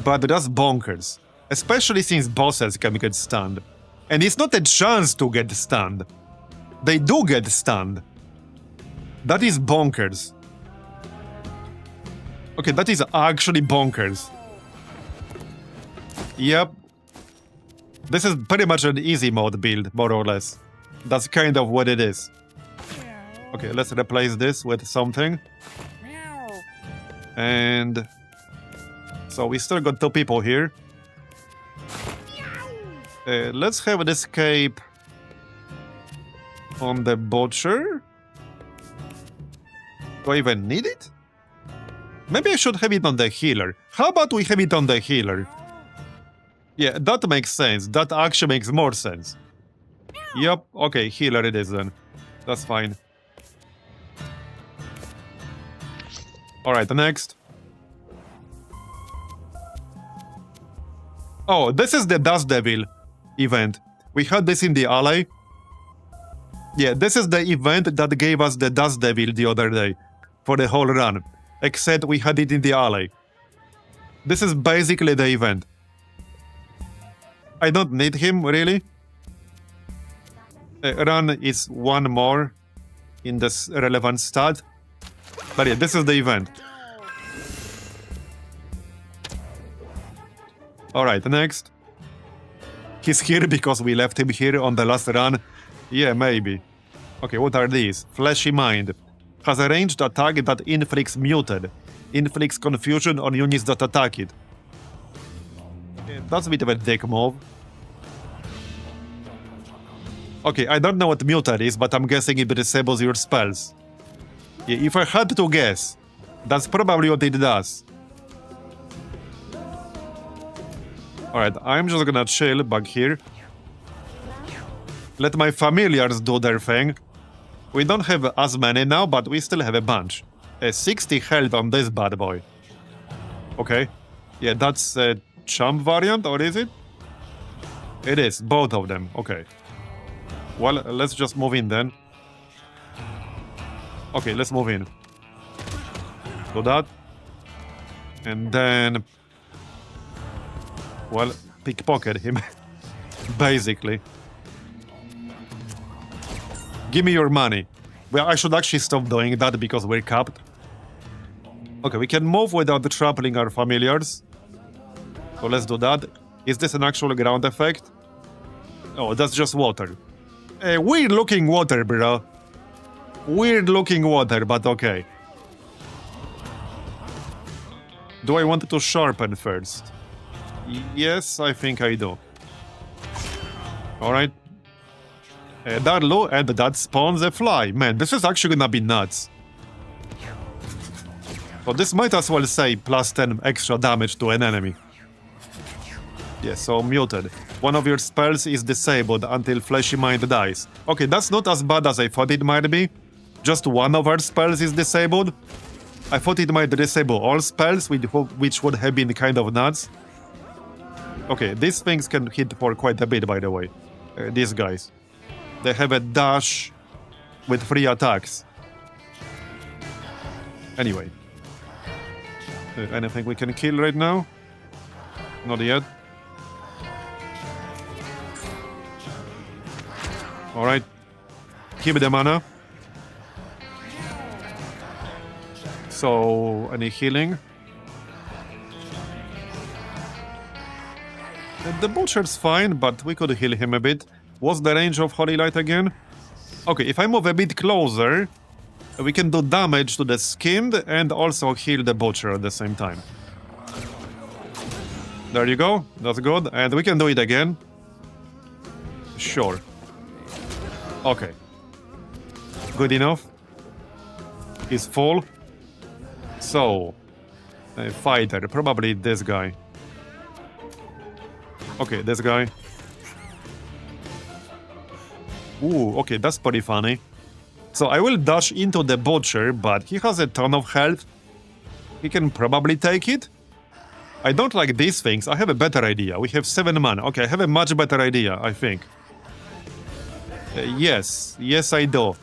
but that's bonkers. Especially since bosses can get stunned. And it's not a chance to get stunned. They do get stunned. That is bonkers. Okay, that is actually bonkers. Yep. This is pretty much an easy mode build, more or less. That's kind of what it is. Okay, let's replace this with something. And... so we still got 2 people here. Let's have an escape on the butcher. Do I even need it? Maybe I should have it on the healer. How about we have it on the healer? Yeah, that makes sense. That actually makes more sense. Yep, okay, healer it is then. That's fine. Alright, next. Oh, this is the Dust Devil event. We had this in the alley. Yeah, this is the event that gave us the Dust Devil the other day. For the whole run. Except we had it in the alley. This is basically the event. I don't need him, really. Run is 1 more in this relevant stat. But yeah, this is the event. Alright, next. He's here because we left him here on the last run. Yeah, maybe. Okay, what are these? Fleshy Mind. Has a ranged attack that inflicts muted. Inflicts confusion on units that attack it. Yeah, that's a bit of a dick move. Okay, I don't know what muted is, but I'm guessing it disables your spells. Yeah, if I had to guess, that's probably what it does. Alright, I'm just gonna chill back here. Let my familiars do their thing. We don't have as many now, but we still have a bunch. 60 health on this bad boy. Okay. Yeah, that's a champ variant, or is it? It is, both of them. Okay. Well, let's just move in then. Okay, let's move in. Do that. And then... well, pickpocket him. Basically. Give me your money. Well, I should actually stop doing that because we're capped. Okay, we can move without trampling our familiars. So let's do that. Is this an actual ground effect? Oh, that's just water. Weird looking water, bro. Weird looking water, but okay. Do I want it to sharpen first? Yes, I think I do. Alright. That low, and that spawns a fly. Man, this is actually gonna be nuts. So this might as well say plus 10 extra damage to an enemy. Yeah, so muted. One of your spells is disabled until Fleshy Mind dies. Okay, that's not as bad as I thought it might be. Just one of our spells is disabled. I thought it might disable all spells, which would have been kind of nuts. Okay, these things can hit for quite a bit, by the way. These guys. They have a dash with 3 attacks. Anyway. Anything we can kill right now? Not yet. Alright. Keep the mana. So, any healing? The butcher's fine, but we could heal him a bit. What's the range of Holy Light again? Okay, if I move a bit closer, we can do damage to the skinned and also heal the butcher at the same time. There you go, that's good. And we can do it again. Sure. Okay. Good enough. He's full. So, a fighter, probably this guy. Okay, this guy. Ooh, okay, that's pretty funny. So I will dash into the butcher, but he has a ton of health. He can probably take it. I don't like these things. I have a better idea. We have 7 mana. Okay, I have a much better idea, I think. Yes, I do.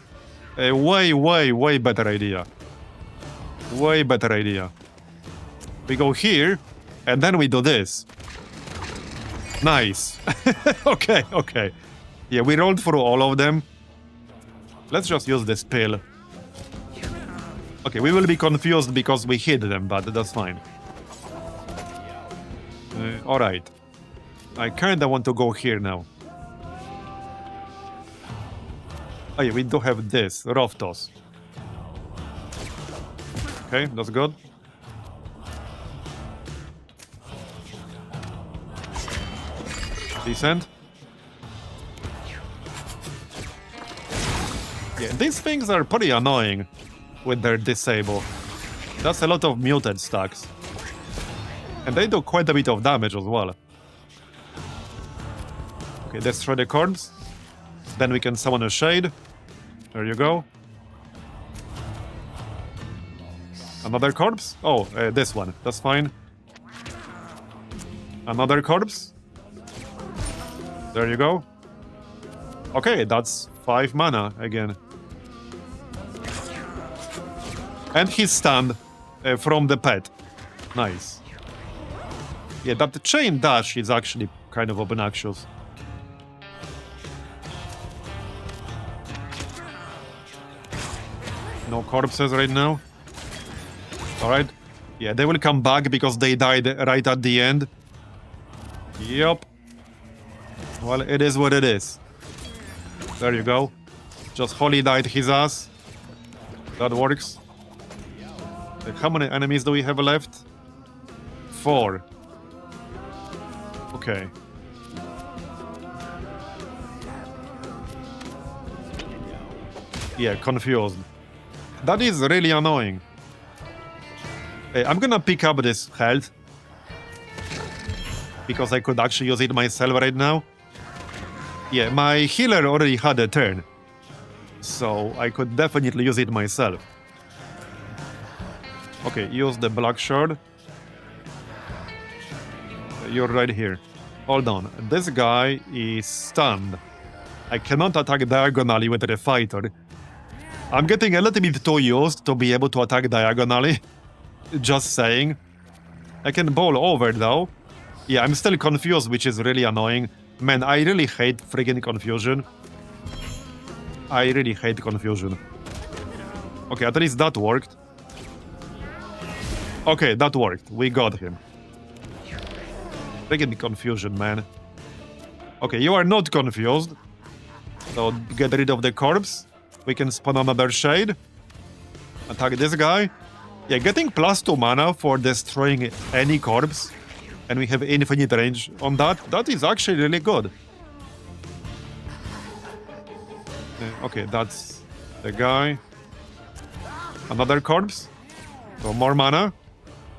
Way better idea. Way better idea. We go here, and then we do this. Nice. Okay. Yeah, we rolled through all of them. Let's just use this pill. Okay, we will be confused because we hit them, but that's fine. Alright. I kinda want to go here now. Oh yeah, we do have this, rough toss. Okay, that's good. Decent. Yeah, these things are pretty annoying with their disable. That's a lot of muted stacks. And they do quite a bit of damage as well. Okay, destroy the corpse. Then we can summon a shade. There you go. Another corpse? Oh, this one. That's fine. Another corpse. There you go. Okay, that's 5 mana again. And he's stunned from the pet. Nice. Yeah, that chain dash is actually kind of obnoxious. No corpses right now. Alright. Yeah, they will come back because they died right at the end. Yup. Well, it is what it is. There you go. Just Holy died his ass. That works. How many enemies do we have left? 4. Okay. Yeah, confused. That is really annoying. Hey, I'm gonna pick up this health. Because I could actually use it myself right now. Yeah, my healer already had a turn. So I could definitely use it myself. Okay, use the black shard. You're right here. Hold on. This guy is stunned. I cannot attack diagonally with the fighter. I'm getting a little bit too used to be able to attack diagonally. Just saying. I can bowl over though. Yeah, I'm still confused, which is really annoying. Man, I really hate friggin' confusion. I really hate confusion. Okay, at least that worked. Okay, that worked. We got him. Friggin' confusion, man. Okay, you are not confused. So get rid of the corpse. We can spawn another shade. Attack this guy. Yeah, getting +2 mana for destroying any corpse. And we have infinite range on that. That is actually really good. Okay, that's the guy. Another corpse. So more mana.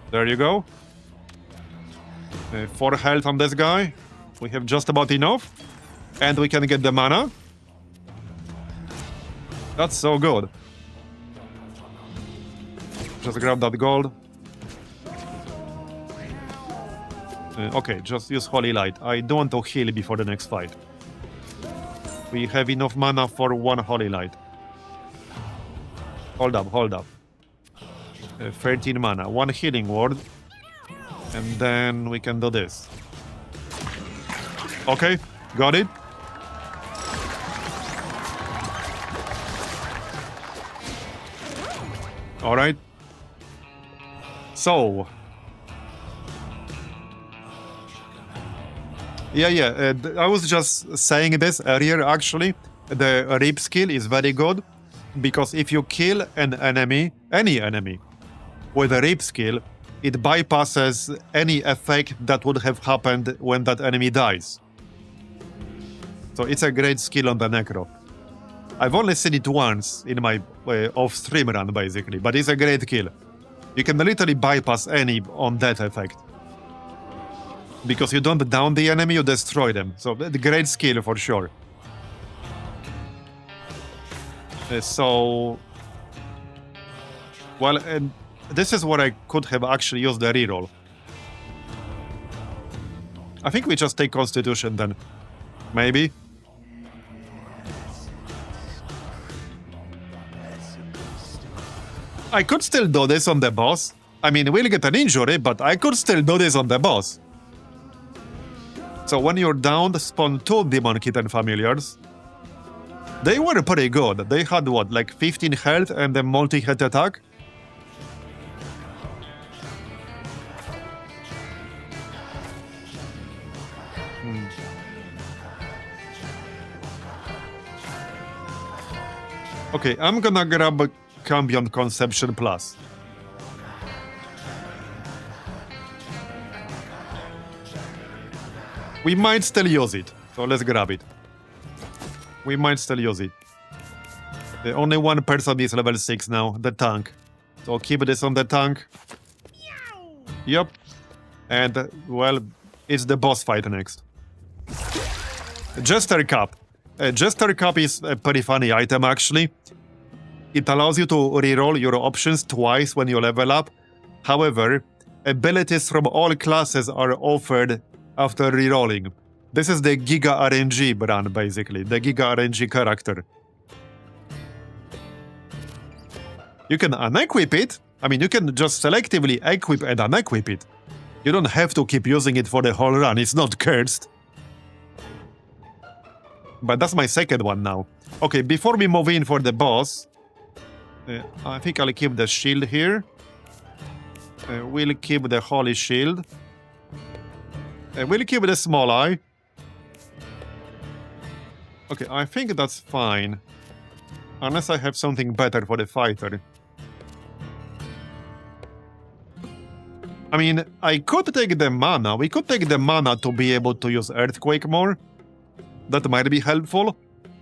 There you go. 4 health on this guy. We have just about enough. And we can get the mana. That's so good. Just grab that gold. Okay, just use Holy Light. I don't want to heal before the next fight. We have enough mana for 1 Holy Light. Hold up, hold up. 13 mana, 1 healing word. And then we can do this. Okay, got it. Alright. So. Yeah, I was just saying this earlier, actually. The rip skill is very good. Because if you kill an enemy, any enemy, with a rip skill, it bypasses any effect that would have happened when that enemy dies. So it's a great skill on the Necro. I've only seen it once in my off-stream run, basically, but it's a great kill. You can literally bypass any on that effect. Because you don't down the enemy, you destroy them. So, the great skill for sure. Well, and this is where I could have actually used the reroll. I think we just take Constitution then. Maybe. I could still do this on the boss. I mean, we'll get an injury, but I could still do this on the boss. So when you're down, spawn 2 Demon Kitten Familiars. They were pretty good. They had what, like 15 health and a multi-hit attack? Okay, I'm gonna grab a Cambion Conception Plus. We might still use it, so let's grab it. We might still use it. The only one person is level 6 now, the tank. So keep this on the tank. Yep. And, well, it's the boss fight next. Jester Cup. Jester Cup is a pretty funny item, actually. It allows you to reroll your options twice when you level up. However, abilities from all classes are offered after rerolling. This is the Giga RNG brand, basically. The Giga RNG character. You can unequip it. I mean, you can just selectively equip and unequip it. You don't have to keep using it for the whole run. It's not cursed. But that's my second one now. Okay, before we move in for the boss, I think I'll keep the shield here. We'll keep the holy shield. We'll keep the small eye. Okay, I think that's fine. Unless I have something better for the fighter. I mean, I could take the mana. We could take the mana to be able to use Earthquake more. That might be helpful.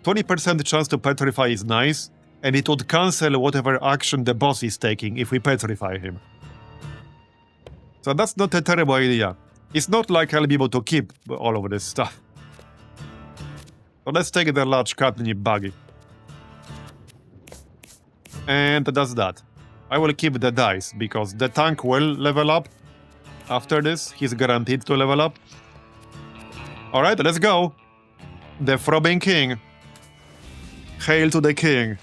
20% chance to petrify is nice. And it would cancel whatever action the boss is taking if we petrify him. So that's not a terrible idea. It's not like I'll be able to keep all of this stuff. So let's take the large catnip buggy. And that's that. I will keep the dice, because the tank will level up. After this, he's guaranteed to level up. Alright, let's go. The Throbbing King. Hail to the king.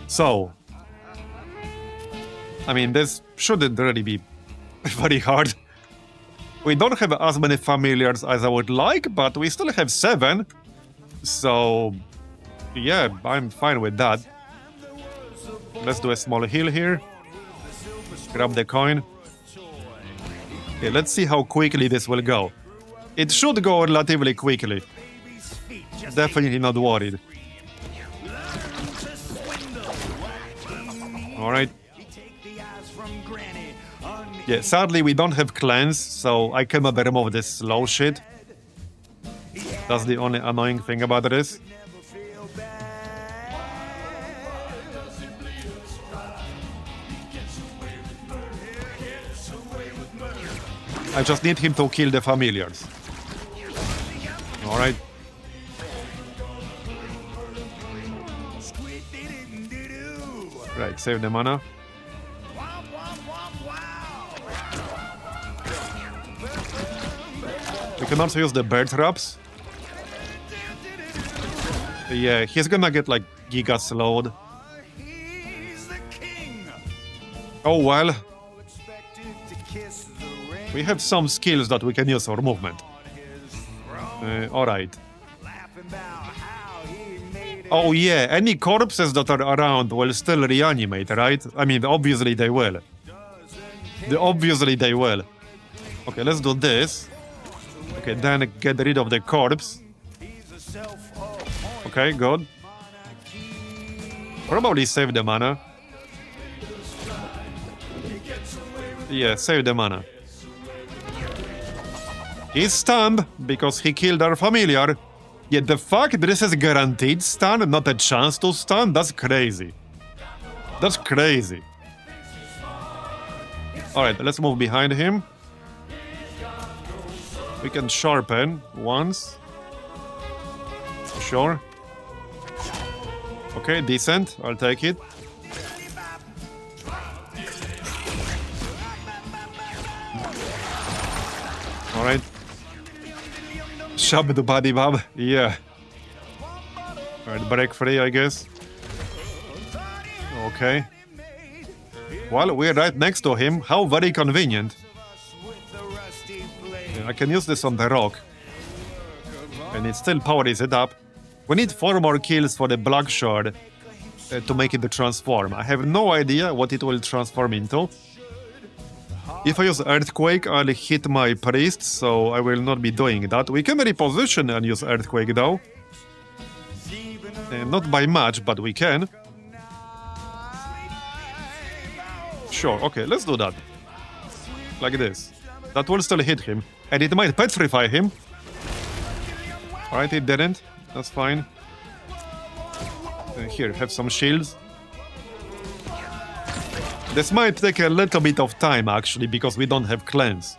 So, I mean, this shouldn't really be very hard. We don't have as many familiars as I would like, but we still have 7. So, yeah, I'm fine with that. Let's do a small heal here. Grab the coin. Okay, let's see how quickly this will go. It should go relatively quickly. Definitely not worried. Alright. Yeah, sadly we don't have cleanse, so I cannot remove this slow shit. That's the only annoying thing about this. I just need him to kill the familiars. Alright. Right, save the mana. We can also use the bird traps. Yeah, he's gonna get like giga slowed. Oh well. We have some skills that we can use for movement. Alright. Oh yeah, any corpses that are around will still reanimate, right? I mean, obviously they will. Obviously they will. Okay, let's do this. Okay, then get rid of the corpse. Okay, good. Probably save the mana. Yeah, save the mana. He's stunned because he killed our familiar. Yet the fact this is guaranteed stun, not a chance to stun, that's crazy. That's crazy. Alright, let's move behind him. We can sharpen once. Sure. Okay, decent. I'll take it. Alright. Shabba body bab. Yeah. Alright, break free, I guess. Okay. Well, we're right next to him. How very convenient. I can use this on the rock. And it still powers it up. We need 4 more kills for the Black Shard to make it transform. I have no idea what it will transform into. If I use Earthquake, I'll hit my priest, so I will not be doing that. We can reposition and use Earthquake though. Not by much, but we can. Sure, okay, let's do that. Like this. That will still hit him. And it might petrify him. Alright, it didn't. That's fine. Here, have some shields. This might take a little bit of time, actually, because we don't have cleanse.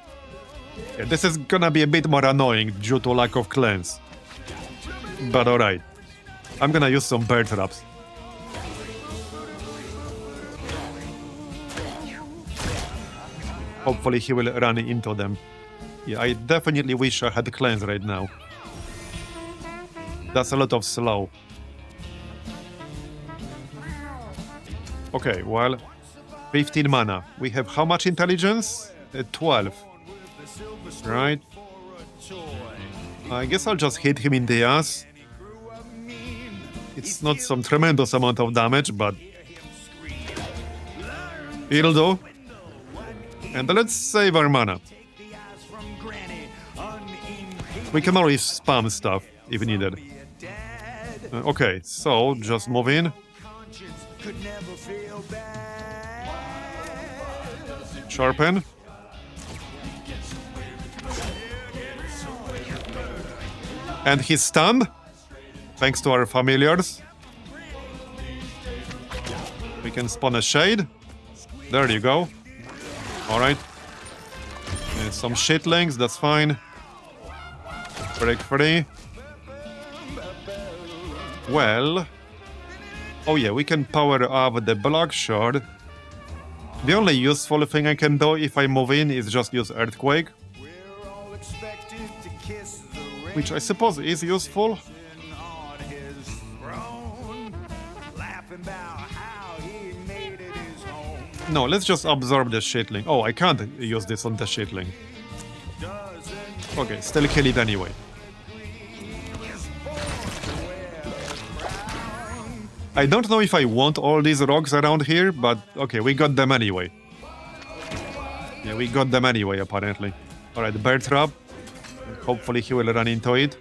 Yeah, this is gonna be a bit more annoying due to lack of cleanse. But alright. I'm gonna use some bear traps. Hopefully he will run into them. Yeah, I definitely wish I had cleanse right now. That's a lot of slow. Okay, well, 15 mana. We have how much intelligence? 12. Right. I guess I'll just hit him in the ass. It's not some tremendous amount of damage, but it'll do. And let's save our mana. We can always spam stuff if needed. Okay, so just move in. Sharpen. And he's stunned, thanks to our familiars. We can spawn a shade. There you go. Alright. Some shitlings, that's fine. Break free. Well... Oh yeah, we can power up the Black Shard. The only useful thing I can do if I move in is just use Earthquake. Which I suppose is useful. No, let's just absorb the shitling. Oh, I can't use this on the shitling. Okay, still kill it anyway. I don't know if I want all these rocks around here, but okay, we got them anyway. Yeah, we got them anyway, apparently. Alright, bear trap. Hopefully he will run into it.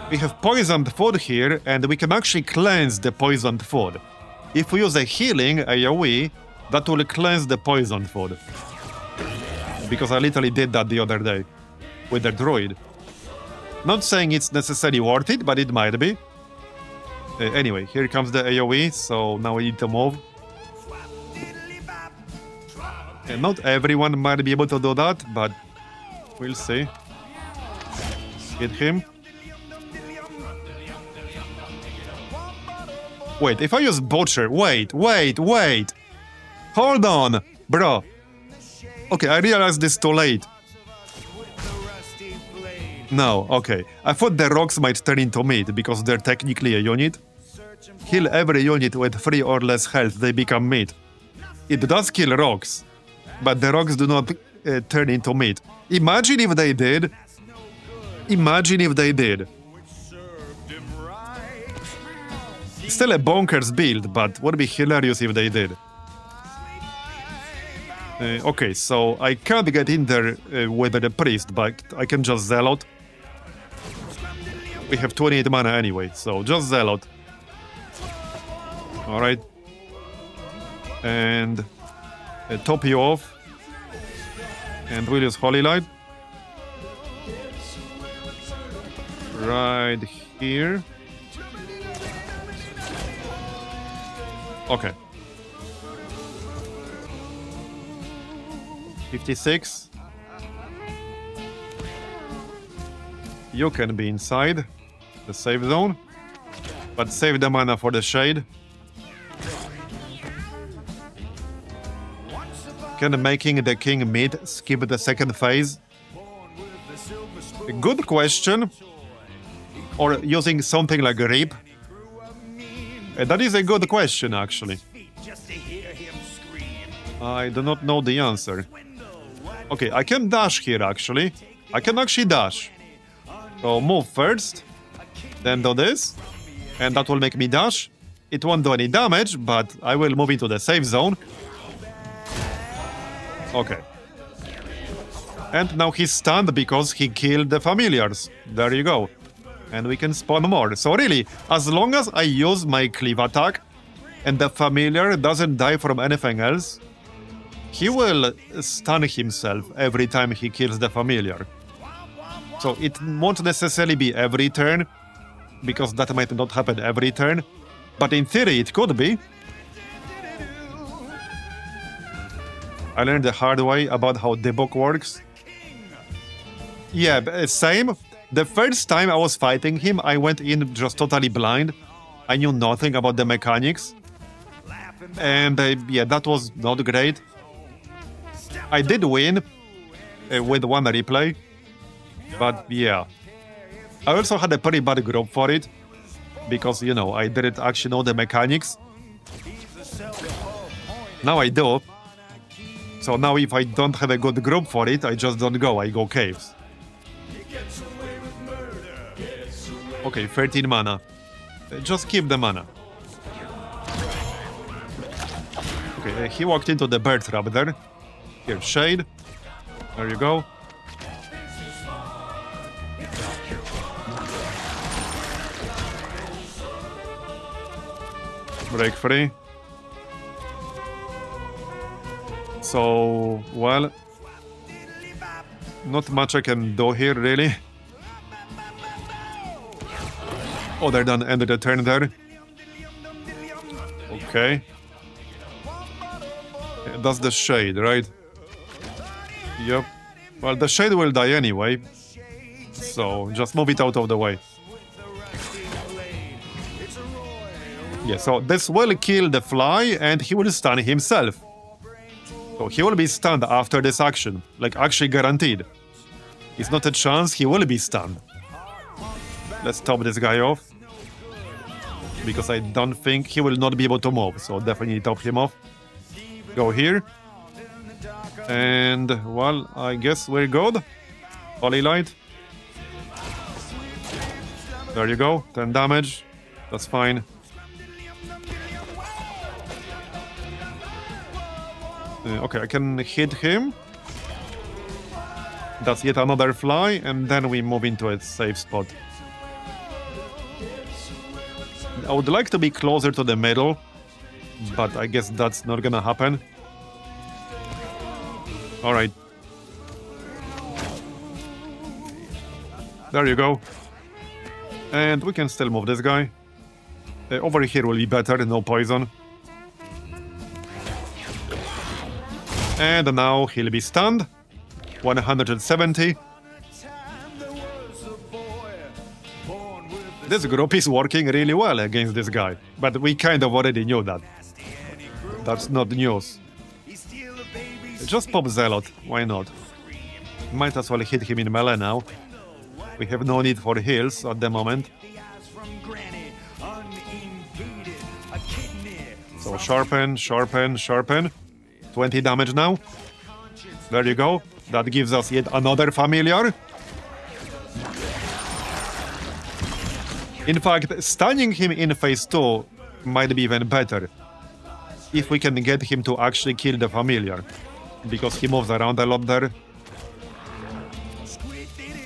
We have poisoned food here, and we can actually cleanse the poisoned food. If we use a healing AoE, that will cleanse the poisoned food. Because I literally did that the other day with the druid. Not saying it's necessarily worth it, but it might be. Anyway, here comes the AoE, so now we need to move. And not everyone might be able to do that, but we'll see. Hit him. Wait, if I use Butcher... Wait! Hold on, bro. Okay, I realized this too late. No, okay. I thought the rocks might turn into meat, because they're technically a unit. Kill every unit with 3 or less health, they become meat. It does kill rocks, but the rocks do not turn into meat. Imagine if they did. Imagine if they did. Still a bonkers build, but would be hilarious if they did. Okay, so I can't get in there with the priest, but I can just Zealot. We have 28 mana anyway, so just Zealot. Alright. And top you off. And we'll use Holy Light. Right here. Okay. 56. You can be inside the safe zone, but save the mana for the shade. Can making the king mid skip the second phase? A good question. Or using something like Reap? That is a good question, actually. I do not know the answer. Okay, I can dash here, actually. I can actually dash. So move first, then do this, and that will make me dash. It won't do any damage, but I will move into the safe zone. Okay. And now he's stunned because he killed the familiars. There you go. And we can spawn more. So really, as long as I use my cleave attack and the familiar doesn't die from anything else, he will stun himself every time he kills the familiar. So it won't necessarily be every turn, because that might not happen every turn. But in theory, it could be. I learned the hard way about how the book works. Yeah, same. The first time I was fighting him, I went in just totally blind. I knew nothing about the mechanics. And yeah, that was not great. I did win with one replay. But yeah. I also had a pretty bad group for it. Because, you know, I didn't actually know the mechanics. Now I do. So now if I don't have a good group for it, I just don't go. I go caves. Okay, 13 mana. Just keep the mana. Okay, he walked into the bear trap there. Here, shade. There you go. Break free. So, well, not much I can do here, really. Other than end the turn there. Okay. Yeah, that's the shade, right? Yep. Well, the shade will die anyway. So, just move it out of the way. Yeah, so this will kill the fly and he will stun himself. So he will be stunned after this action, like actually guaranteed. It's not a chance, he will be stunned. Let's top this guy off. Because I don't think he will not be able to move, so definitely top him off. Go here. And, well, I guess we're good. Holy Light. There you go, 10 damage. That's fine. Okay, I can hit him. That's yet another fly, and then we move into a safe spot. I would like to be closer to the middle, but I guess that's not gonna happen. Alright. There you go. And we can still move this guy. Over here will be better, no poison. And now he'll be stunned. 170. This group is working really well against this guy, but we kind of already knew that. That's not news. Just pop Zealot, why not? Might as well hit him in melee now. We have no need for heals at the moment. So sharpen, sharpen, sharpen. 20 damage now. There you go. That gives us yet another familiar. In fact, stunning him in phase 2 might be even better. If we can get him to actually kill the familiar. Because he moves around a lot there.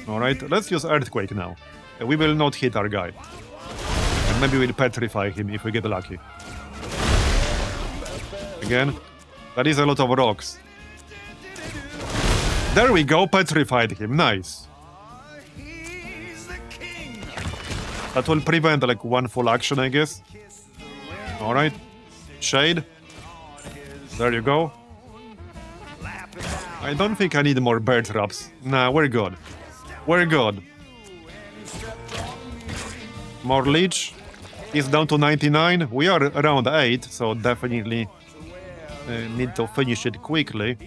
Alright, let's use Earthquake now. We will not hit our guy. And maybe we'll petrify him if we get lucky. Again. That is a lot of rocks. There we go, petrified him. Nice. That will prevent like one full action, I guess. Alright. Shade. There you go. I don't think I need more bear traps. Nah, we're good. We're good. More leech. He's down to 99. We are around 8, so definitely need to finish it quickly.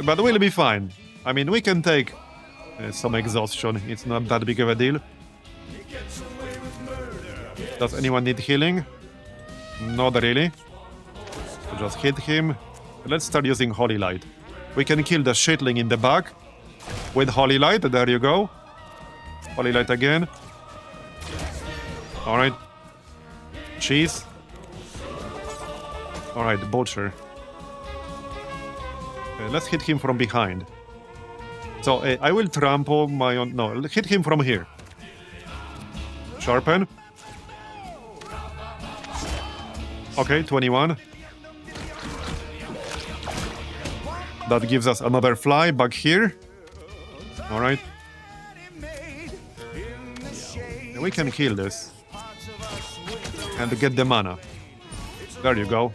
But we'll be fine. I mean, we can take some exhaustion. It's not that big of a deal. Does anyone need healing? Not really. So just hit him. Let's start using Holy Light. We can kill the shitling in the back with Holy Light. There you go. Holy Light again. Alright. Cheese. Alright, Butcher. Let's hit him from behind. So I will trample my own... No, hit him from here. Sharpen. Okay, 21. That gives us another fly back here. Alright. We can kill this. And get the mana. There you go.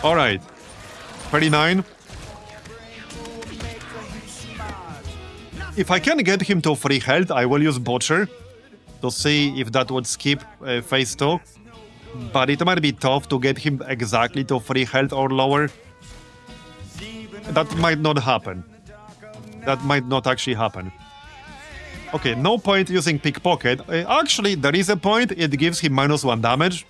Alright. 39. If I can get him to free health, I will use Butcher to see if that would skip phase 2. But it might be tough to get him exactly to free health or lower. That might not happen. That might not actually happen. Okay, no point using Pickpocket. Actually, there is a point. It gives him -1 damage.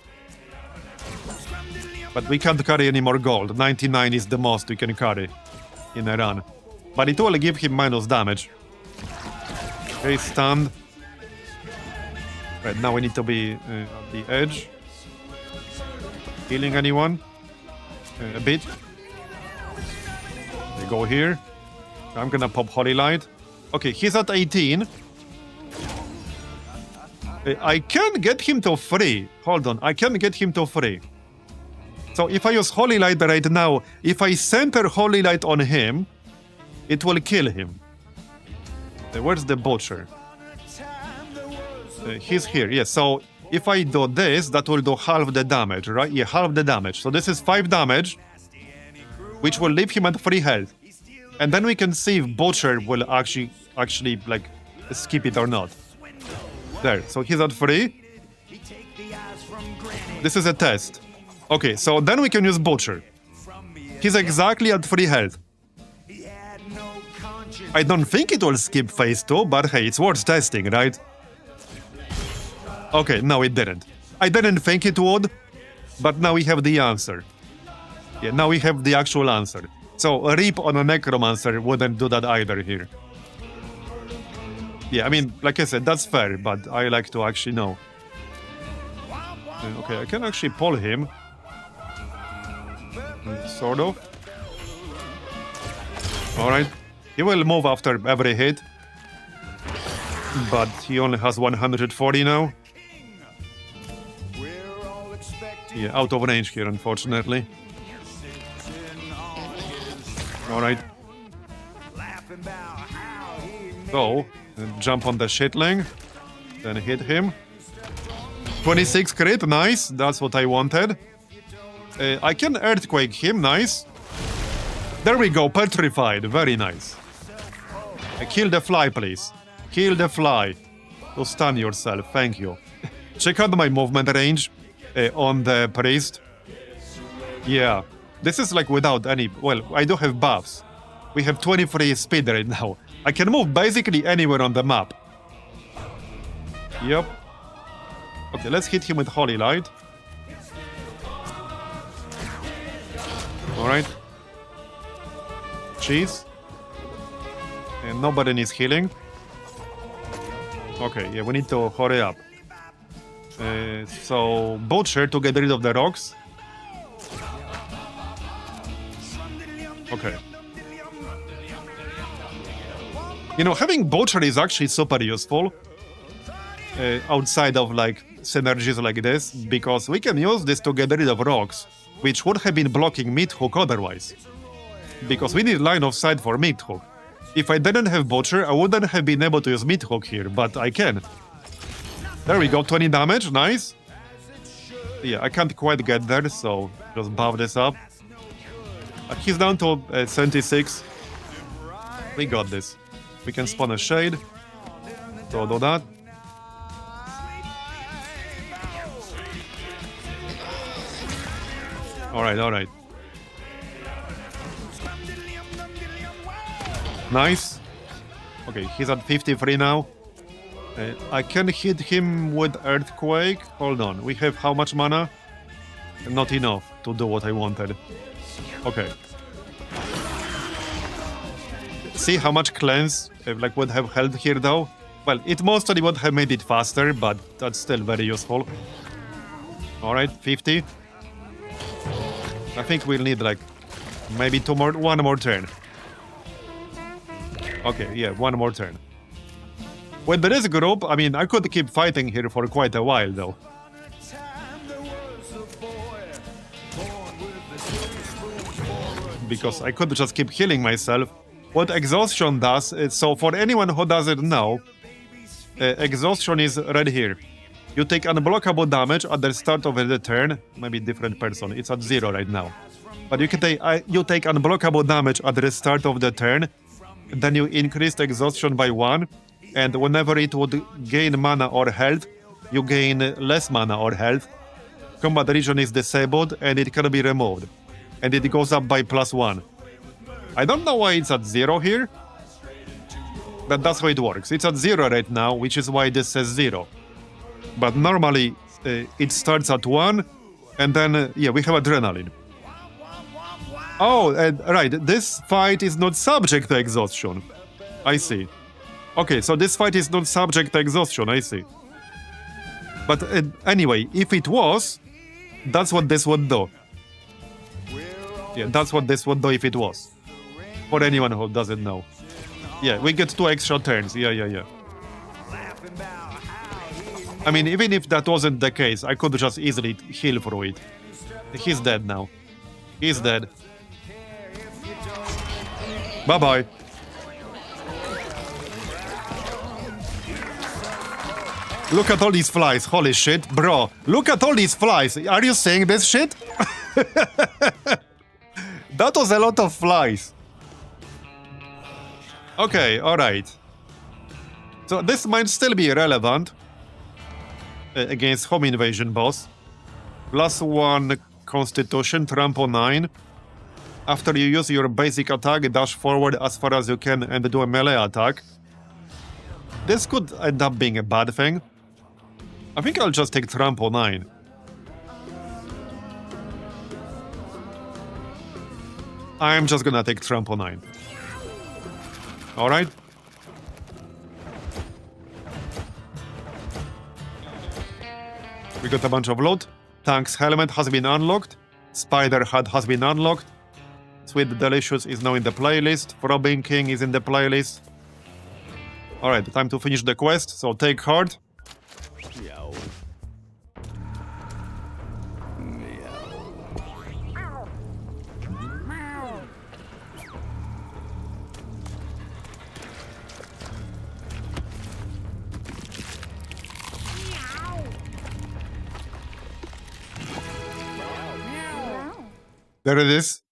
But we can't carry any more gold. 99 is the most we can carry in a run. But it will give him minus damage. Okay, stunned. Right, now we need to be at the edge. Healing anyone? A bit. We go here. I'm gonna pop Holy Light. Okay, he's at 18. I can get him to free. Hold on, I can get him to free. So if I use Holy Light right now, if I center Holy Light on him, it will kill him. Where's the Butcher? He's here, yes. So if I do this, that will do half the damage, right? Yeah, half the damage. So this is 5 damage, which will leave him at 3 health. And then we can see if Butcher will actually like skip it or not. There, so he's at 3. This is a test. Okay, so then we can use Butcher. He's exactly at 3 health. I don't think it will skip phase 2, but hey, it's worth testing, right? Okay, no, it didn't. I didn't think it would, but now we have the answer. Yeah, now we have the actual answer. So a rip on a Necromancer wouldn't do that either here. Yeah, I mean, like I said, that's fair, but I like to actually know. Okay, I can actually pull him. Sort of. Alright. He will move after every hit. But he only has 140 now. Yeah, out of range here, unfortunately. Alright. So, jump on the shitling. Then hit him. 26 crit, nice. That's what I wanted. I can Earthquake him, nice. There we go, petrified, very nice. Kill the fly, please. Kill the fly. To stun yourself, thank you. Check out my movement range on the priest. Yeah, this is like without any... Well, I do have buffs. We have 23 speed right now. I can move basically anywhere on the map. Yep. Okay, let's hit him with Holy Light. Alright. Cheese. And nobody needs healing. Okay, yeah, we need to hurry up. So, Butcher to get rid of the rocks. Okay. You know, having Butcher is actually super useful. Outside of, like, synergies like this. Because we can use this to get rid of rocks. Which would have been blocking mid-hook otherwise. Because we need line of sight for mid-hook. If I didn't have Butcher, I wouldn't have been able to use mid-hook here, but I can. There we go, 20 damage, nice. Yeah, I can't quite get there, so just buff this up. He's down to 76. We got this. We can spawn a Shade. So do that. Alright. Nice. Okay, he's at 53 now. I can hit him with Earthquake. Hold on, we have how much mana? Not enough to do what I wanted. Okay. see how much cleanse like would have helped here though. Well, it mostly would have made it faster, but that's still very useful. All right, 50. I think we'll need like maybe one more turn. Okay, yeah, one more turn. When there is a group, I mean, I could keep fighting here for quite a while though. Because I could just keep healing myself. What exhaustion does is, so for anyone who doesn't know, exhaustion is right here. You take unblockable damage at the start of the turn. Maybe different person. It's at 0 right now. But you can take unblockable damage at the start of the turn. Then you increase the exhaustion by 1. And whenever it would gain mana or health, you gain less mana or health. Combat region is disabled and it can be removed. And it goes up by +1. I don't know why it's at 0 here. But that's how it works. It's at 0 right now, which is why this says 0. But normally, it starts at 1, and then, yeah, we have adrenaline. Oh, right, this fight is not subject to exhaustion. I see. Okay, so this fight is not subject to exhaustion, I see. But anyway, if it was, that's what this would do. Yeah, that's what this would do if it was. For anyone who doesn't know. Yeah, we get 2 extra turns, yeah. I mean, even if that wasn't the case, I could just easily heal through it. He's dead now. He's dead. Bye-bye. Look at all these flies, holy shit. Bro, look at all these flies. Are you seeing this shit? That was a lot of flies. Okay, alright. So this might still be relevant against home invasion boss. +1 constitution, trample 9. After you use your basic attack, dash forward as far as you can and do a melee attack. This could end up being a bad thing. I think I'll just take trample 9. I'm just gonna take trample 9. Alright. We got a bunch of loot. Tank's helmet has been unlocked. Spider hat has been unlocked. Sweet Delicious is now in the playlist. Throbbing King is in the playlist. Alright, time to finish the quest, so take heart. There it is.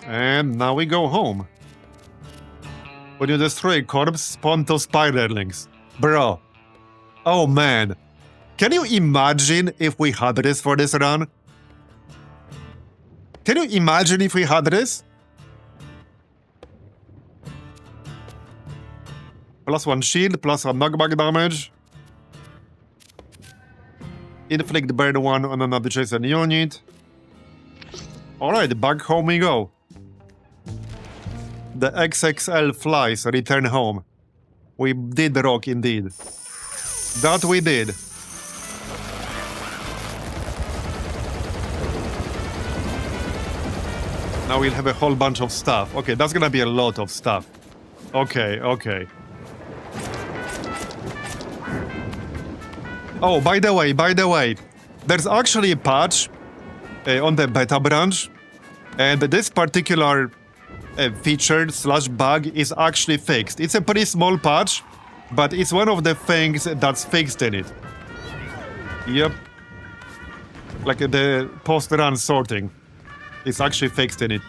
And now we go home. When you destroy a corpse, spawn 2 spiderlings. Bro. Oh man. Can you imagine if we had this for this run? Can you imagine if we had this? +1 shield, +1 knockback damage. Inflict burn 1 on an adjacent unit. Alright, back home we go. The XXL flies return home. We did rock indeed. That we did. Now we'll have a whole bunch of stuff. Okay, that's gonna be a lot of stuff. Okay. Oh, by the way, there's actually a patch on the beta branch, and this particular feature / bug is actually fixed. It's a pretty small patch, but it's one of the things that's fixed in it. Yep. Like the post-run sorting. It's actually fixed in it.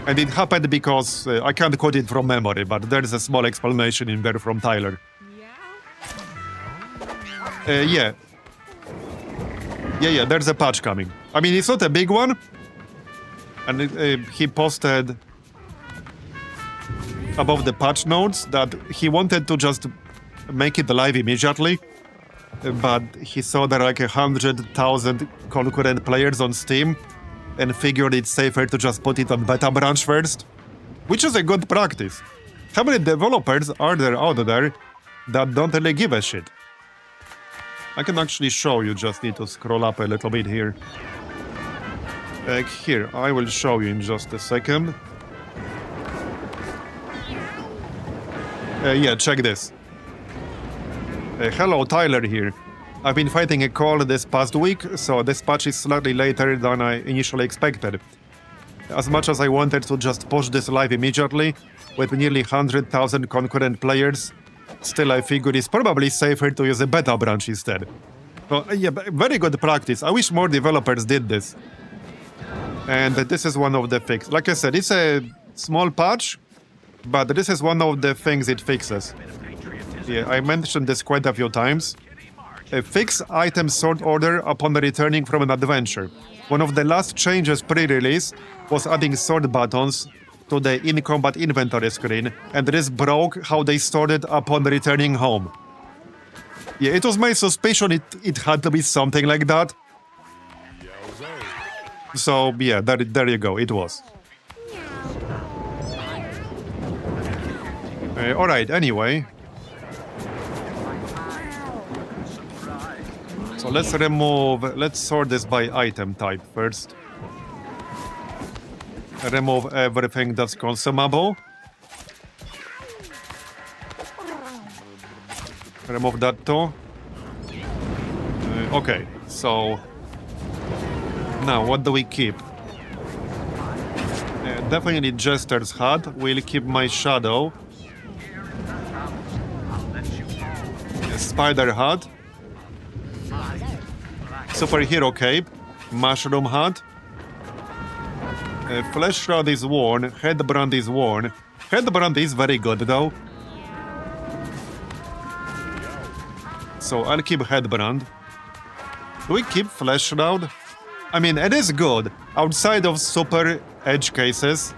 And it happened because, I can't quote it from memory, but there is a small explanation in there from Tyler. Yeah, there's a patch coming. I mean, it's not a big one. And he posted above the patch notes that he wanted to just make it live immediately. But he saw there are like 100,000 concurrent players on Steam. and figured it's safer to just put it on beta branch first, which is a good practice. How many developers are there out there that don't really give a shit? I can actually show you, just need to scroll up a little bit here. Here, I will show you in just a second. Yeah, check this. Hello, Tyler here. I've been fighting a cold this past week, so this patch is slightly later than I initially expected. As much as I wanted to just push this live immediately, with nearly 100,000 concurrent players, still I figured it's probably safer to use a beta branch instead. So, yeah, very good practice. I wish more developers did this. And this is one of the fixes. Like I said, it's a small patch, but this is one of the things it fixes. Yeah, I mentioned this quite a few times. Fix item sort order upon returning from an adventure. One of the last changes pre-release was adding sort buttons to the in-combat inventory screen, and this broke how they sorted upon returning home. Yeah, it was my suspicion it had to be something like that. So, yeah, there you go, it was. Alright, anyway. So let's sort this by item type first. Remove everything that's consumable. Remove that too. Okay, so now what do we keep? Definitely Jester's hat. We'll keep my shadow. Spider hat. Superhero cape, mushroom hat. Flesh shroud is worn, headbrand is worn. Headbrand is very good though. So I'll keep headbrand. Do we keep flesh shroud? I mean, it is good. Outside of super edge cases,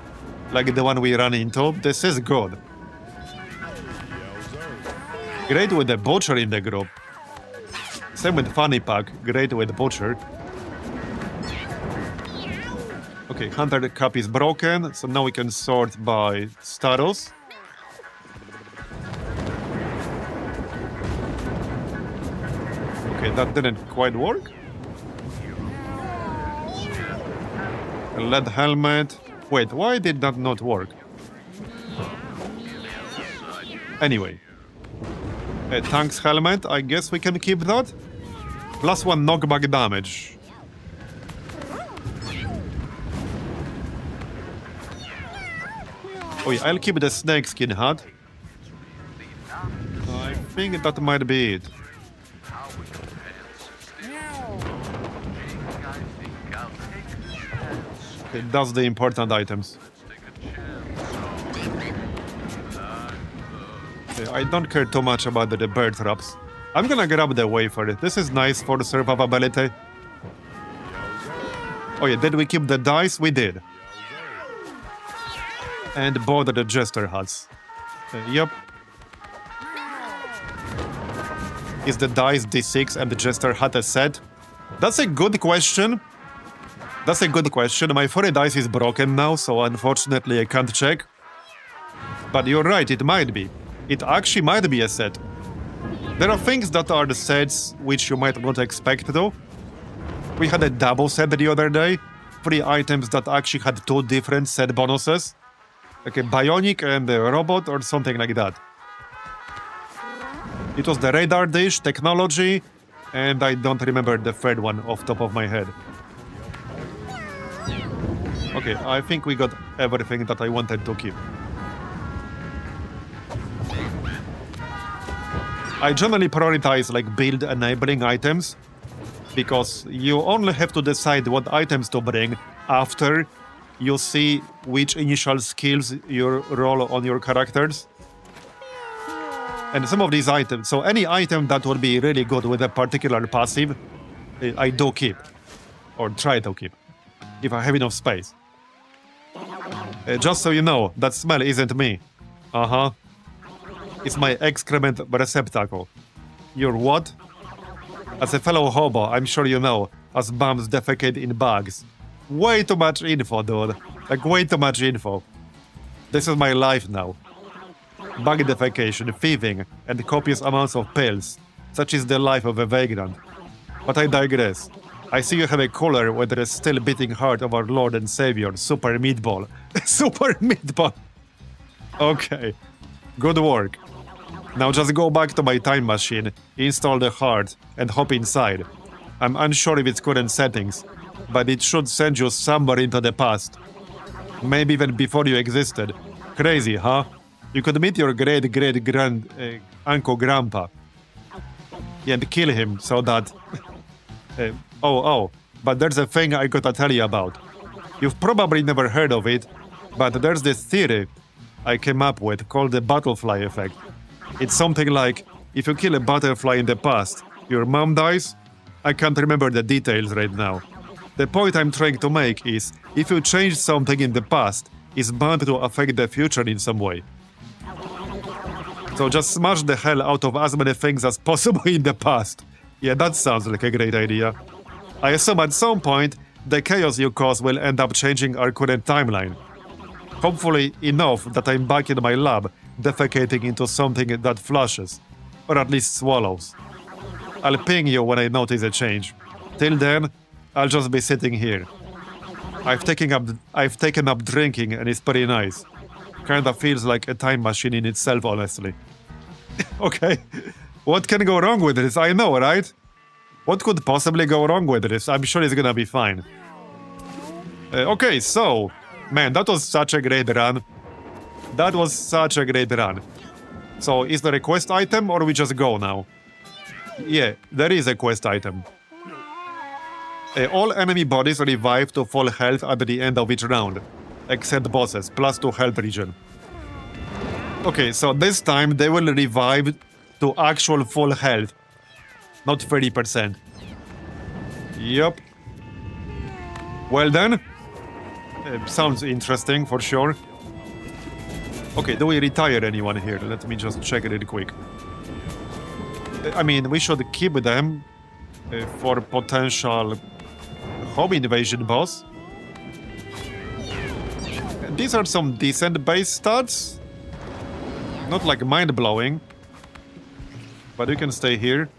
like the one we ran into, this is good. Great with the butcher in the group. Same with Funny Pack, great with Butcher. Okay, Hunter Cup is broken, so now we can sort by status. Okay, that didn't quite work. Lead helmet. Wait, why did that not work? Anyway. Tank's helmet, I guess we can keep that. +1 knockback damage. Oh yeah, I'll keep the snakeskin hat. I think that might be it. Okay, that's the important items. Okay, I don't care too much about the bird traps. I'm gonna grab the wafer. This is nice for survivability. Oh yeah, did we keep the dice? We did. And bought the jester hats. Yep. Is the dice D6 and the jester hat a set? That's a good question. That's a good question. My 4 dice is broken now, so unfortunately I can't check. But you're right, it might be. It actually might be a set. There are things that are the sets which you might not expect though. We had a double set the other day. 3 items that actually had 2 different set bonuses. Like a bionic and a robot or something like that. It was the radar dish, technology, and I don't remember the third one off top of my head. Okay, I think we got everything that I wanted to keep. I generally prioritize like build enabling items because you only have to decide what items to bring after you see which initial skills you roll on your characters. And some of these items, so any item that would be really good with a particular passive, I do keep. Or try to keep, if I have enough space. Just so you know, that smell isn't me. Uh-huh. It's my excrement receptacle. Your what? As a fellow hobo, I'm sure you know, as bums defecate in bags. Way too much info, dude. Like, way too much info. This is my life now. Bug defecation, thieving, and copious amounts of pills. Such is the life of a vagrant. But I digress. I see you have a cooler with the still beating heart of our Lord and Savior, Super Meatball. Super Meatball! Okay. Good work. Now just go back to my time machine, install the heart, and hop inside. I'm unsure of its current settings, but it should send you somewhere into the past. Maybe even before you existed. Crazy, huh? You could meet your great-great-grand uncle grandpa and kill him so that... but there's a thing I gotta tell you about. You've probably never heard of it, but there's this theory I came up with called the butterfly effect. It's something like, if you kill a butterfly in the past, your mom dies? I can't remember the details right now. The point I'm trying to make is, if you change something in the past, it's bound to affect the future in some way. So just smash the hell out of as many things as possible in the past. Yeah, that sounds like a great idea. I assume at some point, the chaos you cause will end up changing our current timeline. Hopefully enough that I'm back in my lab, defecating into something that flushes, or at least swallows. I'll ping you when I notice a change. Till then, I'll just be sitting here. I've taken up drinking and it's pretty nice. Kinda feels like a time machine in itself, honestly. Okay, what can go wrong with this? I know, right? What could possibly go wrong with this? I'm sure it's gonna be fine. Okay, so... Man, that was such a great run. That was such a great run. So, is there a quest item or we just go now? Yeah, there is a quest item. All enemy bodies revive to full health at the end of each round. Except bosses, +2 health regen. Okay, so this time they will revive to actual full health. Not 30%. Yup. Well then. Sounds interesting, for sure. Okay, do we retire anyone here? Let me just check it real quick. I mean, we should keep them for potential home invasion boss. These are some decent base stats. Not like mind-blowing. But you can stay here.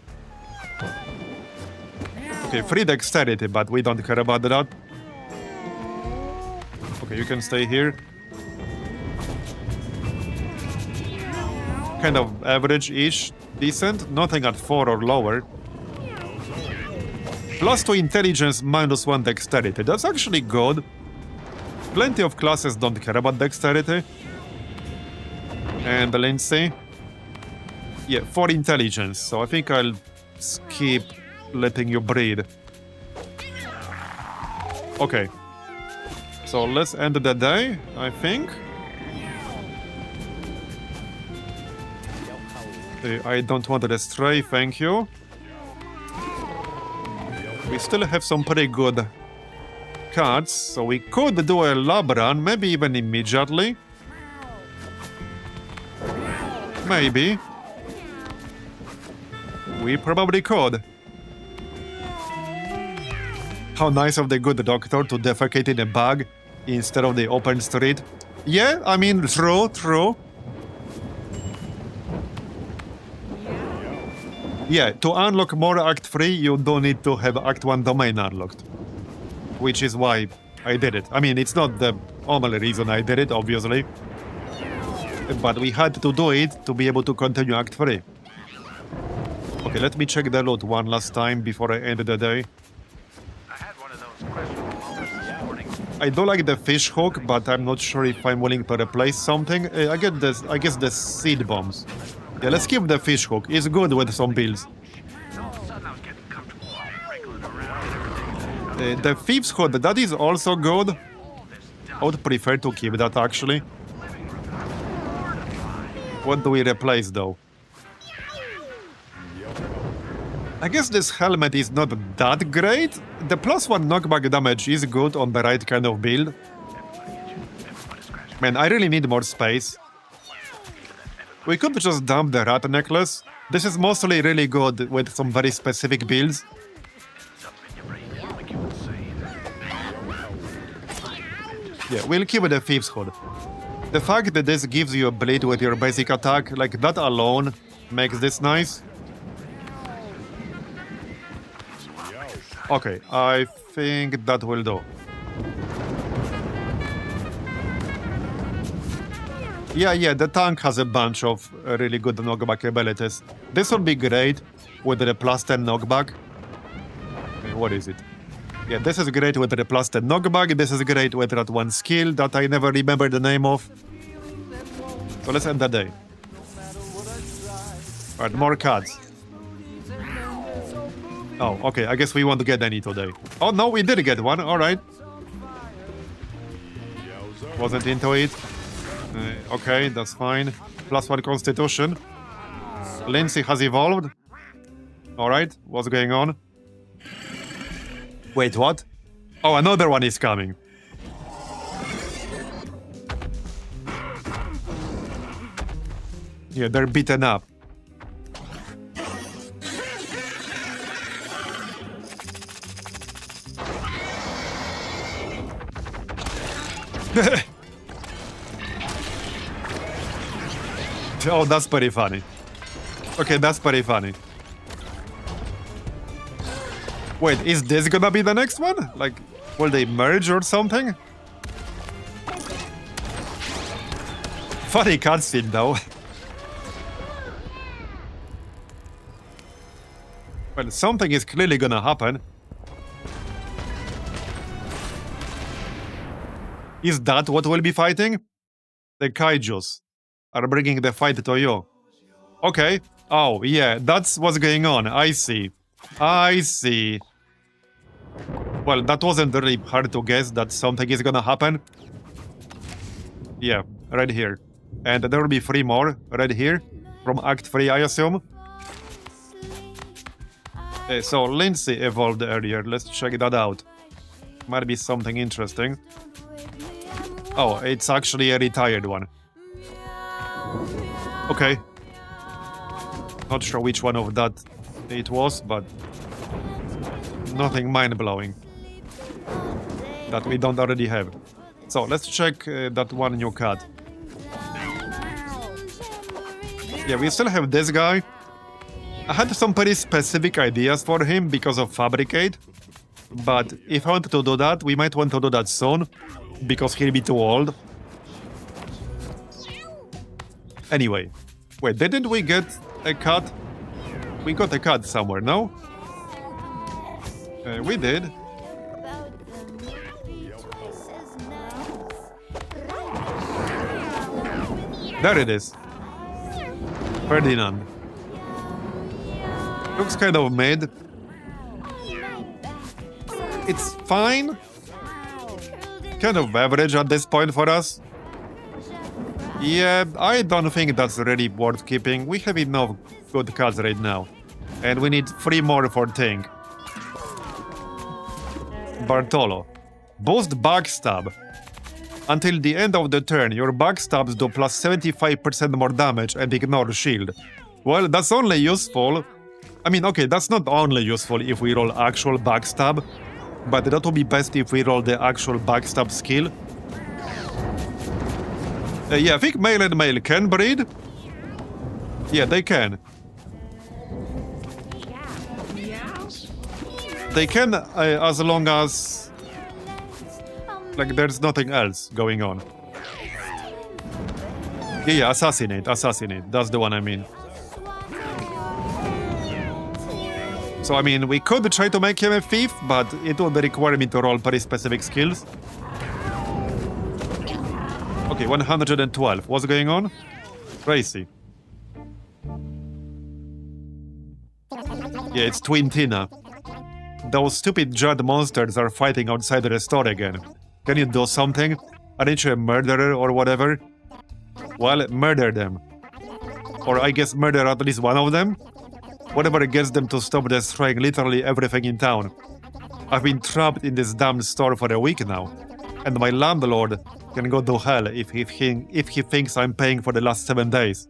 Okay, free dexterity, but we don't care about that. Okay, you can stay here. Kind of average-ish. Decent. Nothing at 4 or lower. +2 intelligence, -1 dexterity. That's actually good. Plenty of classes don't care about dexterity. And Lindsay. Yeah, 4 intelligence. So I think I'll skip letting you breed. Okay. So let's end the day, I think. I don't want to stray, thank you. We still have some pretty good cards, so we could do a lab run, maybe even immediately. Maybe. We probably could. How nice of the good doctor to defecate in a bag instead of the open street. Yeah, I mean, true. Yeah, to unlock more Act 3, you do need to have Act 1 domain unlocked. Which is why I did it. I mean, it's not the only reason I did it, obviously. But we had to do it to be able to continue Act 3. Okay, let me check the loot one last time before I end the day. I do like the fish hook, but I'm not sure if I'm willing to replace something. I guess the seed bombs. Yeah, let's keep the fish hook. It's good with some builds. The Thieves' Hood, that is also good. I would prefer to keep that, actually. What do we replace, though? I guess this helmet is not that great. The +1 knockback damage is good on the right kind of build. Man, I really need more space. We could just dump the rat necklace. This is mostly really good with some very specific builds. Yeah, we'll keep the Thieves' Hood. The fact that this gives you a bleed with your basic attack, like that alone, makes this nice. Okay, I think that will do. Yeah, the tank has a bunch of really good knockback abilities. This would be great with the plus 10 knockback. What is it? Yeah, this is great with the plus 10 knockback. This is great with that one skill that I never remember the name of. So let's end the day. Alright, more cards. Oh, okay, I guess we won't get any today. Oh, no, we did get one, alright. Wasn't into it. Okay, that's fine. Plus 1 constitution. Lindsay has evolved. Alright, what's going on? Wait, what? Oh, another one is coming. Yeah, they're beaten up. Oh, that's pretty funny. Okay, that's pretty funny. Wait, is this gonna be the next one? Like, will they merge or something? Funny cutscene, though. Well, something is clearly gonna happen. Is that what we'll be fighting? The kaijus are bringing the fight to you. Okay. Oh, yeah, that's what's going on. I see. I see. Well, that wasn't really hard to guess that something is gonna happen. Yeah, right here. And there will be 3 more right here from Act 3, I assume. So Lindsay evolved earlier. Let's check that out. Might be something interesting. Oh, it's actually a retired one. Okay. Not sure which one of that it was, but nothing mind-blowing that we don't already have. So let's check that one new card. Yeah, we still have this guy. I had some pretty specific ideas for him because of Fabricate, but if I wanted to do that, we might want to do that soon, because he'll be too old. Anyway, wait, didn't we get a cut? We got a cut somewhere, no? We did. There it is. Ferdinand. Looks kind of mid. It's fine. Kind of average at this point for us. Yeah, I don't think that's really worth keeping. We have enough good cards right now. And we need 3 more for Ting. Bartolo. Boost backstab. Until the end of the turn, your backstabs do plus 75% more damage and ignore shield. Well, that's only useful. I mean, okay, that's not only useful if we roll actual backstab, but that would be best if we roll the actual backstab skill. Yeah, I think male and male can breed. Yeah, they can. They can as long as... like, there's nothing else going on. Yeah, assassinate. That's the one I mean. So, I mean, we could try to make him a thief, but it would require me to roll pretty specific skills. Okay, 112. What's going on? Crazy. Yeah, it's Twin Tina. Those stupid dread monsters are fighting outside the store again. Can you do something? Aren't you a murderer or whatever? Well, murder them. Or I guess murder at least one of them? Whatever gets them to stop destroying literally everything in town. I've been trapped in this damn store for a week now. And my landlord can go to hell if he thinks I'm paying for the last 7 days.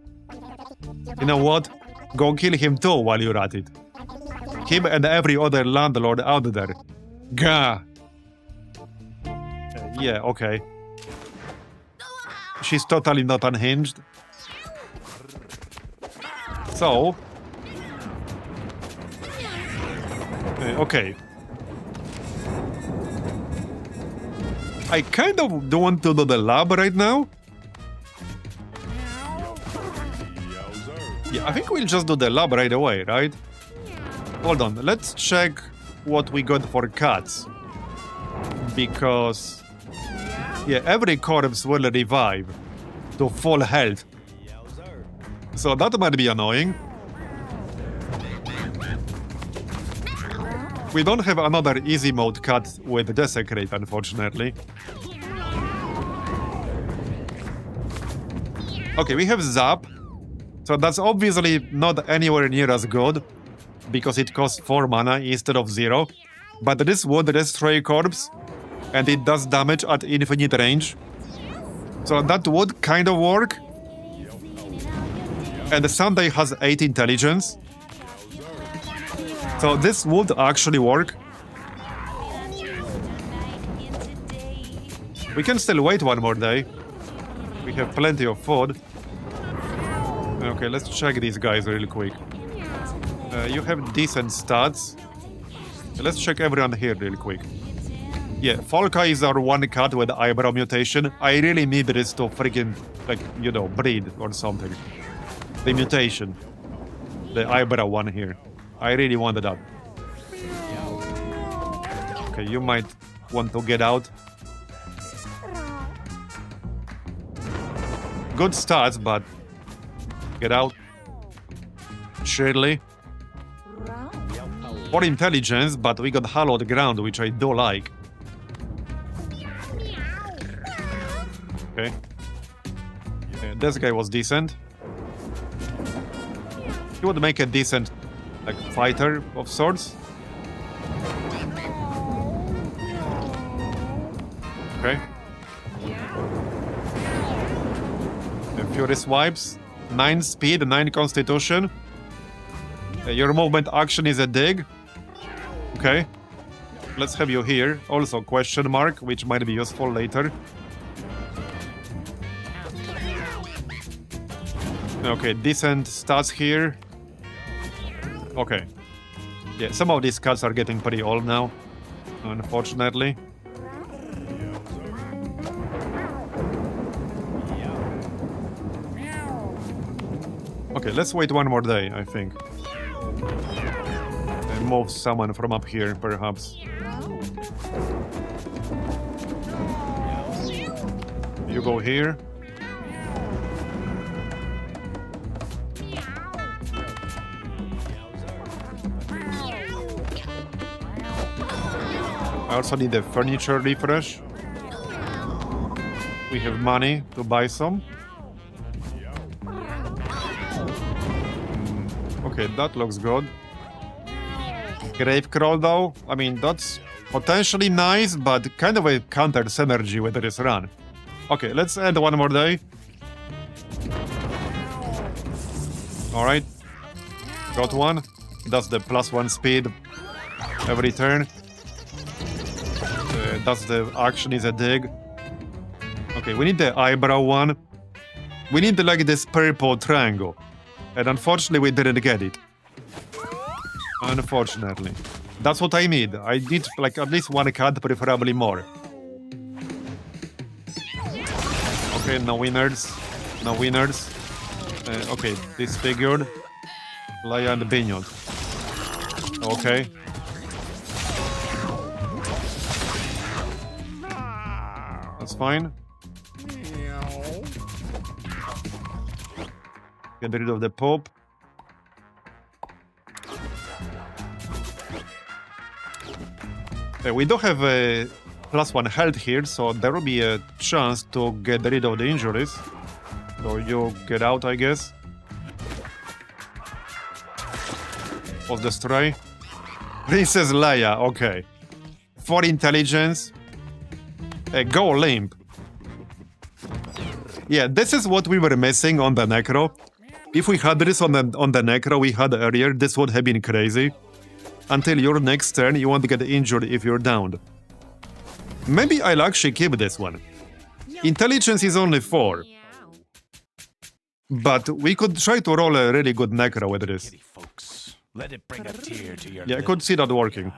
You know what? Go kill him too while you're at it. Him and every other landlord out there. Gah! Yeah, okay. she's totally not unhinged. So... okay. I kind of don't want to do the lab right now. Yeah, I think we'll just do the lab right away, right? Hold on, let's check what we got for cats. Because... yeah, every corpse will revive to full health. So that might be annoying. We don't have another easy mode cat with Desecrate, unfortunately. Okay, we have Zap. So that's obviously not anywhere near as good, because it costs 4 mana instead of 0. But this would destroy corpse, and it does damage at infinite range. So that would kind of work. And Sunday has 8 intelligence. So this would actually work. We can still wait one more day. We have plenty of food. Okay, let's check these guys real quick. You have decent stats. Let's check everyone here real quick. Yeah, Folka is our one cat with eyebrow mutation. I really need this to freaking, like, you know, breed or something. The mutation. The eyebrow one here. I really wanted that. Okay, you might want to get out. Good stats, but get out. Surely. For intelligence, but we got hallowed ground, which I do like. Okay. Yeah, this guy was decent. He would make a decent, like, fighter of sorts. Okay. Fury swipes. 9 speed, 9 constitution. Your movement action is a dig. Okay. Let's have you here. Also question mark, which might be useful later. Okay, decent stats here. Okay. Yeah, some of these cards are getting pretty old now, unfortunately. Okay, let's wait one more day, I think. And move someone from up here, perhaps. You go here. I also need a furniture refresh. We have money to buy some. Okay, that looks good. Gravecrawl though, I mean, that's potentially nice, but kind of a counter synergy with this run. Okay, let's add one more day. Alright. Got one. That's the +1 speed every turn. That's the action is a dig. Okay, we need the eyebrow one. We need like this purple triangle. And unfortunately, we didn't get it. Unfortunately. That's what I need. I need like at least one card, preferably more. Okay, no winners. No winners. Okay, disfigured. Laia and Bignot. Okay. That's fine. Get rid of the Pope. We do have a +1 health here, so there will be a chance to get rid of the injuries. So you get out, I guess. What's the stray? Princess Leia, okay. 4 intelligence. Go limp. Yeah, this is what we were missing on the Necro. If we had this on the Necro we had earlier, this would have been crazy. Until your next turn, you won't get injured if you're downed. Maybe I'll actually keep this one. Intelligence is only 4, But we could try to roll a really good necro with this. Kitty folks, let it bring a tear to your Yeah, I could see that working.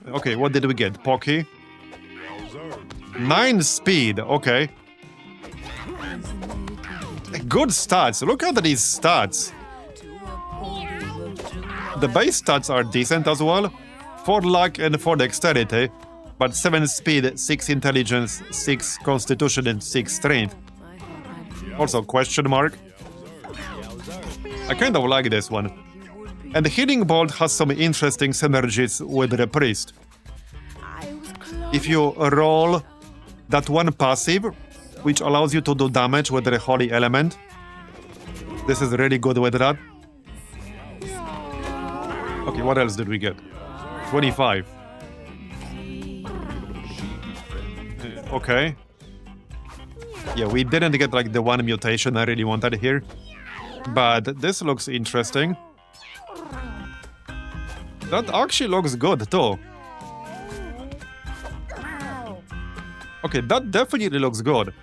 Okay, what did we get? Pocky? 9 speed, okay. Good stats. Look at these stats. The base stats are decent as well. 4 luck and 4 dexterity. But 7 speed, 6 intelligence, 6 constitution and 6 strength. Also question mark. I kind of like this one. And the Healing Bolt has some interesting synergies with the Priest. If you roll that one passive, which allows you to do damage with the Holy Element, this is really good with that. Okay, what else did we get? 25. Okay. Yeah, we didn't get like the one mutation I really wanted here. But this looks interesting. That actually looks good too. Okay, that definitely looks good.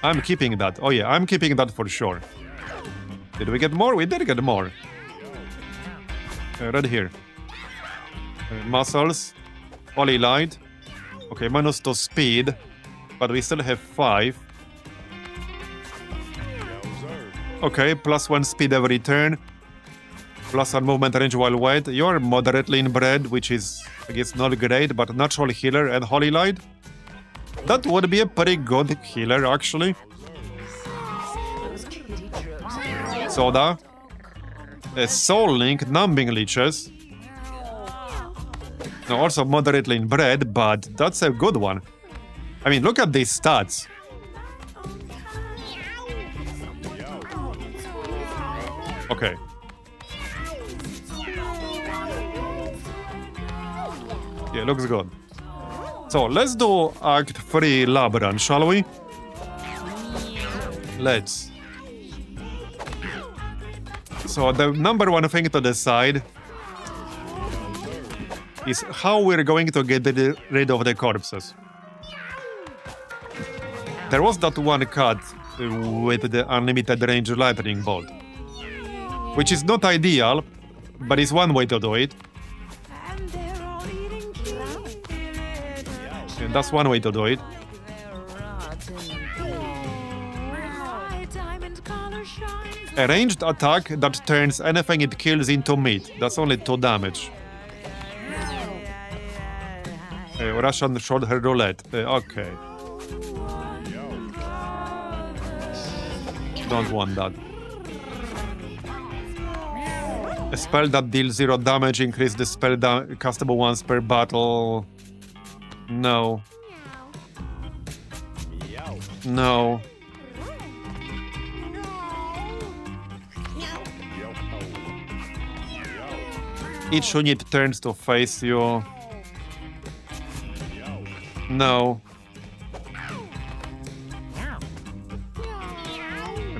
I'm keeping that. Oh yeah, I'm keeping that for sure. Did we get more? We did get more. Right here. Muscles. Holy Light. Okay, -2 speed. But we still have 5. Okay, +1 speed every turn. +1 movement range while wet. You're moderately inbred, which is, I guess, not great, but natural healer and Holy Light. That would be a pretty good healer, actually. Soda. A Soul Link, Numbing Leeches. No, also moderately inbred, but that's a good one. I mean, look at these stats. Okay. Yeah, looks good. So, let's do Act 3 lab run, shall we? Let's. So, the number one thing to decide is how we're going to get rid of the corpses. There was that one cut with the unlimited range lightning bolt, which is not ideal, but it's one way to do it. And that's one way to do it. A ranged attack that turns anything it kills into meat. That's only 2 damage. Russian shoulder roulette. Okay. Don't want that. A spell that deals 0 damage, increase the spell castable once per battle. No. No. Each unit turns to face you. No.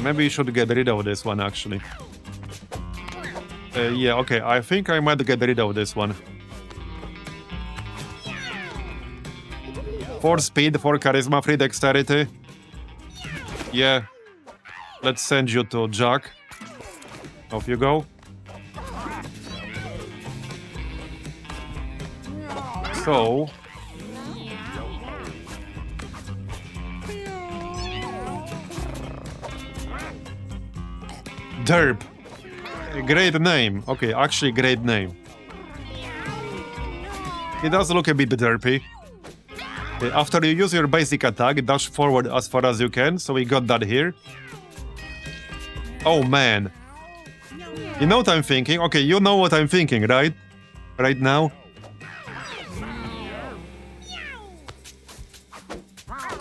Maybe you should get rid of this one, actually. Yeah, okay, I think I might get rid of this one. 4 speed, 4 charisma, 3 dexterity. Yeah. Let's send you to Jack. Off you go. So... Derp. Great name. Okay, actually great name. It does look a bit derpy. After you use your basic attack, dash forward as far as you can, so we got that here. Oh man. You know what I'm thinking? Okay, you know what I'm thinking, right? Right now?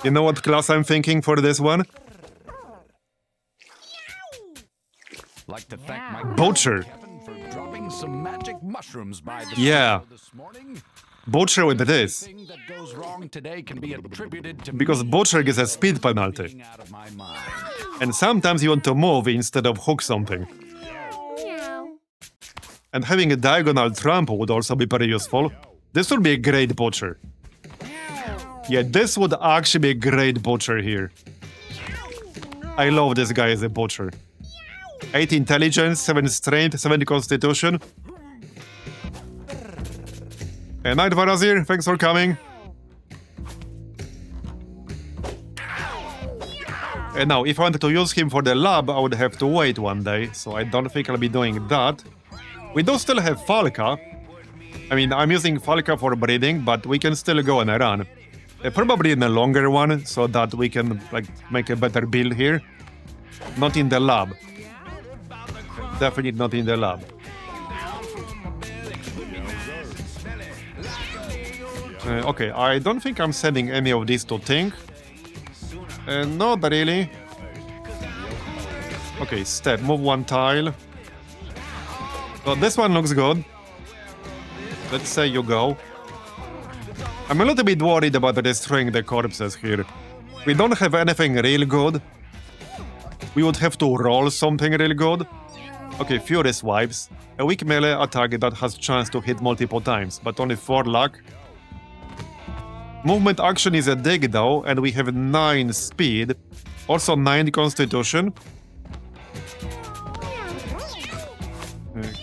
You know what class I'm thinking for this one? Like to thank my Butcher. Kevin for dropping some magic mushrooms by the Yeah. studio this morning. Butcher with this. Thing that goes wrong today can be attributed to Because me Butcher gets a speed penalty. being out of my mind. And sometimes you want to move instead of hook something. And having a diagonal trample would also be very useful. This would be a great Butcher. Yeah, this would actually be a great butcher here. I love this guy as a butcher. 8 intelligence, 7 strength, 7 constitution. And night, Marbozir, thanks for coming. And now, if I wanted to use him for the lab, I would have to wait one day, so I don't think I'll be doing that. We do still have Falca. I mean, I'm using Falca for breeding, but we can still go on a run. Probably in a longer one, so that we can like make a better build here. Not in the lab. Definitely not in the lab. Okay, I don't think I'm sending any of these to Think. Not really. Okay, step, move 1 tile. So this one looks good. Let's say you go. I'm a little bit worried about destroying the corpses here. We don't have anything real good. We would have to roll something real good. Okay, Fury Swipes. A weak melee attack that has chance to hit multiple times, but only 4 luck. Movement action is a dig though, and we have 9 speed. Also 9 constitution.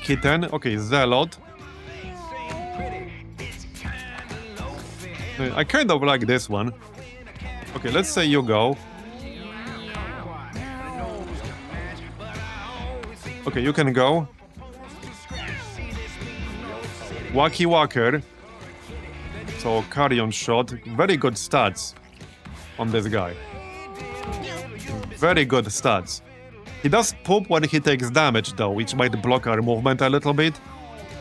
Kitten, okay, Zealot. I kind of like this one. Okay, let's say you go. Okay, you can go. Wacky Walker. So Carrion Shot. Very good stats on this guy. Very good stats. He does poop when he takes damage though, which might block our movement a little bit.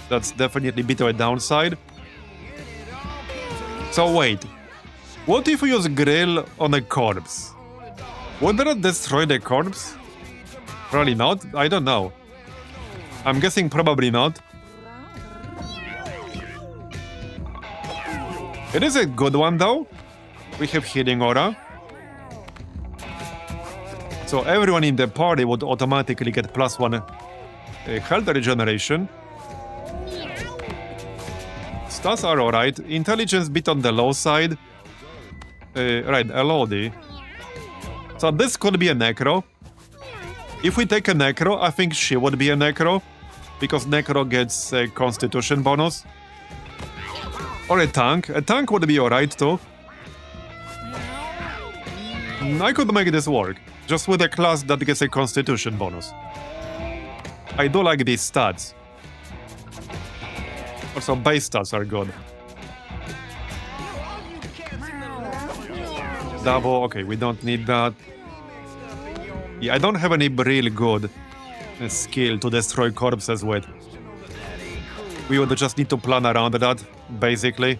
That's definitely a bit of a downside. So wait, what if we use Grill on a corpse? Would that destroy the corpse? Probably not, I don't know. I'm guessing probably not. It is a good one though. We have Healing Aura. So everyone in the party would automatically get +1 health regeneration. Stats are alright. Intelligence bit on the low side. Right, Elodie. So this could be a Necro. If we take a Necro, I think she would be a Necro. Because Necro gets a Constitution bonus. Or a Tank. A Tank would be alright too. I could make this work. Just with a class that gets a Constitution bonus. I do like these stats. Also, base stats are good. Double, okay, we don't need that. Yeah, I don't have any really good skill to destroy corpses with. We would just need to plan around that, basically.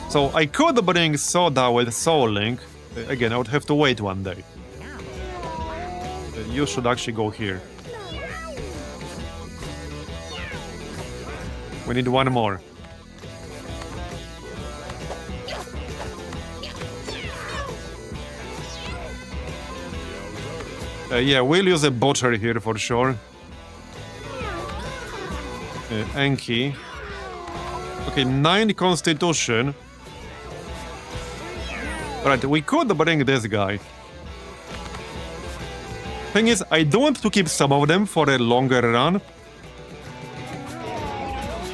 So I could bring Soda with Soul Link. Again, I would have to wait one day. You should actually go here. We need one more. Yeah, we'll use a butcher here for sure. Enki. Okay, 9 constitution. Right, we could bring this guy. Thing is, I do want to keep some of them for a longer run.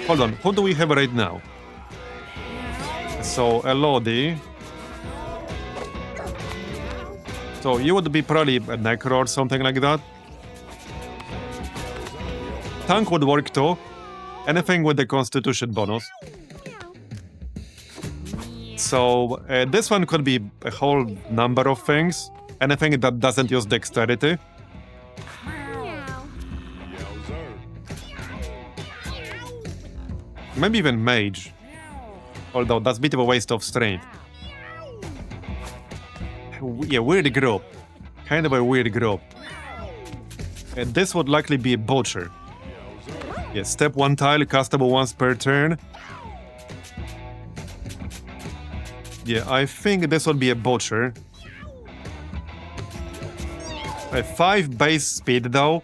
Hold on, who do we have right now? So, Elodie. So, you would be probably a Necro or something like that. Tank would work too. Anything with the Constitution bonus. So, this one could be a whole number of things. Anything that doesn't use dexterity. Maybe even mage. Although that's a bit of a waste of strength. Yeah, weird group. Kind of a weird group. And this would likely be a butcher. Yeah, step 1 tile, castable once per turn. Yeah, I think this would be a butcher. 5 base speed though.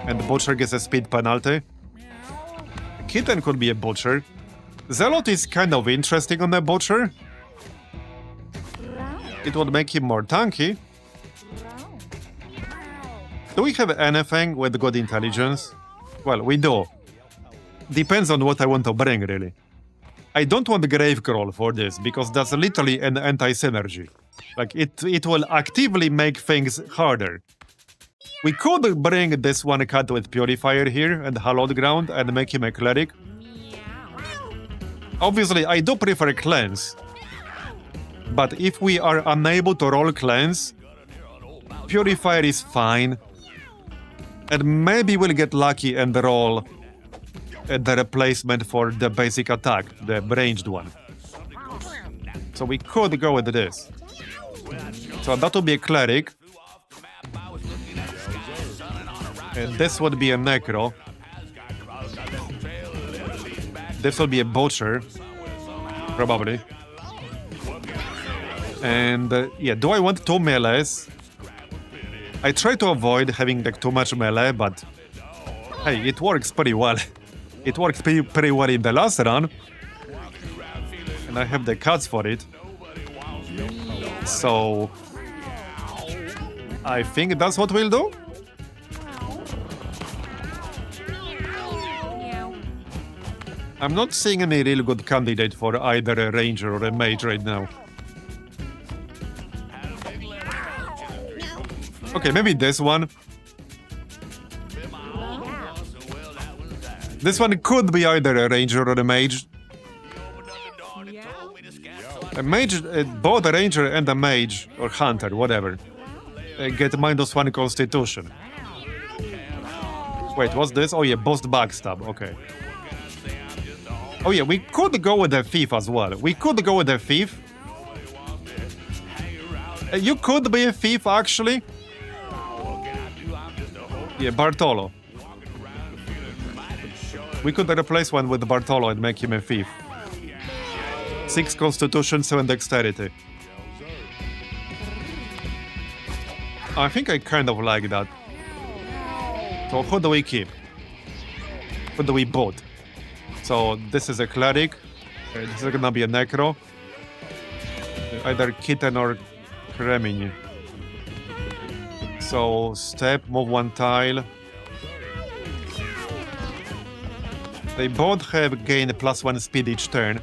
And the butcher gets a speed penalty. Kitten could be a butcher. Zealot is kind of interesting on the Butcher. It would make him more tanky. Do we have anything with good intelligence? Well, we do. Depends on what I want to bring, really. I don't want Gravecrawl for this, because that's literally an anti-synergy. Like, it will actively make things harder. We could bring this one cat with Purifier here and Hallowed Ground and make him a Cleric. Obviously, I do prefer Cleanse. But if we are unable to roll Cleanse, Purifier is fine. And maybe we'll get lucky and roll the replacement for the basic attack, the ranged one. So we could go with this. So that would be a Cleric. And this would be a Necro. This will be a Butcher. Probably. And yeah, do I want 2 melees? I try to avoid having like too much melee, but hey, it works pretty well. It worked pretty well in the last run. And I have the cuts for it. So I think that's what we'll do. I'm not seeing any real good candidate for either a ranger or a mage right now. Okay, maybe this one. This one could be either a ranger or a mage. A mage, both a ranger and a mage, or hunter, whatever, get -1 constitution. Wait, what's this? Oh yeah, boost backstab, okay. Oh yeah, we could go with the thief as well. We could go with the thief. You could be a thief, actually. Yeah, Bartolo. We could replace one with Bartolo and make him a thief. 6 constitution, 7 dexterity. I think I kind of like that. So who do we keep? Who do we boot? So this is a Cleric. This is gonna be a Necro. Either Kitten or Kremlin. So step, move 1 tile. They both have gain +1 speed each turn.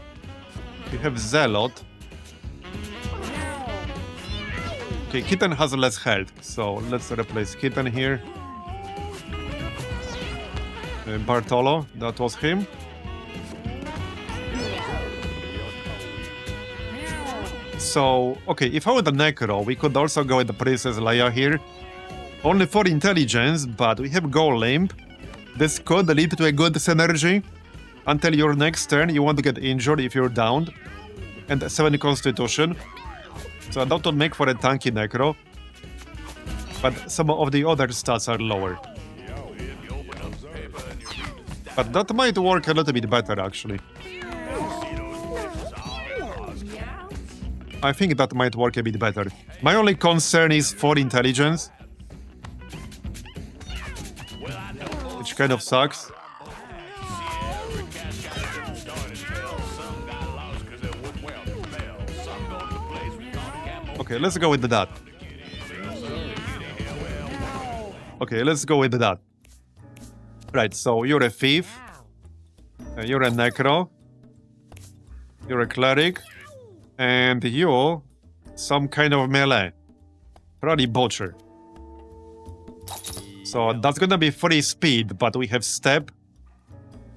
You have Zealot. Okay, Kitten has less health, so let's replace Kitten here. Bartolo, that was him. So, okay, if I were the Necro, we could also go with the Princess Leia here. Only 4 intelligence, but we have Go Limp. This could lead to a good synergy. Until your next turn, you won't get injured if you're downed. And 7 constitution. So that would make for a tanky Necro. But some of the other stats are lower. But that might work a little bit better, actually. I think that might work a bit better. My only concern is 4 intelligence. Which kind of sucks. Okay, let's go with that. Okay, let's go with that. Right, so you're a thief. You're a Necro. You're a Cleric. And you, some kind of melee. Probably Butcher. So that's gonna be 3 speed, but we have step.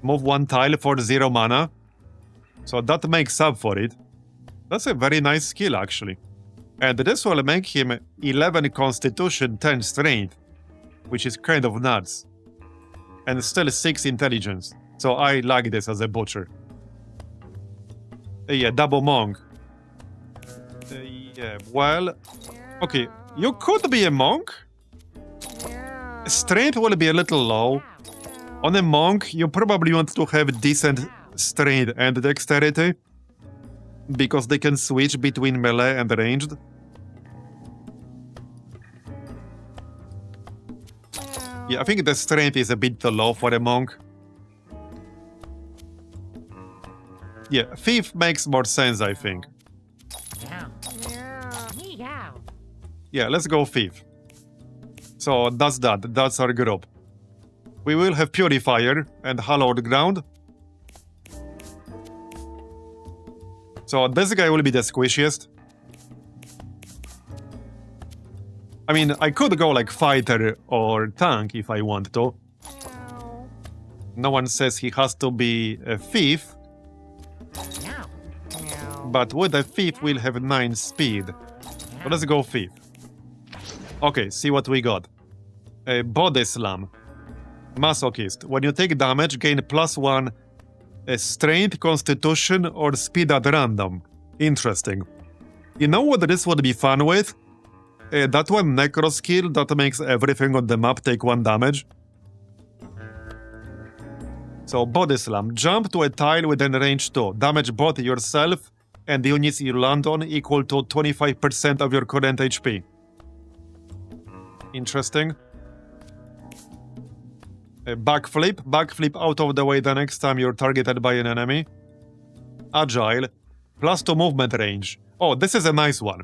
Move 1 tile for 0 mana. So that makes up for it. That's a very nice skill, actually. And this will make him 11 constitution, 10 strength. Which is kind of nuts. And still 6 intelligence. So I like this as a Butcher. Yeah, double monk. Yeah, well... Okay, you could be a monk. Strength will be a little low. On a monk, you probably want to have decent strength and dexterity. Because they can switch between melee and ranged. Yeah, I think the strength is a bit too low for a monk. Yeah, thief makes more sense, I think. Yeah, let's go thief. So that's that. That's our group. We will have Purifier and Hallowed Ground. So this guy will be the squishiest. I mean, I could go like fighter or tank if I want to. No one says he has to be a thief. But with a thief, we'll have 9 speed. So let's go thief. Okay, see what we got. A body slam. Masochist. When you take damage, gain +1 strength, constitution, or speed at random. Interesting. You know what this would be fun with? That one necro skill that makes everything on the map take 1 damage. So body slam. Jump to a tile within range 2. Damage both yourself and the units you land on equal to 25% of your current HP. Interesting. Backflip. Backflip out of the way the next time you're targeted by an enemy. Agile. +2 movement range. Oh, this is a nice one.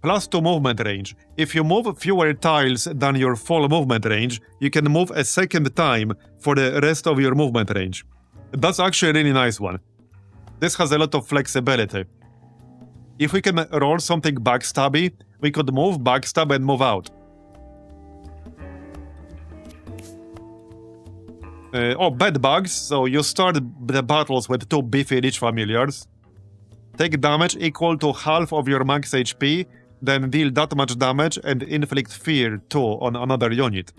+2 movement range. If you move fewer tiles than your full movement range, you can move a second time for the rest of your movement range. That's actually a really nice one. This has a lot of flexibility. If we can roll something backstabby, we could move, backstab, and move out. Bed bugs. So you start the battles with 2 beefy rich familiars. Take damage equal to half of your max HP, then deal that much damage and inflict fear too on another unit.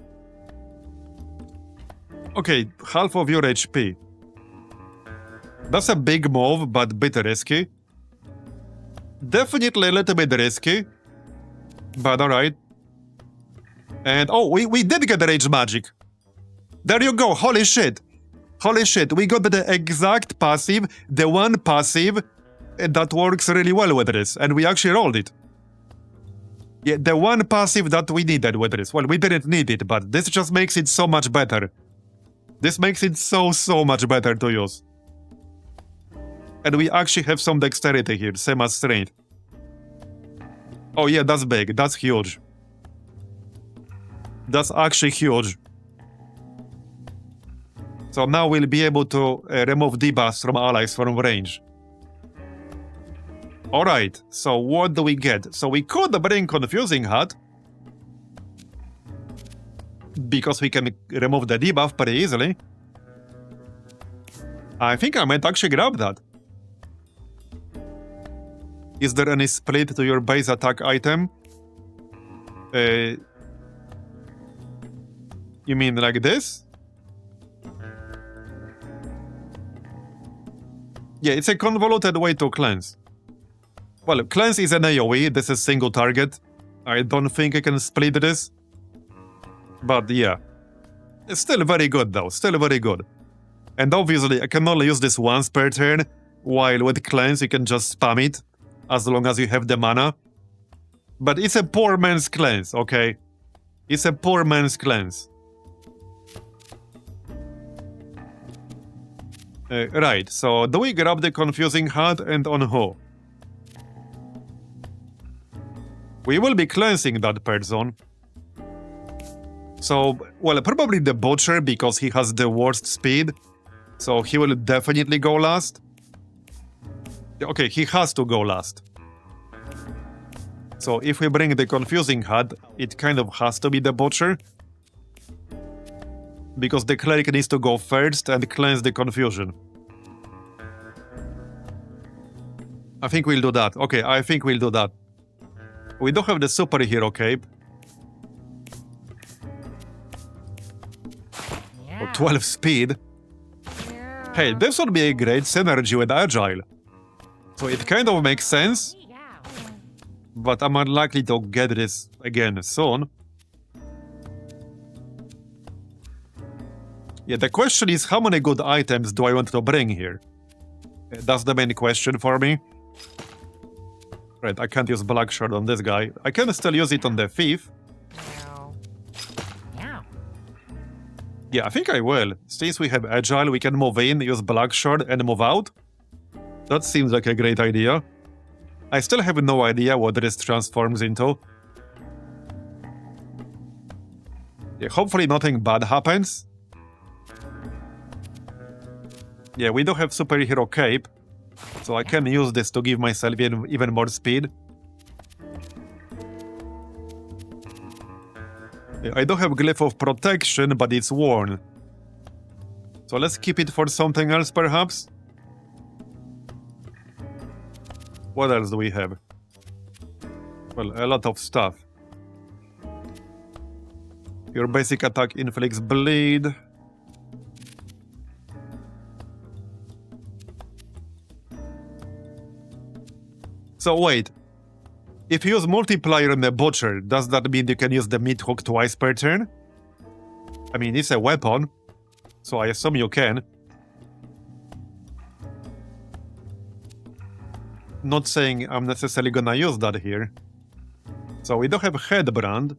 Okay, half of your HP. That's a big move, but bit risky. Definitely a little bit risky, but alright. And oh, we did get rage magic. There you go, holy shit. Holy shit, we got the exact passive, the one passive that works really well with this, and we actually rolled it. Yeah, the one passive that we needed with this. Well, we didn't need it, but this just makes it so much better. This makes it so much better to use. And we actually have some dexterity here, same as strength. Oh yeah, that's big, that's huge. That's actually huge. So now we'll be able to remove debuffs from allies from range. Alright, so what do we get? So we could bring Confusing Hat. Because we can remove the debuff pretty easily. I think I might actually grab that. Is there any split to your base attack item? You mean like this? Yeah, it's a convoluted way to cleanse. Well, cleanse is an AoE, this is single target. I don't think I can split this. But yeah. It's still very good though, still very good. And obviously I can only use this once per turn, while with cleanse you can just spam it, as long as you have the mana. But it's a poor man's cleanse, okay? It's a poor man's cleanse. Right, so do we grab the Confusing Hat and on who? We will be cleansing that person. So, well, probably the Butcher because he has the worst speed. So he will definitely go last. Okay, he has to go last. So if we bring the Confusing Hat, it kind of has to be the Butcher. Because the Cleric needs to go first and cleanse the confusion. I think we'll do that. Okay, I think we'll do that. We do have the superhero cape. For 12 speed. Hey, this would be a great synergy with Agile. So it kind of makes sense. But I'm unlikely to get this again soon. Yeah, the question is how many good items do I want to bring here? That's the main question for me. Right, I can't use Black Shard on this guy. I can still use it on the Thief. Yeah, I think I will. Since we have Agile, we can move in, use Black Shard, and move out. That seems like a great idea. I still have no idea what this transforms into. Yeah, hopefully nothing bad happens. Yeah, we do have superhero cape, so I can use this to give myself even more speed. Yeah, I do have glyph of protection, but it's worn. So let's keep it for something else, perhaps. What else do we have? Well, a lot of stuff. Your basic attack inflicts bleed. So wait, if you use multiplier on the butcher, does that mean you can use the meat hook twice per turn? I mean, it's a weapon, so I assume you can. Not saying I'm necessarily gonna use that here. So we don't have headbrand.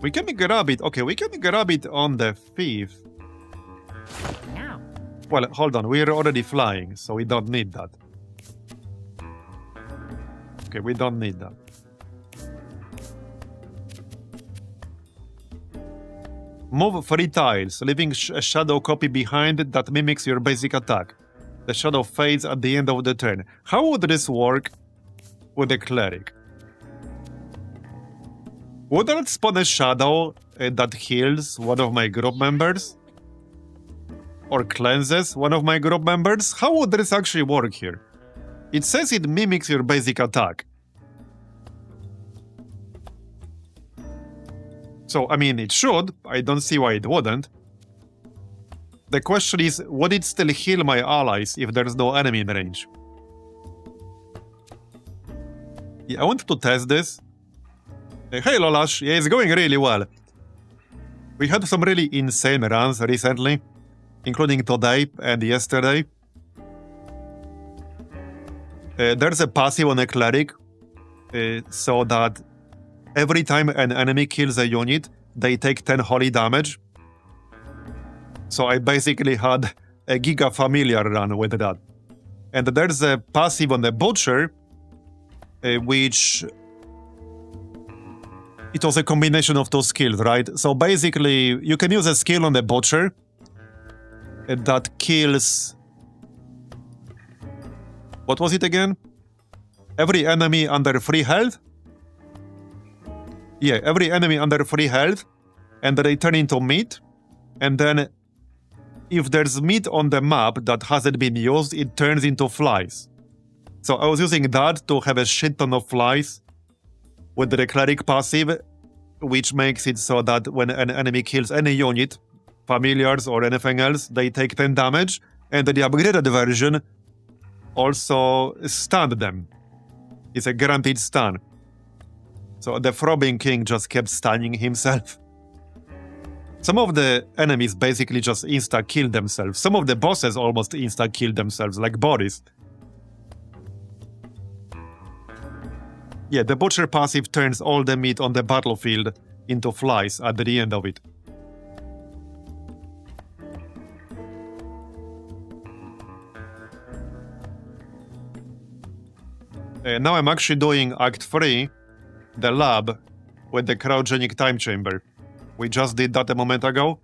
We can grab it. Okay, we can grab it on the thief. Well, hold on. We're already flying, so we don't need that. Okay, we don't need that. Move 3 tiles, leaving a shadow copy behind that mimics your basic attack. The shadow fades at the end of the turn. How would this work with a cleric? Would that spawn a shadow that heals one of my group members? Or cleanses one of my group members? How would this actually work here? It says it mimics your basic attack. So, I mean, it should. I don't see why it wouldn't. The question is, would it still heal my allies if there's no enemy in range? Yeah, I want to test this. Hey Lolash, yeah, it's going really well. We had some really insane runs recently, including today and yesterday. There's a passive on a cleric, so that every time an enemy kills a unit, they take 10 holy damage. So I basically had a Giga Familiar run with that. And there's a passive on the Butcher, which... It was a combination of 2 skills, right? So basically, you can use a skill on the Butcher that kills... What was it again? Every enemy under 3 health? Yeah, every enemy under 3 health, and they turn into meat. And then, if there's meat on the map that hasn't been used, it turns into flies. So I was using that to have a shit ton of flies with the Cleric passive, which makes it so that when an enemy kills any unit, familiars or anything else, they take 10 damage, and the upgraded version also stunned them. It's a guaranteed stun. So the Throbbing King just kept stunning himself. Some of the enemies basically just insta-kill themselves. Some of the bosses almost insta-kill themselves, like Boris. Yeah, the Butcher passive turns all the meat on the battlefield into flies at the end of it. Now I'm actually doing Act 3, the lab, with the cryogenic time chamber. We just did that a moment ago.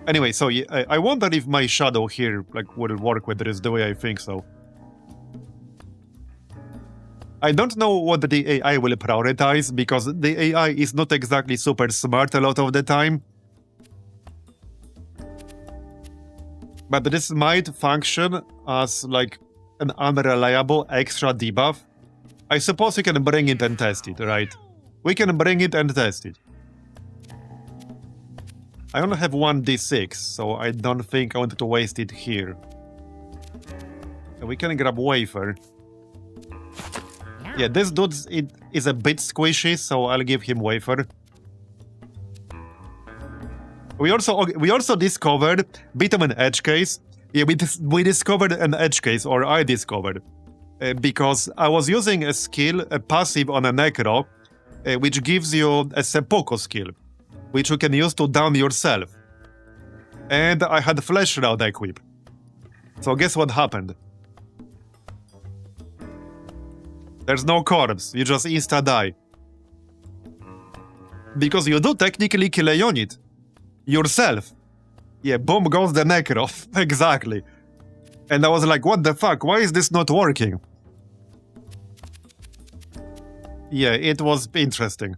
Anyway, so I wonder if my shadow here will work with this the way I think so. I don't know what the AI will prioritize, because the AI is not exactly super smart a lot of the time. But this might function as like an unreliable extra debuff. I suppose we can bring it and test it, right? We can bring it and test it. I only have 1d6, so I don't think I want to waste it here. We can grab wafer. Yeah, this dude is a bit squishy, so I'll give him wafer. We also discovered bit of an edge case. Yeah, we discovered an edge case, or I discovered, because I was using a skill, a passive on a Necro, which gives you a seppuku skill, which you can use to down yourself. And I had Flesh Round equipped. So guess what happened? There's no corpse, you just insta-die. Because you do technically kill a unit. Yourself. Yeah, boom goes the necro. Exactly. And I was like, what the fuck? Why is this not working? Yeah, it was interesting.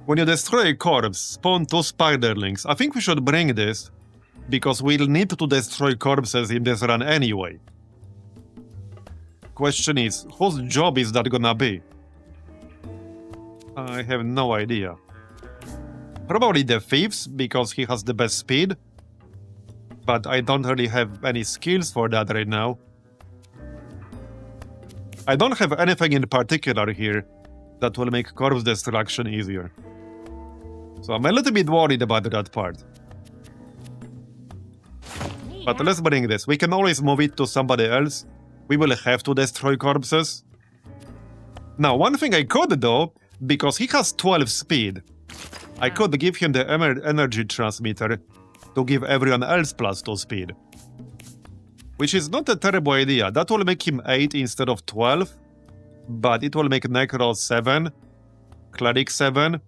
When you destroy a corpse, spawn 2 spiderlings. I think we should bring this, because we'll need to destroy corpses in this run anyway. Question is, whose job is that gonna be? I have no idea. Probably the thief's, because he has the best speed. But I don't really have any skills for that right now. I don't have anything in particular here that will make corpse destruction easier. So I'm a little bit worried about that part. But let's bring this. We can always move it to somebody else. We will have to destroy corpses. Now, one thing I could do, because he has 12 speed, I could give him the energy transmitter to give everyone else +2 speed. Which is not a terrible idea. That will make him 8 instead of 12. But it will make Necro 7, Cleric 7,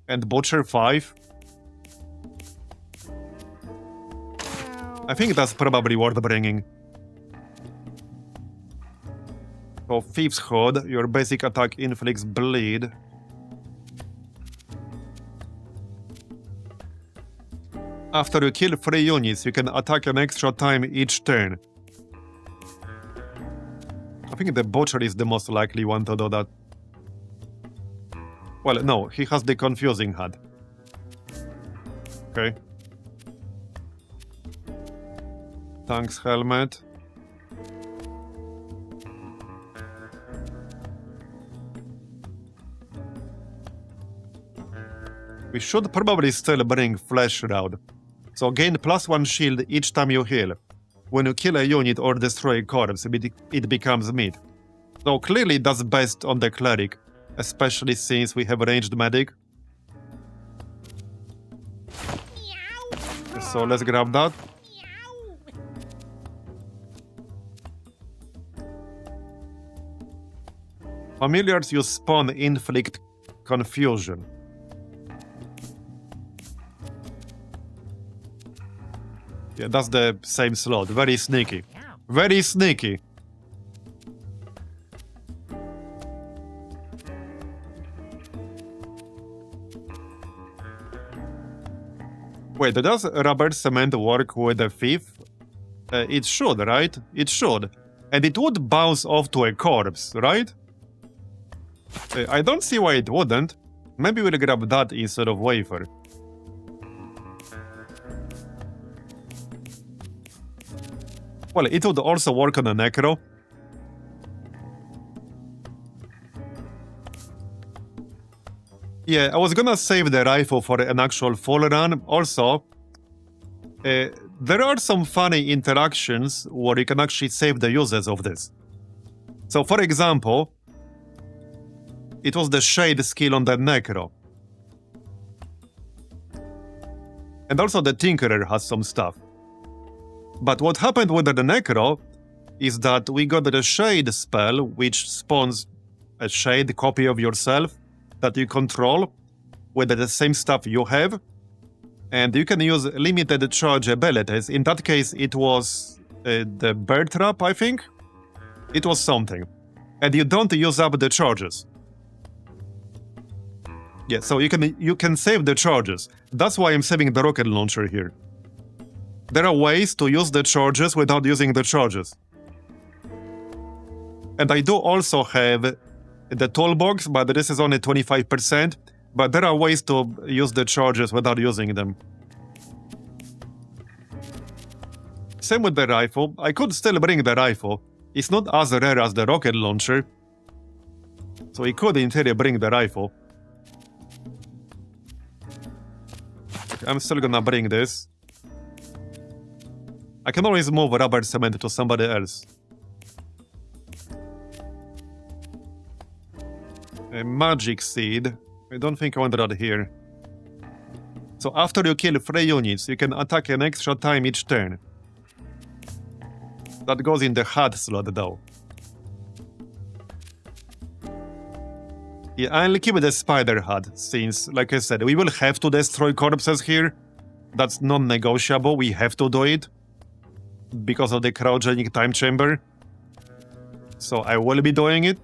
and Butcher 5. I think that's probably worth bringing. So Thief's Hood, your basic attack inflicts bleed. After you kill 3 units, you can attack an extra time each turn. I think the Butcher is the most likely one to do that. Well, no, he has the Confusing Hat. Okay. Thanks, Helmet. We should probably still bring Flesh Round. So gain +1 shield each time you heal. When you kill a unit or destroy a corpse, it becomes meat. So clearly that's best on the Cleric, especially since we have ranged medic. So let's grab that. Familiars you spawn inflict confusion. Yeah, that's the same slot. Very sneaky. Very sneaky. Wait, does rubber cement work with a thief? It should, right? It should. And it would bounce off to a corpse, right? I don't see why it wouldn't. Maybe we'll grab that instead of wafer. Well, it would also work on a necro. Yeah, I was gonna save the rifle for an actual full run. Also, there are some funny interactions where you can actually save the uses of this. So, for example, it was the Shade skill on the Necro. And also the Tinkerer has some stuff. But what happened with the Necro is that we got the Shade spell, which spawns a Shade copy of yourself that you control with the same stuff you have. And you can use limited charge abilities. In that case, it was the Bear Trap, I think? It was something. And you don't use up the charges. Yeah, so you can save the charges. That's why I'm saving the rocket launcher here. There are ways to use the charges without using the charges. And I do also have the toolbox, but this is only 25%. But there are ways to use the charges without using them. Same with the rifle. I could still bring the rifle. It's not as rare as the rocket launcher. So I could in theory bring the rifle. I'm still gonna bring this. I can always move rubber cement to somebody else. A magic seed. I don't think I want that here. So after you kill 3 units, you can attack an extra time each turn. That goes in the HUD slot though. Yeah, I'll keep the spider HUD, since, like I said, we will have to destroy corpses here. That's non-negotiable, we have to do it. Because of the cryogenic time chamber. So I will be doing it.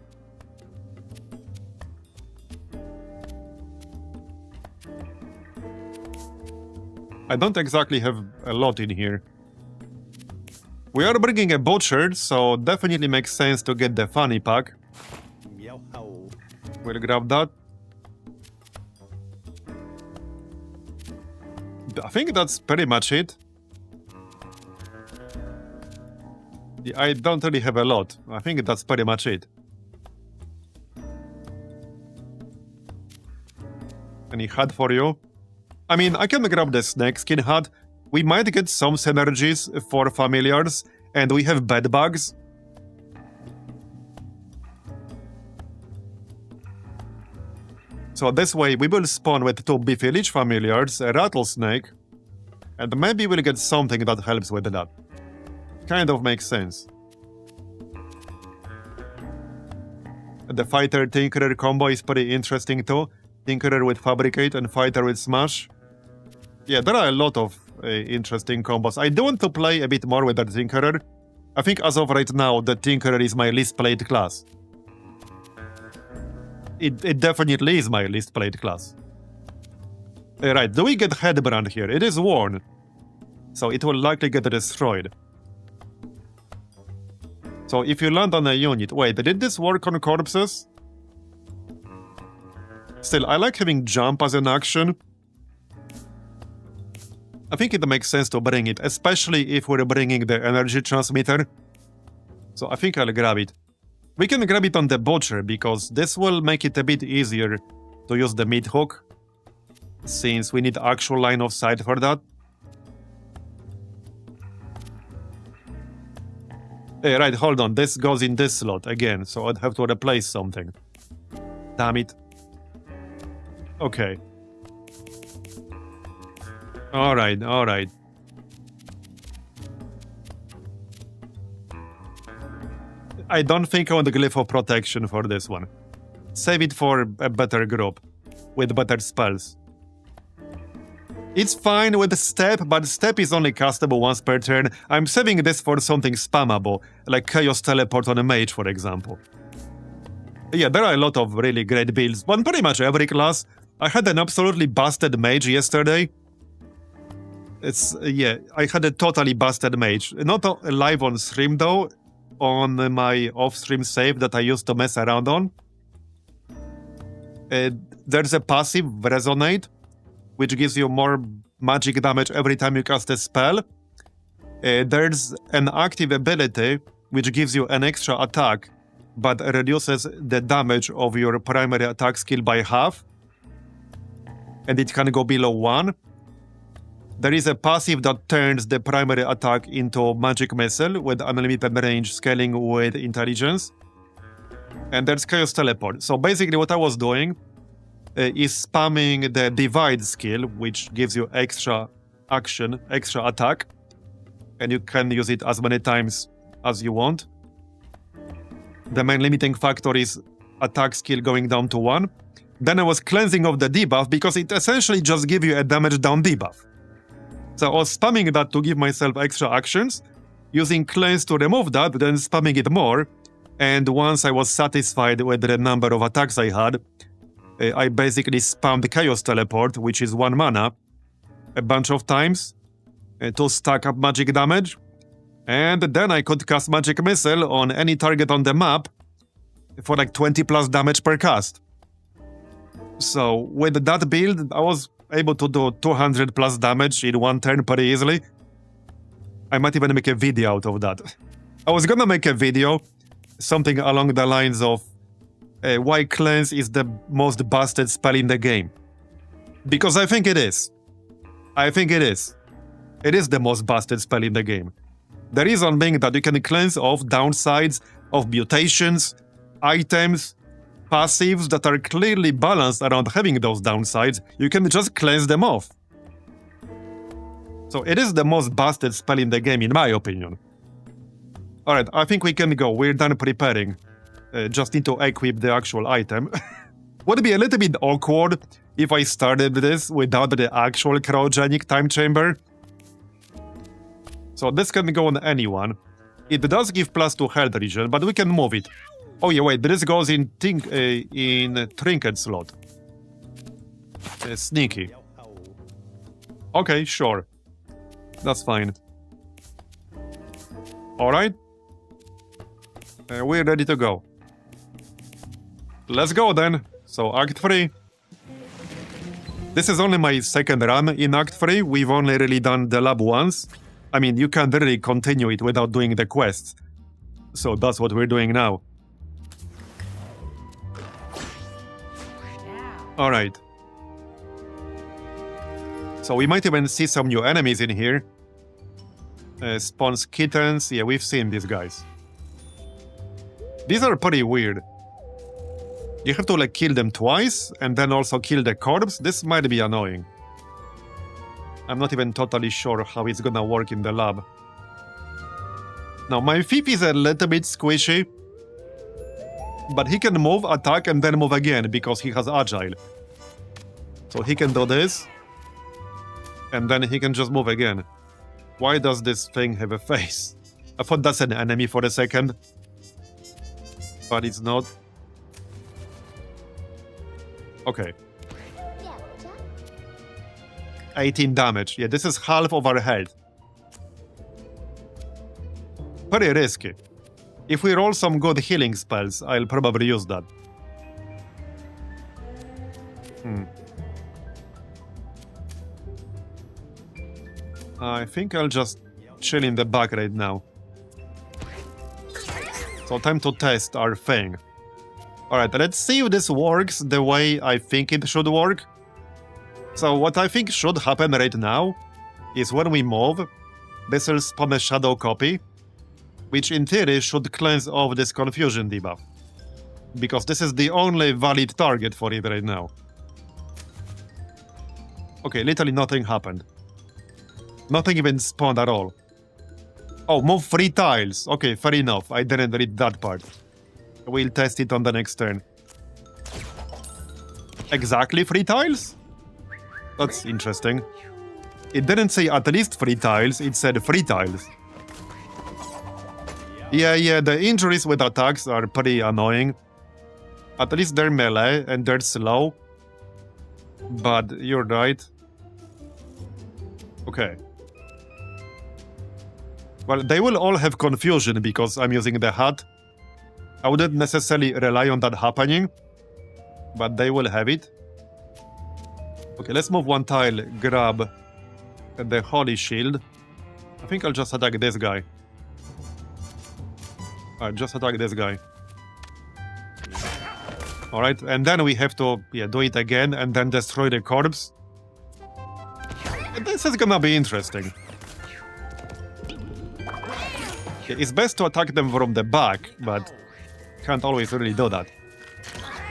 I don't exactly have a lot in here. We are bringing a butcher, so definitely makes sense to get the funny pack. We'll grab that. I think that's pretty much it. Yeah, I don't really have a lot. I think that's pretty much it. Any HUD for you? I mean, I can grab the snake skin HUD. We might get some synergies for familiars, and we have bed bugs. So this way, we will spawn with 2 beefy lich familiars, a rattlesnake, and maybe we'll get something that helps with that. Kind of makes sense. The Fighter Tinkerer combo is pretty interesting too. Tinkerer with Fabricate and Fighter with Smash. Yeah, there are a lot of interesting combos. I do want to play a bit more with that Tinkerer. I think as of right now, the Tinkerer is my least played class. It definitely is my least played class. Right, do we get Headbrand here? It is worn, so it will likely get destroyed. So if you land on a unit... Wait, did this work on corpses? Still, I like having jump as an action. I think it makes sense to bring it, especially if we're bringing the energy transmitter. So I think I'll grab it. We can grab it on the butcher, because this will make it a bit easier to use the meat hook, since we need actual line of sight for that. Hey, right, hold on, this goes in this slot again, so I'd have to replace something. Damn it. Okay. Alright, alright. I don't think I want the Glyph of Protection for this one. Save it for a better group, with better spells. It's fine with Step, but Step is only castable once per turn. I'm saving this for something spammable, like Chaos Teleport on a mage, for example. Yeah, there are a lot of really great builds, on pretty much every class. I had an absolutely busted mage yesterday. Yeah, I had a totally busted mage. Not live on stream though, on my off-stream save that I used to mess around on. There's a passive, Resonate, which gives you more magic damage every time you cast a spell. There's an active ability, which gives you an extra attack, but reduces the damage of your primary attack skill by half. And it can go below 1. There is a passive that turns the primary attack into magic missile with unlimited range scaling with intelligence. And there's Chaos Teleport. So basically what I was doing is spamming the Divide skill, which gives you extra action, extra attack. And you can use it as many times as you want. The main limiting factor is attack skill going down to 1. Then I was cleansing of the debuff because it essentially just gives you a damage down debuff. So I was spamming that to give myself extra actions, using cleanse to remove that, then spamming it more. And once I was satisfied with the number of attacks I had, I basically spammed Chaos Teleport, which is 1 mana, a bunch of times to stack up magic damage. And then I could cast Magic Missile on any target on the map for like 20 plus damage per cast. So with that build, I was able to do 200 plus damage in 1 turn pretty easily. I might even make a video out of that. I was gonna make a video, something along the lines of why Cleanse is the most busted spell in the game. Because I think it is. I think it is. It is the most busted spell in the game. The reason being that you can cleanse off downsides of mutations, items, passives that are clearly balanced around having those downsides. You can just cleanse them off. So it is the most busted spell in the game, in my opinion. Alright, I think we can go. We're done preparing. Just need to equip the actual item. Would be a little bit awkward if I started this without the actual cryogenic time chamber. So this can go on anyone. It does give +2 health regen, but we can move it. Oh yeah, wait, this goes in trinket slot. Sneaky. Okay, sure. That's fine. Alright. We're ready to go. Let's go then. So, Act 3. This is only my second run in Act 3. We've only really done the lab once. I mean, you can't really continue it without doing the quests. So that's what we're doing now. Alright. So we might even see some new enemies in here. Spawns kittens. Yeah, we've seen these guys. These are pretty weird. You have to like kill them twice and then also kill the corpse. This might be annoying. I'm not even totally sure how it's gonna work in the lab. Now, my Thief is a little bit squishy, but he can move, attack, and then move again because he has agile. So he can do this, and then he can just move again. Why does this thing have a face? I thought that's an enemy for a second, but it's not. Okay. 18 damage. Yeah, this is half of our health. Pretty risky. If we roll some good healing spells, I'll probably use that. I think I'll just chill in the back right now. So time to test our thing. Alright, let's see if this works the way I think it should work. So what I think should happen right now is when we move, this will spawn a shadow copy, which in theory should cleanse off this confusion debuff. Because this is the only valid target for it right now. Okay, literally nothing happened. Nothing even spawned at all. Oh, move 3 tiles. Okay, fair enough. I didn't read that part. We'll test it on the next turn. Exactly 3 tiles? That's interesting. It didn't say at least 3 tiles, it said 3 tiles. Yeah, the injuries with attacks are pretty annoying. At least they're melee and they're slow. But you're right. Okay. Well, they will all have confusion because I'm using the hat. I wouldn't necessarily rely on that happening, but they will have it. Okay, let's move 1 tile, grab the Holy Shield. I think I'll just attack this guy. Alright, just attack this guy. Alright, and then we have to do it again and then destroy the corpse. This is gonna be interesting. It's best to attack them from the back, but can't always really do that.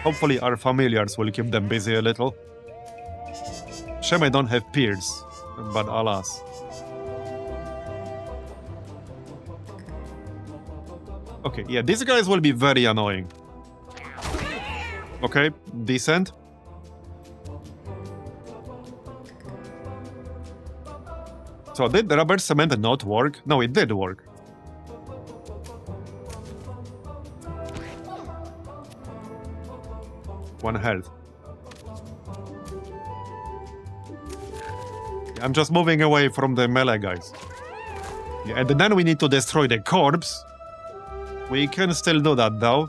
Hopefully our familiars will keep them busy a little. Shame I don't have peers, but alas. Okay, yeah, these guys will be very annoying. Okay, decent. So did the rubber cement not work? No, it did work. One health. I'm just moving away from the melee guys. Yeah, and then we need to destroy the corpse. We can still do that though.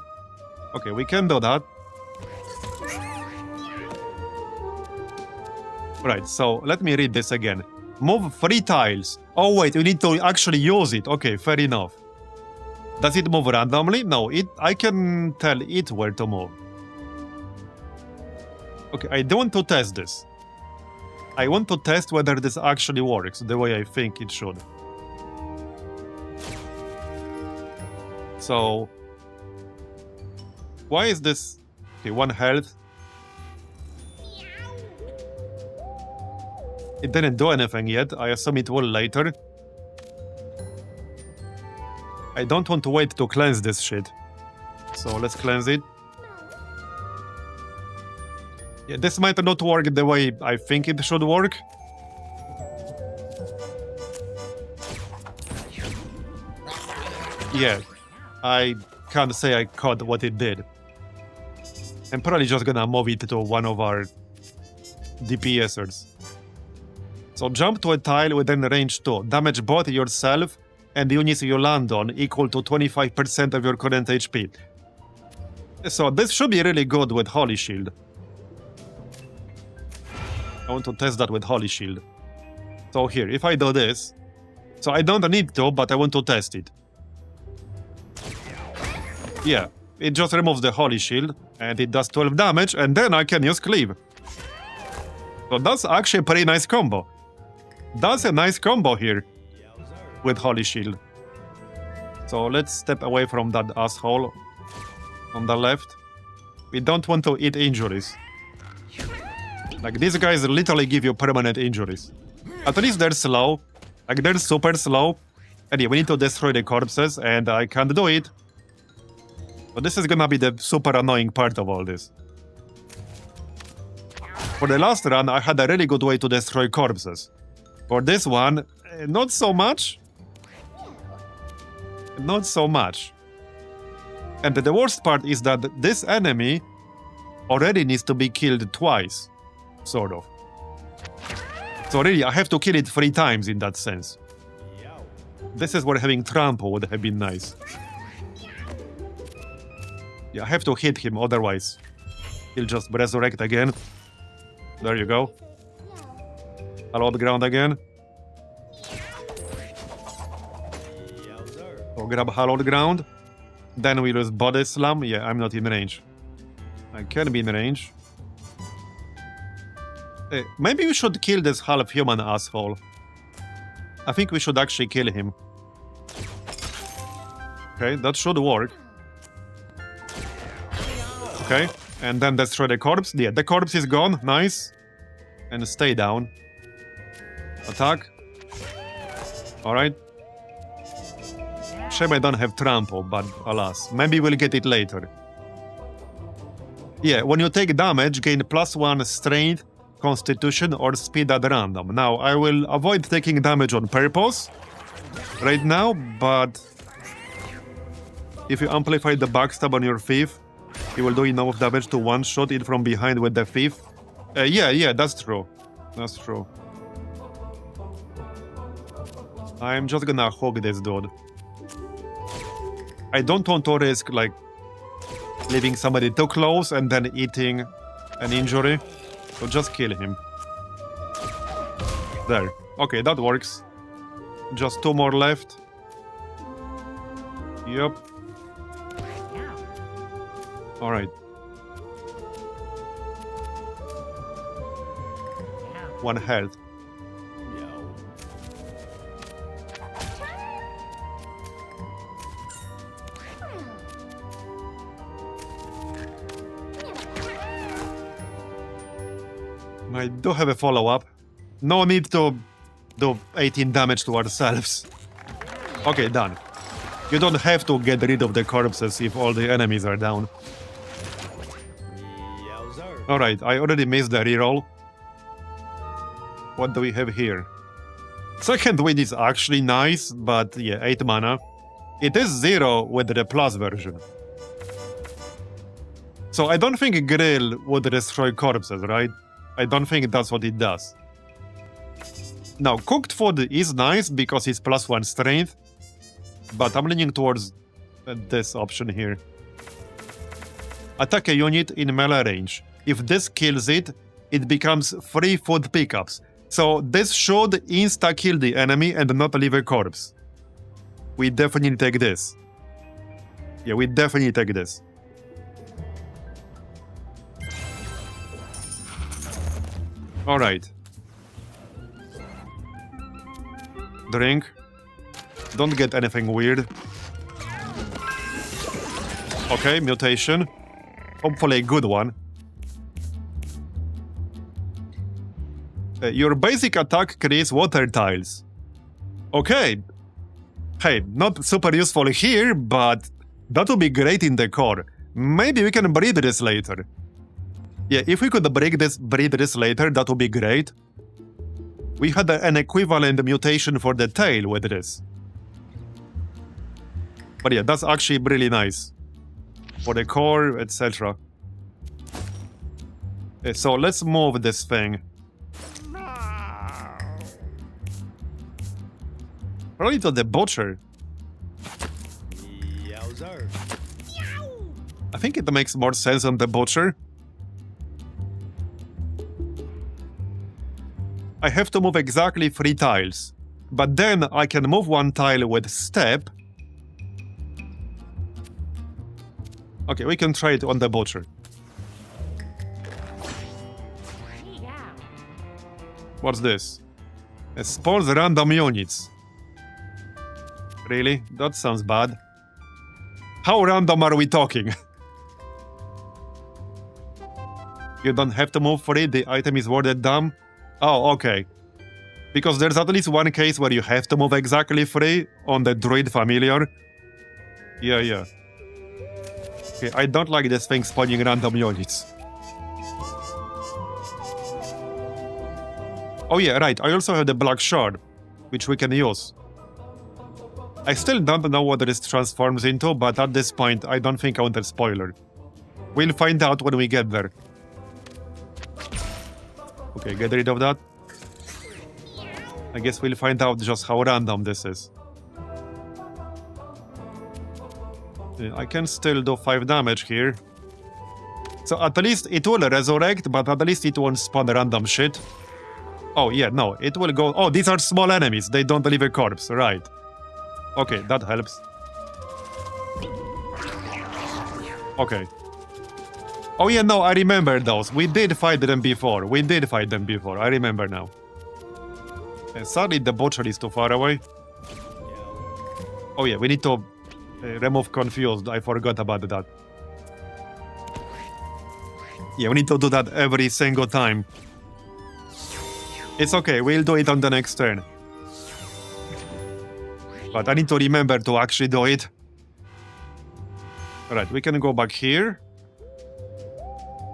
Okay, we can do that. Right, so let me read this again. Move 3 tiles. Oh wait, we need to actually use it. Okay, fair enough. Does it move randomly? No, I can tell it where to move. Okay, I don't want to test this. I want to test whether this actually works the way I think it should. So, why is this? Okay, 1 health. It didn't do anything yet. I assume it will later. I don't want to wait to cleanse this shit. So let's cleanse it. Yeah, this might not work the way I think it should work. Yeah, I can't say I caught what it did. I'm probably just gonna move it to one of our DPSers. So jump to a tile within range 2. Damage both yourself and the units you land on equal to 25% of your current HP. So this should be really good with Holy Shield. I want to test that with Holy Shield. So here, if I do this... So I don't need to, but I want to test it. Yeah, it just removes the Holy Shield, and it does 12 damage, and then I can use Cleave. So that's actually a pretty nice combo. That's a nice combo here with Holy Shield. So let's step away from that asshole on the left. We don't want to eat injuries. Like, these guys literally give you permanent injuries. At least they're slow. Like, they're super slow. And yeah, we need to destroy the corpses, and I can't do it. So this is gonna be the super annoying part of all this. For the last run, I had a really good way to destroy corpses. For this one, not so much. Not so much. And the worst part is that this enemy already needs to be killed twice. Sort of. So really, I have to kill it 3 times in that sense. This is where having trample would have been nice. Yeah, I have to hit him, otherwise he'll just resurrect again. There you go. Hallowed ground again. So grab hallowed ground. Then we lose body slam. Yeah, I'm not in range. I can be in range. Maybe we should kill this half-human asshole. I think we should actually kill him. Okay, that should work. Okay, and then destroy the corpse. Yeah, the corpse is gone. Nice. And stay down. Attack. Alright. Shame I don't have trample, but alas. Maybe we'll get it later. Yeah, when you take damage, gain +1 strength, constitution, or speed at random. Now, I will avoid taking damage on purpose right now, but if you amplify the backstab on your thief, you will do enough damage to one-shot it from behind with the thief. Yeah, that's true. That's true. I'm just gonna hog this dude. I don't want to risk, like, leaving somebody too close and then eating an injury. So just kill him. There. Okay, that works. Just 2 more left. Yep. Alright. 1 health. I do have a follow-up. No need to do 18 damage to ourselves. Okay, done. You don't have to get rid of the corpses if all the enemies are down. Alright, I already missed the reroll. What do we have here? Second wind is actually nice, but yeah, 8 mana. It is 0 with the plus version. So I don't think Grill would destroy corpses, right? I don't think that's what it does. Now, cooked food is nice because it's +1 strength, but I'm leaning towards this option here. Attack a unit in melee range. If this kills it, it becomes 3 food pickups. So this should insta-kill the enemy and not leave a corpse. We definitely take this. Yeah, we definitely take this. Alright. Drink. Don't get anything weird. Okay, mutation. Hopefully a good one. Your basic attack creates water tiles. Okay. Hey, not super useful here, but that would be great in the core. Maybe we can breed this later. Yeah, if we could breed this later, that would be great. We had an equivalent mutation for the tail with this. But yeah, that's actually really nice. For the core, etc. So let's move this thing. Probably to the butcher. I think it makes more sense on the butcher. I have to move exactly 3 tiles. But then I can move 1 tile with step. Okay, we can try it on the butcher. What's this? It spawns random units. Really? That sounds bad. How random are we talking? You don't have to move 3, the item is worded dumb. Oh, okay. Because there's at least one case where you have to move exactly 3 on the druid familiar. Yeah. Okay, I don't like this thing spawning random units. Oh yeah, right, I also have the black shard, which we can use. I still don't know what this transforms into, but at this point, I don't think I want a spoiler. We'll find out when we get there. Okay, get rid of that. I guess we'll find out just how random this is. I can still do 5 damage here. So at least it will resurrect, but at least it won't spawn random shit. Oh yeah, no, it will go... Oh, these are small enemies, they don't leave a corpse, right. Okay, that helps. Okay. Oh yeah, no, I remember those. We did fight them before. I remember now. Sadly, the butcher is too far away. Oh yeah, we need to remove confused. I forgot about that. Yeah, we need to do that every single time. It's okay, we'll do it on the next turn. But I need to remember to actually do it. Alright, we can go back here.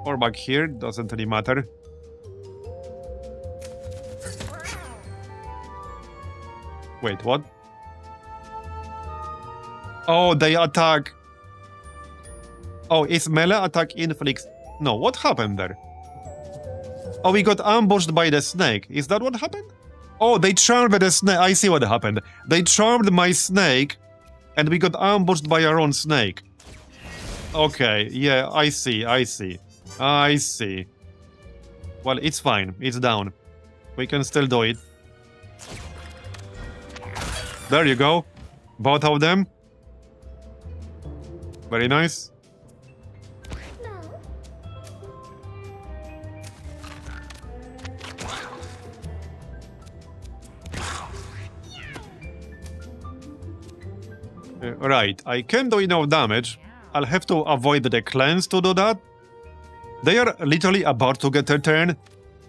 Or back here, doesn't really matter. Wait, what? Oh, they attack. Oh, is melee attack inflicts... No, what happened there? Oh, we got ambushed by the snake. Is that what happened? Oh, they charmed the snake. I see what happened. They charmed my snake, and we got ambushed by our own snake. Okay, yeah, I see. Well, it's fine. It's down. We can still do it. There you go. Both of them. Very nice. Right, I can do enough damage. I'll have to avoid the cleanse to do that. They are literally about to get a turn,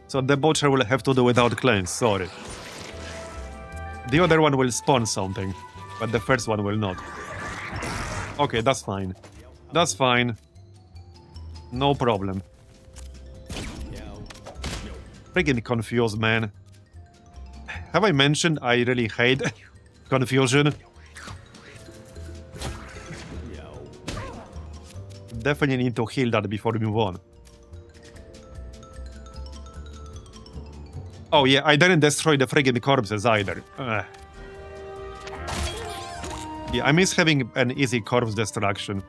so the butcher will have to do without cleanse, sorry. The other one will spawn something, but the first one will not. Okay, that's fine. That's fine. No problem. Freaking confused, man. Have I mentioned I really hate confusion? Definitely need to heal that before we move on. Oh yeah, I didn't destroy the friggin' corpses either. Yeah, I miss having an easy corpse destruction.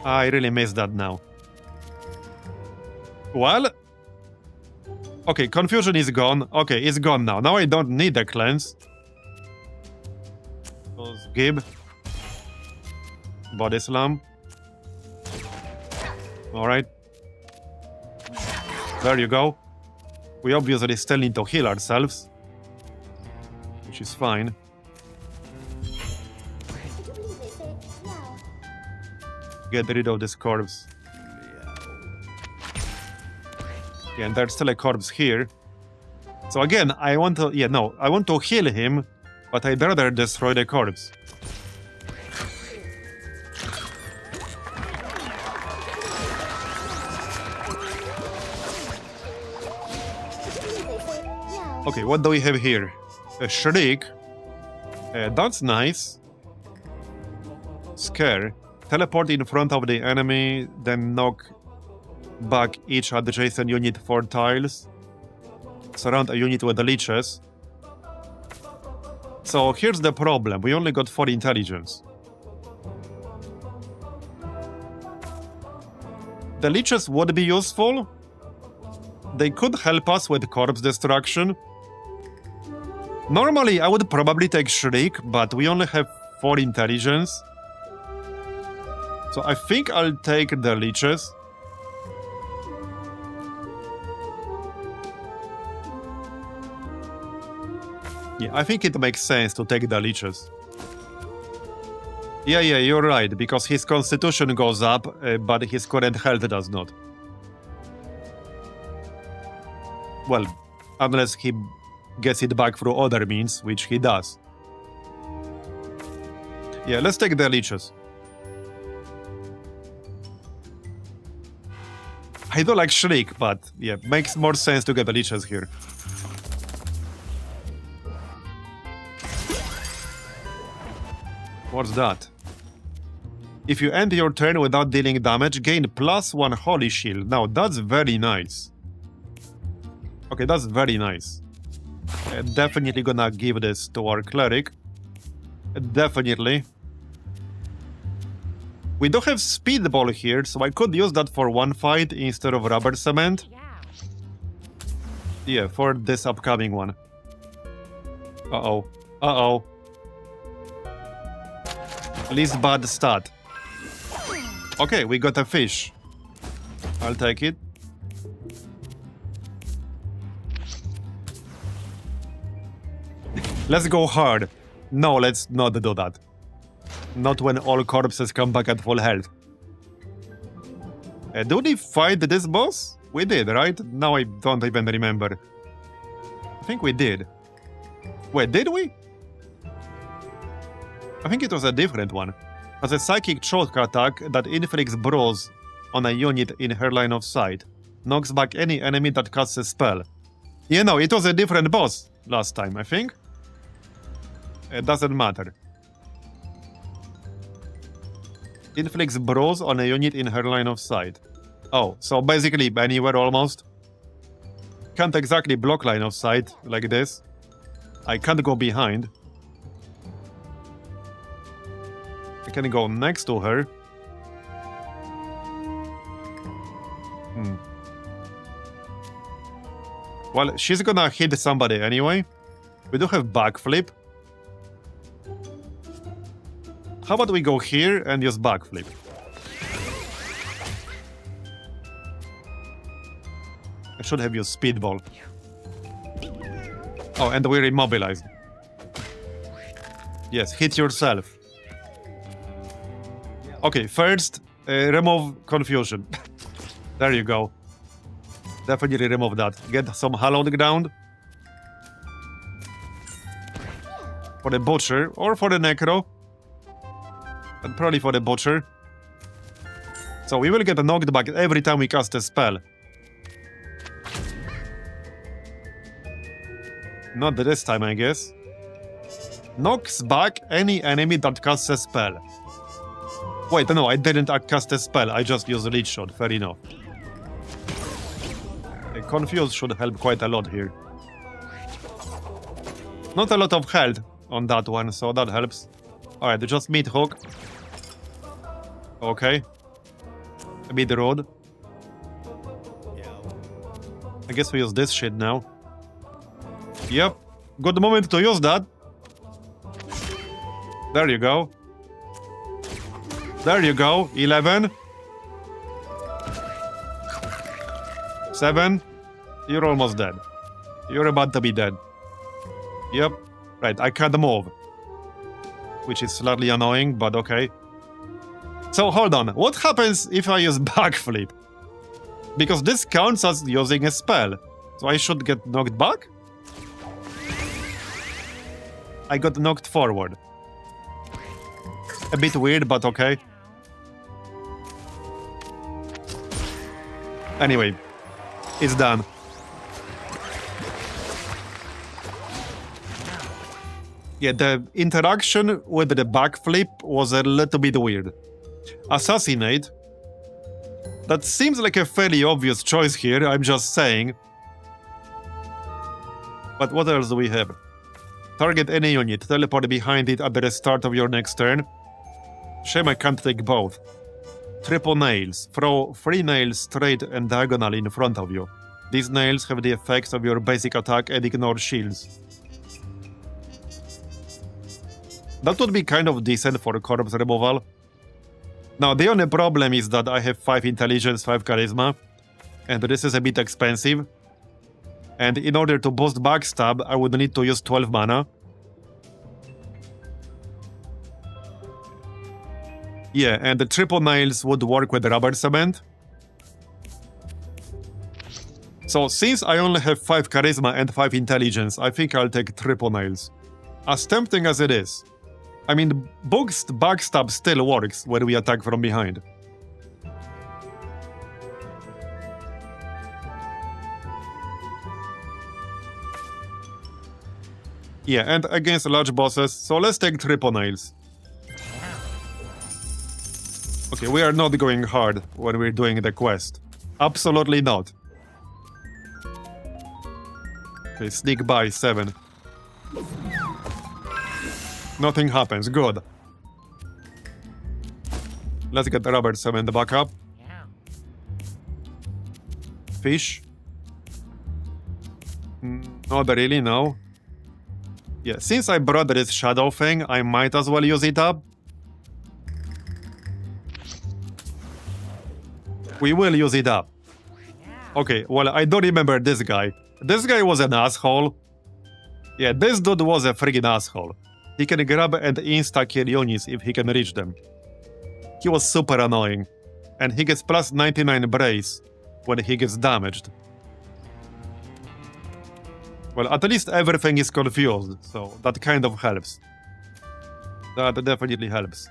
I really miss that now. Well... Okay, confusion is gone. Okay, it's gone now. Now I don't need a cleanse. Gib. Body slam. Alright. There you go. We obviously still need to heal ourselves, which is fine. Get rid of this corpse. Yeah, and there's still a corpse here. So again, I want to... Yeah, no. I want to heal him, but I'd rather destroy the corpse. Okay, what do we have here? A Shriek. That's nice. Scare. Teleport in front of the enemy, then knock back each adjacent unit 4 tiles. Surround a unit with the leeches. So here's the problem. We only got 4 intelligence. The leeches would be useful. They could help us with corpse destruction. Normally, I would probably take Shriek, but we only have 4 intelligence. So I think I'll take the leeches. Yeah, I think it makes sense to take the leeches. Yeah, you're right, because his constitution goes up, but his current health does not. Well, unless he gets it back through other means, which he does. Yeah, let's take the leeches. I do like Shriek, but yeah, makes more sense to get the leeches here. What's that? If you end your turn without dealing damage, gain +1 Holy Shield. Now, that's very nice. Okay, that's very nice. Definitely gonna give this to our Cleric. Definitely. We do have Speedball here, so I could use that for one fight instead of Rubber Cement. Yeah, for this upcoming one. Uh-oh. Uh-oh. Least bad stat. Okay, we got a fish. I'll take it. Let's go hard. No, let's not do that. Not when all corpses come back at full health. Do we fight this boss? We did, right? Now I don't even remember. I think we did. Wait, did we? I think it was a different one. As a psychic choke attack that inflicts bruise on a unit in her line of sight. Knocks back any enemy that casts a spell. Yeah, no, it was a different boss last time, I think. It doesn't matter. Inflicts bruise on a unit in her line of sight. Oh, so basically anywhere almost. Can't exactly block line of sight like this. I can't go behind. I can go next to her. Well, she's gonna hit somebody anyway. We do have backflip. How about we go here and use backflip? I should have used speedball. Oh, and we're immobilized. Yes, hit yourself. Okay, first, remove confusion. There you go. Definitely remove that. Get some hallowed ground. For the butcher, or for the necro. And probably for the butcher. So we will get knocked back every time we cast a spell. Not this time, I guess. Knocks back any enemy that casts a spell. Wait, no, I didn't cast a spell. I just used a leech shot. Fair enough. Confuse should help quite a lot here. Not a lot of health on that one, so that helps. Alright, just meat hook. Okay. A bit rude. I guess we use this shit now. Yep. Good moment to use that. There you go. There you go. 11. 7. You're almost dead. You're about to be dead. Yep. Right, I can't move. Which is slightly annoying, but okay. So, hold on. What happens if I use backflip? Because this counts as using a spell. So I should get knocked back? I got knocked forward. A bit weird, but okay. Anyway, it's done. Yeah, the interaction with the backflip was a little bit weird. Assassinate. That seems like a fairly obvious choice here, I'm just saying. But what else do we have? Target any unit, teleport behind it at the start of your next turn. Shame I can't take both. Triple nails. Throw 3 nails straight and diagonally in front of you. These nails have the effects of your basic attack and ignore shields. That would be kind of decent for corpse removal. Now, the only problem is that I have 5 intelligence, 5 charisma, and this is a bit expensive. And in order to boost backstab, I would need to use 12 mana. Yeah, and the triple nails would work with rubber cement. So since I only have 5 charisma and 5 intelligence, I think I'll take triple nails. As tempting as it is. I mean, boost backstab still works when we attack from behind. Yeah, and against large bosses, so let's take triple nails. Okay, we are not going hard when we're doing the quest. Absolutely not. Okay, sneak by 7. Nothing happens, good. Let's get the rubber cement back up. Fish. Not really, no. Yeah, since I brought this shadow thing, I might as well use it up. We will use it up. Okay, well, I don't remember this guy. This guy was an asshole. Yeah, this dude was a friggin' asshole. He can grab and insta-kill units if he can reach them. He was super annoying. And he gets plus 99 brace when he gets damaged. Well, at least everything is confused, so that kind of helps. That definitely helps.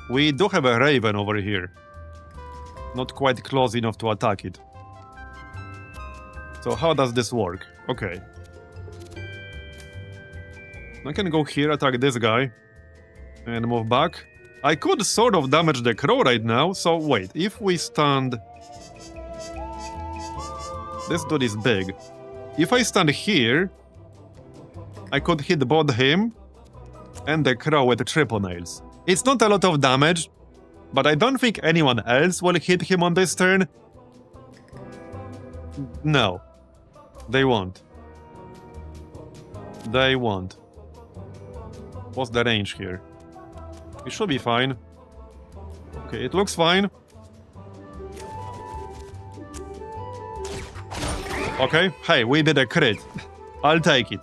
We do have a raven over here. Not quite close enough to attack it. So how does this work? Okay. I can go here, attack this guy, and move back. I could sort of damage the crow right now, so wait, if we stand... This dude is big. If I stand here, I could hit both him and the crow with triple nails. It's not a lot of damage, but I don't think anyone else will hit him on this turn. No. They won't. They won't. What's the range here? It should be fine. Okay, it looks fine. Okay, hey, we did a crit. I'll take it.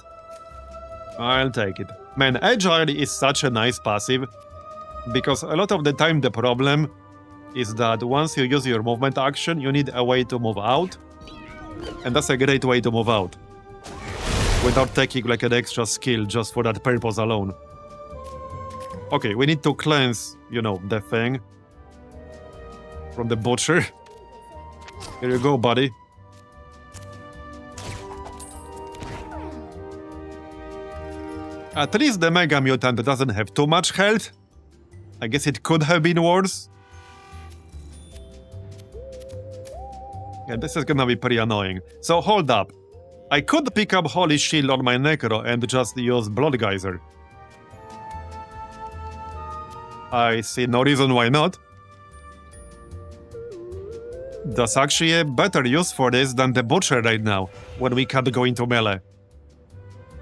I'll take it. Man, Agile is such a nice passive, because a lot of the time the problem is that once you use your movement action, you need a way to move out, and that's a great way to move out, without taking like an extra skill just for that purpose alone. Okay, we need to cleanse, you know, the thing from the butcher. Here you go, buddy. At least the Mega Mutant doesn't have too much health. I guess it could have been worse. Yeah, this is gonna be pretty annoying. So hold up. I could pick up Holy Shield on my Necro and just use Blood Geyser. I see no reason why not. That's actually a better use for this than the Butcher right now, when we can't go into melee.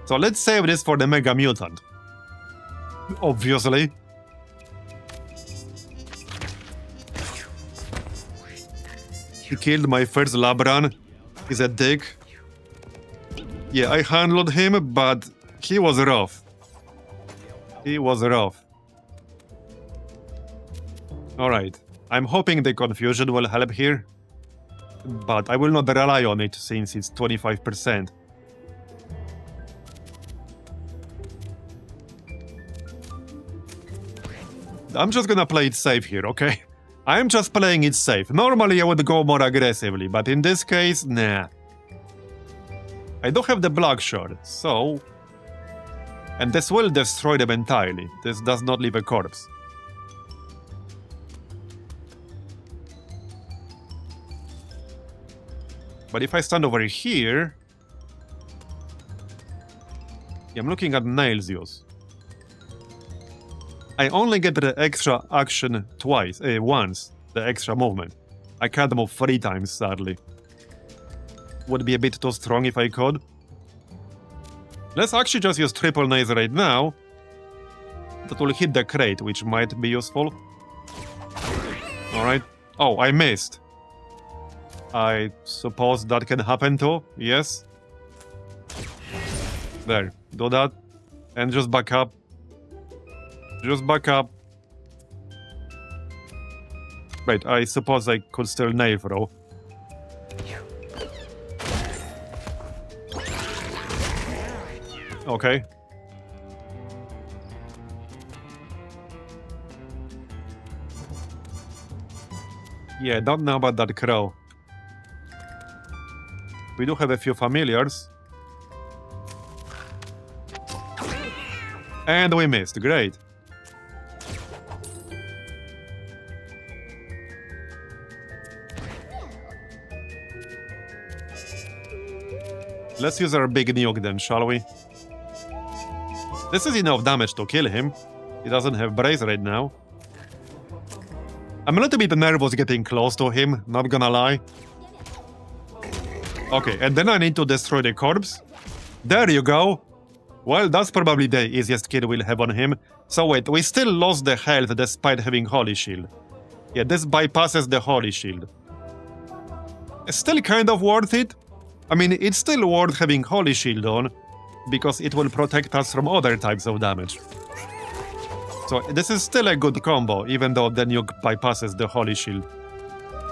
So let's save this for the Mega Mutant. Obviously. He killed my first Labran. He's a dick. Yeah, I handled him, but he was rough. He was rough. Alright. I'm hoping the confusion will help here. But I will not rely on it since it's 25%. I'm just gonna play it safe here, okay? I'm just playing it safe. Normally I would go more aggressively, but in this case, nah. I don't have the black shard, so... And this will destroy them entirely. This does not leave a corpse. But if I stand over here... Yeah, I'm looking at nails use. I only get the extra action once, the extra movement. I can't move 3 times, sadly. Would be a bit too strong if I could. Let's actually just use triple nails right now. That will hit the crate, which might be useful. Alright. Oh, I missed. I suppose that can happen too, yes? There, do that. And just back up. Just back up. Wait, I suppose I could still nail throw. Okay. Yeah, don't know about that crow. We do have a few familiars. And we missed, great. Let's use our big nuke then, shall we? This is enough damage to kill him. He doesn't have brace right now. I'm a little bit nervous getting close to him, not gonna lie. Okay, and then I need to destroy the corpse. There you go. Well, that's probably the easiest kill we'll have on him. So wait, we still lost the health despite having Holy Shield. Yeah, this bypasses the Holy Shield. It's still kind of worth it. I mean, it's still worth having Holy Shield on, because it will protect us from other types of damage. So this is still a good combo, even though the nuke bypasses the Holy Shield.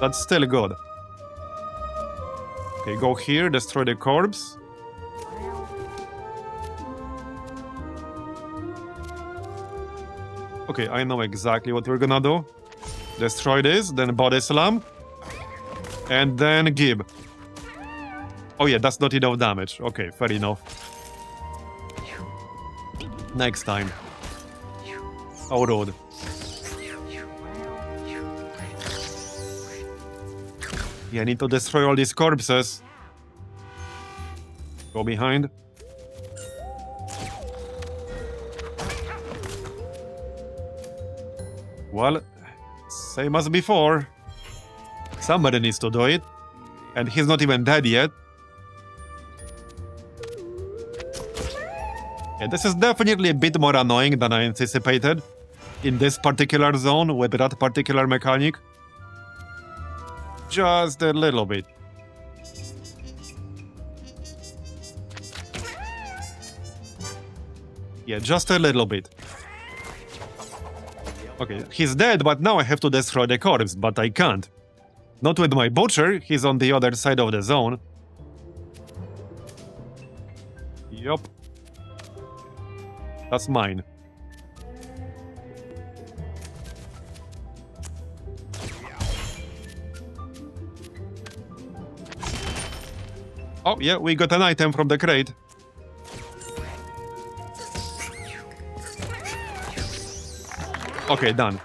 That's still good. Okay, go here, destroy the corpse. Okay, I know exactly what we're gonna do. Destroy this, then body slam. And then Gib. Oh yeah, that's not enough damage. Okay, fair enough. Next time. Oh, road. Yeah, I need to destroy all these corpses. Go behind. Well, same as before. Somebody needs to do it. And he's not even dead yet. Yeah, this is definitely a bit more annoying than I anticipated in this particular zone with that particular mechanic. Just a little bit. Yeah, just a little bit. Okay, he's dead, but now I have to destroy the corpse, but I can't. Not with my butcher, he's on the other side of the zone. Yup. That's mine. Oh, yeah, we got an item from the crate. Okay, done.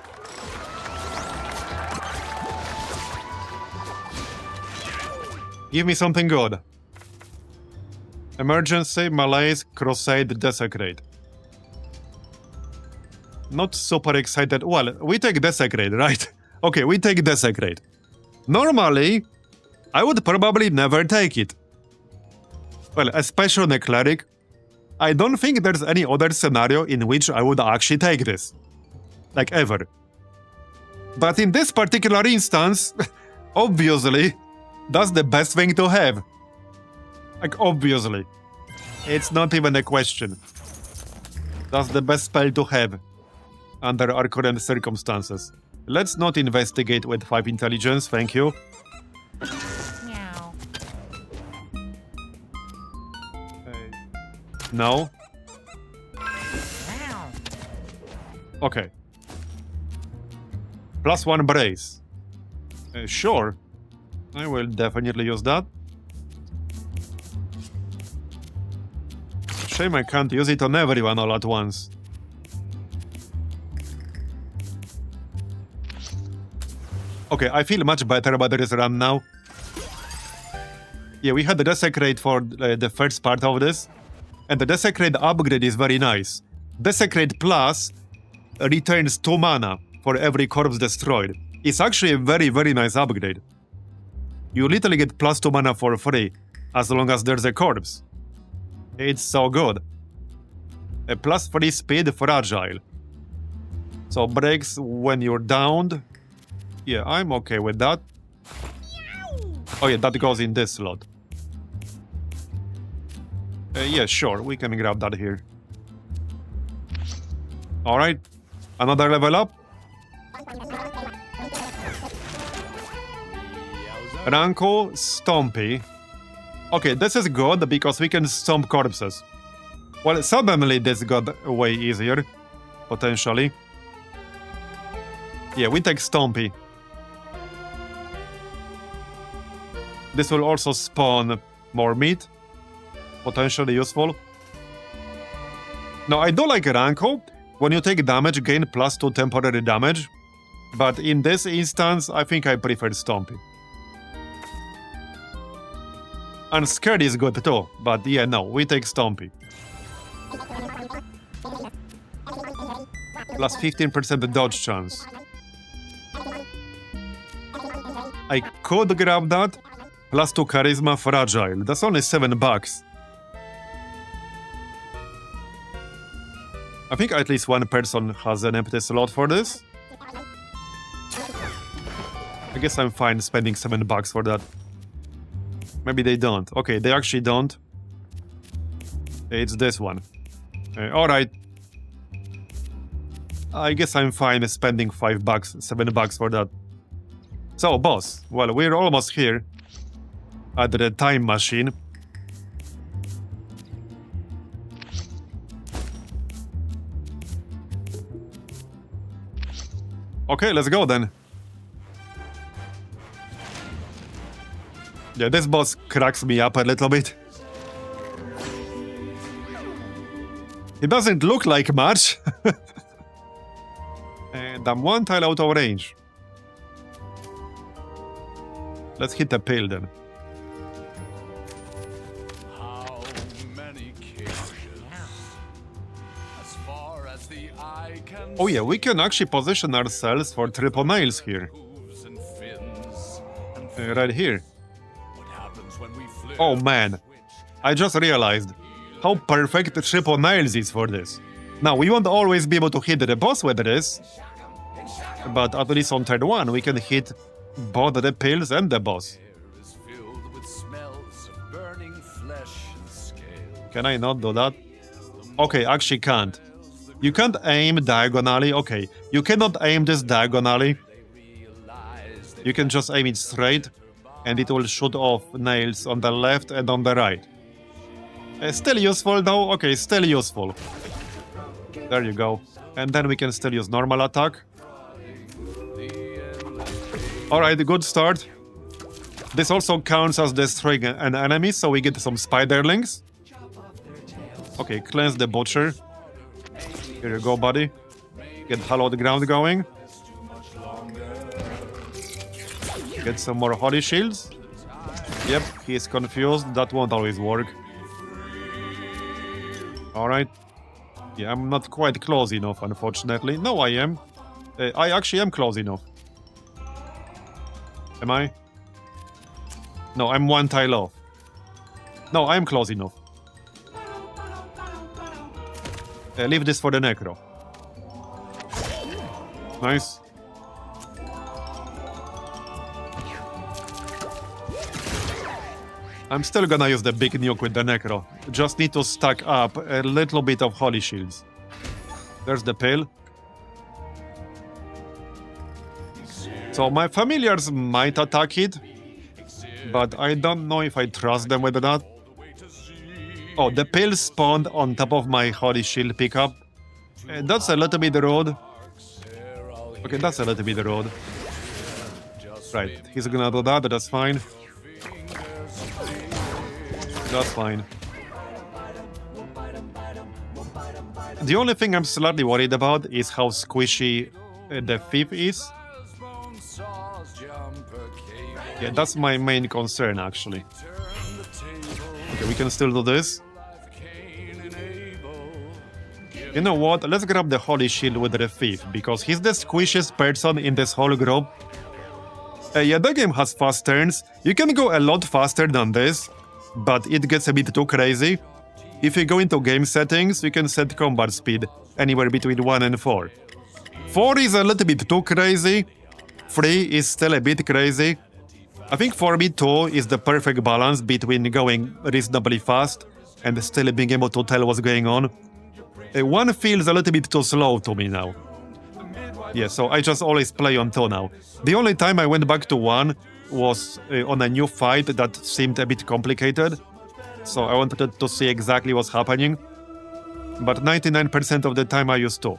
Give me something good. Emergency, malaise, crusade, desecrate. Not super excited. Well, we take desecrate, right? Okay, we take desecrate. Normally, I would probably never take it. Well, especially on a cleric. I don't think there's any other scenario in which I would actually take this. Like, ever. But in this particular instance, obviously, that's the best thing to have. Like, obviously. It's not even a question. That's the best spell to have under our current circumstances. Let's not investigate with 5 intelligence, thank you. No. Okay. +1 brace. Sure. I will definitely use that. Shame I can't use it on everyone all at once. Okay, I feel much better about this run now. Yeah, we had the Desecrate for the first part of this. And the Desecrate upgrade is very nice. Desecrate Plus returns 2 mana for every corpse destroyed. It's actually a very, very nice upgrade. You literally get +2 mana for free, as long as there's a corpse. It's so good. A +3 speed fragile. So breaks when you're downed. Yeah, I'm okay with that. Oh yeah, that goes in this slot. Yeah, sure, we can grab that here. Alright, another level up. Ranko Stompy. Okay, this is good because we can stomp corpses. Well, suddenly this got way easier, potentially. Yeah, we take Stompy. This will also spawn more meat, potentially useful. Now, I do like Ranko. When you take damage, gain +2 temporary damage. But in this instance, I think I prefer Stompy. And Scared is good too, but yeah, no, we take Stompy. +15% dodge chance. I could grab that. +2 charisma fragile. That's only $7. I think at least one person has an empty slot for this. I guess I'm fine spending $7 for that. Maybe they don't. Okay, they actually don't. It's this one. Alright. I guess I'm fine spending $5, $7 for that. So, boss. Well, we're almost here. At the time machine. Okay, let's go then. Yeah, this boss cracks me up a little bit. It doesn't look like much. And I'm 1 tile out of range. Let's hit the pill then. How many cages? As far as the eye can Oh yeah, we can actually position ourselves for triple nails here. hooves and fins and Right here. what happens when we flip Oh man, switch. I just realized how perfect triple nails is for this. Now, we won't always be able to hit the boss with this, but at least on turn 1 we can hit both the pills and the boss. Air is filled with smells of burning flesh and scale. Can I not do that? Okay, actually can't. You can't aim diagonally. Okay, you cannot aim this diagonally. You can just aim it straight, and it will shoot off nails on the left and on the right. Still useful though. Okay, still useful. There you go. And then we can still use normal attack. Alright, good start. This also counts as destroying an enemy, so we get some spiderlings. Okay, cleanse the butcher. Here you go, buddy. Get hallowed ground going. Get some more holy shields. Yep, he's confused. That won't always work. Alright. Yeah, I'm not quite close enough, unfortunately. No, I am. I actually am close enough. Am I? No, I'm 1 tile off. No, I'm close enough. Leave this for the necro. Nice. I'm still gonna use the big nuke with the necro. Just need to stack up a little bit of holy shields. There's the pill. So my familiars might attack it, but I don't know if I trust them with that. Oh, the pill spawned on top of my Holy Shield pickup. That's a little bit rude. Okay, that's a little bit rude. Right, he's gonna do that, that's fine. That's fine. The only thing I'm slightly worried about is how squishy the thief is. Yeah, that's my main concern, actually. Okay, we can still do this. You know what? Let's grab the Holy Shield with the thief, because he's the squishiest person in this whole group. Yeah, the game has fast turns. You can go a lot faster than this, but it gets a bit too crazy. If you go into game settings, you can set combat speed anywhere between 1 and 4. 4 is a little bit too crazy. 3 is still a bit crazy. I think for me 2 is the perfect balance between going reasonably fast and still being able to tell what's going on. 1 feels a little bit too slow to me now. Yeah, so I just always play on 2 now. The only time I went back to 1 was on a new fight that seemed a bit complicated. So I wanted to see exactly what's happening. But 99% of the time I used 2.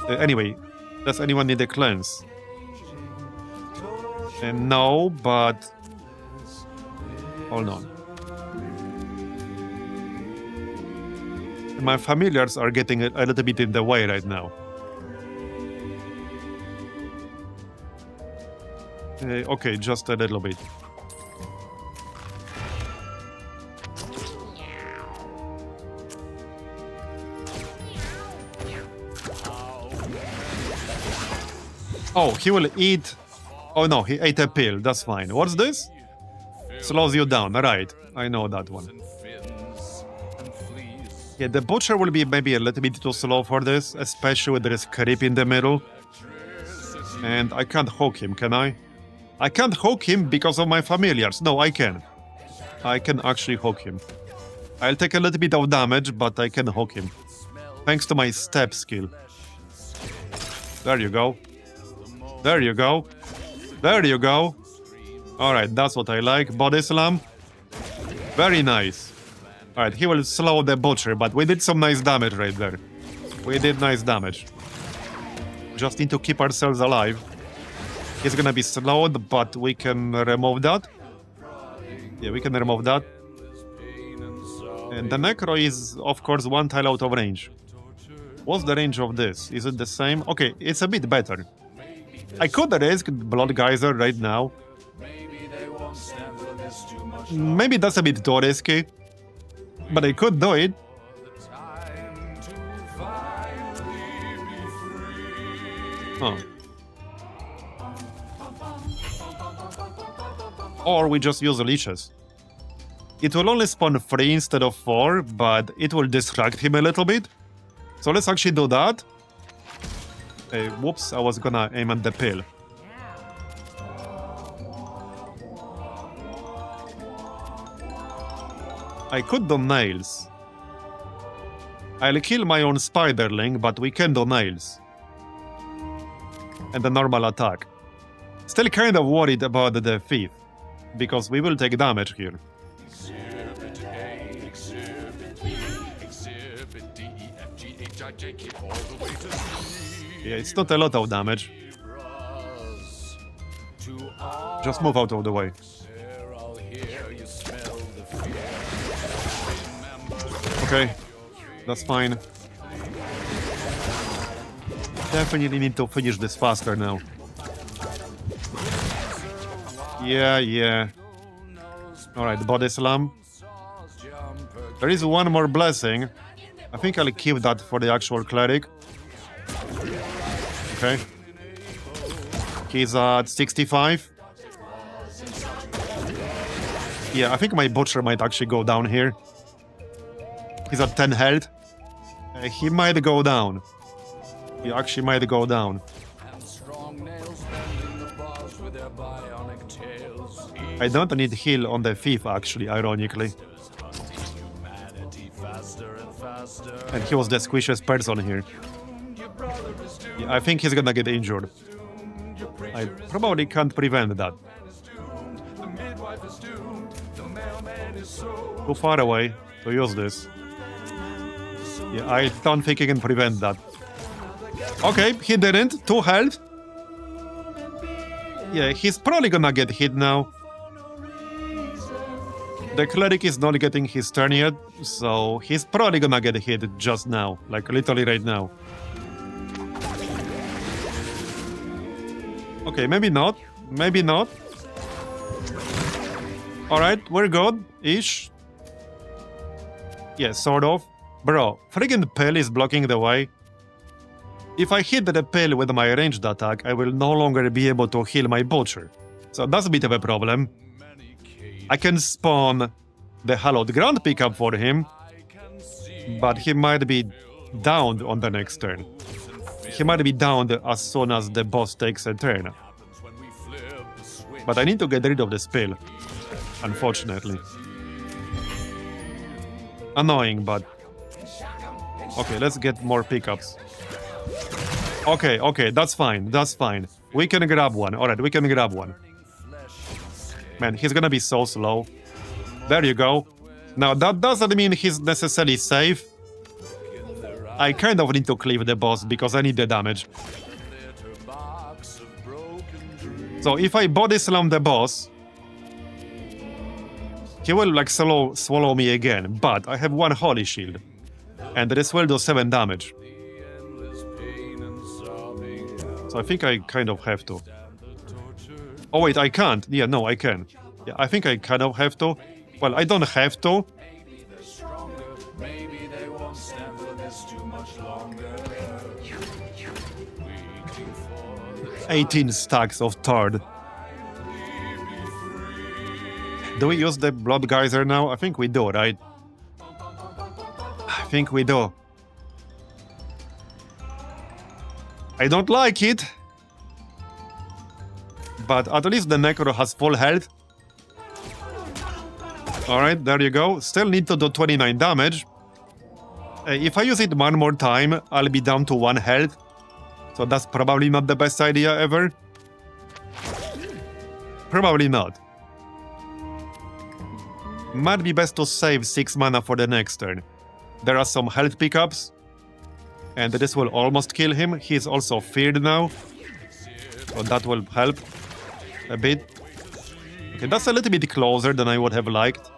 Anyway, does anyone need a cleanse? No, but... Hold on. My familiars are getting a little bit in the way right now. Okay, just a little bit. Oh, he will eat... Oh no, he ate a pill, that's fine. What's this? Slows you down, right. I know that one. Yeah, the butcher will be maybe a little bit too slow for this, especially with this creep in the middle. And I can't hook him, can I? I can't hook him because of my familiars. No, I can. I can actually hook him. I'll take a little bit of damage, but I can hook him. Thanks to my step skill. There you go. There you go. There you go. Alright, that's what I like. Body slam. Very nice. Alright, he will slow the butcher, but we did some nice damage right there. We did nice damage. Just need to keep ourselves alive. He's gonna be slowed, but we can remove that. Yeah, we can remove that. And the Necro is, of course, 1 tile out of range. What's the range of this? Is it the same? Okay, it's a bit better. I could risk Blood Geyser right now. Maybe that's a bit too risky. But I could do it. Oh. Or we just use leeches. It will only spawn 3 instead of 4, but it will distract him a little bit. So let's actually do that. Whoops, I was gonna aim at the pill. I could do nails. I'll kill my own spiderling, but we can do nails. And a normal attack. Still kind of worried about the thief, because we will take damage here. Yeah, it's not a lot of damage. Just move out of the way. Okay, that's fine. Definitely need to finish this faster now. Yeah. Alright, body slam. There is one more blessing. I think I'll keep that for the actual cleric. Okay. He's at 65. Yeah, I think my butcher might actually go down here. He's at 10 health. He might go down. He actually might go down. I don't need heal on the thief, actually, ironically. And he was the squishiest person here. Yeah, I think he's gonna get injured. I probably can't prevent that. Too far away. to use this. Yeah, I don't think he can prevent that. Okay, he didn't. 2 health. Yeah, he's probably gonna get hit now. The Cleric is not getting his turn yet, so he's probably gonna get hit just now. Like, literally right now. Okay, maybe not. Maybe not. Alright, we're good. Ish. Yeah, sort of. Bro, friggin' pill is blocking the way. If I hit the pill with my ranged attack, I will no longer be able to heal my butcher. So that's a bit of a problem. I can spawn the hallowed ground pickup for him, but he might be downed on the next turn. He might be downed as soon as the boss takes a turn. But I need to get rid of the spill, unfortunately. Annoying, but... Okay, let's get more pickups. Okay, that's fine, that's fine. We can grab one, alright, we can grab one. Man, he's gonna be so slow. There you go. Now, that doesn't mean he's necessarily safe. I kind of need to cleave the boss because I need the damage. So if I body slam the boss, he will like swallow me again, but I have 1 holy shield. And this will do 7 damage. So I think I kind of have to. Oh wait, I can't. Yeah, no, I can. Yeah, I think I kind of have to. Well, I don't have to. 18 stacks of Tard. Do we use the Blood Geyser now? I think we do, right? I think we do. I don't like it. But at least the Necro has full health. Alright, there you go. Still need to do 29 damage. If I use it one more time, I'll be down to 1 health. So that's probably not the best idea ever. Probably not. Might be best to save 6 mana for the next turn. There are some health pickups. And this will almost kill him. He's also feared now. So that will help a bit. Okay, that's a little bit closer than I would have liked.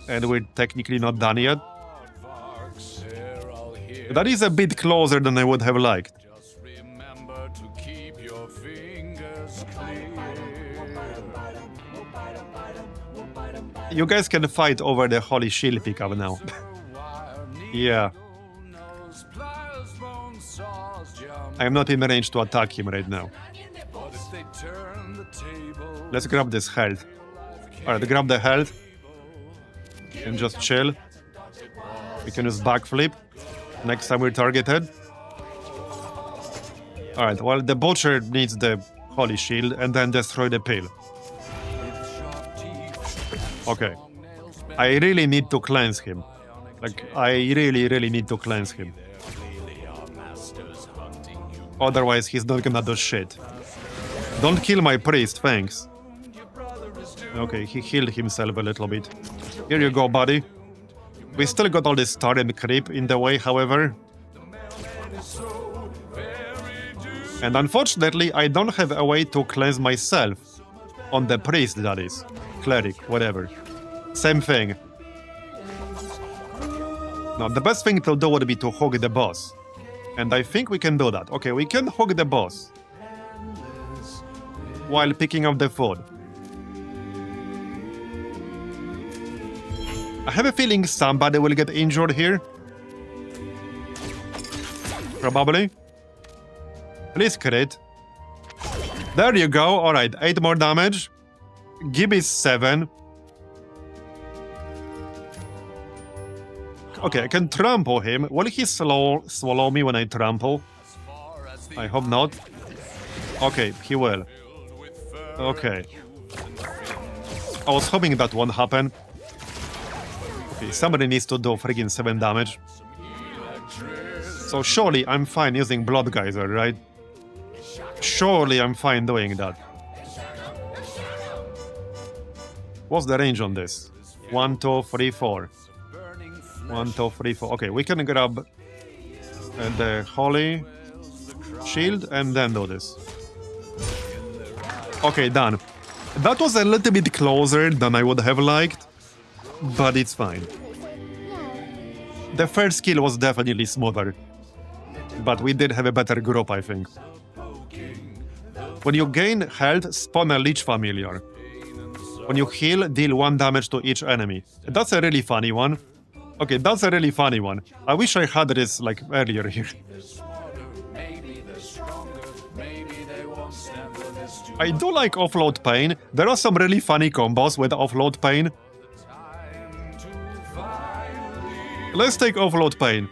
And we're technically not done yet. That is a bit closer than I would have liked. You guys can fight over the Holy Shield pickup now. Yeah. I am not in range to attack him right now. Let's grab this health. Alright, grab the health. And just chill. We can use backflip. Next time we're targeted. Alright, well, the Butcher needs the Holy Shield and then destroy the pill. Okay. I really need to cleanse him. Like, I really need to cleanse him. Otherwise, he's not gonna do shit. Don't kill my priest, thanks. Okay, he healed himself a little bit. Here you go, buddy. We still got all this star and creep in the way, however. And unfortunately, I don't have a way to cleanse myself. On the priest, that is. Cleric, whatever. Same thing. Now, the best thing to do would be to hug the boss. And I think we can do that. Okay, we can hug the boss. While picking up the food. I have a feeling somebody will get injured here. Probably. Please crit. There you go. Alright, 8 more damage. Gibby's 7. Okay, I can trample him. Will he swallow me when I trample? I hope not. Okay, he will. Okay. I was hoping that won't happen. Okay, somebody needs to do friggin' 7 damage. So surely I'm fine using Blood Geyser, right? Surely I'm fine doing that. What's the range on this? 1, 2, 3, 4. 1, 2, 3, 4. Okay, we can grab the holy shield and then do this. Okay, done. That was a little bit closer than I would have liked, but it's fine. The first kill was definitely smoother, but we did have a better group, I think. When you gain health, spawn a Lich Familiar. When you heal, deal 1 damage to each enemy. That's a really funny one. Okay, that's a really funny one. I wish I had this, like, earlier here. I do like Offload Pain. There are some really funny combos with Offload Pain. Let's take Offload Pain.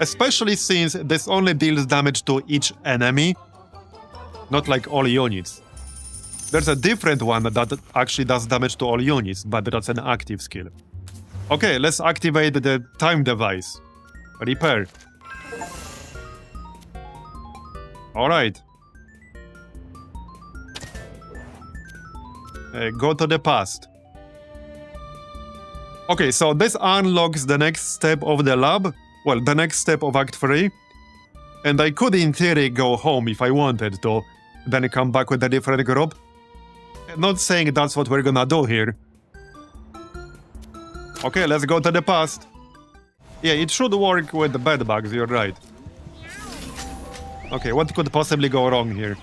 Especially since this only deals damage to each enemy, not like all units. There's a different one that actually does damage to all units, but that's an active skill. Okay, let's activate the time device. Repair. Alright. Go to the past. Okay, so this unlocks the next step of the lab. Well, the next step of Act 3. And I could, in theory, go home if I wanted to, then come back with a different group. Not saying that's what we're gonna do here. Okay, let's go to the past. Yeah, it should work with the bedbugs, you're right. Okay, what could possibly go wrong here?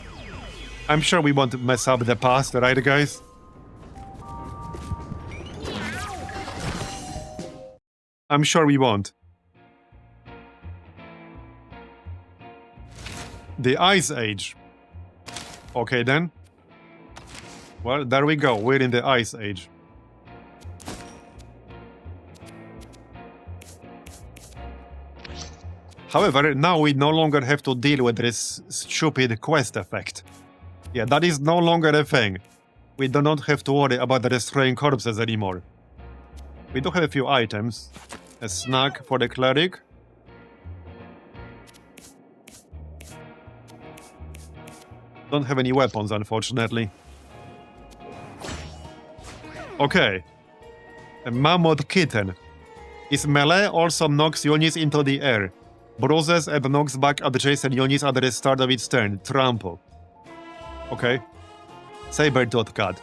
I'm sure we won't mess up the past, right, guys? I'm sure we won't. The Ice Age. Okay, then. Well, there we go. We're in the Ice Age. However, now we no longer have to deal with this stupid quest effect. Yeah, that is no longer a thing. We do not have to worry about destroying corpses anymore. We do have a few items. A snack for the Cleric. Don't have any weapons, unfortunately. Okay. A Mammoth Kitten. Its melee also knocks units into the air. Bruises and knocks back adjacent units at the start of its turn. Trample. Okay. Saber-tooth Cat.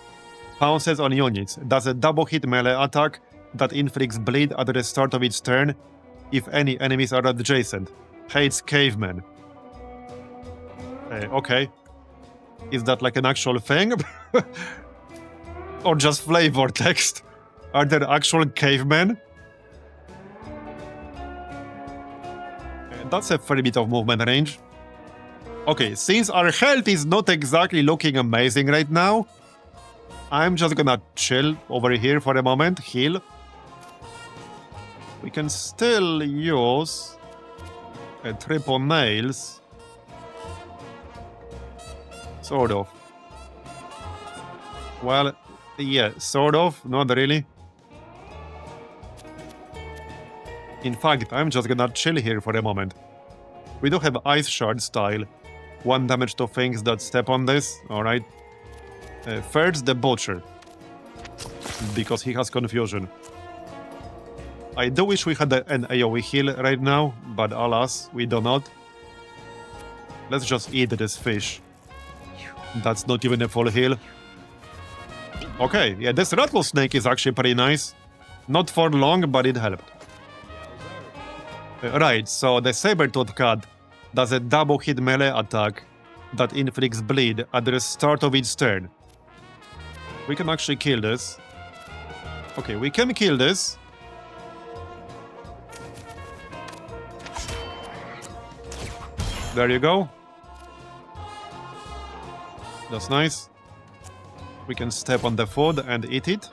Pounces on units. Does a double hit melee attack that inflicts bleed at the start of its turn if any enemies are adjacent. Hates cavemen. Okay. Is that like an actual thing? Or just flavor text? Are there actual cavemen? That's a fair bit of movement range. Okay, since our health is not exactly looking amazing right now, I'm just gonna chill over here for a moment, heal. We can still use triple nails. Sort of. Well, yeah, sort of, not really. In fact, I'm just gonna chill here for a moment. We do have Ice Shard style. 1 damage to things that step on this, alright. First, the Butcher. Because he has confusion. I do wish we had an AoE heal right now, but alas, we do not. Let's just eat this fish. That's not even a full heal. Okay, yeah, this rattlesnake is actually pretty nice. Not for long, but it helped. Right, so the Saber-tooth Cat does a double hit melee attack that inflicts bleed at the start of its turn. We can actually kill this. Okay, we can kill this. There you go. That's nice. We can step on the food and eat it.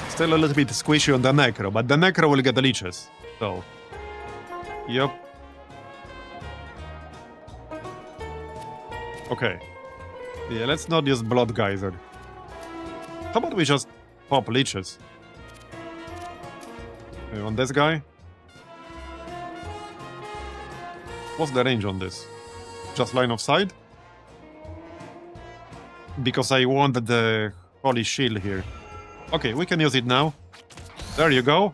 Still a little bit squishy on the Necro, but the Necro will get the leeches. So, yep. Okay. Yeah, let's not use Blood Geyser. How about we just pop leeches? On this guy? What's the range on this? Just line of sight? because I want the holy shield here. Okay, we can use it now. There you go.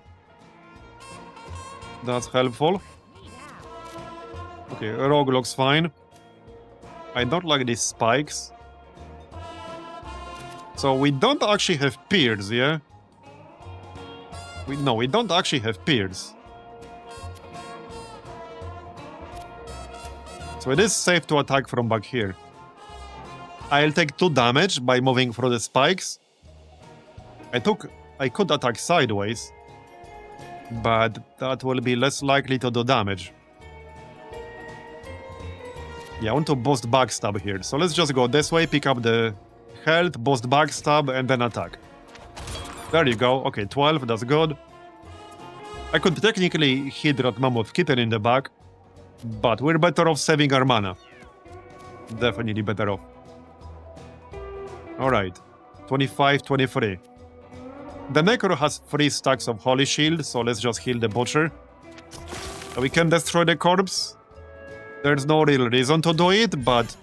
That's helpful. Okay, rogue looks fine. I don't like these spikes. So we don't actually have pierce, yeah? No, we don't actually have pierce. So it is safe to attack from back here. I'll take 2 damage by moving through the spikes. I could attack sideways, but that will be less likely to do damage. Yeah, I want to boost backstab here. So let's just go this way, pick up the health, boost backstab, and then attack. There you go. Okay, 12, that's good. I could technically hit that mammoth kitten in the back, but we're better off saving our mana. Definitely better off. Alright, 25, 23. The Necro has 3 stacks of Holy Shield, so let's just heal the Butcher. We can destroy the corpse. There's no real reason to do it, but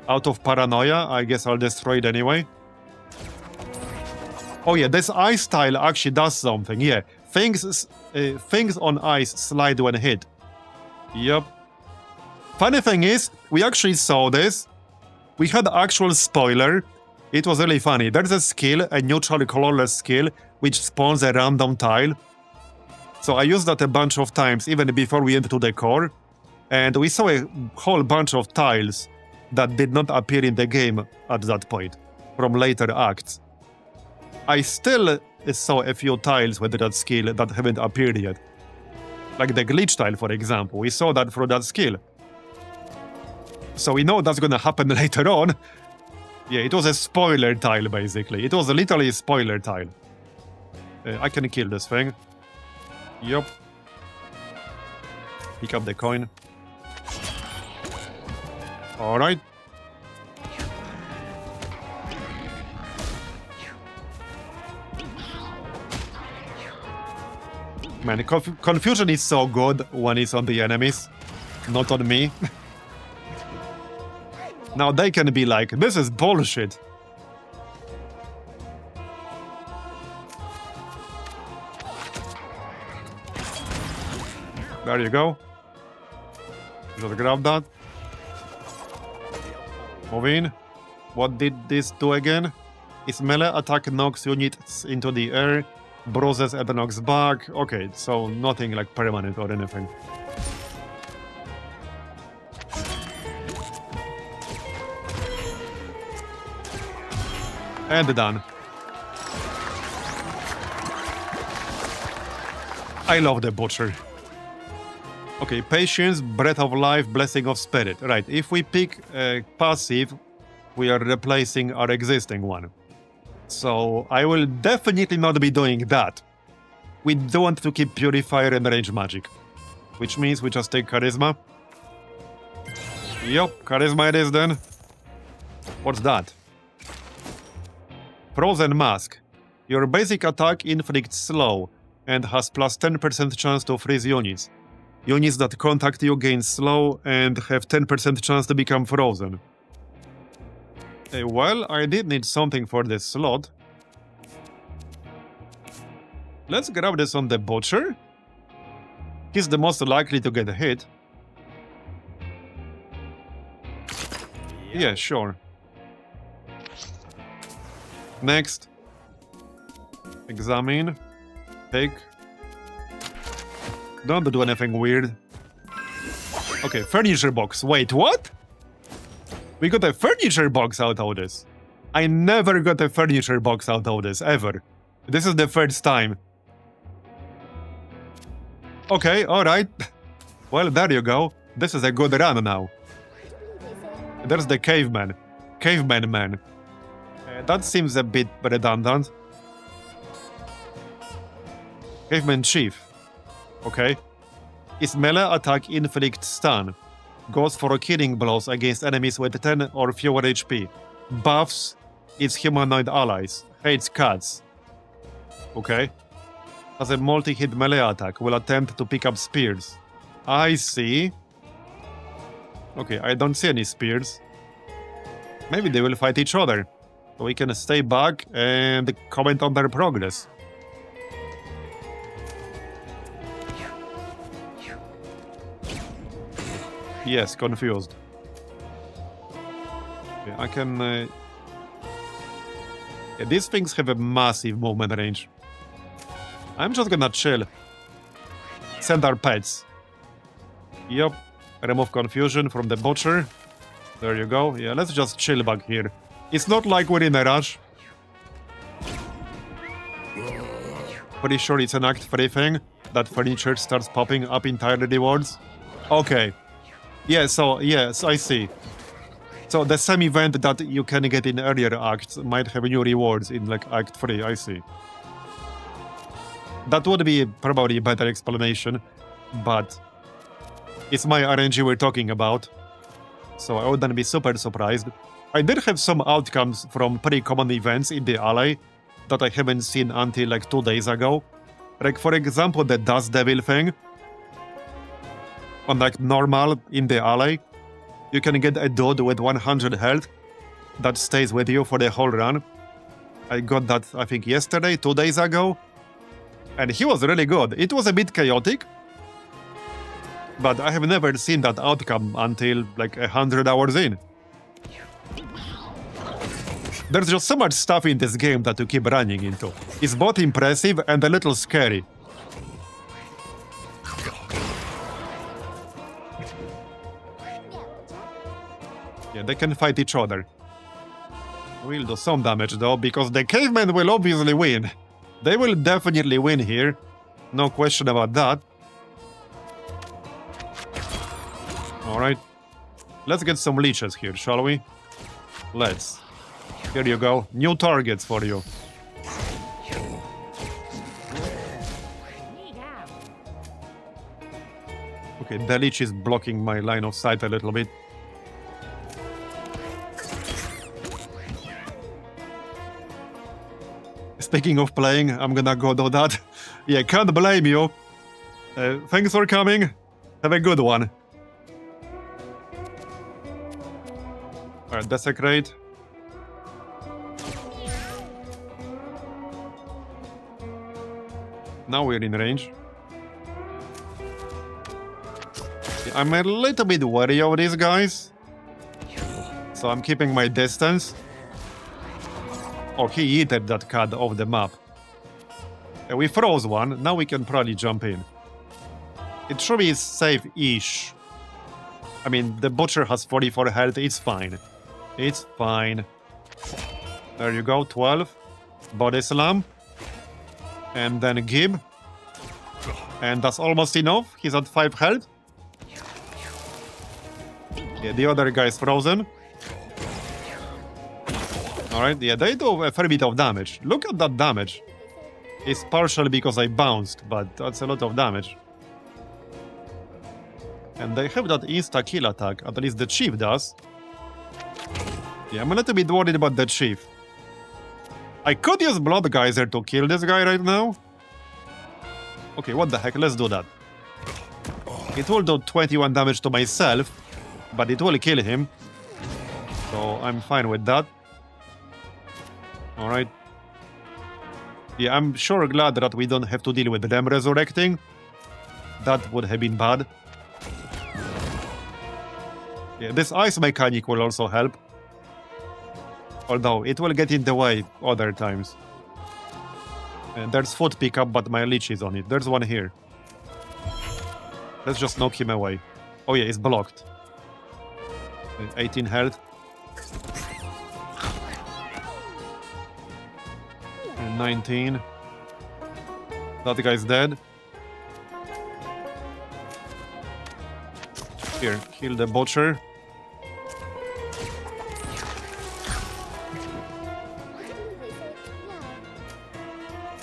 out of paranoia, I guess I'll destroy it anyway. Oh yeah, this ice tile actually does something, yeah. Things on ice slide when hit. Yup. Funny thing is, we actually saw this. We had actual spoiler. It was really funny. There's a skill, a neutral colorless skill, which spawns a random tile. So I used that a bunch of times, even before we entered the core. And we saw a whole bunch of tiles that did not appear in the game at that point, from later acts. I still saw a few tiles with that skill that haven't appeared yet. Like the glitch tile, for example. We saw that through that skill. So we know that's gonna happen later on. Yeah, it was a spoiler tile, basically. It was literally a spoiler tile. I can kill this thing. Yup. Pick up the coin. Alright. Man, confusion is so good when it's on the enemies, not on me. Now they can be like, this is bullshit. There you go. Just grab that. Move in. What did this do again? Its melee attack knocks units into the air, bruises and knocks back. Okay, so nothing like permanent or anything. And done. I love the Butcher. Okay, Patience, Breath of Life, Blessing of Spirit. Right, if we pick a passive, we are replacing our existing one. So I will definitely not be doing that. We do want to keep Purifier and Range Magic. Which means we just take Charisma. Yup, Charisma it is then. What's that? Frozen Mask. Your basic attack inflicts slow and has plus 10% chance to freeze units. Units that contact you gain slow and have 10% chance to become frozen. Well, I did need something for this slot. Let's grab this on the Butcher. He's the most likely to get hit. Yeah, sure. Next. Examine. Pick. Don't do anything weird. Okay, furniture box. Wait, what? We got a furniture box out of this. I never got a furniture box out of this, ever. This is the first time. Okay, alright. Well, there you go. This is a good run now. There's the caveman. Caveman man. That seems a bit redundant. Caveman chief. Okay. Its melee attack inflicts stun. Goes for killing blows against enemies with 10 or fewer HP. Buffs its humanoid allies. Hates cats. Okay. Has a multi-hit melee attack. Will attempt to pick up spears. I see. Okay, I don't see any spears. Maybe they will fight each other. So we can stay back and comment on their progress. Yes, confused. Okay, I can... yeah, these things have a massive movement range. I'm just gonna chill. Send our pets. Yup. Remove confusion from the butcher. There you go. Yeah, let's just chill back here. It's not like we're in a rush. Pretty sure it's an Act 3 thing. That furniture starts popping up entirely rewards. Okay. Yeah, so I see. So the same event that you can get in earlier acts might have new rewards in like Act 3, I see. That would be probably a better explanation, but it's my RNG we're talking about, so I wouldn't be super surprised. I did have some outcomes from pretty common events in the Alley that I haven't seen until like 2 days ago. Like for example, the Dust Devil thing. On like normal in the Alley, you can get a dude with 100 health that stays with you for the whole run. I got that I think yesterday, 2 days ago. And he was really good. It was a bit chaotic, but I have never seen that outcome until like 100 hours in. There's just so much stuff in this game that you keep running into. It's both impressive and a little scary. Yeah, they can fight each other. We'll do some damage though, because the cavemen will obviously win. They will definitely win here. No question about that. Alright. Let's get some leeches here, shall we? Let's. Here you go. New targets for you. Okay, the leech is blocking my line of sight a little bit. Speaking of playing, I'm gonna go do that. Yeah, can't blame you. Thanks for coming. Have a good one. Alright, desecrate. Now we're in range. Yeah, I'm a little bit wary of these guys, so I'm keeping my distance. Oh, he yeeted that cat off the map. We froze one, now we can probably jump in. It should be safe-ish. I mean, the butcher has 44 health, it's fine. It's fine. There you go, 12. Body slam. And then Gib. And that's almost enough. He's at 5 health. Yeah, the other guy is frozen. Alright, yeah, they do a fair bit of damage. Look at that damage. It's partially because I bounced, but that's a lot of damage. And they have that insta-kill attack, at least the chief does. Yeah, I'm a little bit worried about the chief. I could use Blood Geyser to kill this guy right now. Okay, what the heck, let's do that. It will do 21 damage to myself, but it will kill him. So I'm fine with that. Alright. Yeah, I'm sure glad that we don't have to deal with them resurrecting. That would have been bad. Yeah, this ice mechanic will also help. Although, it will get in the way other times. And there's foot pickup, but my leech is on it. There's one here. Let's just knock him away. Oh yeah, it's blocked. 18 health. And 19. That guy's dead. Here, kill the butcher.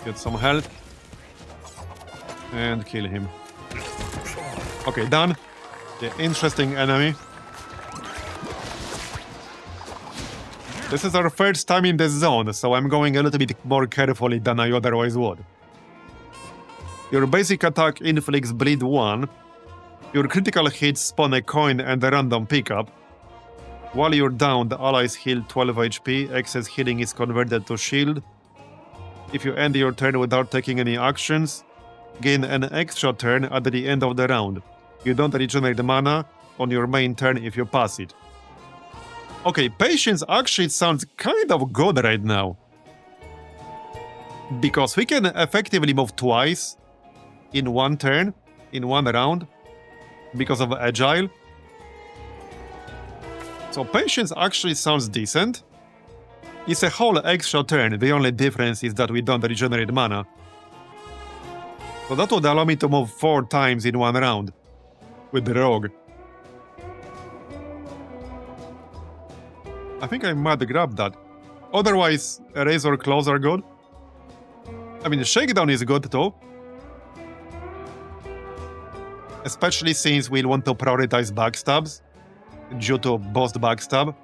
Get some health. And kill him. Okay, done. The interesting enemy. This is our first time in this zone, so I'm going a little bit more carefully than I otherwise would. Your basic attack inflicts bleed 1. Your critical hits spawn a coin and a random pickup. While you're down, the allies heal 12 HP. Excess healing is converted to shield. If you end your turn without taking any actions, gain an extra turn at the end of the round. You don't regenerate mana on your main turn if you pass it. Okay, patience actually sounds kind of good right now. Because we can effectively move twice in one turn, in one round, because of agile. So patience actually sounds decent. It's a whole extra turn, the only difference is that we don't regenerate mana. So that would allow me to move 4 times in one round with the rogue. I think I might grab that. Otherwise, Razor Claws are good. I mean, Shakedown is good too. Especially since we'll want to prioritize backstabs due to boss backstab.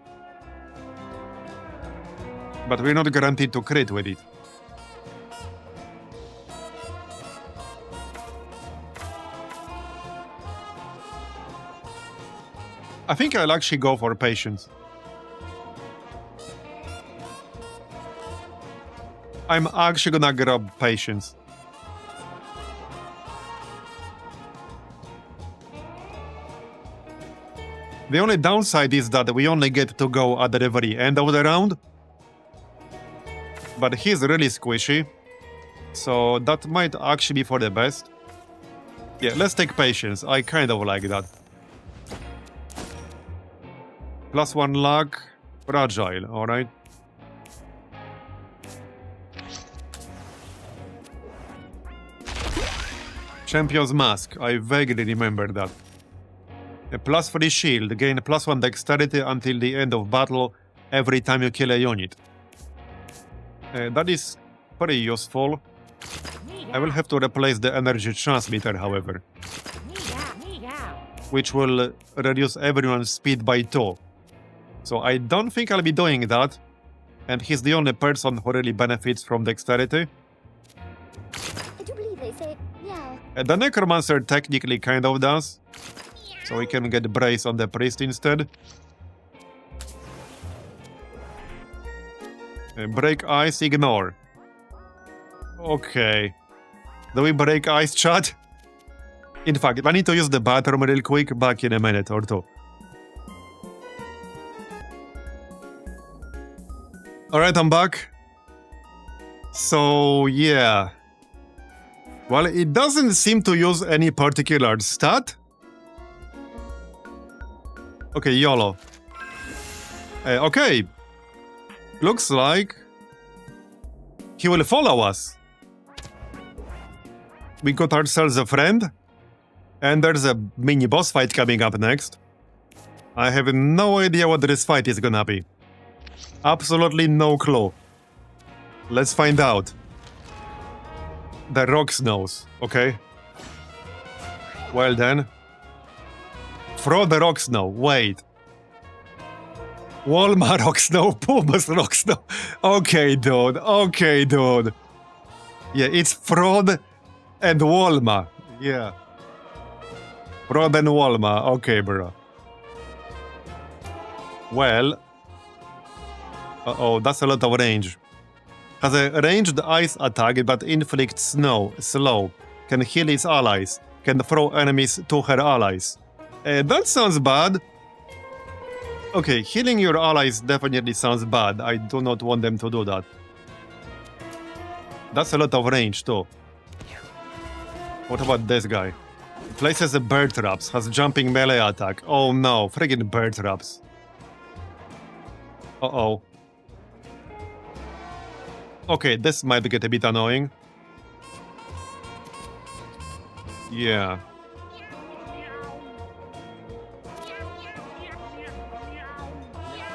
But we're not guaranteed to crit with it. I think I'll actually go for patience. I'm actually gonna grab patience. The only downside is that we only get to go at the very end of the round. But he's really squishy. So that might actually be for the best. Yeah, let's take patience. I kind of like that. +1 luck. Fragile, alright. Champion's Mask. I vaguely remember that. A +3 shield. Gain +1 dexterity until the end of battle every time you kill a unit. That is pretty useful. I will have to replace the energy transmitter, however. Which will reduce everyone's speed by 2. So I don't think I'll be doing that. And he's the only person who really benefits from dexterity. I do believe they say meow. The Necromancer technically kind of does. So we can get Brace on the Priest instead. Break Ice, ignore. Okay. Do we break Ice, chat? In fact, I need to use the bathroom real quick, back in a minute or two. Alright, I'm back. So, yeah. Well, it doesn't seem to use any particular stat. Okay, YOLO. Okay. Looks like he will follow us. We got ourselves a friend. And there's a mini boss fight coming up next. I have no idea what this fight is gonna be. Absolutely no clue. Let's find out. The Rocks knows, okay? Well then. Throw the Rock Snow. Wait. Walmart Rock Snow. Puma's Rock Snow. Okay, dude. Okay, dude. Yeah, it's Fraud and Walmart. Yeah. Fraud and Walmart. Okay, bro. Well. Uh-oh, that's a lot of range. Has a ranged ice attack that inflicts slow. Can heal its allies. Can throw enemies to her allies. That sounds bad. Okay, healing your allies definitely sounds bad. I do not want them to do that. That's a lot of range too. What about this guy? Places a bird traps, has jumping melee attack. Oh no, friggin' bird traps. Uh-oh. Okay, this might get a bit annoying. Yeah.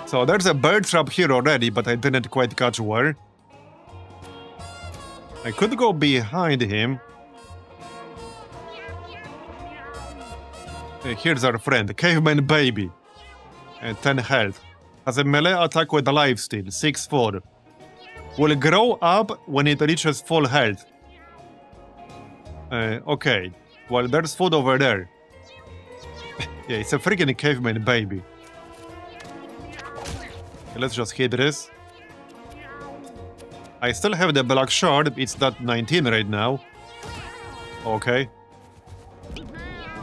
So there's a bird trap here already, but I didn't quite catch where. I could go behind him. Here's our friend, Caveman Baby. 10 health. Has a melee attack with a lifesteal, 6-4. Will grow up when it reaches full health. Okay. Well, there's food over there. Yeah, it's a freaking Caveman Baby. Let's just hit this. I still have the black shard. It's not 19 right now. Okay.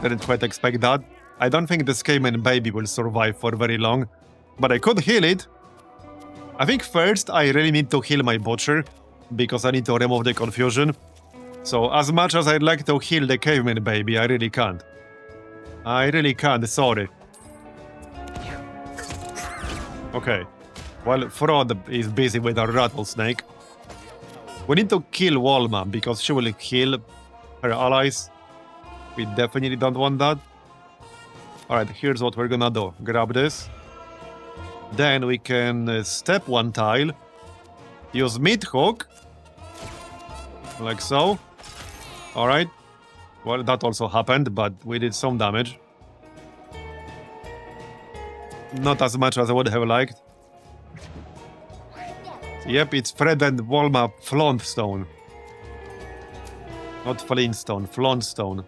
Didn't quite expect that. I don't think this Cayman baby will survive for very long. But I could heal it. I think first I really need to heal my butcher. Because I need to remove the confusion. So as much as I'd like to heal the caveman baby, I really can't. I really can't, sorry. Okay. Well, Fraud is busy with our rattlesnake. We need to kill Walma because she will kill her allies. We definitely don't want that. Alright, here's what we're gonna do. Grab this. Then we can step one tile. Use meat hook. Like so. Alright. Well, that also happened, but we did some damage. Not as much as I would have liked. Yep, it's Fred and Walma Flintstone. Not Flintstone, Flintstone.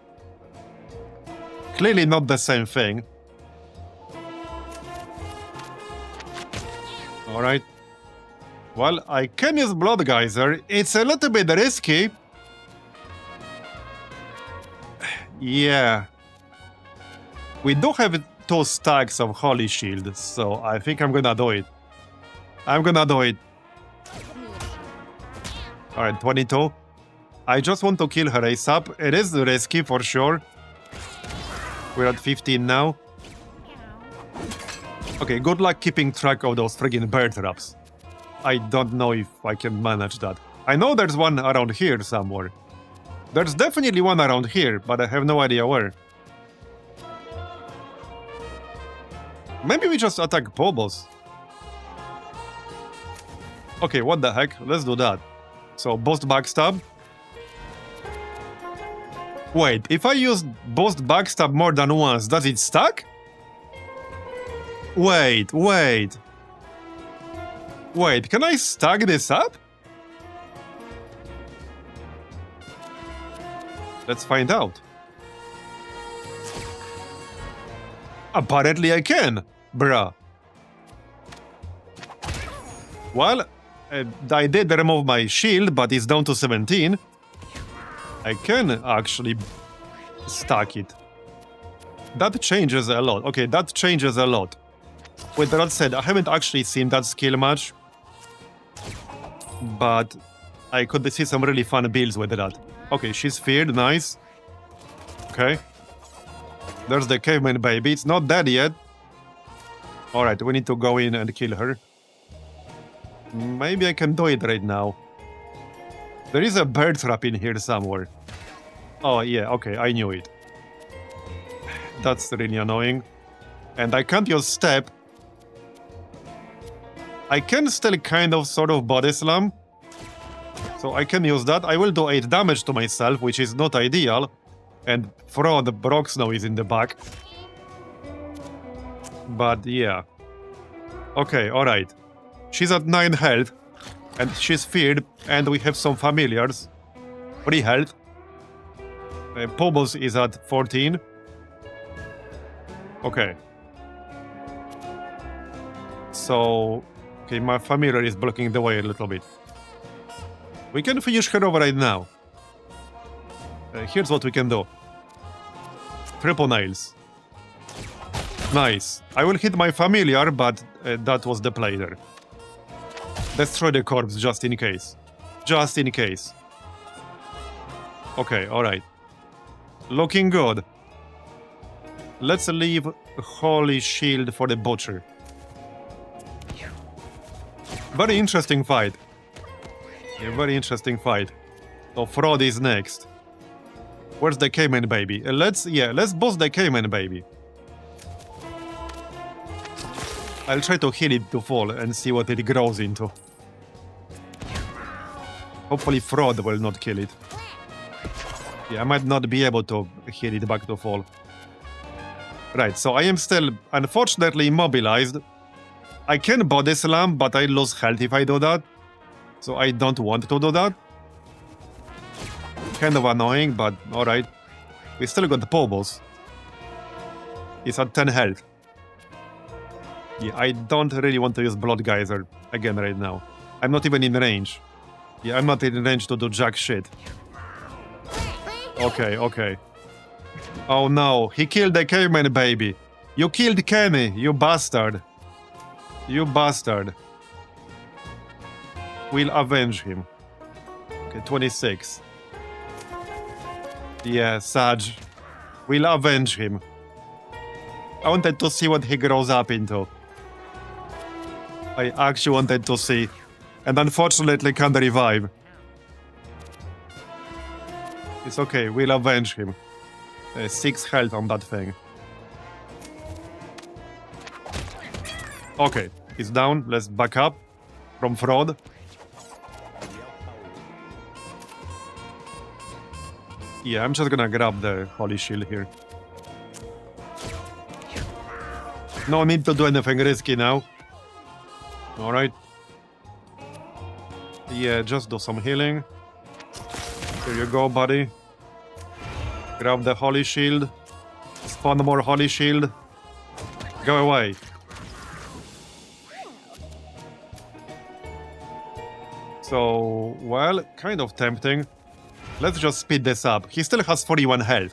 Clearly not the same thing. Alright. Well, I can use Blood Geyser. It's a little bit risky. Yeah. We do have 2 stacks of Holy Shield, so I think I'm gonna do it. I'm gonna do it. Alright, 22. I just want to kill her ASAP. It is risky for sure. We're at 15 now. Okay, good luck keeping track of those friggin' bear traps. I don't know if I can manage that. I know there's one around here somewhere. There's definitely one around here, but I have no idea where. Maybe we just attack Pobos. Okay, what the heck? Let's do that. So, boost backstab. Wait, if I use boost backstab more than once, does it stack? Wait. Wait, can I stack this up? Let's find out. Apparently I can, bruh. Well, I did remove my shield, but it's down to 17. I can actually stack it. That changes a lot. Okay, that changes a lot. With that said, I haven't actually seen that skill much. But I could see some really fun builds with that. Okay, she's feared, nice. Okay. There's the caveman baby, it's not dead yet. Alright, we need to go in and kill her. Maybe I can do it right now. There is a bird trap in here somewhere. Oh yeah, okay, I knew it. That's really annoying. And I can't use step. I can still kind of sort of body slam. So I can use that. I will do 8 damage to myself, which is not ideal. And Fraud Broxnow is in the back. But yeah. Okay, alright. She's at 9 health. And she's feared. And we have some familiars. 3 health. Pobos is at 14. Okay. So... Okay, my familiar is blocking the way a little bit. We can finish her over right now. Here's what we can do. Triple nails. Nice. I will hit my familiar, but that was the play there. Destroy the corpse just in case. Just in case. Okay, alright. Looking good. Let's leave Holy Shield for the Butcher. Very interesting fight. Yeah, very interesting fight. So Fraud is next. Where's the Cayman baby? Let's boost the Cayman baby. I'll try to heal it to fall and see what it grows into. Hopefully Fraud will not kill it. Yeah, I might not be able to heal it back to fall. Right, so I am still, unfortunately, immobilized. I can body slam, but I lose health if I do that. So I don't want to do that. Kind of annoying, but alright. We still got the Pobos. He's at 10 health. Yeah, I don't really want to use Blood Geyser again right now. I'm not even in range. Yeah, I'm not in range to do jack shit. Okay, okay. Oh no, he killed the caveman baby. You killed Kenny, you bastard. You bastard. We'll avenge him. Okay, 26. Yeah, Saj. We'll avenge him. I wanted to see what he grows up into. I actually wanted to see. And unfortunately can't revive. It's okay, we'll avenge him. 6 health on that thing. Okay, he's down. Let's back up from fraud. Yeah, I'm just gonna grab the Holy Shield here. No need to do anything risky now. Alright. Yeah, just do some healing. Here you go, buddy. Grab the Holy Shield. Spawn more Holy Shield. Go away. So, well, kind of tempting. Let's just speed this up. He still has 41 health.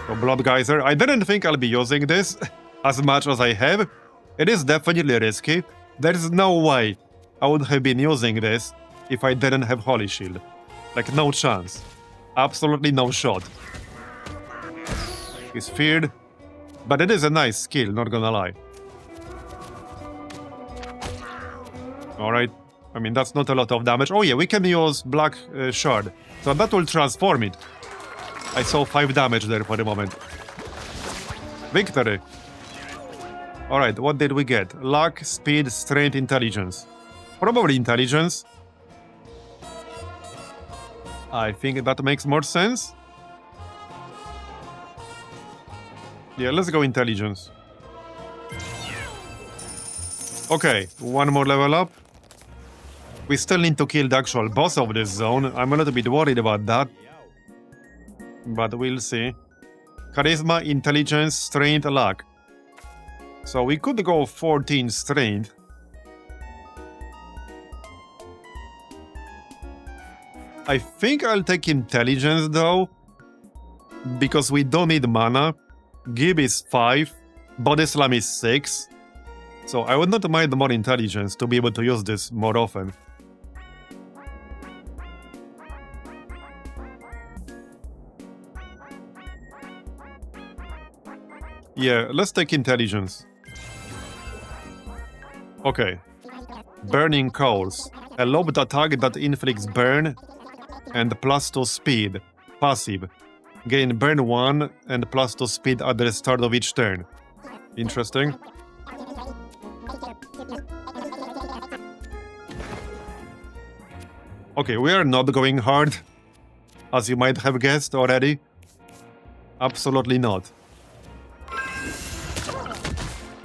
So, Blood Geyser. I didn't think I'll be using this as much as I have. It is definitely risky. There is no way I would have been using this if I didn't have Holy Shield. Like, no chance. Absolutely no shot. He's feared. But it is a nice skill, not gonna lie. Alright. I mean, that's not a lot of damage. Oh yeah, we can use Black Shard. So that will transform it. I saw 5 damage there for the moment. Victory. Alright, what did we get? Luck, speed, strength, intelligence. Probably intelligence. I think that makes more sense. Yeah, let's go intelligence. Okay, one more level up. We still need to kill the actual boss of this zone. I'm a little bit worried about that. But we'll see. Charisma, intelligence, strength, luck. So we could go 14 strength. I think I'll take intelligence though. Because we don't need mana. Gib is 5. Body slam is 6. So I would not mind more intelligence to be able to use this more often. Yeah, let's take intelligence. Okay. Burning Coals. A lobbed attack that inflicts burn and +2 speed. Passive. Gain burn 1 and +2 speed at the start of each turn. Interesting. Okay, we are not going hard, as you might have guessed already. Absolutely not.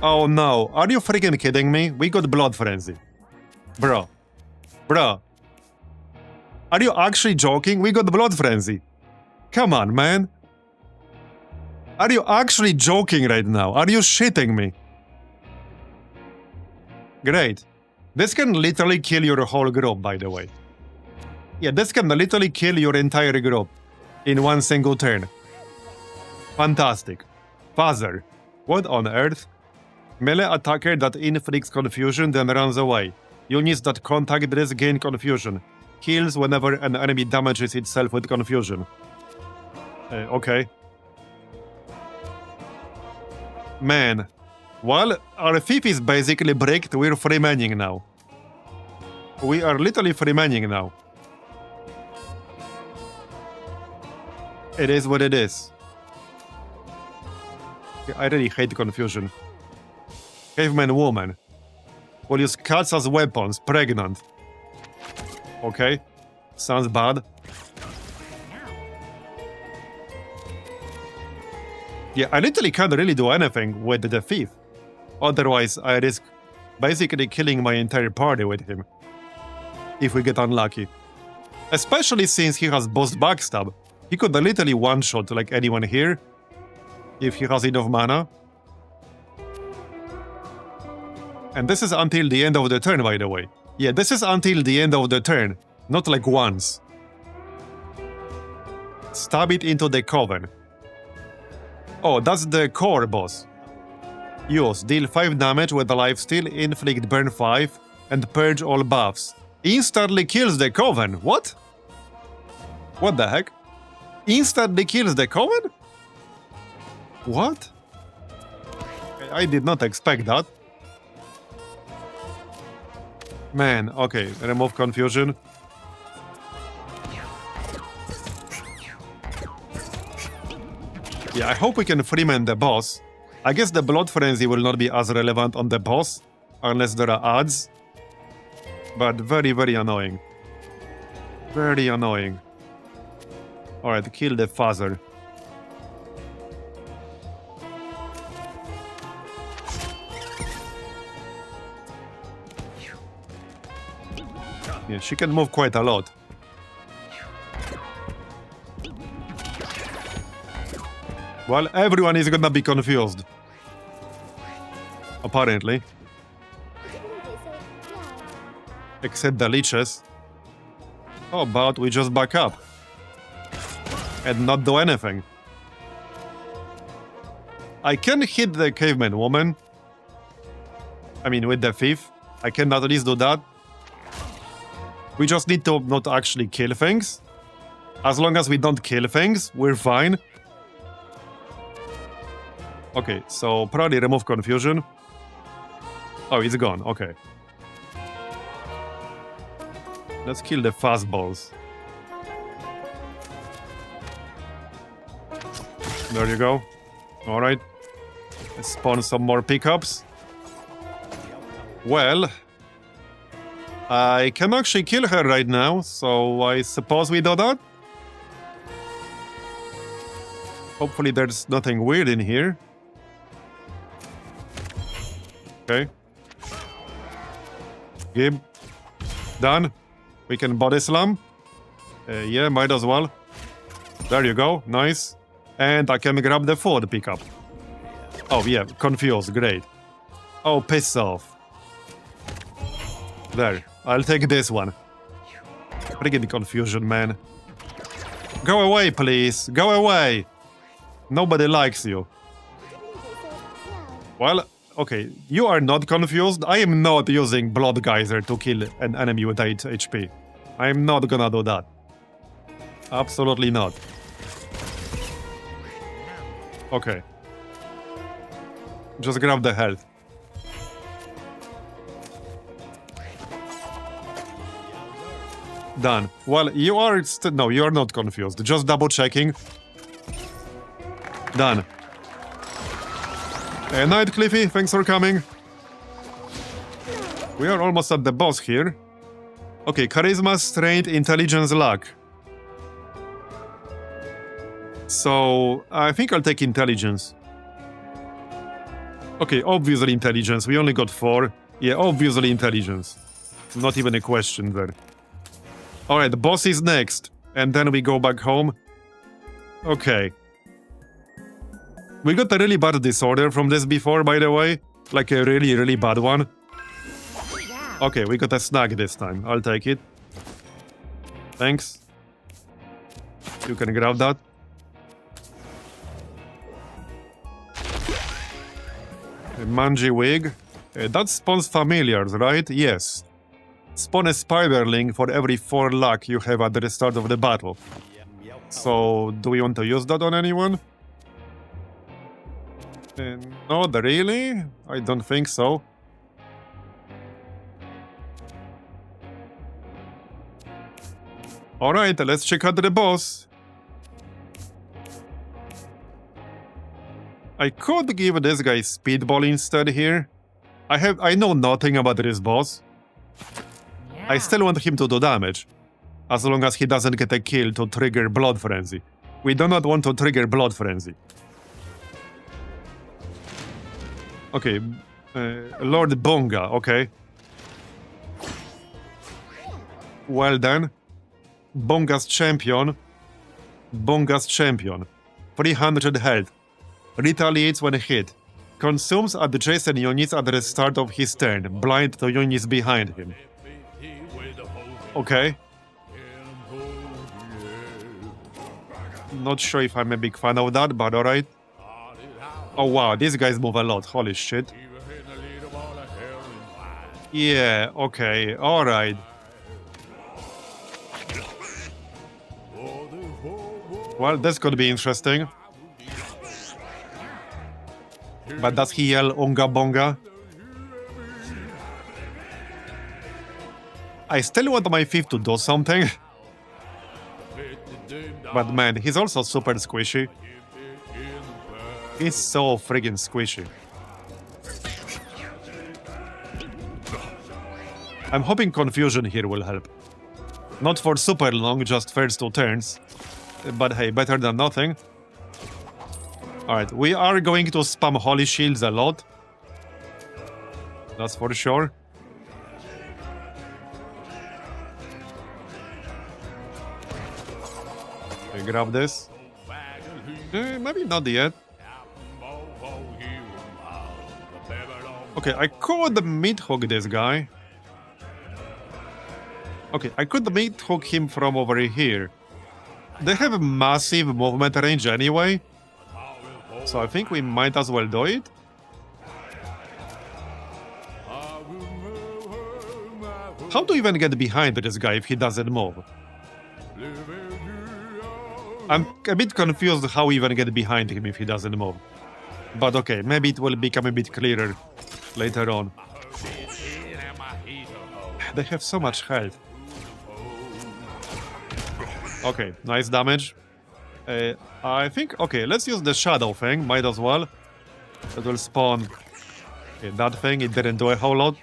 Oh no, are you freaking kidding me? We got Blood Frenzy. Bro. Bro. Are you actually joking? We got Blood Frenzy. Come on, man. Are you actually joking right now? Are you shitting me? Great. This can literally kill your whole group, by the way. Yeah, this can literally kill your entire group in one single turn. Fantastic. Father. What on earth? Melee attacker that inflicts confusion then runs away. Units that contact this gain confusion. Heals whenever an enemy damages itself with confusion. Okay. Man. Well, our thief is basically bricked. We're free manning now. We are literally free manning now. It is what it is. I really hate confusion. Caveman woman. Will use cats as weapons. Pregnant. Okay. Sounds bad. Yeah, I literally can't really do anything with the thief. Otherwise, I risk basically killing my entire party with him. If we get unlucky. Especially since he has boss backstab. He could literally one-shot like anyone here. If he has enough mana. And this is until the end of the turn, by the way. Yeah, this is until the end of the turn, not like once. Stab it into the coven. Oh, that's the core boss. Use. Deal 5 damage with a lifesteal, inflict burn 5, and purge all buffs. Instantly kills the coven. What? What the heck? Instantly kills the coven? What? I did not expect that. Man, okay, remove confusion. Yeah, I hope we can freeman the boss. I guess the Blood Frenzy will not be as relevant on the boss, unless there are ads. But very, very annoying. Very annoying. Alright, kill the father. Yeah, she can move quite a lot. Well, everyone is gonna be confused. Apparently. I do believe they say meow. Except the leeches. Oh, but we just back up. And not do anything. I can hit the caveman woman. I mean, with the thief. I can at least do that. We just need to not actually kill things. As long as we don't kill things, we're fine. Okay, so probably remove confusion. Oh, it's gone. Okay. Let's kill the fastballs. There you go. Alright. Let's spawn some more pickups. Well, I can actually kill her right now, so I suppose we do that? Hopefully there's nothing weird in here. Okay. Gib. Done. We can body slam. Yeah, might as well. There you go. Nice. And I can grab the fourth pickup. Oh, yeah. Confused. Great. Oh, piss off. There. I'll take this one. Friggin' confusion, man. Go away, please. Go away. Nobody likes you. I do believe they say meow. Well, okay. You are not confused. I am not using Blood Geyser to kill an enemy with 8 HP. I am not gonna do that. Absolutely not. Okay. Just grab the health. Done. Well, you are no, you are not confused. Just double checking. Done. Night, Cliffy. Thanks for coming. We are almost at the boss here. Okay, charisma, strength, intelligence, luck. So, I think I'll take intelligence. Okay, obviously intelligence. We only got 4. Yeah, obviously intelligence. Not even a question there. Alright, the boss is next. And then we go back home. Okay. We got a really bad disorder from this before, by the way. Like a really, really bad one. Okay, we got a snag this time. I'll take it. Thanks. You can grab that. A mangy wig. That spawns familiars, right? Yes. Spawn a spiderling for every 4 luck you have at the start of the battle. So, do we want to use that on anyone? Not really? I don't think so. Alright, let's check out the boss. I could give this guy speedball instead here. I know nothing about this boss. I still want him to do damage. As long as he doesn't get a kill to trigger Blood Frenzy. We do not want to trigger Blood Frenzy. Okay, Lord Bonga, okay. Well then. Bonga's champion. Bonga's champion. 300 health. Retaliates when hit. Consumes adjacent units at the start of his turn, blind to units behind him. Okay. Not sure if I'm a big fan of that, but alright. Oh wow, these guys move a lot, holy shit. Yeah, okay, alright. Well, this could be interesting. But does he yell Unga Bonga? I still want my fifth to do something. But man, he's also super squishy. He's so friggin' squishy. I'm hoping confusion here will help. Not for super long, just first 2 turns. But hey, better than nothing. Alright, we are going to spam Holy Shields a lot. That's for sure. Okay, grab this. Maybe not yet. Okay, I could mid-hook this guy. Okay, I could mid-hook him from over here. They have a massive movement range anyway. So I think we might as well do it. How to even get behind this guy if he doesn't move? I'm a bit confused how we even get behind him if he doesn't move. But okay, maybe it will become a bit clearer later on. They have so much health. Okay, nice damage. I think, okay, let's use the shadow thing, might as well. That will spawn that thing, it didn't do a whole lot.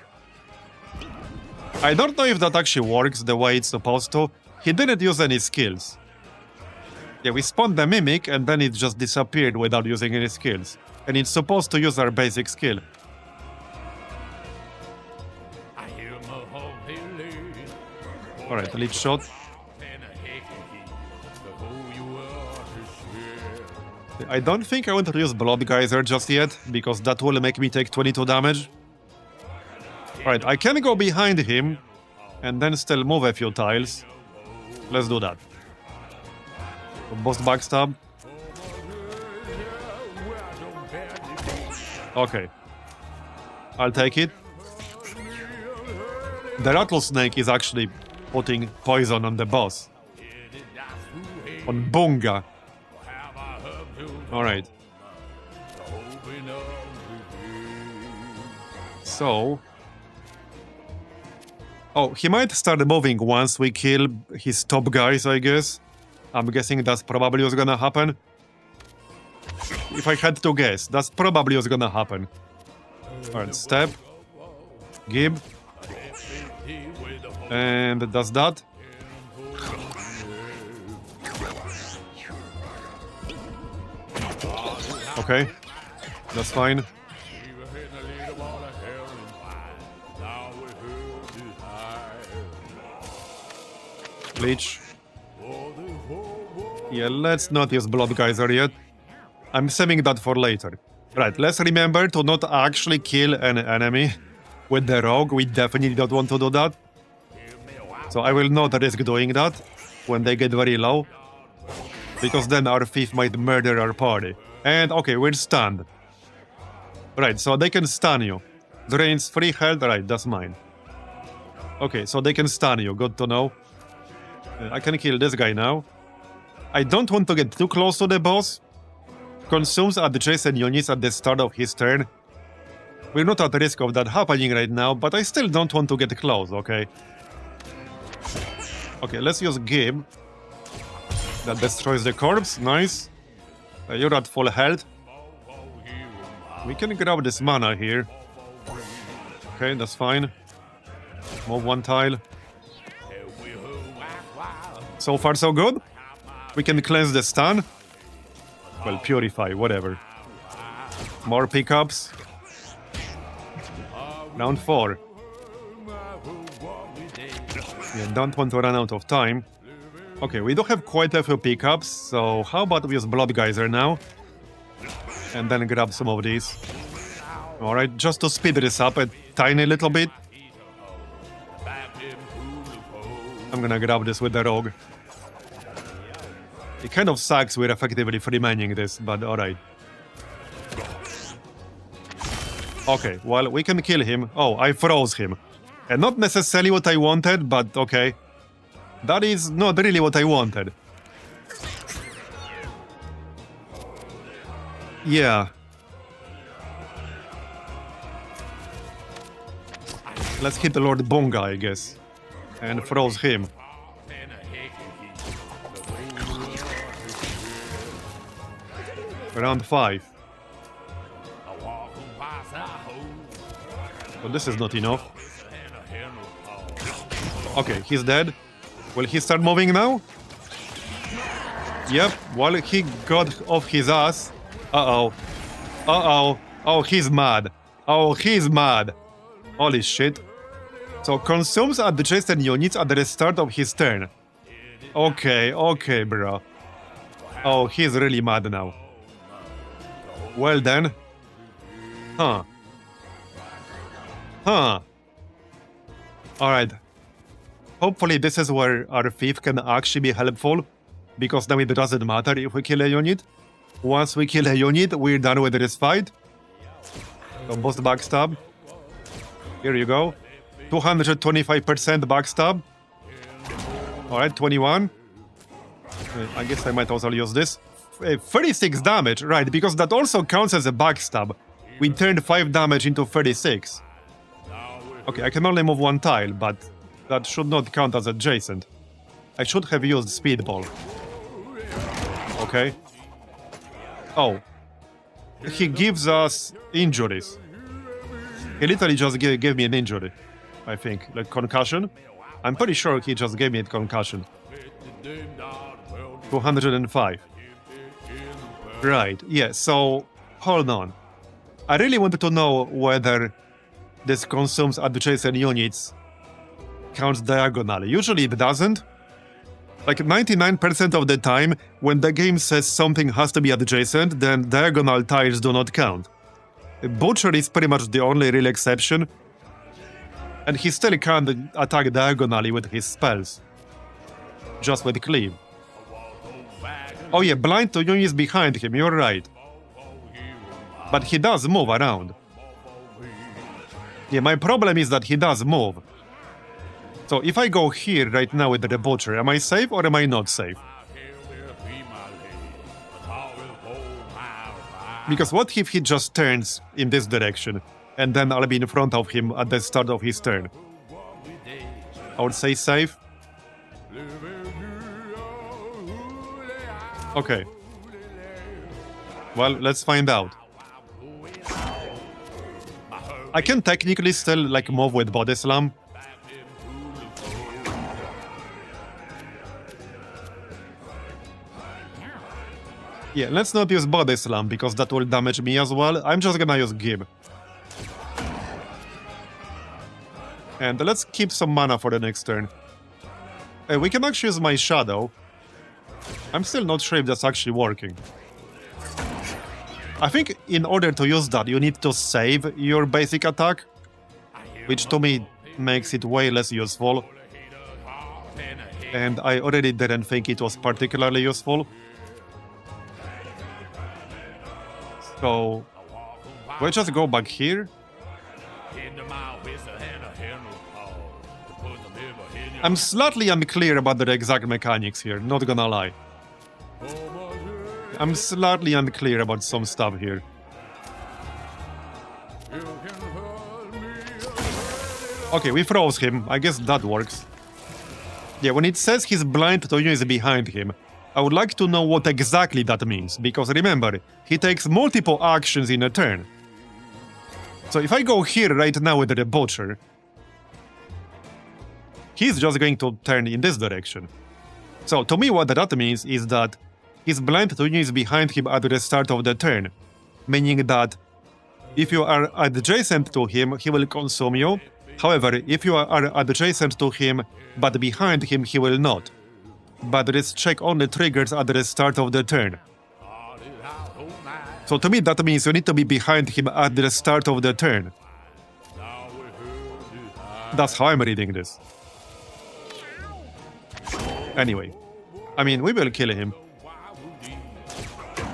I don't know if that actually works the way it's supposed to. He didn't use any skills. Yeah, we spawned the mimic and then it just disappeared without using any skills. And it's supposed to use our basic skill. Alright, lead shot. I don't think I want to use Blood Geyser just yet, because that will make me take 22 damage. Alright, I can go behind him and then still move a few tiles. Let's do that. Boss backstab. Okay. I'll take it. The rattlesnake is actually putting poison on the boss. On Bunga. Alright. So... Oh, he might start moving once we kill his top guys, I guess. I'm guessing that's probably what's gonna happen. If I had to guess, that's probably what's gonna happen. Alright, step. Gib. And does that. Okay, that's fine. Bleach. Yeah, let's not use Blood Geyser yet. I'm saving that for later. Right, let's remember to not actually kill an enemy with the rogue. We definitely don't want to do that. So I will not risk doing that when they get very low. Because then our thief might murder our party. And okay, we're stunned. Right, so they can stun you. Drains 3 health, right, that's mine. Okay, so they can stun you, good to know. I can kill this guy now. I don't want to get too close to the boss. Consumes adjacent units at the start of his turn. We're not at risk of that happening right now, but I still don't want to get close, okay? Okay, let's use Gib. That destroys the corpse, nice. You're at full health. We can grab this mana here. Okay, that's fine. Move 1 tile. So far, so good. We can cleanse the stun. Well, purify, whatever. More pickups. Round 4. Yeah, don't want to run out of time. Okay, we do have quite a few pickups, so how about we use Blood Geyser now? And then grab some of these. Alright, just to speed this up a tiny little bit. I'm gonna grab this with the rogue. It kind of sucks we're effectively free-manning this, but alright. Okay, well, we can kill him. Oh, I froze him. And not necessarily what I wanted, but okay. That is not really what I wanted. Yeah. Let's hit the Lord Bonga, I guess. And froze him. Round 5. But this is not enough. Okay, he's dead. Will he start moving now? Yep, well, he got off his ass. Uh-oh. Uh-oh. Oh, he's mad. Oh, he's mad. Holy shit. So, consumes adjacent units at the start of his turn. Okay, okay, bro. Oh, he's really mad now. Well then. Huh. Huh. Alright. Hopefully this is where our thief can actually be helpful, because now it doesn't matter if we kill a unit. Once we kill a unit, we're done with this fight. So boss backstab. Here you go. 225% backstab. Alright, 21. I guess I might also use this. 36 damage, right, because that also counts as a backstab. We turned 5 damage into 36. Okay, I can only move 1 tile, but that should not count as adjacent. I should have used speedball. Okay. Oh. He gives us injuries. He literally just gave me an injury, I think. Like concussion? I'm pretty sure he just gave me a concussion. 205. Right, yeah, so hold on. I really wanted to know whether this consumes adjacent units counts diagonally. Usually it doesn't. Like 99% of the time, when the game says something has to be adjacent, then diagonal tiles do not count. Butcher is pretty much the only real exception. And he still can't attack diagonally with his spells. Just with cleave. Oh yeah, blind to units behind him, you're right. But he does move around. Yeah, my problem is that he does move. So if I go here right now with the Butcher, am I safe or am I not safe? Because what if he just turns in this direction, and then I'll be in front of him at the start of his turn? I would say safe. Okay. Well, let's find out. I can technically still, like, move with Body Slam. Yeah, let's not use Body Slam, because that will damage me as well. I'm just gonna use Gib. And let's keep some mana for the next turn. We can actually use my Shadow. I'm still not sure if that's actually working. I think in order to use that, you need to save your basic attack, which to me makes it way less useful. And I already didn't think it was particularly useful. So, we'll just go back here. I'm slightly unclear about the exact mechanics here, not gonna lie. I'm slightly unclear about some stuff here. Okay, we froze him. I guess that works. Yeah, when it says he's blind to units behind him, I would like to know what exactly that means, because remember, he takes multiple actions in a turn. So if I go here right now with the Butcher, he's just going to turn in this direction. So to me what that means is that he's blind to units behind him at the start of the turn, meaning that if you are adjacent to him, he will consume you. However, if you are adjacent to him but behind him, he will not. But this check only triggers at the start of the turn. So to me, that means you need to be behind him at the start of the turn. That's how I'm reading this. Anyway, I mean, we will kill him.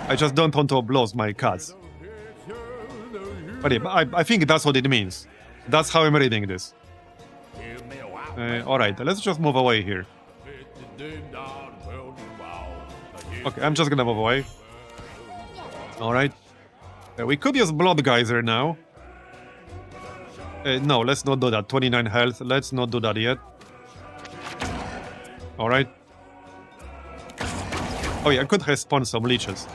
I just don't want to lose my cats. But yeah, I think that's what it means. That's how I'm reading this. Alright, let's just move away here. Okay, I'm just gonna move away. Alright. We could use Blood Geyser now. No, let's not do that. 29 health. Let's not do that yet. Alright. Oh yeah, I could have spawned some leeches.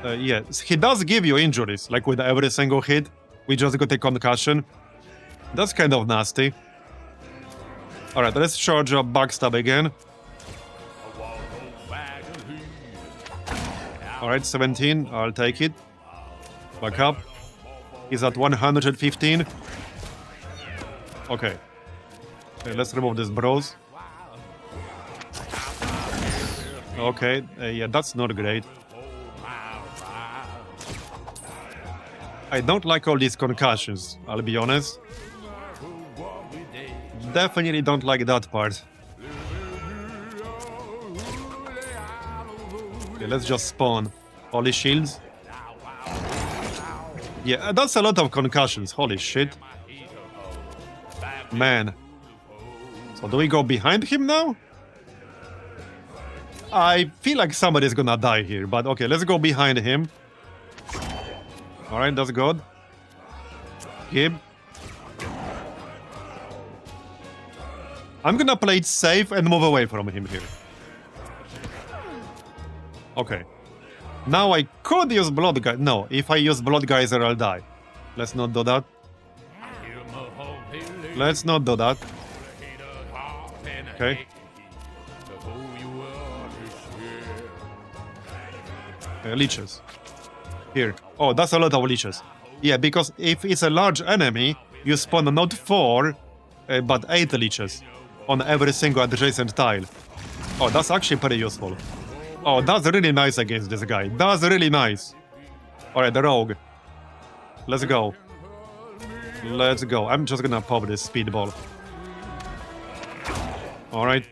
Yeah, he does give you injuries, like with every single hit. We just got a concussion. That's kind of nasty. Alright, let's charge up backstab again. Alright, 17. I'll take it. Back up. He's at 115. Okay. Let's remove this bros. Okay, yeah, that's not great. I don't like all these concussions, I'll be honest. Definitely don't like that part. Okay, let's just spawn. Holy shields. Yeah, that's a lot of concussions, holy shit. Man. So do we go behind him now? I feel like somebody's gonna die here, but okay, let's go behind him. Alright, that's good. Gib. I'm gonna play it safe and move away from him here. Okay. Now I could use Blood Geyser. No, if I use Blood Geyser, I'll die. Let's not do that. Let's not do that. Okay. Leeches. Here. Oh, that's a lot of leeches. Yeah, because if it's a large enemy, you spawn not 4, but 8 leeches on every single adjacent tile. Oh, that's actually pretty useful. Oh, that's really nice against this guy. That's really nice. Alright, the rogue. Let's go. Let's go. I'm just gonna pop this speedball. Alright.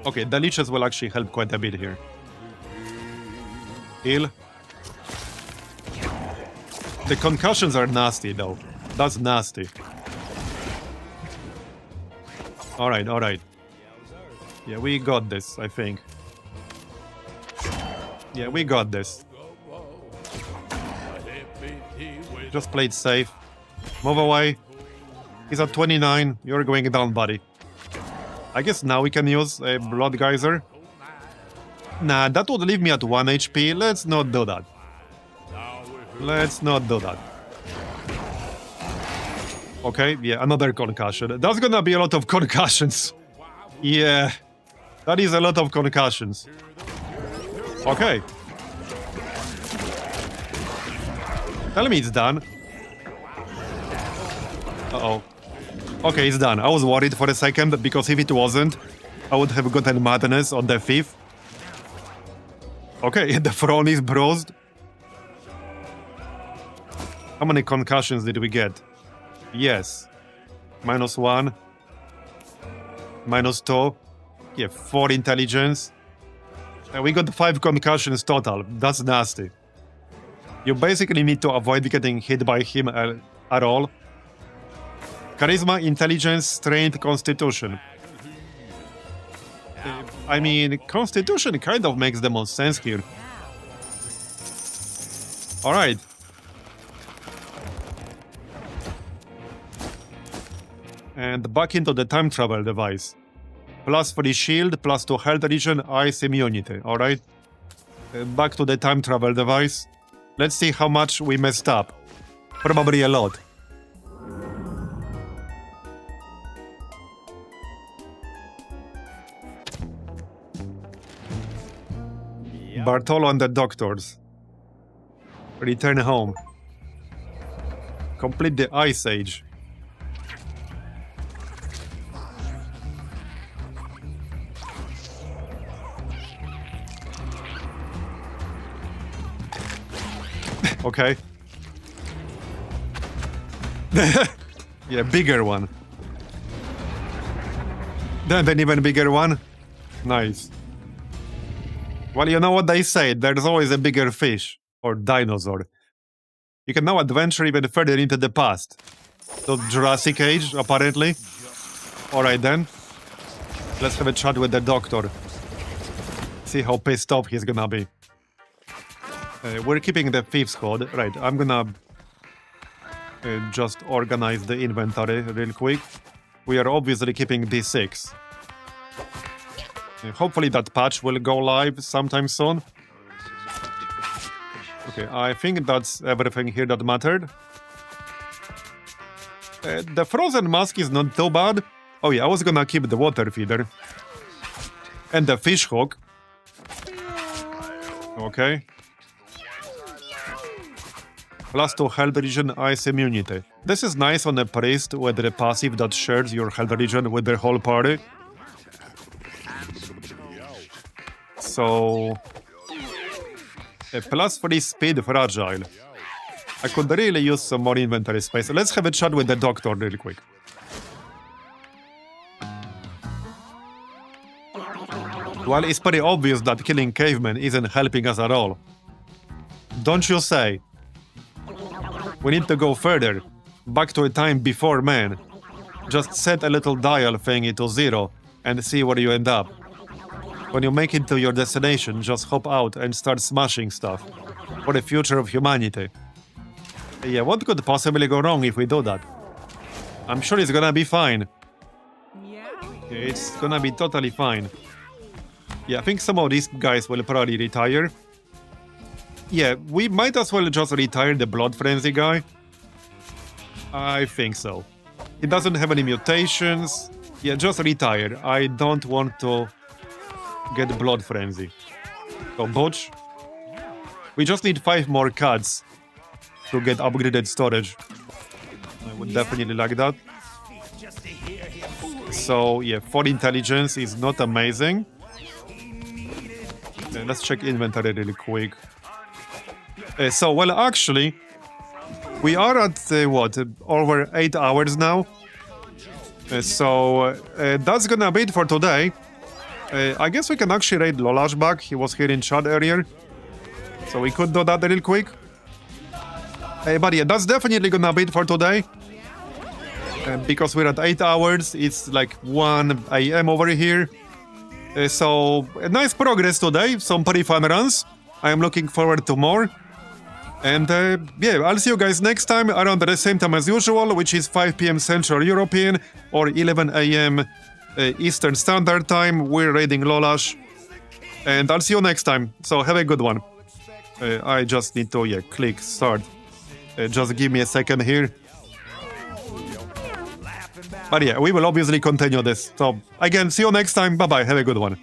Okay, the leeches will actually help quite a bit here. Heal. The concussions are nasty, though. That's nasty. Alright, alright. Yeah, we got this, I think. Yeah, we got this. Just play it safe. Move away. He's at 29. You're going down, buddy. I guess now we can use a Blood Geyser. Nah, that would leave me at 1 HP. Let's not do that. Let's not do that. Okay, yeah, another concussion. That's gonna be a lot of concussions. Yeah, that is a lot of concussions. Okay. Tell me it's done. Uh-oh. Okay, it's done. I was worried for a second, because if it wasn't, I would have gotten madness on the 5th. Okay, the throne is bruised. How many concussions did we get? Yes. -1. -2. Yeah, 4 intelligence. We got 5 concussions total. That's nasty. You basically need to avoid getting hit by him at all. Charisma, intelligence, strength, constitution. I mean, constitution kind of makes the most sense here. Alright. And back into the time travel device. +3 shield, +2 health regen, ice immunity. Alright. Back to the time travel device. Let's see how much we messed up. Probably a lot. Bartolo and the doctors. Return home. Complete the Ice Age. Okay. Yeah, bigger one. Then an even bigger one. Nice. Well, you know what they say, there's always a bigger fish, or dinosaur. You can now adventure even further into the past. The Jurassic Age, apparently. Alright then. Let's have a chat with the doctor. See how pissed off he's gonna be. We're keeping the Thieves' Code. Right, I'm gonna just organize the inventory real quick. We are obviously keeping D6. Hopefully that patch will go live sometime soon. Okay, I think that's everything here that mattered. The frozen mask is not too bad. Oh yeah, I was gonna keep the water feeder. And the fish hook. Okay. +2 health regen, ice immunity. This is nice on a priest with a passive that shares your health regen with the whole party. So... a +3 speed fragile. I could really use some more inventory space. Let's have a chat with the doctor real quick. Well, it's pretty obvious that killing cavemen isn't helping us at all. Don't you say? We need to go further, back to a time before man. Just set a little dial thingy to 0 and see where you end up. When you make it to your destination, just hop out and start smashing stuff. For the future of humanity. Yeah, what could possibly go wrong if we do that? I'm sure it's gonna be fine. It's gonna be totally fine. Yeah, I think some of these guys will probably retire. Yeah, we might as well just retire the Blood Frenzy guy. I think so. He doesn't have any mutations. Yeah, just retire. I don't want to get Blood Frenzy. So, Butch. We just need 5 more cards to get upgraded storage. I would definitely like that. So, yeah, 4 intelligence is not amazing. Let's check inventory really quick. So, well, actually, we are at, what, over 8 hours now? So, that's gonna be it for today. I guess we can actually raid Lolash back. He was here in chat earlier. So we could do that real quick. But yeah, that's definitely gonna be it for today. Because we're at 8 hours, it's like 1 AM over here. So, nice progress today, some pretty fun runs. I am looking forward to more. And yeah, I'll see you guys next time around the same time as usual, which is 5 PM Central European or 11 AM Eastern Standard Time. We're raiding Lolash. And I'll see you next time. So have a good one. I just need to, click start. Just give me a second here. But yeah, we will obviously continue this. So again, see you next time. Bye-bye. Have a good one.